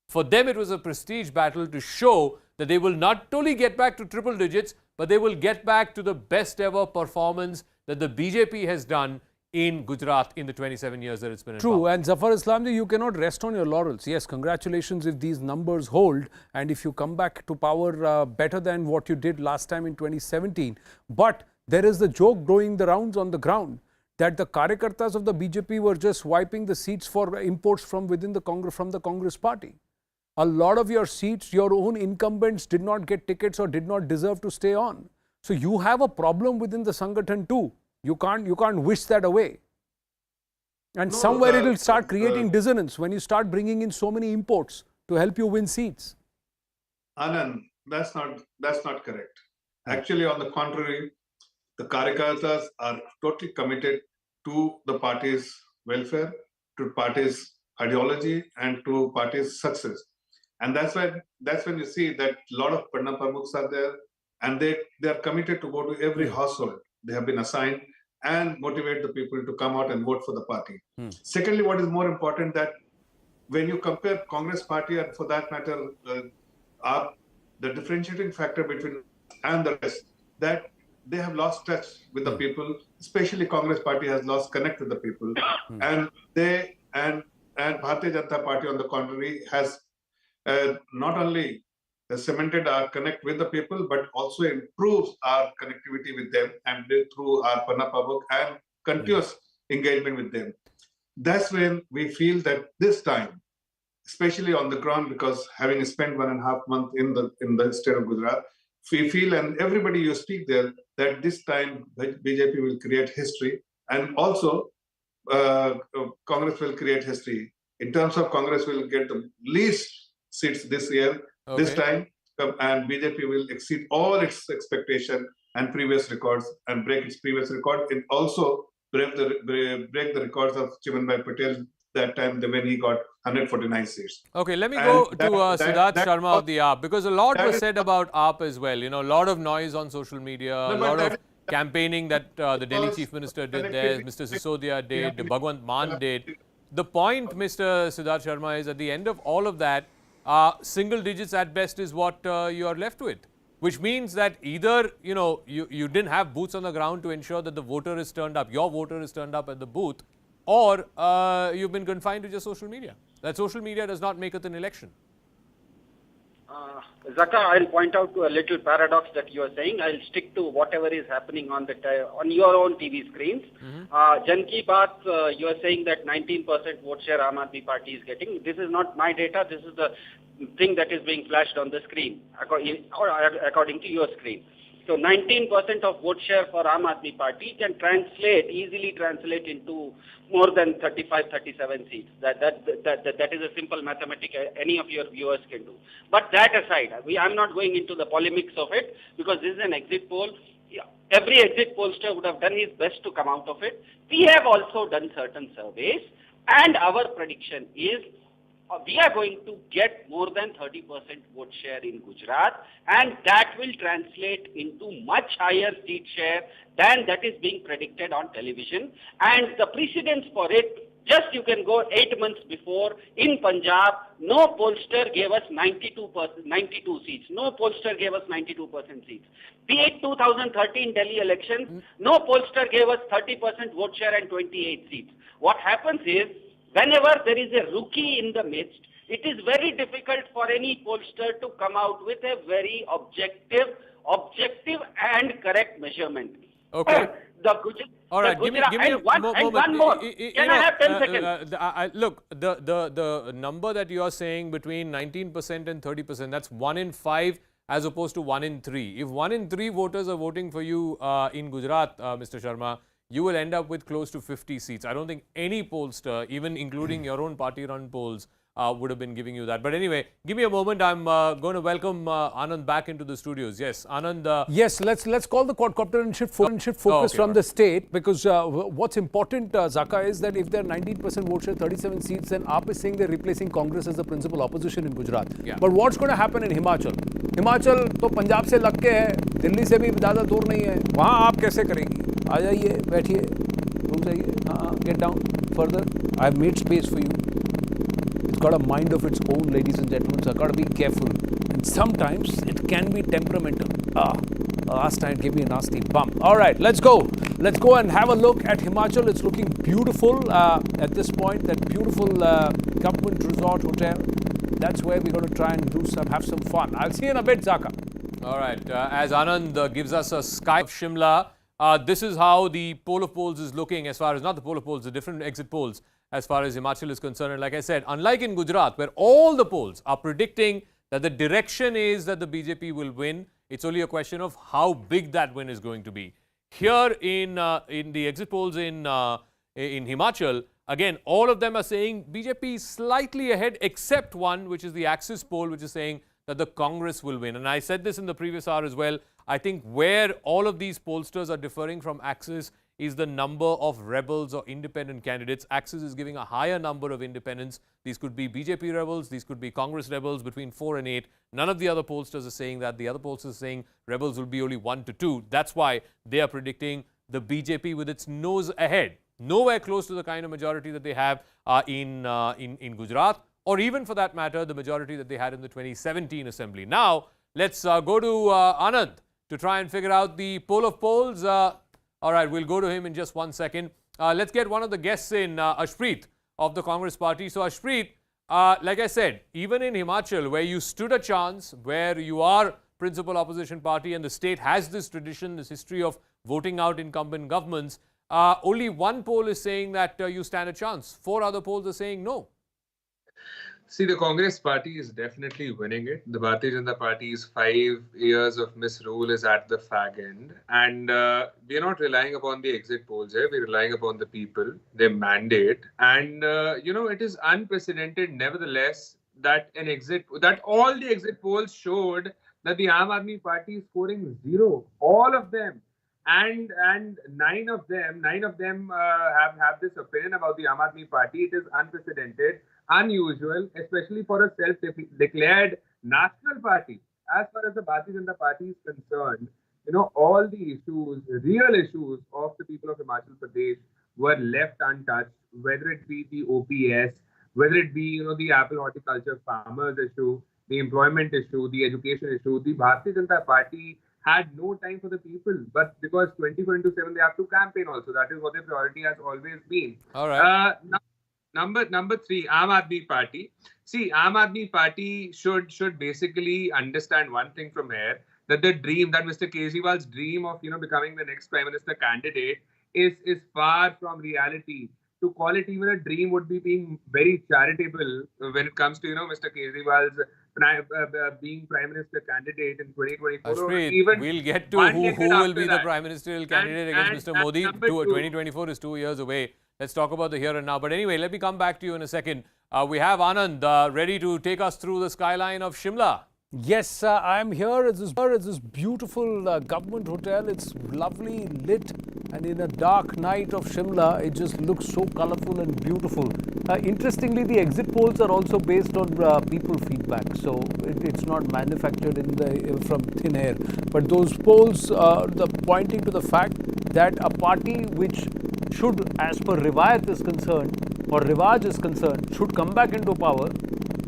For them, it was a prestige battle to show that they will not only get back to triple digits, but they will get back to the best ever performance that the BJP has done in Gujarat in the 27 years that it's been in power. True, and Zafar Islamji, you cannot rest on your laurels. Yes, congratulations if these numbers hold and if you come back to power better than what you did last time in 2017. But there is the joke going the rounds on the ground that the Karyakartas of the BJP were just wiping the seats for imports from within the Congress party. A lot of your seats, your own incumbents did not get tickets or did not deserve to stay on. So you have a problem within the Sangathan too. You can't wish that away. And somewhere it will start creating dissonance when you start bringing in so many imports to help you win seats. Anand, that's not correct. Actually, on the contrary, the Karyakartas are totally committed to the party's welfare, to party's ideology, and to party's success. And that's when you see that a lot of Padna Pramukhs are there, and they are committed to go to every household they have been assigned and motivate the people to come out and vote for the party. Secondly, what is more important, that when you compare Congress party and for that matter, the differentiating factor between and the rest, that they have lost touch with the people, especially Congress party has lost connect with the people. And and Bharatiya Janata Party on the contrary has not only cemented our connect with the people, but also improves our connectivity with them and through our Padna Pramukh and continuous engagement with them. That's when we feel that this time, especially on the ground, because having spent 1.5 months in the state of Gujarat, we feel, and everybody you speak there, that this time BJP will create history, and also Congress will create history. In terms of Congress will get the least seats this year, this time, and BJP will exceed all its expectation and previous records and break its previous record, and also break the records of Chimanbhai Patel that time when he got 149 seats. Okay, let me go to Siddharth Sharma of the AAP, because a lot was said about AAP as well. You know, a lot of noise on social media, a lot of campaigning that the Delhi Chief Minister did there, Mr. Sisodia did, Bhagwant Mann did. The point, Mr. Siddharth Sharma, is at the end of all of that, single digits at best is what you are left with, which means that either, you know, you didn't have boots on the ground to ensure that the voter is turned up, your voter is turned up at the booth, or you've been confined to just social media. That social media does not make it an election. Zaka, I'll point out to a little paradox that you are saying. I'll stick to whatever is happening on your own TV screens. Jan Ki Baat, you are saying that 19% vote share Aam Aadmi Party is getting. This is not my data. This is the thing that is being flashed on the screen, according to your screen. So 19% of vote share for Aam Aadmi Party can easily translate into more than 35, 37 seats. That is a simple mathematics any of your viewers can do. But that aside, I'm not going into the polemics of it, because this is an exit poll. Every exit pollster would have done his best to come out of it. We have also done certain surveys, and our prediction is we are going to get more than 30% vote share in Gujarat, and that will translate into much higher seat share than that is being predicted on television. And the precedence for it, just you can go 8 months before in Punjab, no pollster gave us 92 seats. No pollster gave us 92% seats. Be it 2013 Delhi elections, no pollster gave us 30% vote share and 28 seats. What happens is, whenever there is a rookie in the midst, it is very difficult for any pollster to come out with a very objective and correct measurement. Okay. All right, give me one more. Can I have 10 seconds? Look, the number that you are saying between 19% and 30%, that's 1 in 5 as opposed to 1 in 3. If 1 in 3 voters are voting for you in Gujarat, Mr. Sharma, you will end up with close to 50 seats. I don't think any pollster, even including your own party-run polls, would have been giving you that. But anyway, give me a moment. I'm going to welcome Anand back into the studios. Yes, Anand. Yes, let's call the quadcopter and shift focus from the state, because what's important, Zaka, is that if they're 19% vote share, 37 seats, then AAP is saying they're replacing Congress as the principal opposition in Gujarat. Yeah. But what's going to happen in Himachal? Himachal तो पंजाब से लग के है, दिल्ली से भी ज़्यादा दूर नहीं है. वहाँ आप कैसे करेंगी? आ जाइए, बैठिए, रुक जाइए, हाँ, get down further. I've made space for you. It's got a mind of its own, ladies and gentlemen, so I've got to be careful. And sometimes it can be temperamental. Last time it gave me a nasty bump. All right, let's go. Let's go and have a look at Himachal. It's looking beautiful at this point. That beautiful government resort hotel. That's where we're going to try and have some fun. I'll see you in a bit, Zaka. All right. As Anand gives us a sky of Shimla, this is how the poll of polls is looking as far as, not the poll of polls, the different exit polls as far as Himachal is concerned. And like I said, unlike in Gujarat, where all the polls are predicting that the direction is that the BJP will win, it's only a question of how big that win is going to be. Here in the exit polls in Himachal, again, all of them are saying BJP is slightly ahead, except one, which is the Axis poll, which is saying that the Congress will win. And I said this in the previous hour as well. I think where all of these pollsters are differing from Axis is the number of rebels or independent candidates. Axis is giving a higher number of independents. These could be BJP rebels, these could be Congress rebels, between 4 and 8. None of the other pollsters are saying that. The other pollsters are saying rebels will be only 1 to 2. That's why they are predicting the BJP with its nose ahead. Nowhere close to the kind of majority that they have in Gujarat, or even for that matter, the majority that they had in the 2017 assembly. Now, let's go to Anand to try and figure out the poll of polls. All right, we'll go to him in just 1 second. Let's get one of the guests in, Ashpreet of the Congress party. So Ashpreet, like I said, even in Himachal, where you stood a chance, where you are principal opposition party and the state has this tradition, this history of voting out incumbent governments, only one poll is saying that you stand a chance. 4 other polls are saying no. See, the Congress party is definitely winning it. The Bharatiya Janata Party's 5 years of misrule is at the fag end. And we're not relying upon the exit polls here. We're relying upon the people, their mandate. And, it is unprecedented, nevertheless, that all the exit polls showed that the Aam Aadmi Party is scoring 0. All of them. And 9 of them have this opinion about the Aam Aadmi Party. It is unprecedented, unusual, especially for a self-declared national party. As far as the Bharatiya Janata Party is concerned, all the issues, real issues of the people of Himachal Pradesh were left untouched, whether it be the OPS, whether it be, the apple horticulture farmers issue, the employment issue, the education issue. The Bharatiya Janata Party had no time for the people, but because 24/7 they have to campaign also. That is what their priority has always been. All right. Number 3, Aam Aadmi Party. See, Aam Aadmi Party should basically understand one thing from here, that the dream, that Mr. Kejriwal's dream of becoming the next Prime Minister candidate is far from reality. To call it even a dream would be being very charitable when it comes to Mr. Kejriwal's being Prime Minister candidate in 2024. Ashpreet, we'll get to who will be the Prime Ministerial candidate against Mr. Modi. 2024 is 2 years away. Let's talk about the here and now. But anyway, let me come back to you in a second. We have Anand ready to take us through the skyline of Shimla. Yes, I'm here. It's this beautiful government hotel. It's lovely lit, and in a dark night of Shimla, it just looks so colorful and beautiful. Interestingly, the exit polls are also based on people feedback, so it's not manufactured from thin air. But those polls are pointing to the fact that a party which should, as per Riwayat is concerned, or Rivaj is concerned, should come back into power.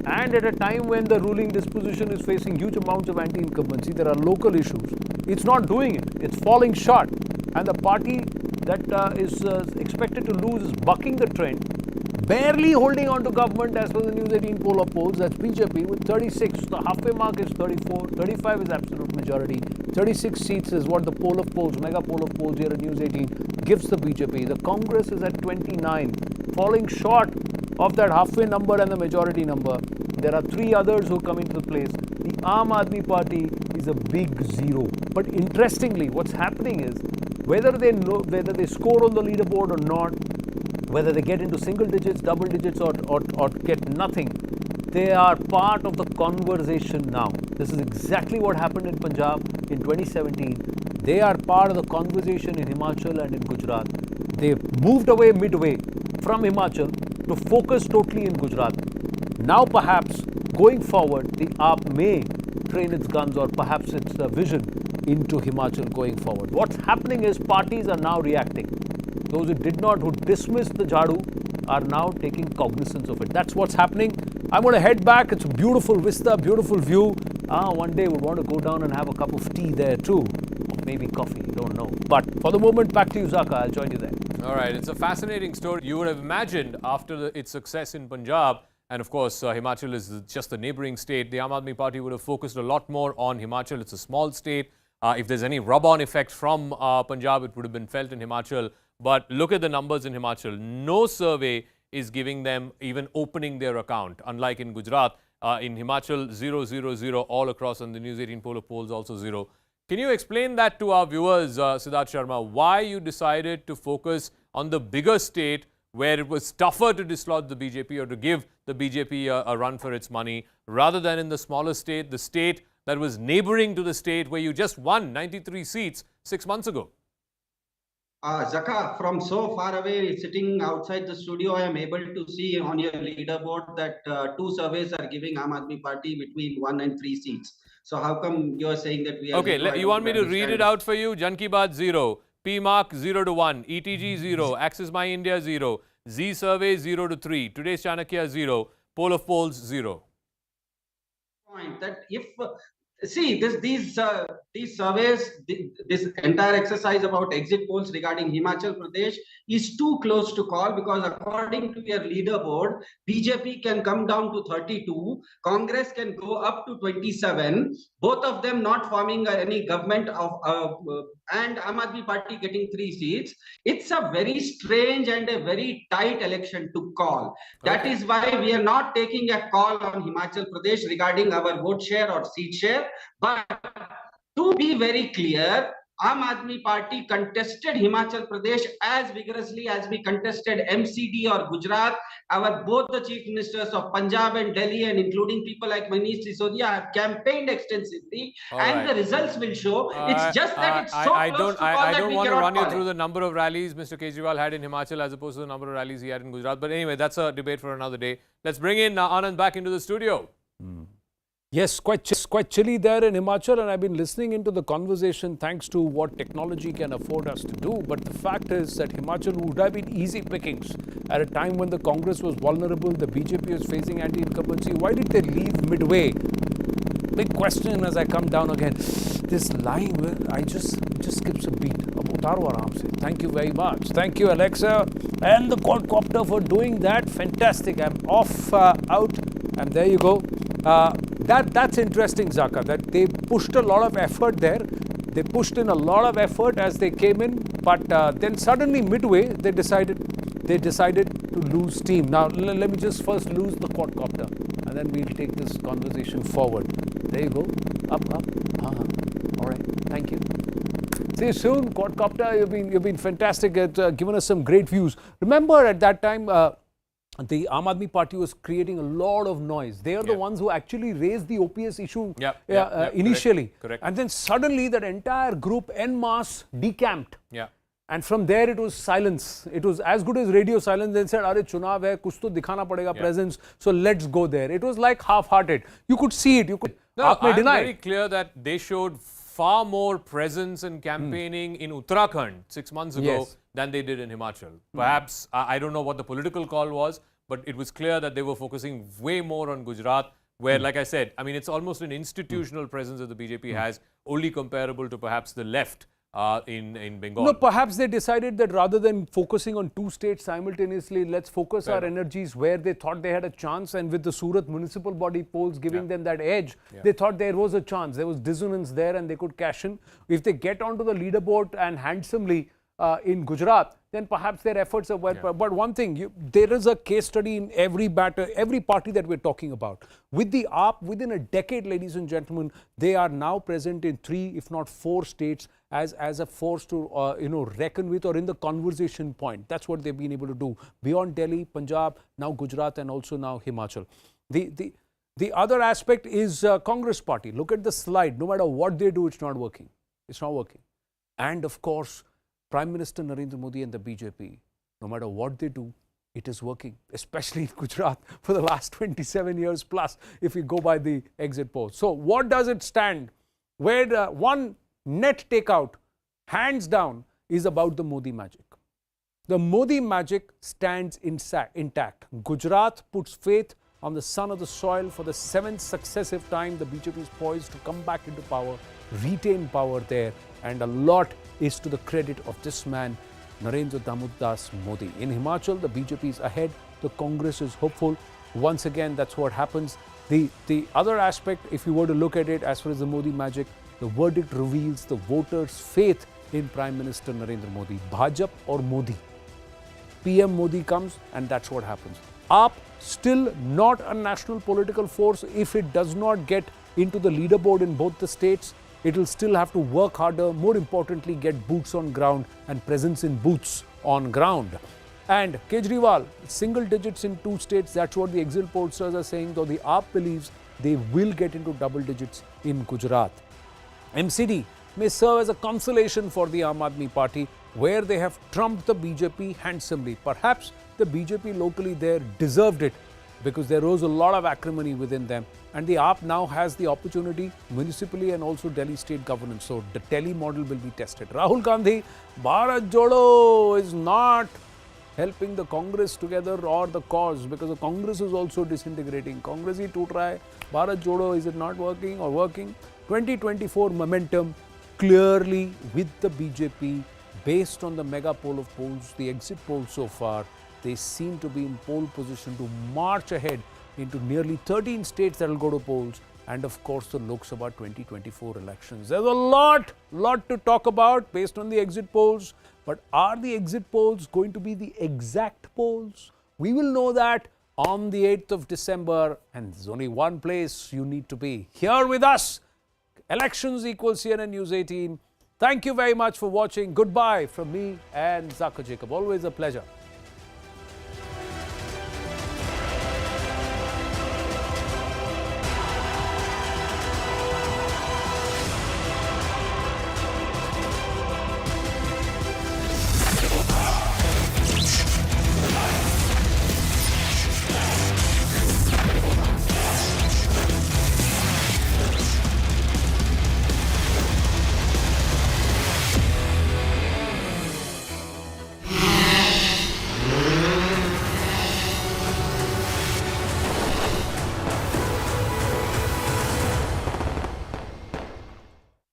And at a time when the ruling disposition is facing huge amounts of anti-incumbency, there are local issues. It's not doing it. It's falling short. And the party that is expected to lose is bucking the trend, barely holding on to government as per the News18 poll of polls. That's BJP with 36. The halfway mark is 34. 35 is absolute majority. 36 seats is what the poll of polls, mega poll of polls here at News18 gives the BJP. The Congress is at 29, falling short of that halfway number and the majority number. There are 3 others who come into place. The Aam Aadmi Party is a big 0. But interestingly, what's happening is whether they score on the leaderboard or not, whether they get into single digits, double digits, or get nothing, they are part of the conversation now. This is exactly what happened in Punjab in 2017. They are part of the conversation in Himachal and in Gujarat. They moved away midway from Himachal to focus totally in Gujarat. Now perhaps going forward, the AAP may train its guns, or perhaps its vision into Himachal going forward. What's happening is parties are now reacting. Those who did not, who dismissed the Jhadu, are now taking cognizance of it. That's what's happening. I'm going to head back. It's a beautiful vista, beautiful view. One day we'd want to go down and have a cup of tea there too. Or maybe coffee, don't know. But for the moment, back to you, Zaka. I'll join you there. All right, it's a fascinating story. You would have imagined after its success in Punjab, and of course Himachal is just a neighbouring state, the Aam Aadmi Party would have focused a lot more on Himachal. It's a small state. If there's any rub-on effect from Punjab, it would have been felt in Himachal. But look at the numbers in Himachal. No survey is giving them even opening their account. Unlike in Gujarat, in Himachal, 0, 0, 0 all across, and the News18 poll of polls also 0. Can you explain that to our viewers, Siddharth Sharma, why you decided to focus on the bigger state where it was tougher to dislodge the BJP or to give the BJP a run for its money, rather than in the smaller state, the state that was neighbouring to the state where you just won 93 seats 6 months ago? Zaka, from so far away, sitting outside the studio, I am able to see on your leaderboard that 2 surveys are giving Aam Aadmi Party between 1 and 3 seats. So how come you are saying that we are... Okay, you want me to read it out for you? Jan Ki Baat 0, P-Mark 0 to 1, ETG 0, Axis My India 0, Z Survey 0 to 3, Today's Chanakya 0, Poll of Polls 0. Point that if... See, these surveys, this entire exercise about exit polls regarding Himachal Pradesh is too close to call, because according to your leaderboard, BJP can come down to 32, Congress can go up to 27, both of them not forming any government of, and Aam Aadmi Party getting 3 seats. It's a very strange and a very tight election to call. That is why we are not taking a call on Himachal Pradesh regarding our vote share or seat share. But to be very clear, Aam Aadmi Party contested Himachal Pradesh as vigorously as we contested MCD or Gujarat. Both the chief ministers of Punjab and Delhi, and including people like Manish Sisodia, have campaigned extensively, and the results will show. It's just that it's so close to call I that don't we want to cannot run you call through it. the number of rallies Mr. Kejriwal had in Himachal as opposed to the number of rallies he had in Gujarat. But anyway, that's a debate for another day. Let's bring in Anand back into the studio. Yes, quite chilly there in Himachal, and I've been listening into the conversation thanks to what technology can afford us to do. But the fact is that Himachal would have been easy pickings at a time when the Congress was vulnerable, the BJP was facing anti-incumbency. Why did they leave midway? Big question as I come down again. This line, I just skips a beat. Ab utaro aaram se. Thank you very much. Thank you, Alexa, and the quadcopter for doing that. Fantastic. I'm off, out, and there you go. That's interesting, Zaka, that they pushed a lot of effort there. They pushed in a lot of effort as they came in, but then suddenly midway they decided to lose steam. Now let me just first lose the quadcopter, and then we'll take this conversation forward. There you go. Up. All right. Thank you. See you soon, quadcopter. You've been fantastic at giving us some great views. Remember at that time. The Aam Aadmi Party was creating a lot of noise. They are the ones who actually raised the OPS issue initially. Correct. And then suddenly that entire group en masse decamped. Yeah. And from there it was silence. It was as good as radio silence. They said, "Arey chunav hai, kuch to dikhana padega presence. So let's go there." It was like half-hearted. You could see it. You could. No, I'm very clear that they showed far more presence and campaigning in Uttarakhand 6 months ago than they did in Himachal. Perhaps, I don't know what the political call was, but it was clear that they were focusing way more on Gujarat, where, like I said, I mean, it's almost an institutional presence that the BJP has, only comparable to perhaps the left in Bengal. No, perhaps they decided that rather than focusing on 2 states simultaneously, let's focus our energies where they thought they had a chance. And with the Surat municipal body polls giving them that edge, they thought there was a chance. There was dissonance there and they could cash in. If they get onto the leaderboard and handsomely in Gujarat, then perhaps their efforts are well. But one thing, there is a case study in every party that we're talking about. With the AAP, within a decade, ladies and gentlemen, they are now present in 3, if not 4 states as a force to reckon with, or in the conversation point. That's what they've been able to do. Beyond Delhi, Punjab, now Gujarat, and also now Himachal. The other aspect is Congress party. Look at the slide. No matter what they do, it's not working. It's not working. And of course, Prime Minister Narendra Modi and the BJP, no matter what they do, it is working, especially in Gujarat for the last 27 years plus, if we go by the exit polls. So what does it stand? Where one net takeout, hands down, is about the Modi magic. The Modi magic stands intact. Gujarat puts faith on the son of the soil for the 7th successive time. The BJP is poised to come back into power, retain power there, and a lot is to the credit of this man, Narendra Damodar Modi. In Himachal, the BJP is ahead. The Congress is hopeful. Once again, that's what happens. The other aspect, if you were to look at it as far as the Modi magic, the verdict reveals the voters' faith in Prime Minister Narendra Modi. Bhajap or Modi? PM Modi comes and that's what happens. AAP still not a national political force. If it does not get into the leaderboard in both the states, it will still have to work harder. More importantly, get boots on ground and presence in boots on ground. And Kejriwal, single digits in 2 states, that's what the exit pollsters are saying, though the AAP believes they will get into double digits in Gujarat. MCD may serve as a consolation for the Aam Aadmi Party, where they have trumped the BJP handsomely. Perhaps the BJP locally there deserved it because there was a lot of acrimony within them. And the AAP now has the opportunity municipally and also Delhi state governance. So the Delhi model will be tested. Rahul Gandhi, Bharat Jodo is not helping the Congress together or the cause, because the Congress is also disintegrating. Congress hi toot raha hai. Bharat Jodo, is it not working or working? 2024 momentum clearly with the BJP based on the mega poll of polls, the exit polls so far. They seem to be in pole position to march ahead into nearly 13 states that will go to polls, and of course the Lok Sabha 2024 elections. There's a lot to talk about based on the exit polls, but are the exit polls going to be the exact polls? We will know that on the 8th of December, and there's only one place you need to be, here with us. Elections equals CNN News 18. Thank you very much for watching. Goodbye from me and Zaka Jacob. Always a pleasure.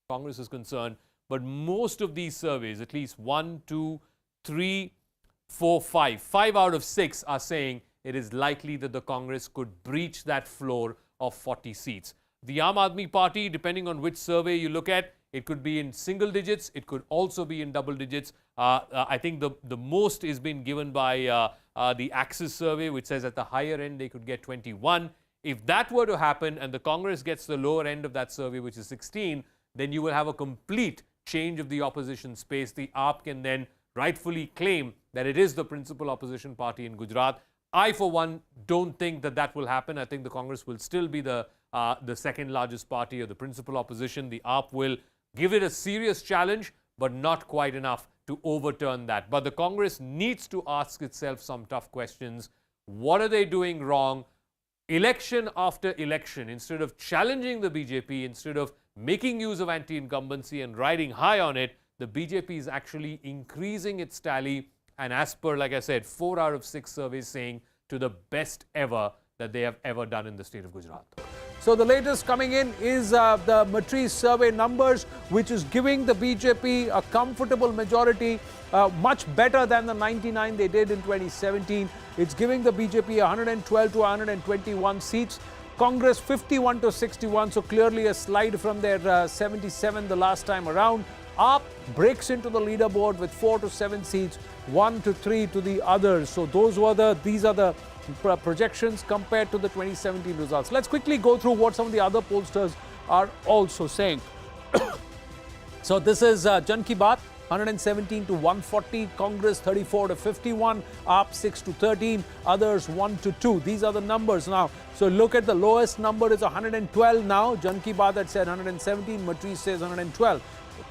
Congress is concerned, but most of these surveys, at least 1, 2, 3, 4, 5 out of 6 are saying it is likely that the Congress could breach that floor of 40 seats. The Aam Aadmi Party, depending on which survey you look at, it could be in single digits, it could also be in double digits. I think the most is being given by the Axis survey, which says at the higher end they could get 21. If that were to happen and the Congress gets the lower end of that survey, which is 16, then you will have a complete change of the opposition space. The AAP can then rightfully claim that it is the principal opposition party in Gujarat. I, for one, don't think that that will happen. I think the Congress will still be the second largest party or the principal opposition. The AAP will give it a serious challenge, but not quite enough to overturn that. But the Congress needs to ask itself some tough questions. What are they doing wrong? Election after election, instead of challenging the BJP, instead of making use of anti-incumbency and riding high on it, the BJP is actually increasing its tally, and as per, like I said, 4 out of 6 surveys saying to the best ever that they have ever done in the state of Gujarat. So the latest coming in is the Matrice survey numbers, which is giving the BJP a comfortable majority, much better than the 99 they did in 2017. It's giving the BJP 112 to 121 seats. Congress 51 to 61, so clearly a slide from their 77 the last time around. AAP breaks into the leaderboard with 4 to 7 seats, 1 to 3 to the others. So these are the projections compared to the 2017 results. Let's quickly go through what some of the other pollsters are also saying. So this is Jan Ki Baat, 117 to 140, Congress 34 to 51, AAP 6 to 13, others 1 to 2. These are the numbers now. So look at the lowest number is 112 now. Jan Ki Baat had said 117, Matrice says 112.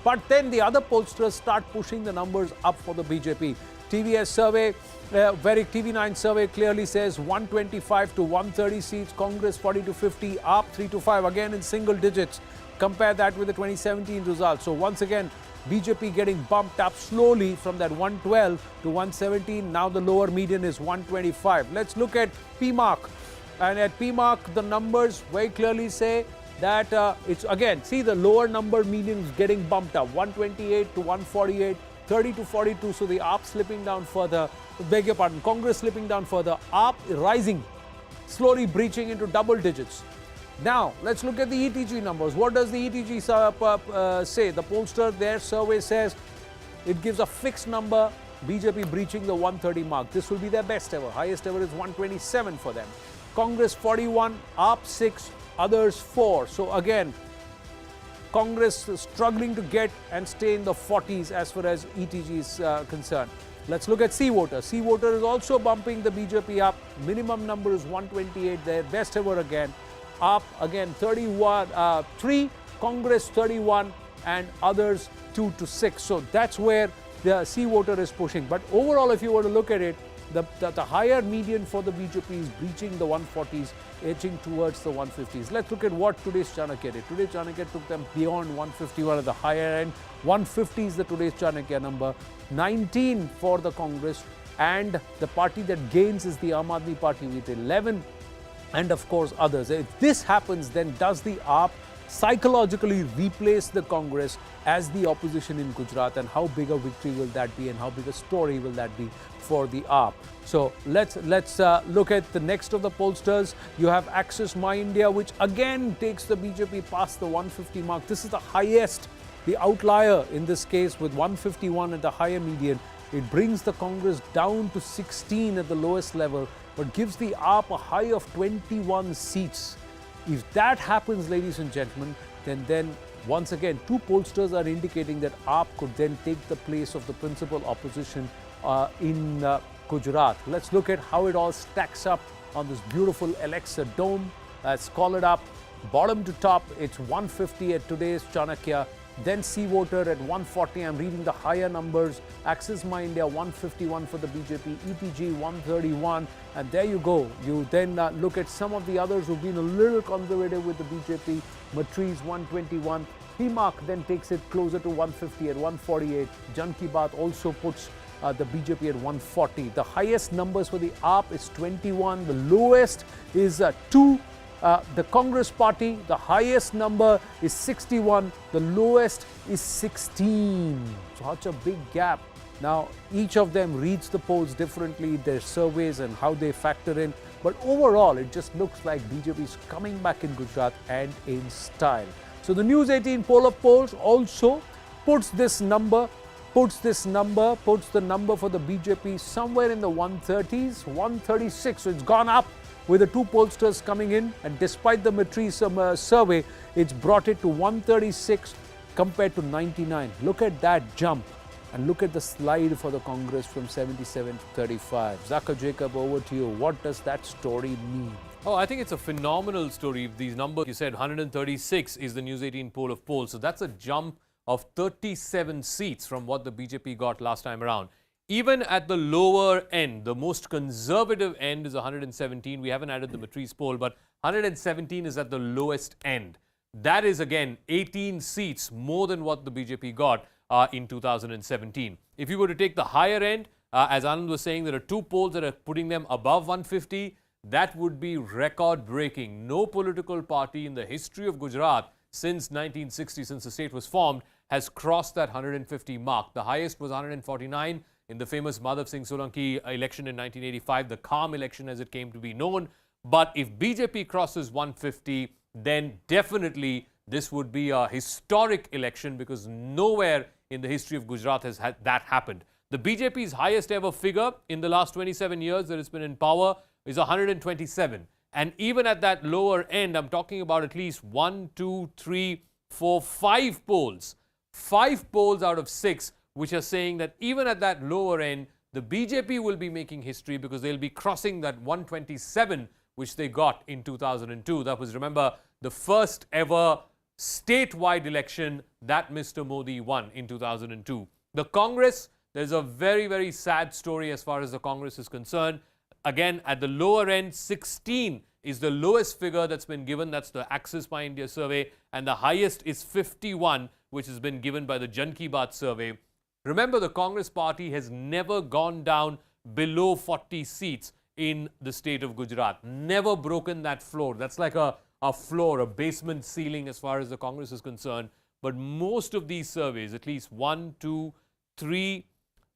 But then the other pollsters start pushing the numbers up for the BJP. TVS survey, very TV9 survey clearly says 125 to 130 seats, Congress 40 to 50, AAP 3 to 5, again in single digits. Compare that with the 2017 results. So once again, BJP getting bumped up slowly from that 112 to 117. Now the lower median is 125. Let's look at PMark. And at PMark, the numbers very clearly say that it's again, see the lower number median is getting bumped up. 128 to 148, 30 to 42. So the AAP slipping down further. Beg your pardon, Congress slipping down further. AAP rising, slowly breaching into double digits. Now, let's look at the ETG numbers. What does the ETG say? The pollster, their survey says it gives a fixed number, BJP breaching the 130 mark. This will be their best ever. Highest ever is 127 for them. Congress 41, AAP 6, others 4. So again, Congress struggling to get and stay in the 40s as far as ETG is concerned. Let's look at C-Voter. C-Voter is also bumping the BJP up. Minimum number is 128, their best ever again. Up again 3, Congress 31 and others 2 to 6. So that's where the C-Voter is pushing. But overall, if you were to look at it, the higher median for the BJP is breaching the 140s, edging towards the 150s. Let's look at what today's Chanakya did. Today's Chanakya took them beyond 151 at the higher end. 150 is the today's Chanakya number. 19 for the Congress, and the party that gains is the Aam Aadmi Party with 11. And of course others. If this happens, then does the AAP psychologically replace the Congress as the opposition in Gujarat, and how big a victory will that be and how big a story will that be for the AAP? So let's look at the next of the pollsters. You have Access My India, which again takes the BJP past the 150 mark. This is the highest, the outlier in this case, with 151 at the higher median. It brings the Congress down to 16 at the lowest level, but gives the AAP a high of 21 seats. If that happens, ladies and gentlemen, then once again, two pollsters are indicating that AAP could then take the place of the principal opposition in Gujarat. Let's look at how it all stacks up on this beautiful Alexa dome. Let's call it up. Bottom to top, it's 150 at today's Chanakya. Then C-Voter at 140. I'm reading the higher numbers. Access My India 151 for the BJP, ETG 131, and there you go. You then look at some of the others who've been a little conservative with the BJP. Matriz 121. PMark then takes it closer to 150 at 148. Jan Ki Baat also puts the BJP at 140. The highest numbers for the AAP is 21. The lowest is 2. The Congress party, the highest number is 61, the lowest is 16. Such a big gap. Now, each of them reads the polls differently, their surveys and how they factor in. But overall, it just looks like BJP is coming back in Gujarat and in style. So the News18 poll of polls also puts the number for the BJP somewhere in the 130s, 136. So it's gone up with the two pollsters coming in, and despite the Matriz survey, it's brought it to 136 compared to 99. Look at that jump, and look at the slide for the Congress from 77 to 35. Zaka Jacob, over to you. What does that story mean? Oh, I think it's a phenomenal story. These numbers, you said 136 is the News18 poll of polls. So that's a jump of 37 seats from what the BJP got last time around. Even at the lower end, the most conservative end is 117. We haven't added the Matriz poll, but 117 is at the lowest end. That is, again, 18 seats more than what the BJP got in 2017. If you were to take the higher end, as Anand was saying, there are two polls that are putting them above 150. That would be record-breaking. No political party in the history of Gujarat since 1960, since the state was formed, has crossed that 150 mark. The highest was 149. In the famous Madhav Singh Solanki election in 1985, the calm election as it came to be known. But if BJP crosses 150, then definitely this would be a historic election, because nowhere in the history of Gujarat has that happened. The BJP's highest ever figure in the last 27 years that it's been in power is 127. And even at that lower end, I'm talking about at least 1, 2, 3, 4, 5 polls. 5 polls out of 6 which are saying that even at that lower end, the BJP will be making history, because they'll be crossing that 127 which they got in 2002. That was, remember, the first ever statewide election that Mr. Modi won in 2002. The Congress, there's a very, very sad story as far as the Congress is concerned. Again, at the lower end, 16 is the lowest figure that's been given. That's the Axis My India survey. And the highest is 51, which has been given by the Jan Ki Baat survey. Remember, the Congress party has never gone down below 40 seats in the state of Gujarat. Never broken that floor. That's like a floor, a basement ceiling as far as the Congress is concerned. But most of these surveys, at least 1, 2, 3,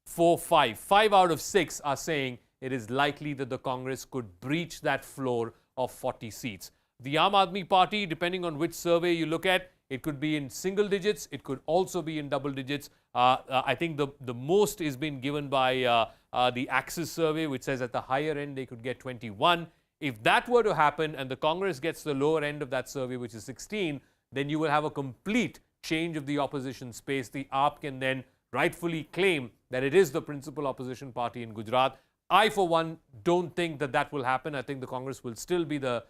4, 5, 5 out of 6 are saying it is likely that the Congress could breach that floor of 40 seats. The Aam Aadmi Party, depending on which survey you look at, it could be in single digits. It could also be in double digits. I think the most is being given by the Axis survey, which says at the higher end they could get 21. If that were to happen and the Congress gets the lower end of that survey, which is 16, then you will have a complete change of the opposition space. The AAP can then rightfully claim that it is the principal opposition party in Gujarat. I, for one, don't think that that will happen. I think the Congress will still be the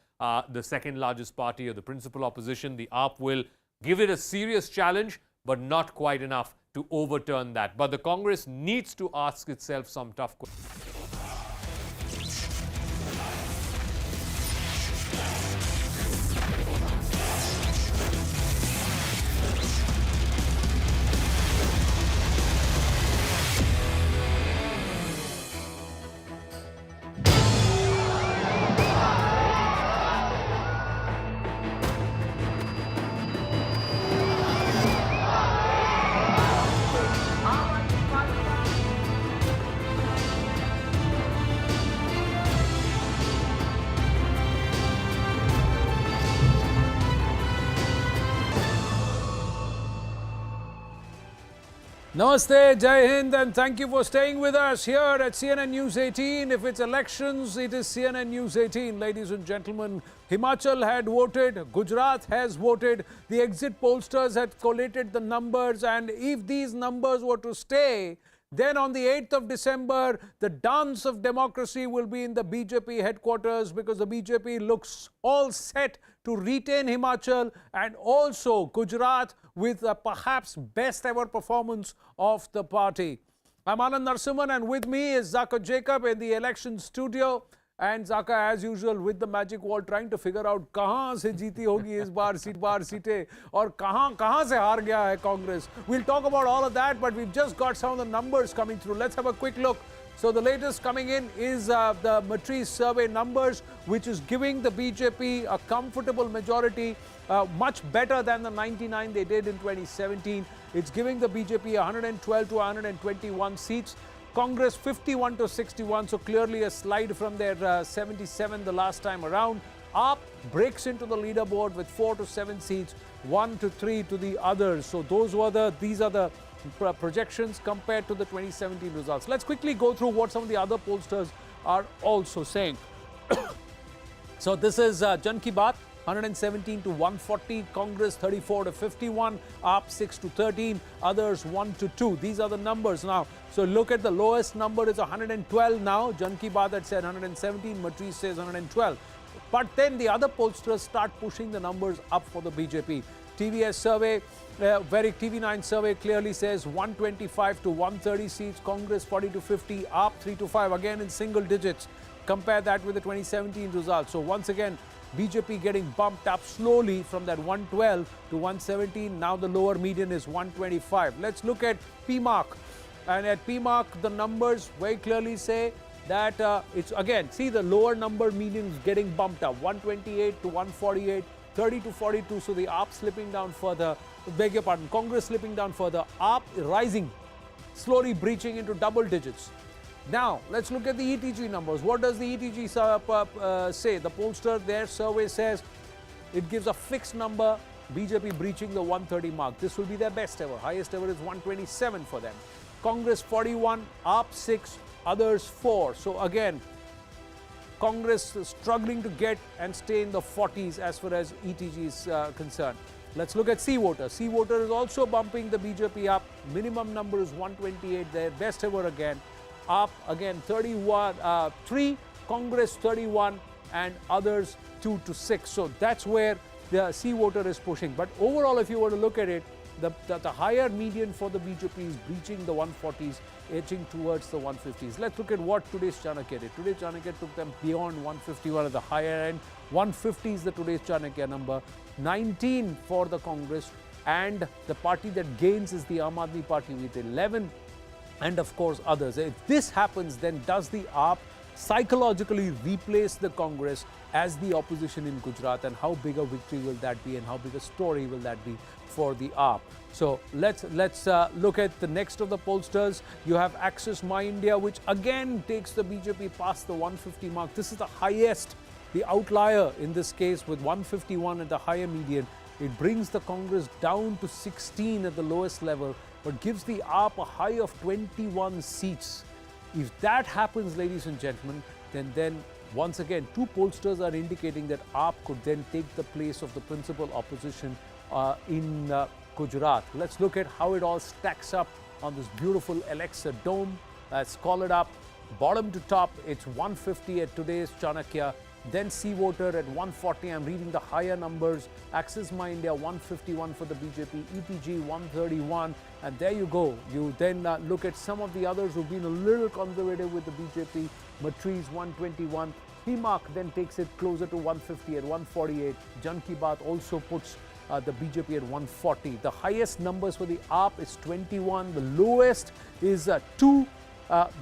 second largest party or the principal opposition. The AAP will give it a serious challenge, but not quite enough to overturn that. But the Congress needs to ask itself some tough questions. Namaste, Jai Hind, and thank you for staying with us here at CNN News 18. If it's elections, it is CNN News 18. Ladies and gentlemen, Himachal had voted, Gujarat has voted, the exit pollsters had collated the numbers, and if these numbers were to stay, then on the 8th of December, the dance of democracy will be in the BJP headquarters, because the BJP looks all set to retain Himachal and also Gujarat with perhaps best ever performance of the party. I'm Anand Narasimhan, and with me is Zaka Jacob in the election studio. And Zaka, as usual, with the magic wall, trying to figure out kahan se jeeti hogi is baar seatein aur kahan se haar gaya hai Congress. We'll talk about all of that, but we've just got some of the numbers coming through. Let's have a quick look. So the latest coming in is the Matrice survey numbers, which is giving the BJP a comfortable majority, much better than the 99 they did in 2017. It's giving the BJP 112 to 121 seats. Congress 51 to 61, so clearly a slide from their 77 the last time around. AAP breaks into the leaderboard with 4 to 7 seats, 1 to 3 to the others. So these are the projections compared to the 2017 results. Let's quickly go through what some of the other pollsters are also saying. So this is Jan Ki Baat, 117 to 140, Congress 34 to 51, AAP 6 to 13, others 1 to 2. These are the numbers now. So look at the lowest number is 112 now. Jan Ki Baat had said 117, Matrice says 112. But then the other pollsters start pushing the numbers up for the BJP. TVS survey, TV9 survey clearly says 125 to 130 seats, Congress 40 to 50, AAP 3 to 5, again in single digits. Compare that with the 2017 results. So once again, BJP getting bumped up slowly from that 112 to 117. Now the lower median is 125. Let's look at PMARC. And at PMARC, the numbers very clearly say that it's again, see the lower number median is getting bumped up. 128 to 148, 30 to 42. So the AAP slipping down further. Beg your pardon, Congress slipping down further. AAP rising, slowly breaching into double digits. Now, let's look at the ETG numbers. What does the ETG say? The pollster, their survey says it gives a fixed number, BJP breaching the 130 mark. This will be their best ever. Highest ever is 127 for them. Congress 41, AAP 6, others 4. So again, Congress struggling to get and stay in the 40s as far as ETG is concerned. Let's look at C-Voter. C-Voter is also bumping the BJP up. Minimum number is 128, their best ever again. AAP again 3, Congress 31, and others 2 to 6. So that's where the C-Voter is pushing. But overall, if you were to look at it, the higher median for the BJP is breaching the 140s, edging towards the 150s. Let's look at what today's Chanakya did. Today's Chanakya took them beyond 151 at the higher end. 150 is the today's Chanakya number. 19 for the Congress, and the party that gains is the Aam Aadmi Party with 11, and of course others. If this happens, then does the AAP psychologically replace the Congress as the opposition in Gujarat, and how big a victory will that be, and how big a story will that be for the AAP? So let's look at the next of the pollsters. You have Access My India, which again takes the BJP past the 150 mark. This is the highest, the outlier in this case, with 151 at the higher median. It brings the Congress down to 16 at the lowest level, but gives the AAP a high of 21 seats. If that happens, ladies and gentlemen, then once again, two pollsters are indicating that AAP could then take the place of the principal opposition in Gujarat. Let's look at how it all stacks up on this beautiful Alexa dome. Let's call it up. Bottom to top, it's 150 at today's Chanakya. Then Sea Voter at 140. I'm reading the higher numbers. Access My India 151 for the BJP, EPG 131, and there you go. You then look at some of the others who've been a little conservative with the BJP. Matriz 121. Himak then takes it closer to 150 at 148. Jan Ki Baat also puts the BJP at 140. The highest numbers for the AAP is 21. The lowest is 2.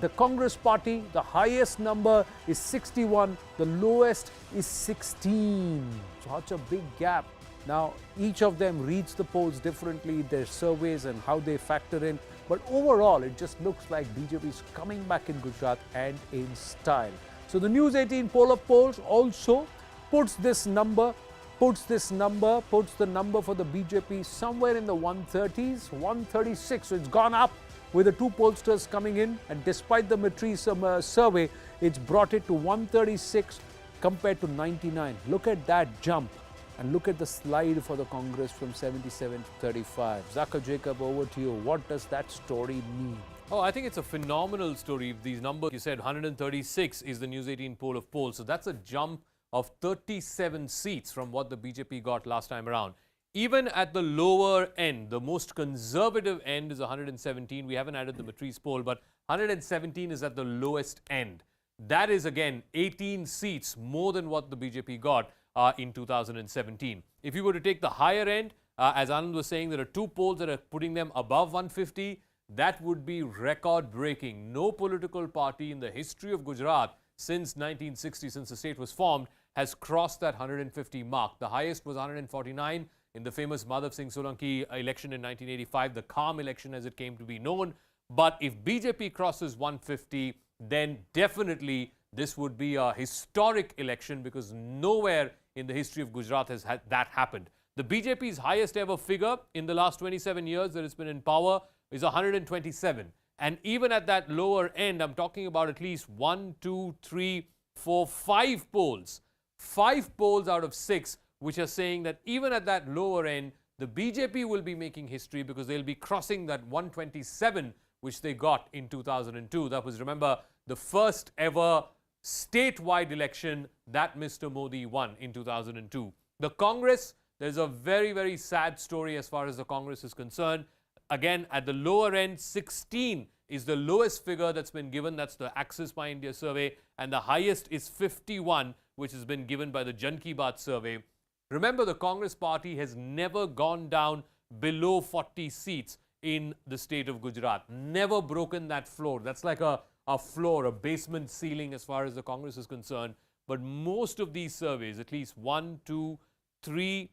The Congress party, the highest number is 61, the lowest is 16. Such a big gap. Now, each of them reads the polls differently, their surveys and how they factor in. But overall, it just looks like BJP is coming back in Gujarat and in style. So the News18 poll of polls also puts the number for the BJP somewhere in the 130s, 136. So it's gone up with the two pollsters coming in, and despite the Matriz survey, it's brought it to 136 compared to 99. Look at that jump, and look at the slide for the Congress from 77 to 35. Zaka Jacob, over to you. What does that story mean? Oh, I think it's a phenomenal story. These numbers, you said 136 is the News18 poll of polls. So that's a jump of 37 seats from what the BJP got last time around. Even at the lower end, the most conservative end is 117. We haven't added the Matriz poll, but 117 is at the lowest end. That is, again, 18 seats more than what the BJP got in 2017. If you were to take the higher end, as Anand was saying, there are two polls that are putting them above 150. That would be record-breaking. No political party in the history of Gujarat since 1960, since the state was formed, has crossed that 150 mark. The highest was 149. In the famous Madhav Singh Solanki election in 1985, the calm election as it came to be known. But if BJP crosses 150, then definitely this would be a historic election, because nowhere in the history of Gujarat has that happened. The BJP's highest ever figure in the last 27 years that it's been in power is 127. And even at that lower end, I'm talking about at least 1, 2, 3, 4, 5 polls. 5 polls out of 6 which are saying that even at that lower end, the BJP will be making history, because they'll be crossing that 127 which they got in 2002. That was, remember, the first ever statewide election that Mr. Modi won in 2002. The Congress, there's a very, very sad story as far as the Congress is concerned. Again, at the lower end, 16 is the lowest figure that's been given. That's the Access My India survey. And the highest is 51, which has been given by the Jan Ki Baat survey. Remember, the Congress party has never gone down below 40 seats in the state of Gujarat. Never broken that floor. That's like a floor, a basement ceiling as far as the Congress is concerned. But most of these surveys, at least 1, 2, 3,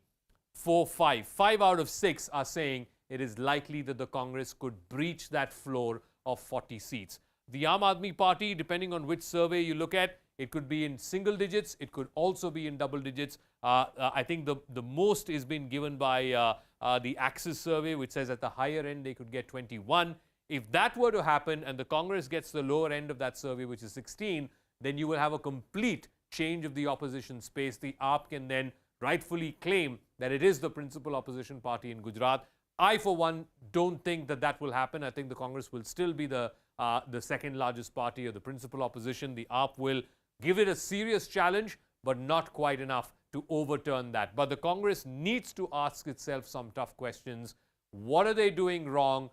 4, 5, 5 out of 6 are saying it is likely that the Congress could breach that floor of 40 seats. The Aam Aadmi Party, depending on which survey you look at, it could be in single digits. It could also be in double digits. I think the most is being given by the Axis survey, which says at the higher end they could get 21. If that were to happen and the Congress gets the lower end of that survey, which is 16, then you will have a complete change of the opposition space. The AAP can then rightfully claim that it is the principal opposition party in Gujarat. I, for one, don't think that that will happen. I think the Congress will still be the second largest party, or the principal opposition. The AAP will give it a serious challenge, but not quite enough to overturn that. But the Congress needs to ask itself some tough questions. What are they doing wrong?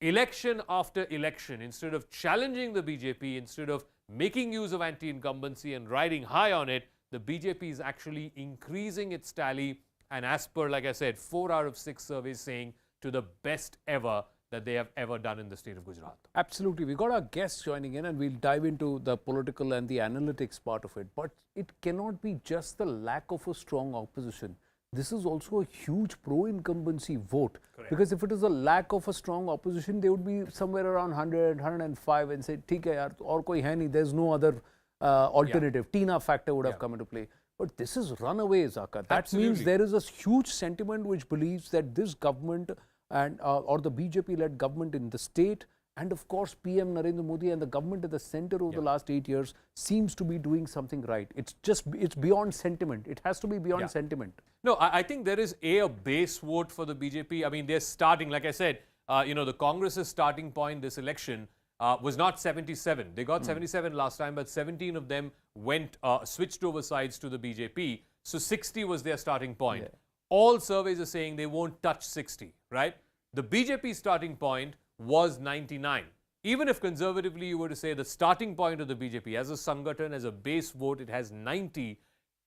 Election after election, instead of challenging the BJP, instead of making use of anti-incumbency and riding high on it, the BJP is actually increasing its tally. And as per, like I said, 4 out of 6 surveys saying to the best ever that they have ever done in the state of Gujarat. Absolutely. We got our guests joining in and we'll dive into the political and the analytics part of it. But it cannot be just the lack of a strong opposition. This is also a huge pro-incumbency vote. Correct. Because if it is a lack of a strong opposition, they would be somewhere around 100, 105 and say, "Theek hai yaar, aur koi hai nahi, there's no other alternative." Tina factor would have come into play. But this is runaway, Zaka. That means there is a huge sentiment which believes that this government and or the BJP-led government in the state, and of course PM Narendra Modi and the government at the center over the last 8 years seems to be doing something right. It's beyond sentiment. It has to be beyond sentiment. No, I think there is a base vote for the BJP. I mean, they're starting, like I said, the Congress's starting point this election was not 77. They got 77 last time, but 17 of them went switched over sides to the BJP. So 60 was their starting point. Yeah. All surveys are saying they won't touch 60, right? The BJP starting point was 99. Even if conservatively you were to say the starting point of the BJP as a Sangathan, as a base vote, it has 90.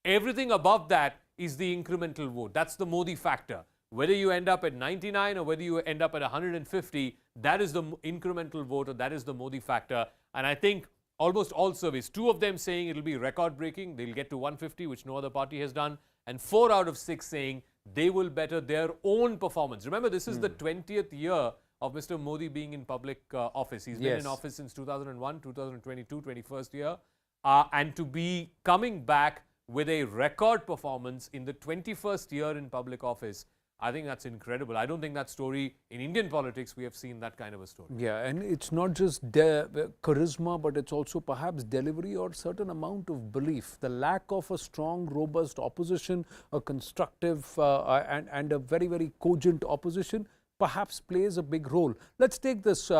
Everything above that is the incremental vote. That's the Modi factor. Whether you end up at 99 or whether you end up at 150, that is the incremental vote, or that is the Modi factor. And I think almost all surveys, 2 of them saying it'll be record-breaking, they'll get to 150, which no other party has done, and 4 out of 6 saying they will better their own performance. Remember, this is the 20th year of Mr. Modi being in public office. He's been in office since 2001, 2022, 21st year. And to be coming back with a record performance in the 21st year in public office, I think that's incredible. I don't think that story in Indian politics, we have seen that kind of a story. Yeah, and it's not just charisma, but it's also perhaps delivery or certain amount of belief. The lack of a strong, robust opposition, a constructive and a very, very cogent opposition perhaps plays a big role. Let's take this.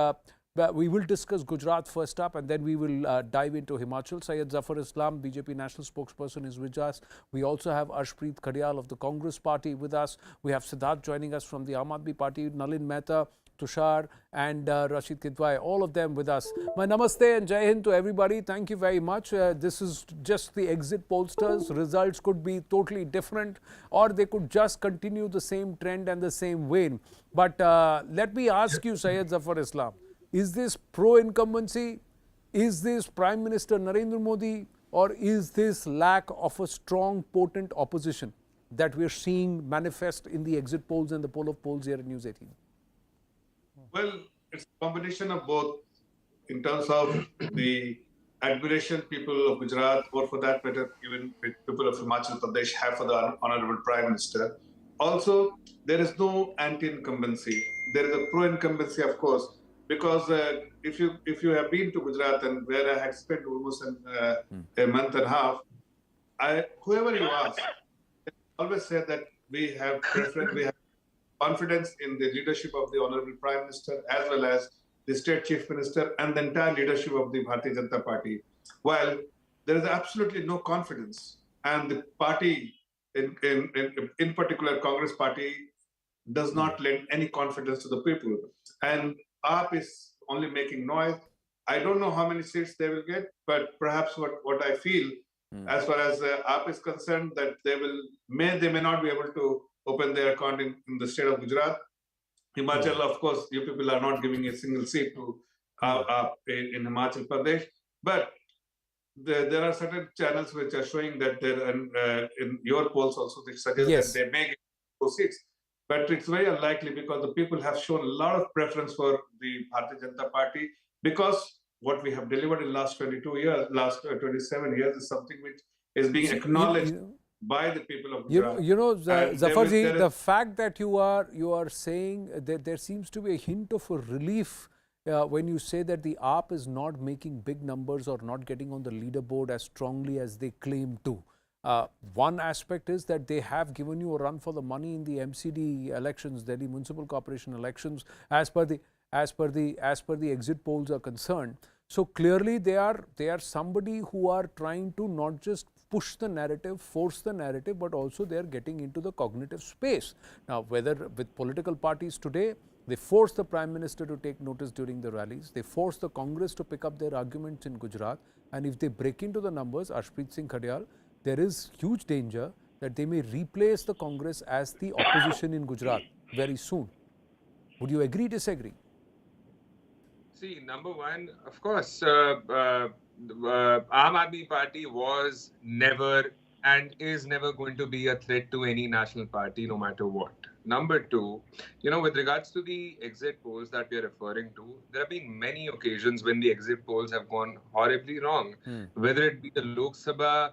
We will discuss Gujarat first up, and then we will dive into Himachal. Syed Zafar Islam, BJP national spokesperson, is with us. We also have Arshpreet Khadial of the Congress party with us. We have Siddharth joining us from the Aam Aadmi Party, Nalin Mehta, Tushar and Rashid Kidwai, all of them with us. My namaste and Jai Hind to everybody. Thank you very much. This is just the exit pollsters. Results could be totally different, or they could just continue the same trend and the same vein. But let me ask you, Syed Zafar Islam, is this pro-incumbency? Is this Prime Minister Narendra Modi? Or is this lack of a strong, potent opposition that we're seeing manifest in the exit polls and the poll of polls here at News 18? Well, it's a combination of both in terms of the admiration people of Gujarat, or for that matter, even people of Himachal Pradesh have for the Honorable Prime Minister. Also, there is no anti-incumbency. There is a pro-incumbency, of course, because if you have been to Gujarat, and where I had spent almost a month and a half, whoever you ask, they always say that we have preference, we have confidence in the leadership of the Honorable Prime Minister, as well as the State Chief Minister and the entire leadership of the Bharatiya Janata Party. While there is absolutely no confidence, and the party, in particular Congress party, does not lend any confidence to the people. And AAP is only making noise. I don't know how many seats they will get, but perhaps what I feel, as far as AAP is concerned, that they may not be able to open their account in the state of Gujarat. Himachal, of course, you people are not giving a single seat to AAP in Himachal Pradesh. But there are certain channels which are showing that in your polls also, they suggest that they may get 4 seats. But it's very unlikely, because the people have shown a lot of preference for the Bharatiya Janata Party, because what we have delivered in last 22 years, last 27 years is something which is being acknowledged by the people of Gujarat. Zafarji, the fact that you are saying that there seems to be a hint of a relief when you say that the AAP is not making big numbers or not getting on the leaderboard as strongly as they claim to. One aspect is that they have given you a run for the money in the MCD elections, Delhi Municipal Corporation elections, as per the exit polls are concerned. So clearly they are somebody who are trying to not just push the narrative, force the narrative, but also they are getting into the cognitive space. Now, whether with political parties today, they force the Prime Minister to take notice during the rallies, they force the Congress to pick up their arguments in Gujarat, and if they break into the numbers, Arshpreet Singh Khadial, there is huge danger that they may replace the Congress as the opposition in Gujarat very soon. Would you agree, disagree? See, number one, of course, Aam Aadmi Party was never and is never going to be a threat to any national party, no matter what. Number two, with regards to the exit polls that we are referring to, there have been many occasions when the exit polls have gone horribly wrong. Whether it be the Lok Sabha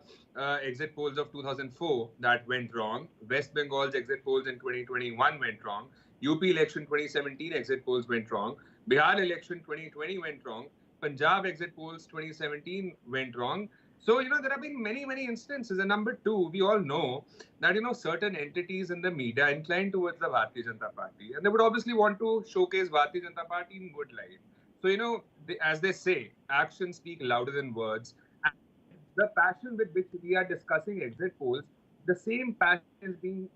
exit polls of 2004 that went wrong, West Bengal's exit polls in 2021 went wrong, UP election 2017 exit polls went wrong, Bihar election 2020 went wrong, Punjab exit polls 2017 went wrong. So, there have been many, many instances. And number two, we all know that, certain entities in the media incline towards the Bharatiya Janata Party. And they would obviously want to showcase Bharatiya Janata Party in good light. So, as they say, actions speak louder than words. And the passion with which we are discussing exit polls, the same passion is being,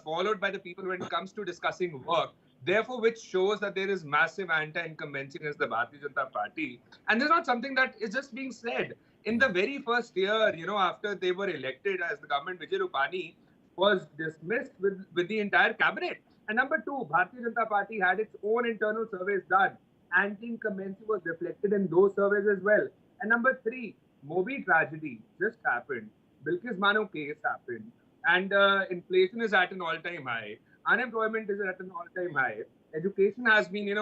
followed by the people when it comes to discussing work. Therefore, which shows that there is massive anti-incumbency against the Bharatiya Janata Party. And this is not something that is just being said. In the very first year, after they were elected as the government, Vijay Rupani was dismissed with the entire cabinet. And number two, Bharatiya Janata Party had its own internal surveys done. Anti-incumbency was reflected in those surveys as well. And number three, Mobi tragedy just happened. Bilkis Bano case happened. And inflation is at an all-time high. Unemployment is at an all-time high. Education has been,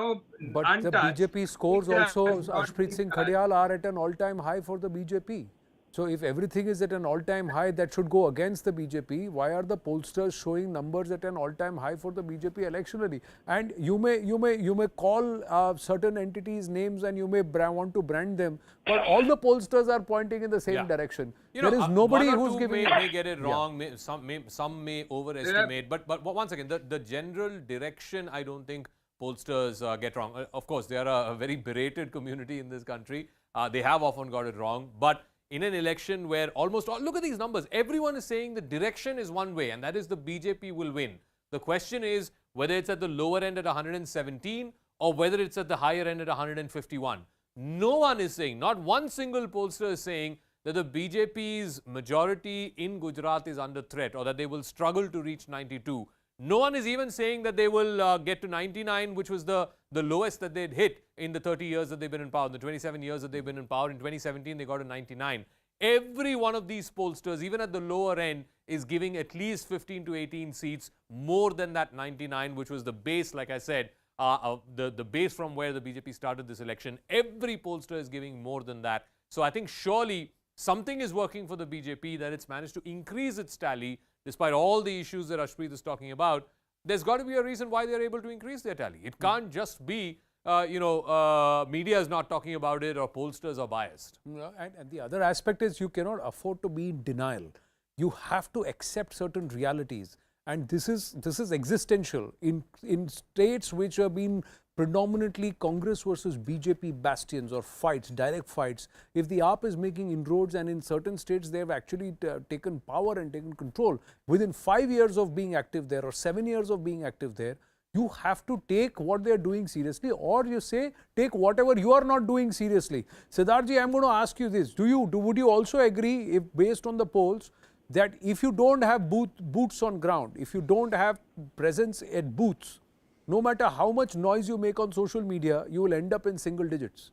but untouched. the BJP scores also, Arshpreet Singh Khadial, are at an all-time high for the BJP. So if everything is at an all-time high, that should go against the BJP. Why are the pollsters showing numbers at an all-time high for the BJP electionally? And you may call certain entities names and you may want to brand them, but all the pollsters are pointing in the same direction. There is nobody who's giving. May get it wrong. Some may overestimate. But once again, the general direction, I don't think pollsters get wrong. Of course, they are a very berated community in this country. They have often got it wrong. But in an election where almost all, look at these numbers, everyone is saying the direction is one way, and that is the BJP will win. The question is whether it's at the lower end at 117 or whether it's at the higher end at 151. No one is saying, not one single pollster is saying that the BJP's majority in Gujarat is under threat or that they will struggle to reach 92. No one is even saying that they will get to 99, which was the lowest that they'd hit in the 30 years that they've been in power, the 27 years that they've been in power. In 2017, they got to 99. Every one of these pollsters, even at the lower end, is giving at least 15 to 18 seats more than that 99, which was the base, like I said, the base from where the BJP started this election. Every pollster is giving more than that. So I think surely something is working for the BJP, that it's managed to increase its tally despite all the issues that Arshpreet is talking about. There's got to be a reason why they're able to increase their tally. It can't just be, media is not talking about it or pollsters are biased. And the other aspect is you cannot afford to be in denial. You have to accept certain realities. And this is existential. In states which have been predominantly Congress versus BJP bastions or fights, direct fights, if the AAP is making inroads and in certain states they have actually taken power and taken control, within 5 years of being active there or 7 years of being active there, you have to take what they are doing seriously, or you say take whatever you are not doing seriously. Siddharthji, I am going to ask you this. Would you also agree, if based on the polls, that if you don't have boots on ground, if you don't have presence at booths, no matter how much noise you make on social media, you will end up in single digits?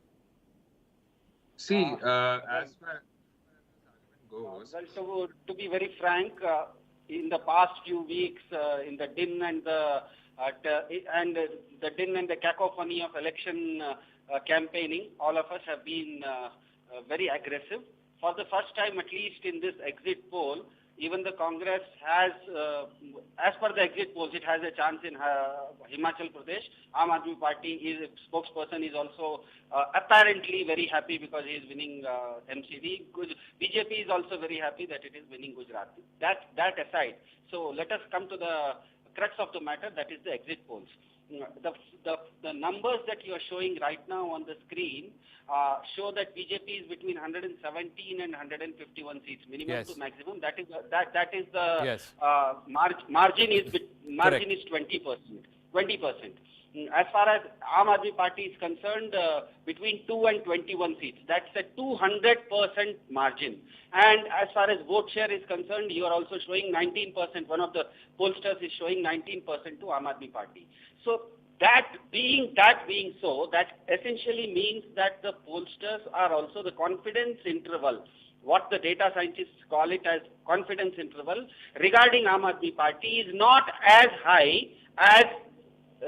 See, as far as goes. Well, to be very frank, in the past few weeks, in the din and the din and the cacophony of election campaigning, all of us have been very aggressive. For the first time, at least in this exit poll, even the Congress has, as per the exit polls, it has a chance in Himachal Pradesh. Aam Aadmi Party spokesperson is also apparently very happy because he is winning MCD. BJP is also very happy that it is winning Gujarat. That aside, so let us come to the crux of the matter, that is the exit polls. the numbers that you are showing right now on the screen show that BJP is between 117 and 151 seats, minimum to maximum. That is the margin is 20%. 20%. As far as Aam Aadmi Party is concerned, between 2 and 21 seats. That's a 200% margin. And as far as vote share is concerned, you are also showing 19%. One of the pollsters is showing 19% to Aam Aadmi Party. So that being so, that essentially means that the pollsters are also the confidence interval, what the data scientists call it as confidence interval, regarding Aam Aadmi Party is not as high as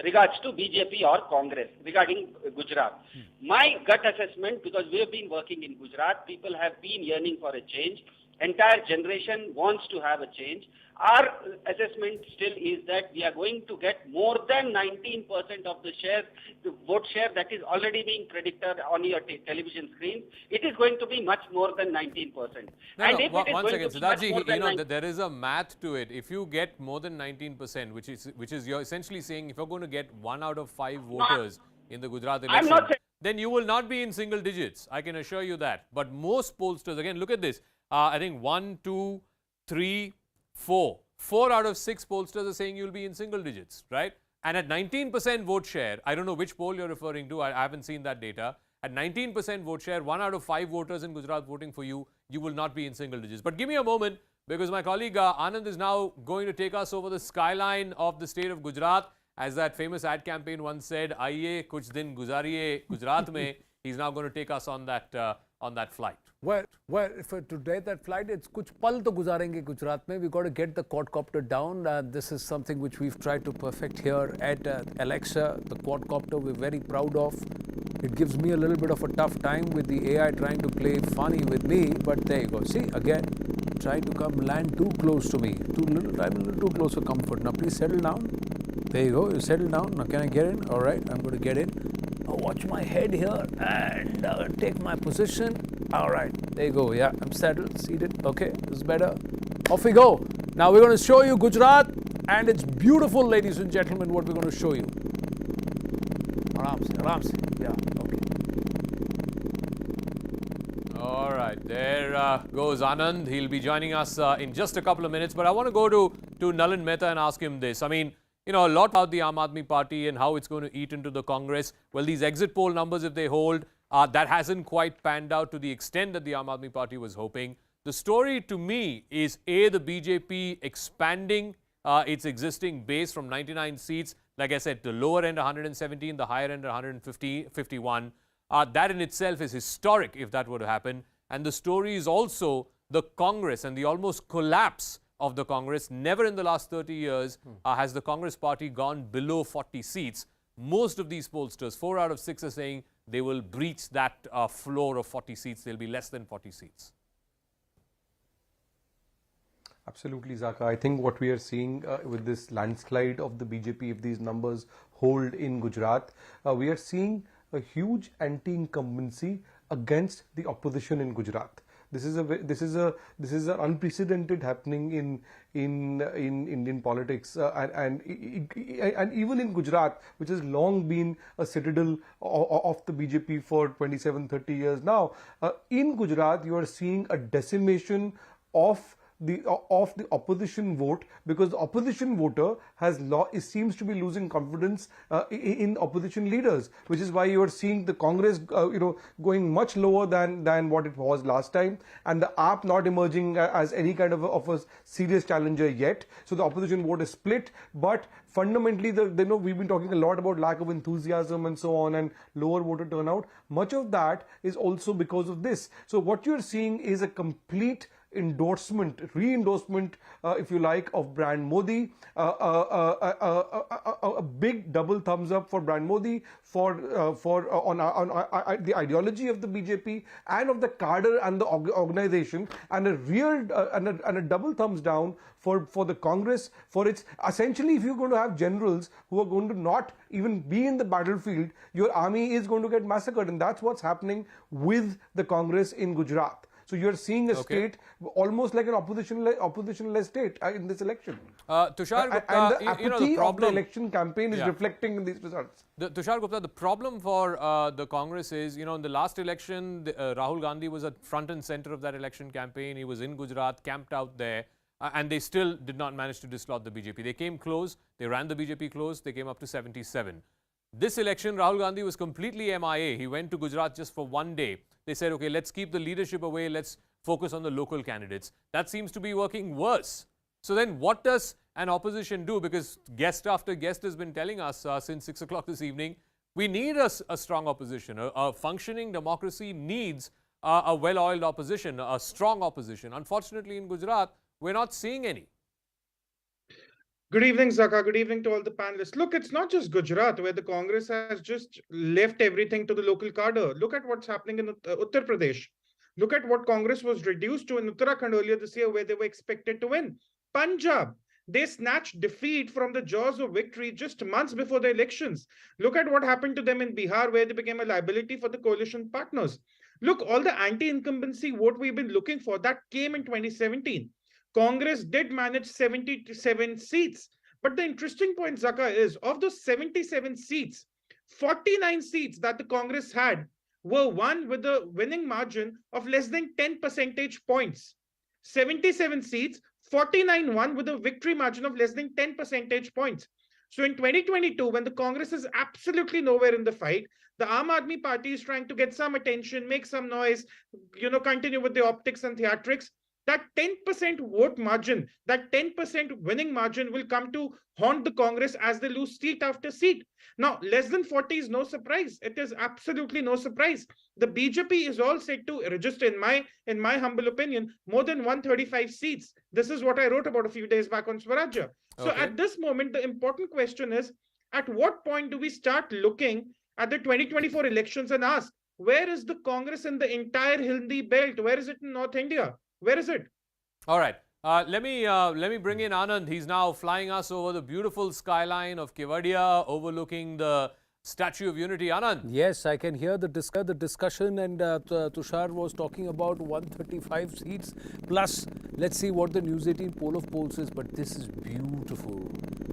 regards to BJP or Congress regarding Gujarat. My gut assessment, because we have been working in Gujarat, people have been yearning for a change. Entire generation wants to have a change. Our assessment still is that we are going to get more than 19% of the share, the vote share that is already being predicted on your television screen. It is going to be much more than 19%. One second, Siddharthji, there is a math to it. If you get more than 19%, which is you're essentially saying if you're going to get 1 out of 5 voters in the Gujarat election, then you will not be in single digits. I can assure you that. But most pollsters, again, look at this. I think 1, 2, 3, 4. 4 out of 6 pollsters are saying you'll be in single digits, right? And at 19% vote share, I don't know which poll you're referring to, I haven't seen that data. At 19% vote share, 1 out of 5 voters in Gujarat voting for you, you will not be in single digits. But give me a moment, because my colleague Anand is now going to take us over the skyline of the state of Gujarat. As that famous ad campaign once said, "Aiye kuch din guzariye Gujarat mein." He's now going to take us on that flight. Well, for today that flight, it's kuch pal to guzarenge Gujarat mein. We've got to get the quadcopter down. This is something which we've tried to perfect here at Alexa. The quadcopter we're very proud of. It gives me a little bit of a tough time with the AI trying to play funny with me, but there you go. See, again, trying to land too close to me. I'm a little too close for comfort. Now please settle down. There you go. You settle down. Now can I get in? All right, I'm going to get in. Now watch my head here and take my position. All right, there you go. Yeah, I'm settled, seated. Okay, this is better. Off we go. Now we're going to show you Gujarat, and it's beautiful, ladies and gentlemen, what we're going to show you. Aram se. Yeah, okay. All right, there goes Anand. He'll be joining us in just a couple of minutes. But I want to go to Nalin Mehta and ask him this. I mean, you know, a lot about the Aam Aadmi Party and how it's going to eat into the Congress. Well, these exit poll numbers, if they hold, that hasn't quite panned out to the extent that the Aam Aadmi Party was hoping. The story to me is A, the BJP expanding its existing base from 99 seats. Like I said, the lower end 117, the higher end 151. That in itself is historic if that were to happen. And the story is also the Congress and the almost collapse of the Congress. Never in the last 30 years has the Congress party gone below 40 seats. Most of these pollsters, 4 out of 6 are saying they will breach that floor of 40 seats. They'll be less than 40 seats. Absolutely, Zaka. I think what we are seeing with this landslide of the BJP, if these numbers hold in Gujarat, we are seeing a huge anti-incumbency against the opposition in Gujarat. This is an unprecedented happening in Indian politics, and even in Gujarat, which has long been a citadel of the BJP for 27-30 years now. In Gujarat, you are seeing a decimation of the opposition vote, because the opposition voter seems to be losing confidence in opposition leaders, which is why you are seeing the Congress going much lower than what it was last time, and the AAP not emerging as any kind of a serious challenger yet. So the opposition vote is split, but fundamentally we've been talking a lot about lack of enthusiasm and so on and lower voter turnout. Much of that is also because of this. So what you're seeing is a complete re-endorsement, if you like, of brand Modi, a big double thumbs up for brand Modi on the ideology of the BJP and of the cadre and the organization, and a real and a double thumbs down for the Congress, for its essentially, if you're going to have generals who are going to not even be in the battlefield, your army is going to get massacred, and that's what's happening with the Congress in Gujarat. So you're seeing a state almost like an opposition-less state in this election. Tushar Gupta, and the apathy the problem, of the election campaign is reflecting in these results. Tushar Gupta, the problem for the Congress is, in the last election, Rahul Gandhi was at front and center of that election campaign. He was in Gujarat, camped out there, and they still did not manage to dislodge the BJP. They came close. They ran the BJP close. They came up to 77. This election, Rahul Gandhi was completely MIA. He went to Gujarat just for one day. They said, okay, let's keep the leadership away. Let's focus on the local candidates. That seems to be working worse. So then what does an opposition do? Because guest after guest has been telling us since 6 o'clock this evening, we need a strong opposition. A functioning democracy needs a well-oiled opposition, a strong opposition. Unfortunately, in Gujarat, we're not seeing any. Good evening, Zaka. Good evening to all the panelists. Look, it's not just Gujarat where the Congress has just left everything to the local cadre. Look at what's happening in Uttar Pradesh. Look at what Congress was reduced to in Uttarakhand earlier this year, where they were expected to win. Punjab, they snatched defeat from the jaws of victory just months before the elections. Look at what happened to them in Bihar, where they became a liability for the coalition partners. Look, all the anti-incumbency vote we've been looking for, that came in 2017. Congress did manage 77 seats. But the interesting point, Zaka, is of those 77 seats, 49 seats that the Congress had were won with a winning margin of less than 10 percentage points. 77 seats, 49 won with a victory margin of less than 10 percentage points. So in 2022, when the Congress is absolutely nowhere in the fight, the Aam Aadmi Party is trying to get some attention, make some noise, continue with the optics and theatrics. That 10% vote margin, that 10% winning margin will come to haunt the Congress as they lose seat after seat. Now, less than 40 is no surprise. It is absolutely no surprise. The BJP is all set to register, in my humble opinion, more than 135 seats. This is what I wrote about a few days back on Swarajya. So at this moment, the important question is, at what point do we start looking at the 2024 elections and ask, where is the Congress in the entire Hindi belt? Where is it in North India? Where is it? All right. Let me bring in Anand. He's now flying us over the beautiful skyline of Kevadia, overlooking the Statue of Unity. Anand. Yes, I can hear the discussion, and Tushar was talking about 135 seats. Plus, let's see what the News18 poll of polls is. But this is beautiful.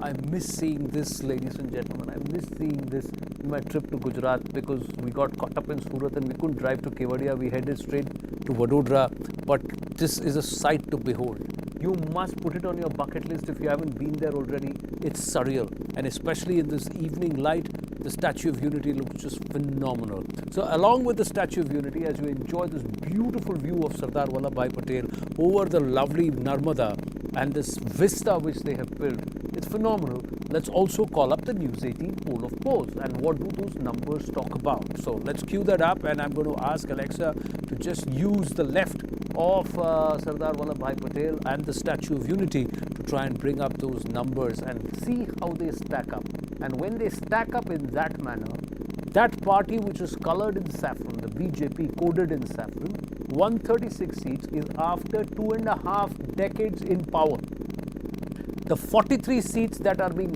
I miss seeing this, ladies and gentlemen. I miss seeing this in my trip to Gujarat, because we got caught up in Surat and we couldn't drive to Kevadia. We headed straight to Vadodara. But this is a sight to behold. You must put it on your bucket list if you haven't been there already. It's surreal. And especially in this evening light, the Statue of Unity looks just phenomenal. So along with the Statue of Unity, as you enjoy this beautiful view of Sardar Vallabhbhai Patel over the lovely Narmada and this vista which they have built, it's phenomenal. Let's also call up the News18 poll of polls and what do those numbers talk about. So let's cue that up, and I'm going to ask Alexa to just use the left of Sardar Vallabhbhai Patel and the Statue of Unity to try and bring up those numbers and see how they stack up. And when they stack up in that manner, that party which is colored in saffron, the BJP coded in saffron, 136 seats is after 2.5 decades in power. The 43 seats that are being